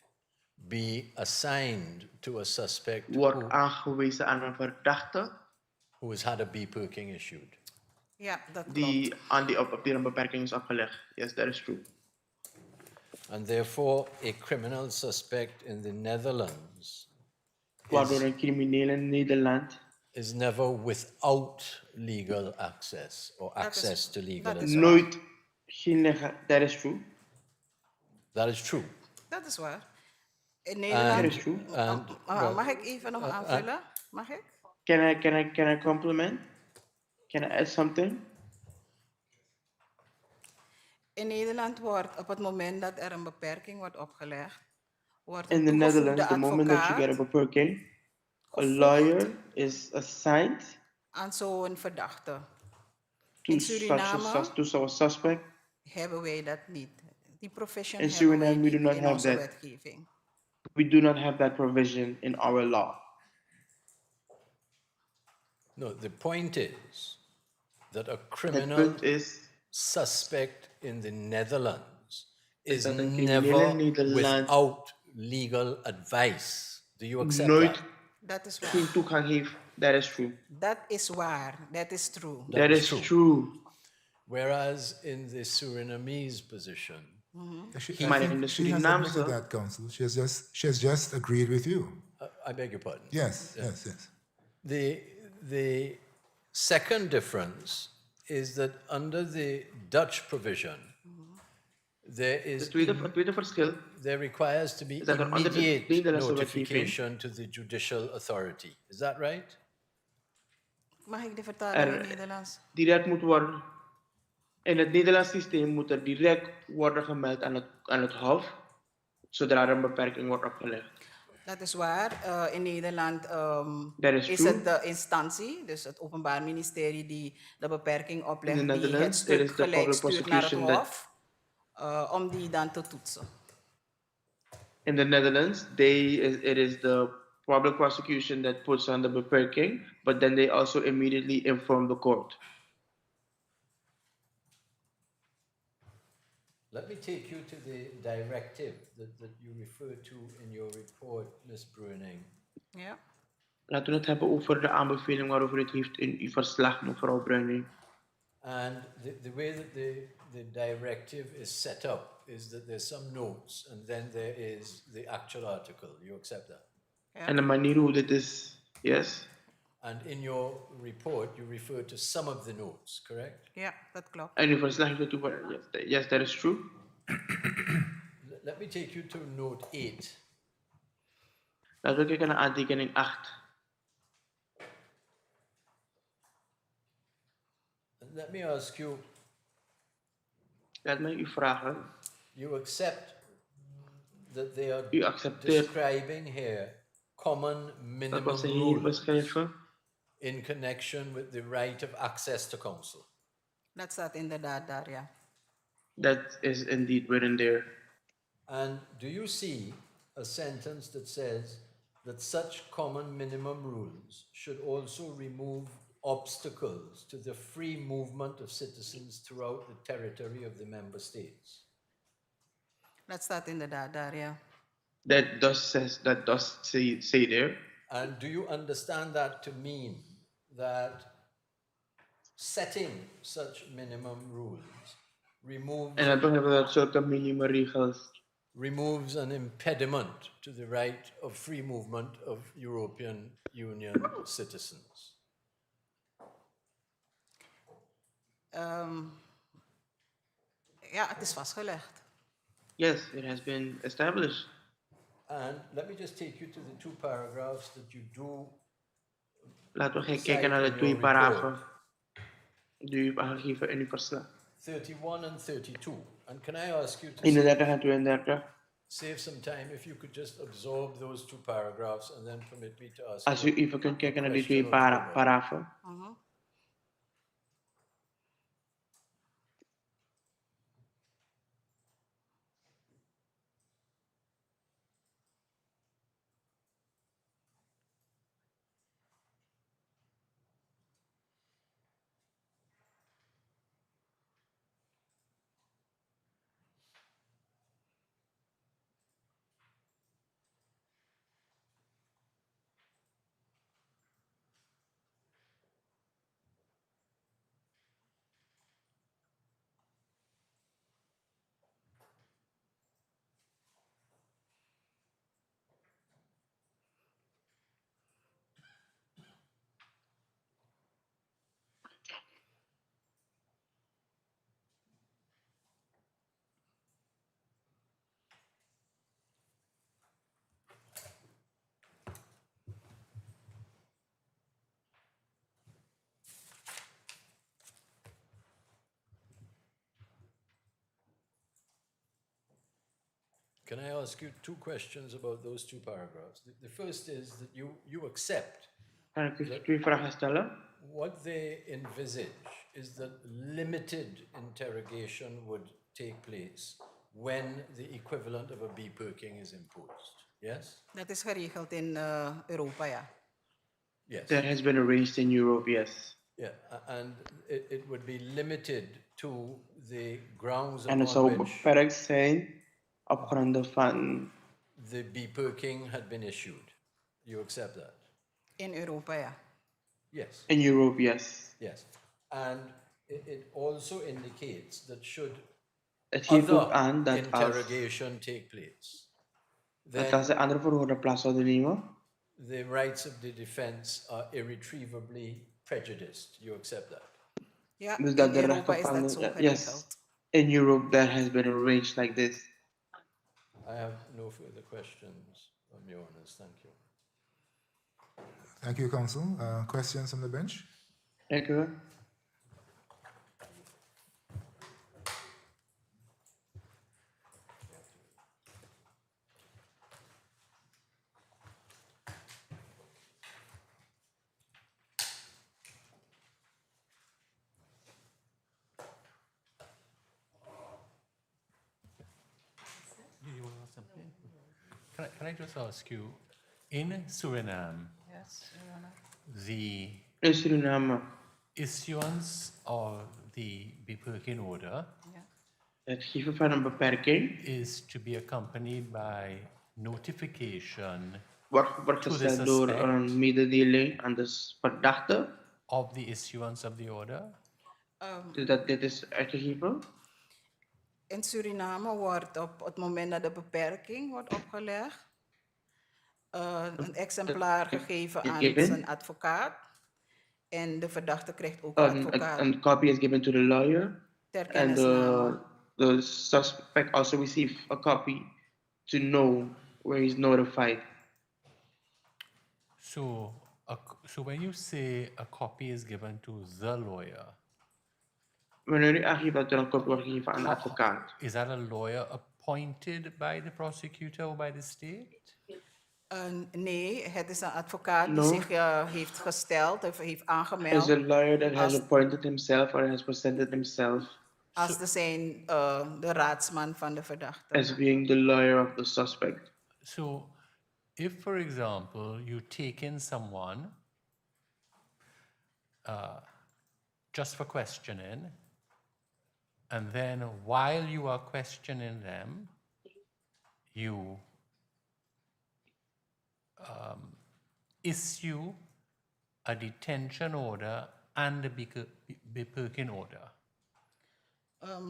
be assigned to a suspect wordt aangewezen aan een verdachte who has had a beperking issued. Ja, dat klopt. die op wie een beperking is opgelegd. Yes, that is true. And therefore, a criminal suspect in the Netherlands Waardoor een crimineel in Nederland is never without legal access or access to legal advice. nooit that is true. That is true. Dat is waar. In Nederland. And, mag ik even nog aanvullen? Mag ik? Can I compliment? Can I add something? In Nederland wordt op het moment dat er een beperking wordt opgelegd, wordt In the Netherlands, the moment that you get a beperking, a lawyer is assigned aan zo'n verdachte. to In Suriname a suspect. hebben wij dat niet. Die profession In hebben wij Suriname, we do niet not in have onze that. wetgeving. We do not have that provision in our law. No, the point is that a criminal suspect in the Netherlands is never without legal advice. Do you accept that? Dat is waar. Geen toegang heeft. That is true. Dat is waar. That is true. That is true. Whereas in the Surinamese position, She has admitted that, counsel. She has just agreed with you. I beg your pardon. Yes. The second difference is that under the Dutch provision, there requires to be immediate notification to the judicial authority. Is that right? Mag ik de vertaling in Nederlands? Direct moet worden. In het Nederlands systeem moet er direct worden gemeld aan het Hof, zodra er een beperking wordt opgelegd. Dat is waar. In Nederland is het de instantie, dus het Openbaar Ministerie, die de beperking oplegt, In the die het Netherlands, it stuk is the gelijk public stuurt naar het prosecution Hof, om die dan te toetsen. In the Netherlands, it is the public prosecution that puts on the beperking, but then they also immediately inform the court. Let me take you to the directive that you refer to in your report, Ms. Bruning. Ja. Laten we het hebben over de aanbeveling waarover het heeft in uw verslag, mevrouw Bruning. And the way that the directive is set up is that there's some notes and then there is the actual article. You accept that? En de manier hoe dit is, yes. And in your report, you refer to some of the notes, correct? Ja, dat klopt. En uw verslag heeft het over, yes, that is true. Let me take you to note 8. Laten we kijken naar aantekening 8. Let me ask you. Laat mij u vragen. You accept that they are U accepteert describing here common minimum dat wat ze hier rules beschrijven in connection with the right of access to counsel. That's that in the data, yeah. That is indeed written there. And do you see a sentence that says that such common minimum rules should also remove obstacles to the free movement of citizens throughout the territory of the member states? That's that in the data, yeah. That does say there. And do you understand that to mean that setting such minimum rules removes En dat begrijpen dat zulke minimumregels removes an impediment to the right of free movement of European Union citizens? Ja, het is vastgelegd. Yes, it has been established. And let me just take you to the two paragraphs that you do. Laten we gaan cite kijken naar de in twee your report. paragrafen die u hebt aangegeven in uw verslag. 31 and 32. And can I ask you to 31 en 32. save some time if you could just absorb those two paragraphs and then permit me to ask Als u even kunt kijken naar die twee question or two paragrafen. Can I ask you two questions about those two paragraphs? The first is that you accept Kan ik u twee vragen stellen? what they envisage is that limited interrogation would take place when the equivalent of a beperking is imposed. Yes? Dat is geregeld in Europa, ja. Yes. That has been arranged in Europe, yes. Yeah, and it would be limited to the grounds En het upon zou which beperkt zijn op gronden van the beperking had been issued. You accept that? In Europa, ja. Yes. in Europe, yes. Yes. And it also indicates that should Het geeft ook other aan dat interrogation take place, als er andere verhoren plaats zouden nemen, the rights of the defense are irretrievably prejudiced. You accept that? Ja, dus in dat de Europa rechten is dat zo van, geregeld. yes, in Europe that has been arranged like this. I have no further questions from your honors. Thank you. Thank you, counsel. Questions from the bench? Dank u wel. You want to ask something? Can I just ask you, in Suriname, Yes, Your Honor. the In Suriname, issuance of the beperking order het geven van een beperking is to be accompanied by notification wordt to the gesteld door suspect een mededeling aan de verdachte of the issuance of the order. dus dat dit is uitgegeven. In Suriname wordt op het moment dat de beperking wordt opgelegd, een exemplaar gegeven aan zijn advocaat. En de verdachte krijgt ook een advocaat. A copy is given to the lawyer Ter and kennisname. the suspect also receives a copy to know where he's notified. So when you say a copy is given to the lawyer, Wanneer u aangeeft dat er een copy wordt gegeven aan de advocaat, is that a lawyer appointed by the prosecutor or by the state? Nee, het is een advocaat die No. zich heeft gesteld of heeft Is aangemeld a lawyer that has als, appointed himself or has presented himself als de raadsman van de verdachte. as being the lawyer of the suspect. So, if, for example, you take in someone just for questioning, and then while you are questioning them, you issue a detention order and a beperking order.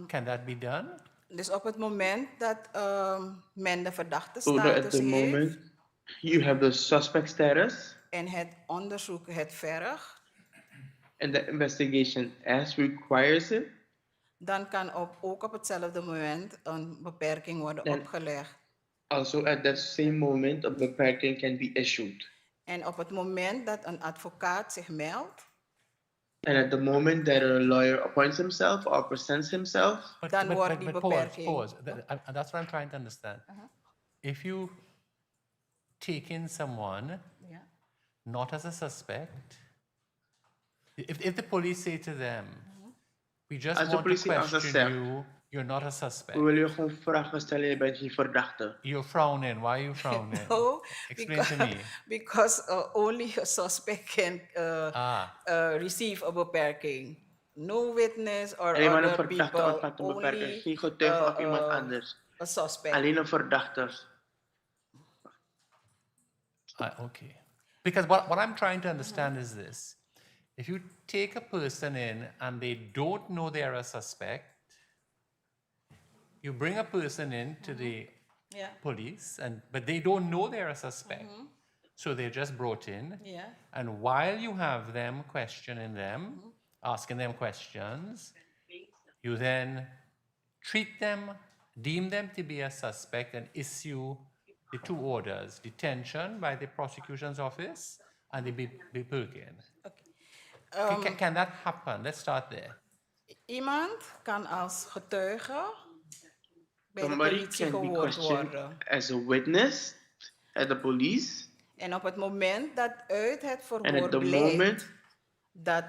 Can that be done? Dus op het moment dat men de verdachte So that at status the heeft moment you have the suspect status en het onderzoek het vergt, and the investigation as requires it, dan kan ook op hetzelfde moment een beperking worden Then- opgelegd. also at that same moment a beperking can be issued. En op het moment dat een advocaat zich meldt, And at the moment that a lawyer appoints himself or presents himself, dan wordt die beperking. Pause. That's what I'm trying to understand. If you take in someone Ja. not as a suspect, if the police say to them, we just Als de want to politie als dat question zegt, you, you're not a suspect. we willen je gewoon vragen stellen, je bent geen verdachte. You're frowning. Why are you frowning? No, Explain to me. because only a suspect can receive a beperking. No witness or Alleen maar een other verdachte people, ontvangt een beperking, only geen getuige of iemand anders. a suspect. Alleen een verdachte. Okay. Because what I'm trying to understand is this. If you take a person in and they don't know they're a suspect, you bring a person in to the Yeah. police, but they don't know they're a suspect. So they're just brought in. Yeah. And while you have them questioning them, asking them questions, you then treat them, deem them to be a suspect, and issue the two orders, detention by the prosecution's office and the beperking. Can that happen? Let's start there. Iemand kan als getuige bij de Somebody politie can be gehoord questioned worden. as a witness at the police. En op het moment dat uit het And verhoor at the blijkt moment dat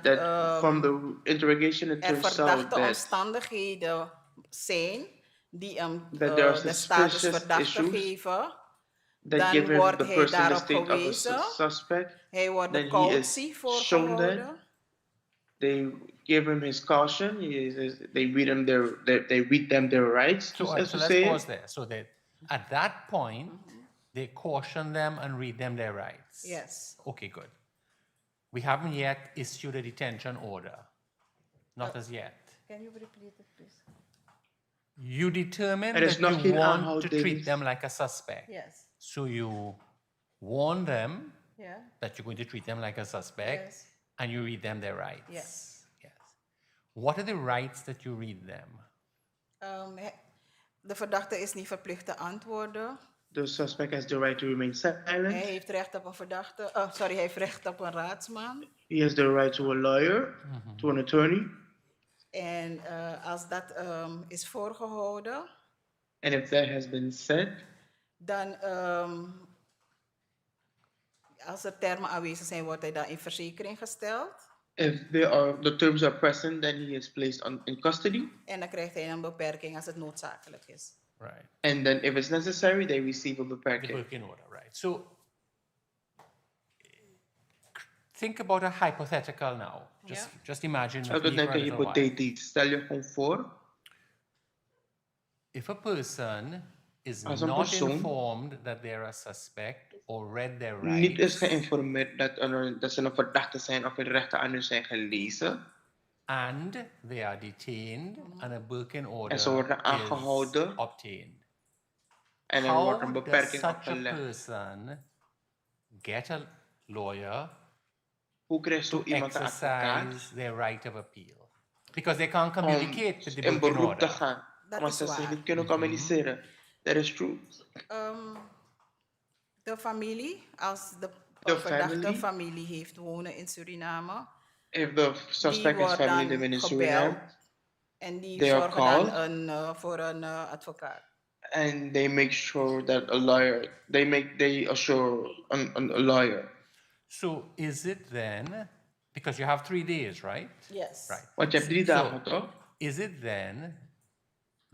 from the interrogation it er turns out verdachte that omstandigheden zijn die hem That there are de status suspicious verdachte issues geven, that give dan him wordt the hij person the daarop state of a gewezen. suspect, Hij wordt de then he cautie is shown that voorgehouden. they give him his caution. They read him they read them their rights, So, as so to let's say. pause there. So that at that point, they caution them and read them their rights. Yes. Okay, good. We haven't yet issued a detention order. Not as yet. Can you repeat it, please? You determine Er is that nog you geen want to aanhouding. treat them like a suspect. Yes. So you warn them Yeah. that you're going to treat them like a suspect, Yes. and you read them their rights. Yes. Yes. What are the rights that you read them? De verdachte is niet verplicht te antwoorden. The suspect has the right to remain silent. Hij heeft recht op een verdachte. Hij heeft recht op een raadsman. He has the right to a lawyer, to an attorney. En als dat is voorgehouden, And if that has been said, dan als er termen aanwezig zijn, wordt hij dan in verzekering gesteld. if the terms are present, then he is placed in custody. En dan krijgt hij een beperking als het noodzakelijk is. Right. And then if it's necessary, they receive a The beperking. working order, right. So think about a hypothetical now. Just imagine with Laten we me for a denken little while. hypothetisch. Stel je gewoon voor, If a person is Als een not persoon informed that they're a suspect or read their niet is rights geïnformeerd dat ze een verdachte zijn of hun rechten aan hun zijn gelezen, and they are detained and a working order en ze worden is aangehouden obtained, en er wordt een how does beperking such a opgelegd. person get a lawyer Hoe krijgt to zo iemand een advocaat exercise their right of appeal? Because they can't communicate with the in working beroep te order. gaan? Dat Want is ze waar. niet kunnen communiceren. That is true. De familie, als de The verdachte family. familie heeft wonen in Suriname, If the suspect die has wordt family dan living in gebeld Suriname, en die they are zorgen dan called. voor een advocaat. and they make sure that they assure a lawyer. So is it then, because you have 3 days, right? Yes. Right. Want je hebt 3 dagen, toch? Is it then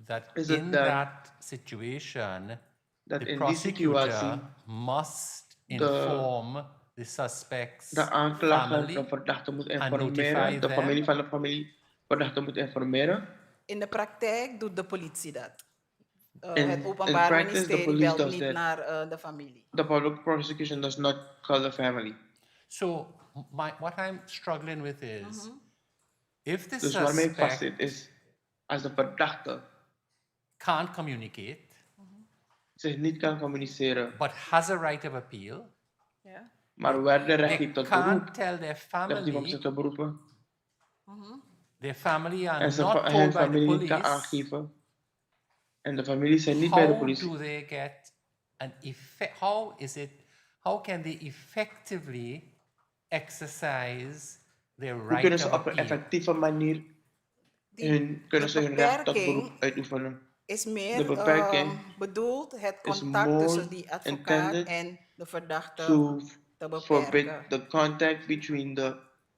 that Is it in then that situation, that the in die prosecutor situatie must de inform the suspect's de aanklager de family verdachte moet and informeren, notify de familie them? van de familie verdachte moet informeren? In de praktijk doet de politie dat. In Het Openbaar practice, the Ministerie police belt does niet that. naar de familie. The public prosecution does not call the family. So what I'm struggling with is, if the Dus waarmee ik suspect vastzit is, als de verdachte can't communicate, zich niet kan communiceren, but has a right of appeal, Ja. maar wel de recht they heeft tot can't beroep, tell their dat die om family, zich te beroepen, their family are en not hen told by the familie niet kan police, aangeven, en de familie zijn niet bij de how politie. do they get an effect? How can they effectively exercise their Hoe right kunnen of ze op een appeal? effectieve manier kunnen ze hun recht tot beroep uitoefenen? Is De meer beperking bedoeld het is contact more tussen die advocaat intended en de verdachte to te forbid beperken. the contact between the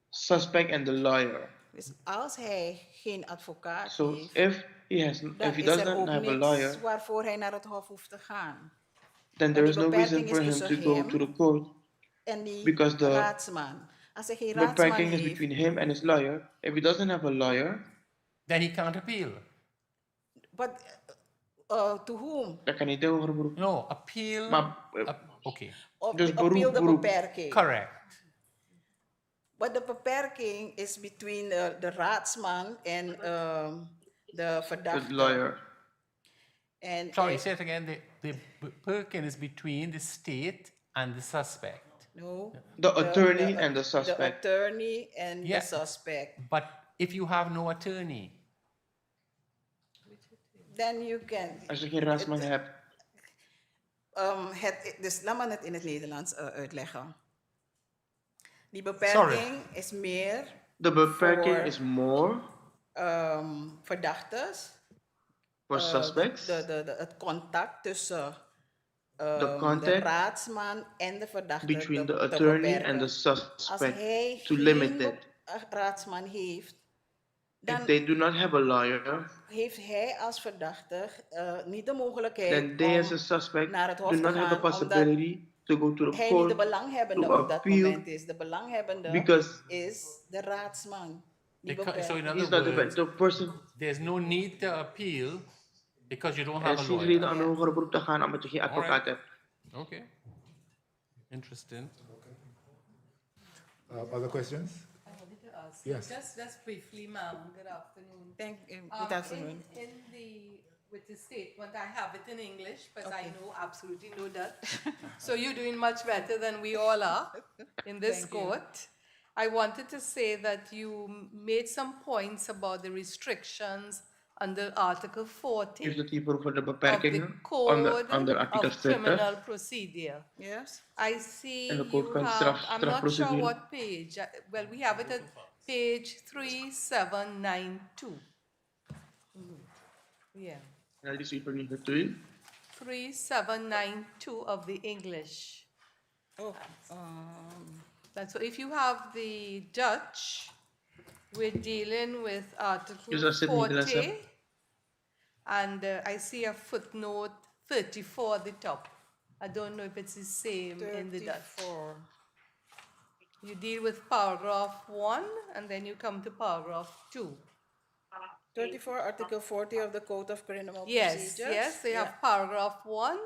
suspect and the lawyer. Dus als hij geen advocaat So heeft, if dan he is er doesn't ook have a niks lawyer, waarvoor hij naar het hof hoeft te gaan. then Want there die is no reason beperking for is him tussen to go to hem the court en die because the raadsman. Als hij geen raadsman beperking is heeft, between him and his lawyer. If he doesn't have a lawyer, then he can't appeal. but to whom? dan kan hij tegen hoger beroep. No, appeal. Maar Okay. dus Appeal beroep, de beroep. beperking. Correct. But de beperking is between de raadsman en de verdachte. The lawyer. En Sorry, say it again. The beperking is between the state and the suspect. No. The attorney and the suspect. The attorney and Yeah. the suspect. But if you have no attorney, Then you can. Als je geen raadsman hebt. Dus laat me het in het Nederlands uitleggen. Die beperking is meer. De beperking voor, is more verdachtes. for suspects. Het contact tussen The de contact raadsman en de verdachte between the te attorney beperken. and the Als suspect hij to limit geen it. raadsman heeft, If dan they do not have a lawyer, heeft hij als verdachte niet de mogelijkheid then they as a om suspect naar het do hof te not have the gaan, omdat possibility to go to the hij niet de court belanghebbende to op dat appeal moment is. De belanghebbende because is de raadsman. Die so in beperkt. other he's not words, the person. there's no need to appeal because you don't Er have is a geen reden lawyer. aan de hogere beroep te gaan omdat je geen advocaat Alright. hebt. Okay. Interesting. Other questions? Yes. Just briefly, ma'am. Good afternoon. Thank you. Good afternoon. With the statement, I have it in English, but I know absolutely no Dutch. So you're doing much better than we all are in this Thank you. court. I wanted to say that you made some points about the restrictions under Article 40 Heeft het hier over de of the beperkingen Code onder artikel of Criminal 40 Procedure. Yes. I see en de code you van have, I'm not sure strafprocedure. what page. Well, we have it at page 3792. Yeah. Ja, die is hier natuurlijk. 3792 of the English. Oh, That's so if you have the Dutch, we're dealing with Article Dus als het Nederlands 40, hebt. and I see a footnote 34 at the top. I don't know if it's the same in the Dutch. 34. You deal with paragraph 1, and then you come to paragraph 2. 34, Article 40 of the Code of Criminal Yes, Procedures. yes, they Yeah. have paragraph 1,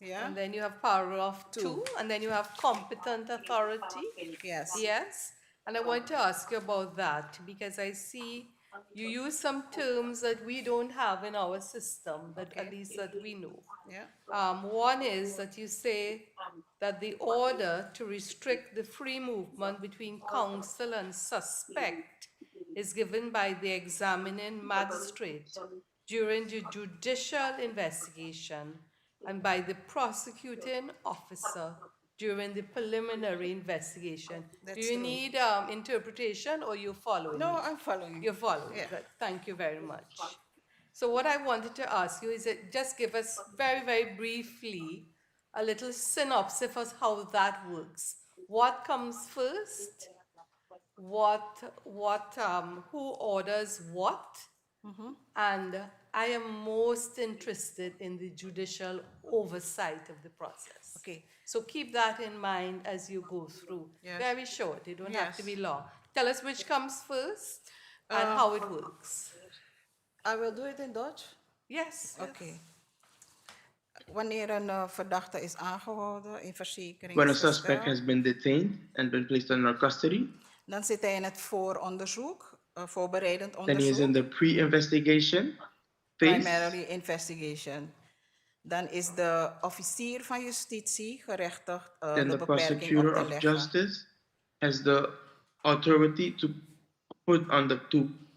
Yeah. and then you have paragraph 2, and then you have competent authority. Yes. Yes, and I want to ask you about that because I see you use some terms that we don't have in our system, that at least that we know. Yeah. One is that you say that the order to restrict the free movement between counsel and suspect is given by the examining magistrate during the judicial investigation and by the prosecuting officer during the preliminary investigation. That's Do you true. need interpretation or you following? No, me? I'm following. You're following. Yeah. Good. Thank you very much. So what I wanted to ask you is that just give us very, very briefly a little synopsis of how that works. What comes first? Who orders what? And I am most interested in the judicial oversight of the process. Okay. So keep that in mind as you go through. Yes. Very short, it don't have to Yes. be long. Tell us which comes first and how it works. I will do it in Dutch. Yes. Oké. Wanneer een verdachte is aangehouden in When a verzekeringsgestel, suspect has been detained and been placed under custody, dan zit hij in het vooronderzoek, voorbereidend then he is in onderzoek, the pre-investigation phase. primarily investigation. Dan is de officier van justitie gerechtigd Then de the beperking op prosecutor te of leggen. justice has the authority to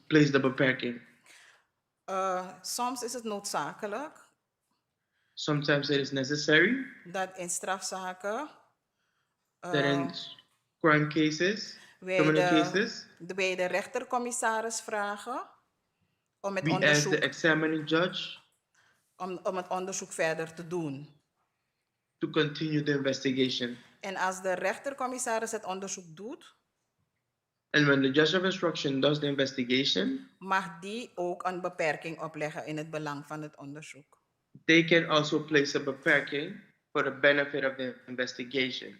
place the beperking. Soms is het noodzakelijk Sometimes it is necessary dat in strafzaken that in crime cases, criminal cases, wij de rechtercommissaris vragen om het we ask onderzoek, the examining judge om het onderzoek verder te doen. to continue the investigation. En als de rechtercommissaris het onderzoek doet, And when the judge of instruction does the investigation, mag die ook een beperking opleggen in het belang van het onderzoek. they can also place a beperking for the benefit of the investigation.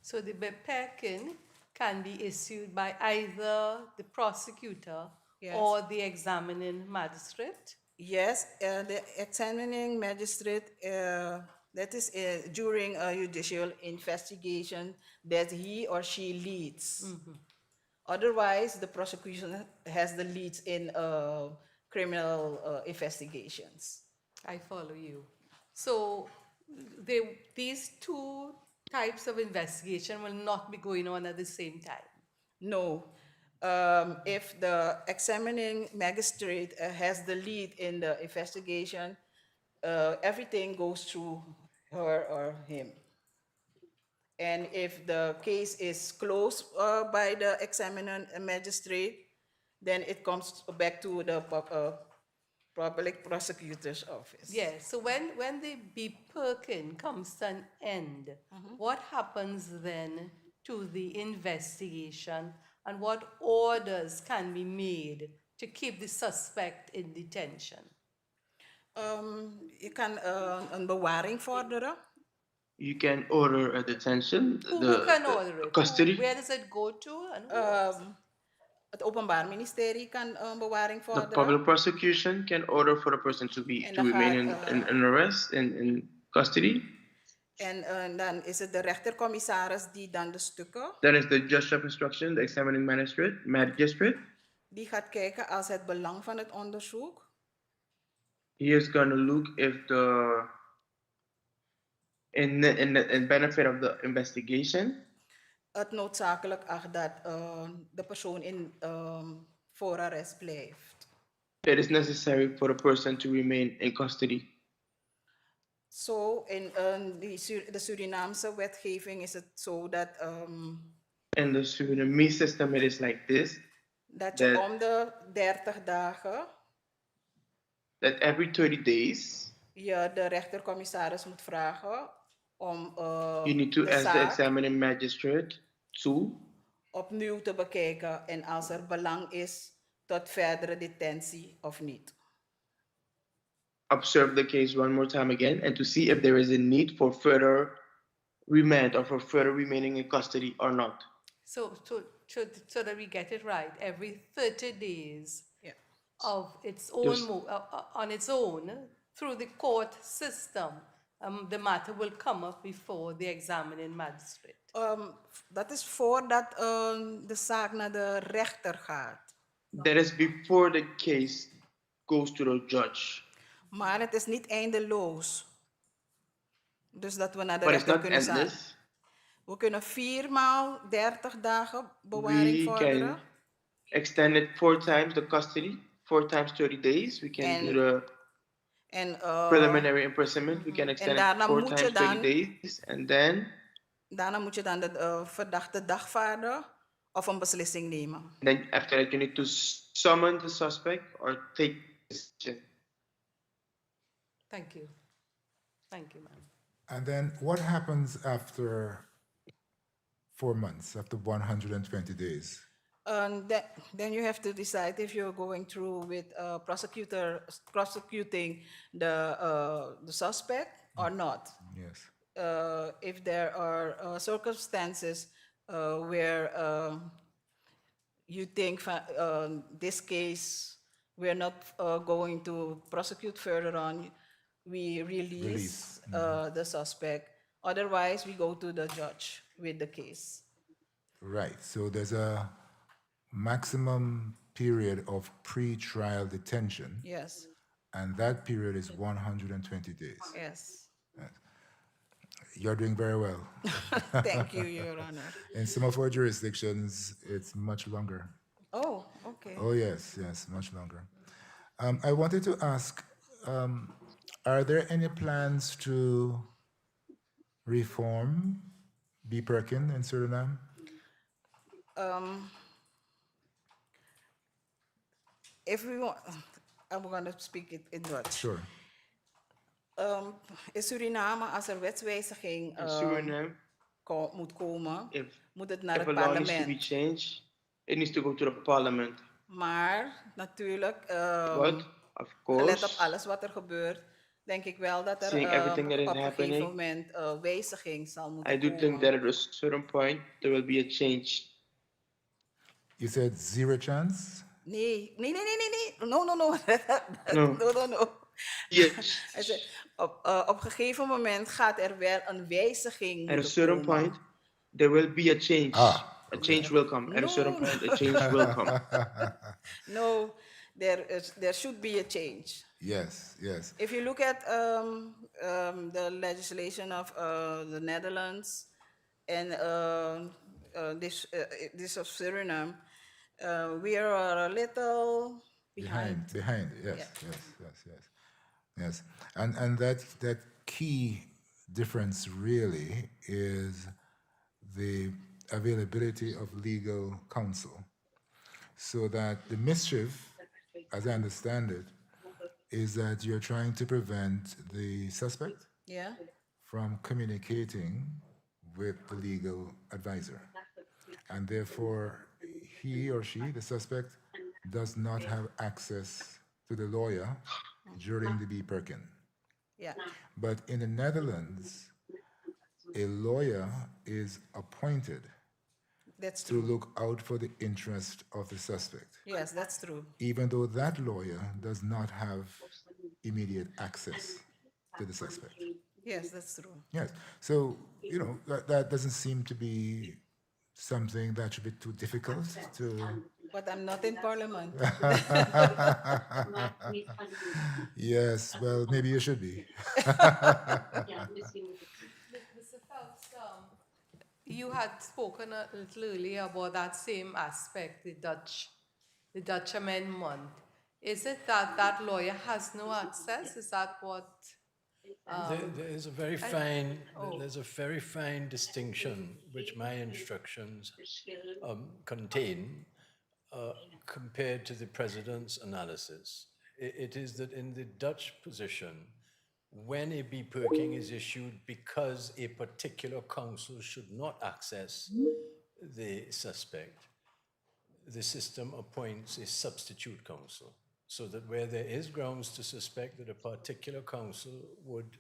So the beperking can be issued by either the prosecutor Yes. or the examining magistrate. Yes, the examining magistrate, that is during a judicial investigation that he or she leads. Otherwise, the prosecution has the leads in criminal investigations. I follow you. So these two types of investigation will not be going on at the same time. No. If the examining magistrate has the lead in the investigation, everything goes through her or him. And if the case is closed by the examining magistrate, then it comes back to the public prosecutor's office. Yes, so when the beperking comes to an end, what happens then to the investigation and what orders can be made to keep the suspect in detention? Je kan een bewaring vorderen. You can order a detention, Who can order it? custody. Where does it go to? And who? Het Openbaar Ministerie kan bewaring The vorderen. public prosecution can order for the person to remain in arrest, in custody. En dan is het de rechtercommissaris die dan de stukken, Then is the judge of instruction, the examining magistrate. die gaat kijken als het belang van het onderzoek He is going to look if in benefit of the investigation, het noodzakelijk acht dat de persoon in voorarrest blijft. it is necessary for the person to remain in custody. Zo, in de Surinaamse wetgeving is het zo dat In the Suriname system, it is like this, dat je om de 30 dagen that every 30 days, je de rechtercommissaris moet vragen om you need to de ask the zaak examining magistrate to opnieuw te bekijken en als er belang is tot verdere detentie of niet. observe the case one more time again and to see if there is a need for further remand or for further remaining in custody or not. So that we get it right, every 30 days of its own Just- on its own through the court system, the matter will come up before the examining magistrate. Dat is voordat de zaak naar de rechter gaat. That is before the case goes to the judge. Maar het is niet eindeloos. Dus dat we naar de But it's rechter not kunnen gaan. endless. We kunnen 4 maal 30 dagen bewaring We vorderen. can extend it 4 times the custody, 4 times 30 days. We can do the En preliminary imprisonment. We can extend it daarna 4 moet je times 30 dan- days. And then daarna moet je dan de verdachte dagvaarden of een beslissing nemen. Then after that, you need to summon the suspect or take decision. Thank you. Thank you, ma'am. And then what happens after 4 months, after 120 days? Then you have to decide if you're going through with prosecuting the suspect or not. Yes. If there are circumstances where you think this case we're not going to prosecute further on, we release the suspect. Otherwise, we go to the judge with the case. Right. So there's a maximum period of pre-trial detention. Yes. And that period is 120 days. Yes. You're doing very well. Thank you, Your Honor. In some of our jurisdictions, it's much longer. Oh, okay. Oh, yes, much longer. I wanted to ask, are there any plans to reform B. Perkin in Suriname? If we want, I'm going to speak it in Dutch. Sure. In Suriname, als er wetswijziging moet komen, moet het naar If het a law needs to be parlement. changed, it needs to go to the parliament. Maar natuurlijk, But, of course, gelet op alles wat er gebeurt, denk ik wel dat er seeing everything that is op een gegeven happening, moment wijziging zal moeten I do komen. think that at a certain point there will be a change. You said zero chance? Nee. No. No. No. Yes. Hij zei, op een gegeven moment gaat er wel een wijziging At a moeten certain komen. point, there will be a change. A change will come. At a certain No. point, a change will come. No, there should be a change. Yes. If you look at the legislation of the Netherlands and this of Suriname, we are a little behind. Yes. And that key difference really is the availability of legal counsel. So that the mischief, as I understand it, is that you're trying to prevent the suspect from communicating with the legal advisor. And therefore, he or she, the suspect, does not have access to the lawyer during the B. Perkin. Yeah. But in the Netherlands, a lawyer is appointed That's to true. look out for the interest of the suspect, Yes, that's true. even though that lawyer does not have immediate access to the suspect. Yes, that's true. Yes. So, that doesn't seem to be something that should be too difficult to... But I'm not in Parliament. Yes, well, maybe you should be. Mr. Phelps, you had spoken a little earlier about that same aspect, the Dutch amendment. Is it that lawyer has no access? Is that what? There is a very fine, there's a very fine distinction which my instructions contain compared to the President's analysis. It is that in the Dutch position, when a B-perking is issued because a particular counsel should not access the suspect, the system appoints a substitute counsel, so that where there is grounds to suspect that a particular counsel would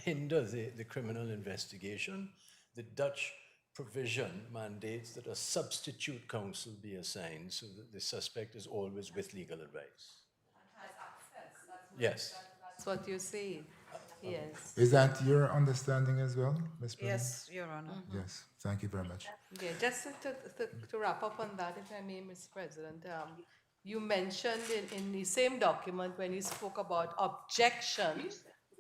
hinder the criminal investigation, the Dutch provision mandates that a substitute counsel be assigned so that the suspect is always with legal advice. Has access. Yes. That's what you're saying. Yes. Is that your understanding as well, Ms. President? Yes, Your Honor. Yes, thank you very much. Yeah, just to wrap up on that, if I may, Mr. President, you mentioned in the same document when you spoke about objection,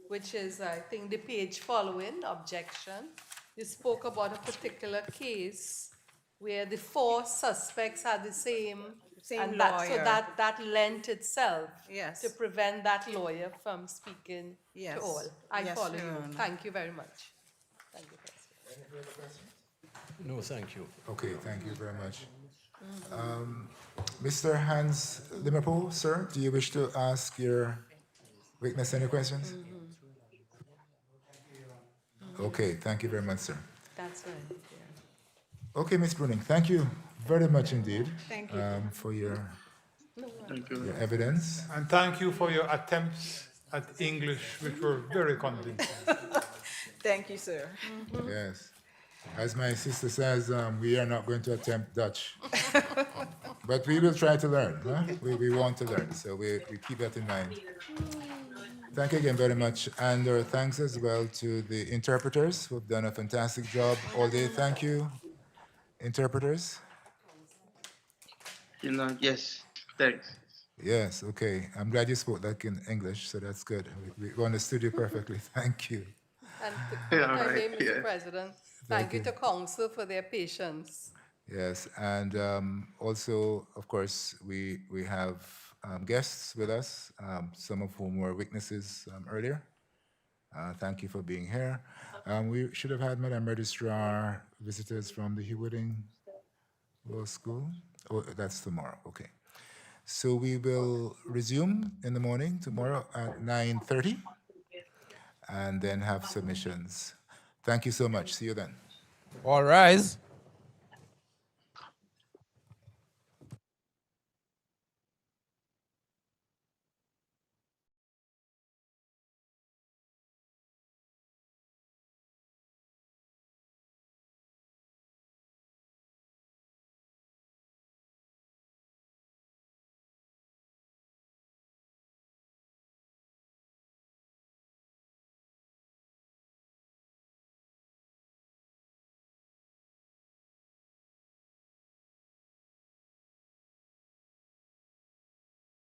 which is, I think, the page following, objection, you spoke about a particular case where the 4 suspects had the same and lawyer. so that lent itself Yes. to prevent that lawyer from speaking Yes. to all. I Yes, follow Your you. Honor. Thank you very much. Thank you, President. Any further questions? No, thank you. Okay, thank you very much. Mr. Hans Liverpool, sir, do you wish to ask your witness any questions? Okay, thank you very much, sir. That's right. Okay, Ms. Bruning, thank you very much indeed Thank you. for your Thank you. evidence. And thank you for your attempts at English, which were very convincing. Thank you, sir. Yes. As my sister says, we are not going to attempt Dutch. But we will try to learn. Huh? We want to learn, so we keep that in mind. Thank you again very much. And our thanks as well to the interpreters who have done a fantastic job all day. Thank you, interpreters. Yes, thanks. Yes, okay. I'm glad you spoke that in English, so that's good. We understood you perfectly. Thank you. And Yeah, if I may, right, Mr. yeah. President, Thank thank you you. to counsel for their patience. Yes, and also, of course, we have guests with us, some of whom were witnesses earlier. Thank you for being here. We should have had Madam Registrar visitors from the Hewitting Law School. Oh, that's tomorrow, okay. So we will resume in the morning tomorrow at 9:30 and then have submissions. Thank you so much. See you then. All rise.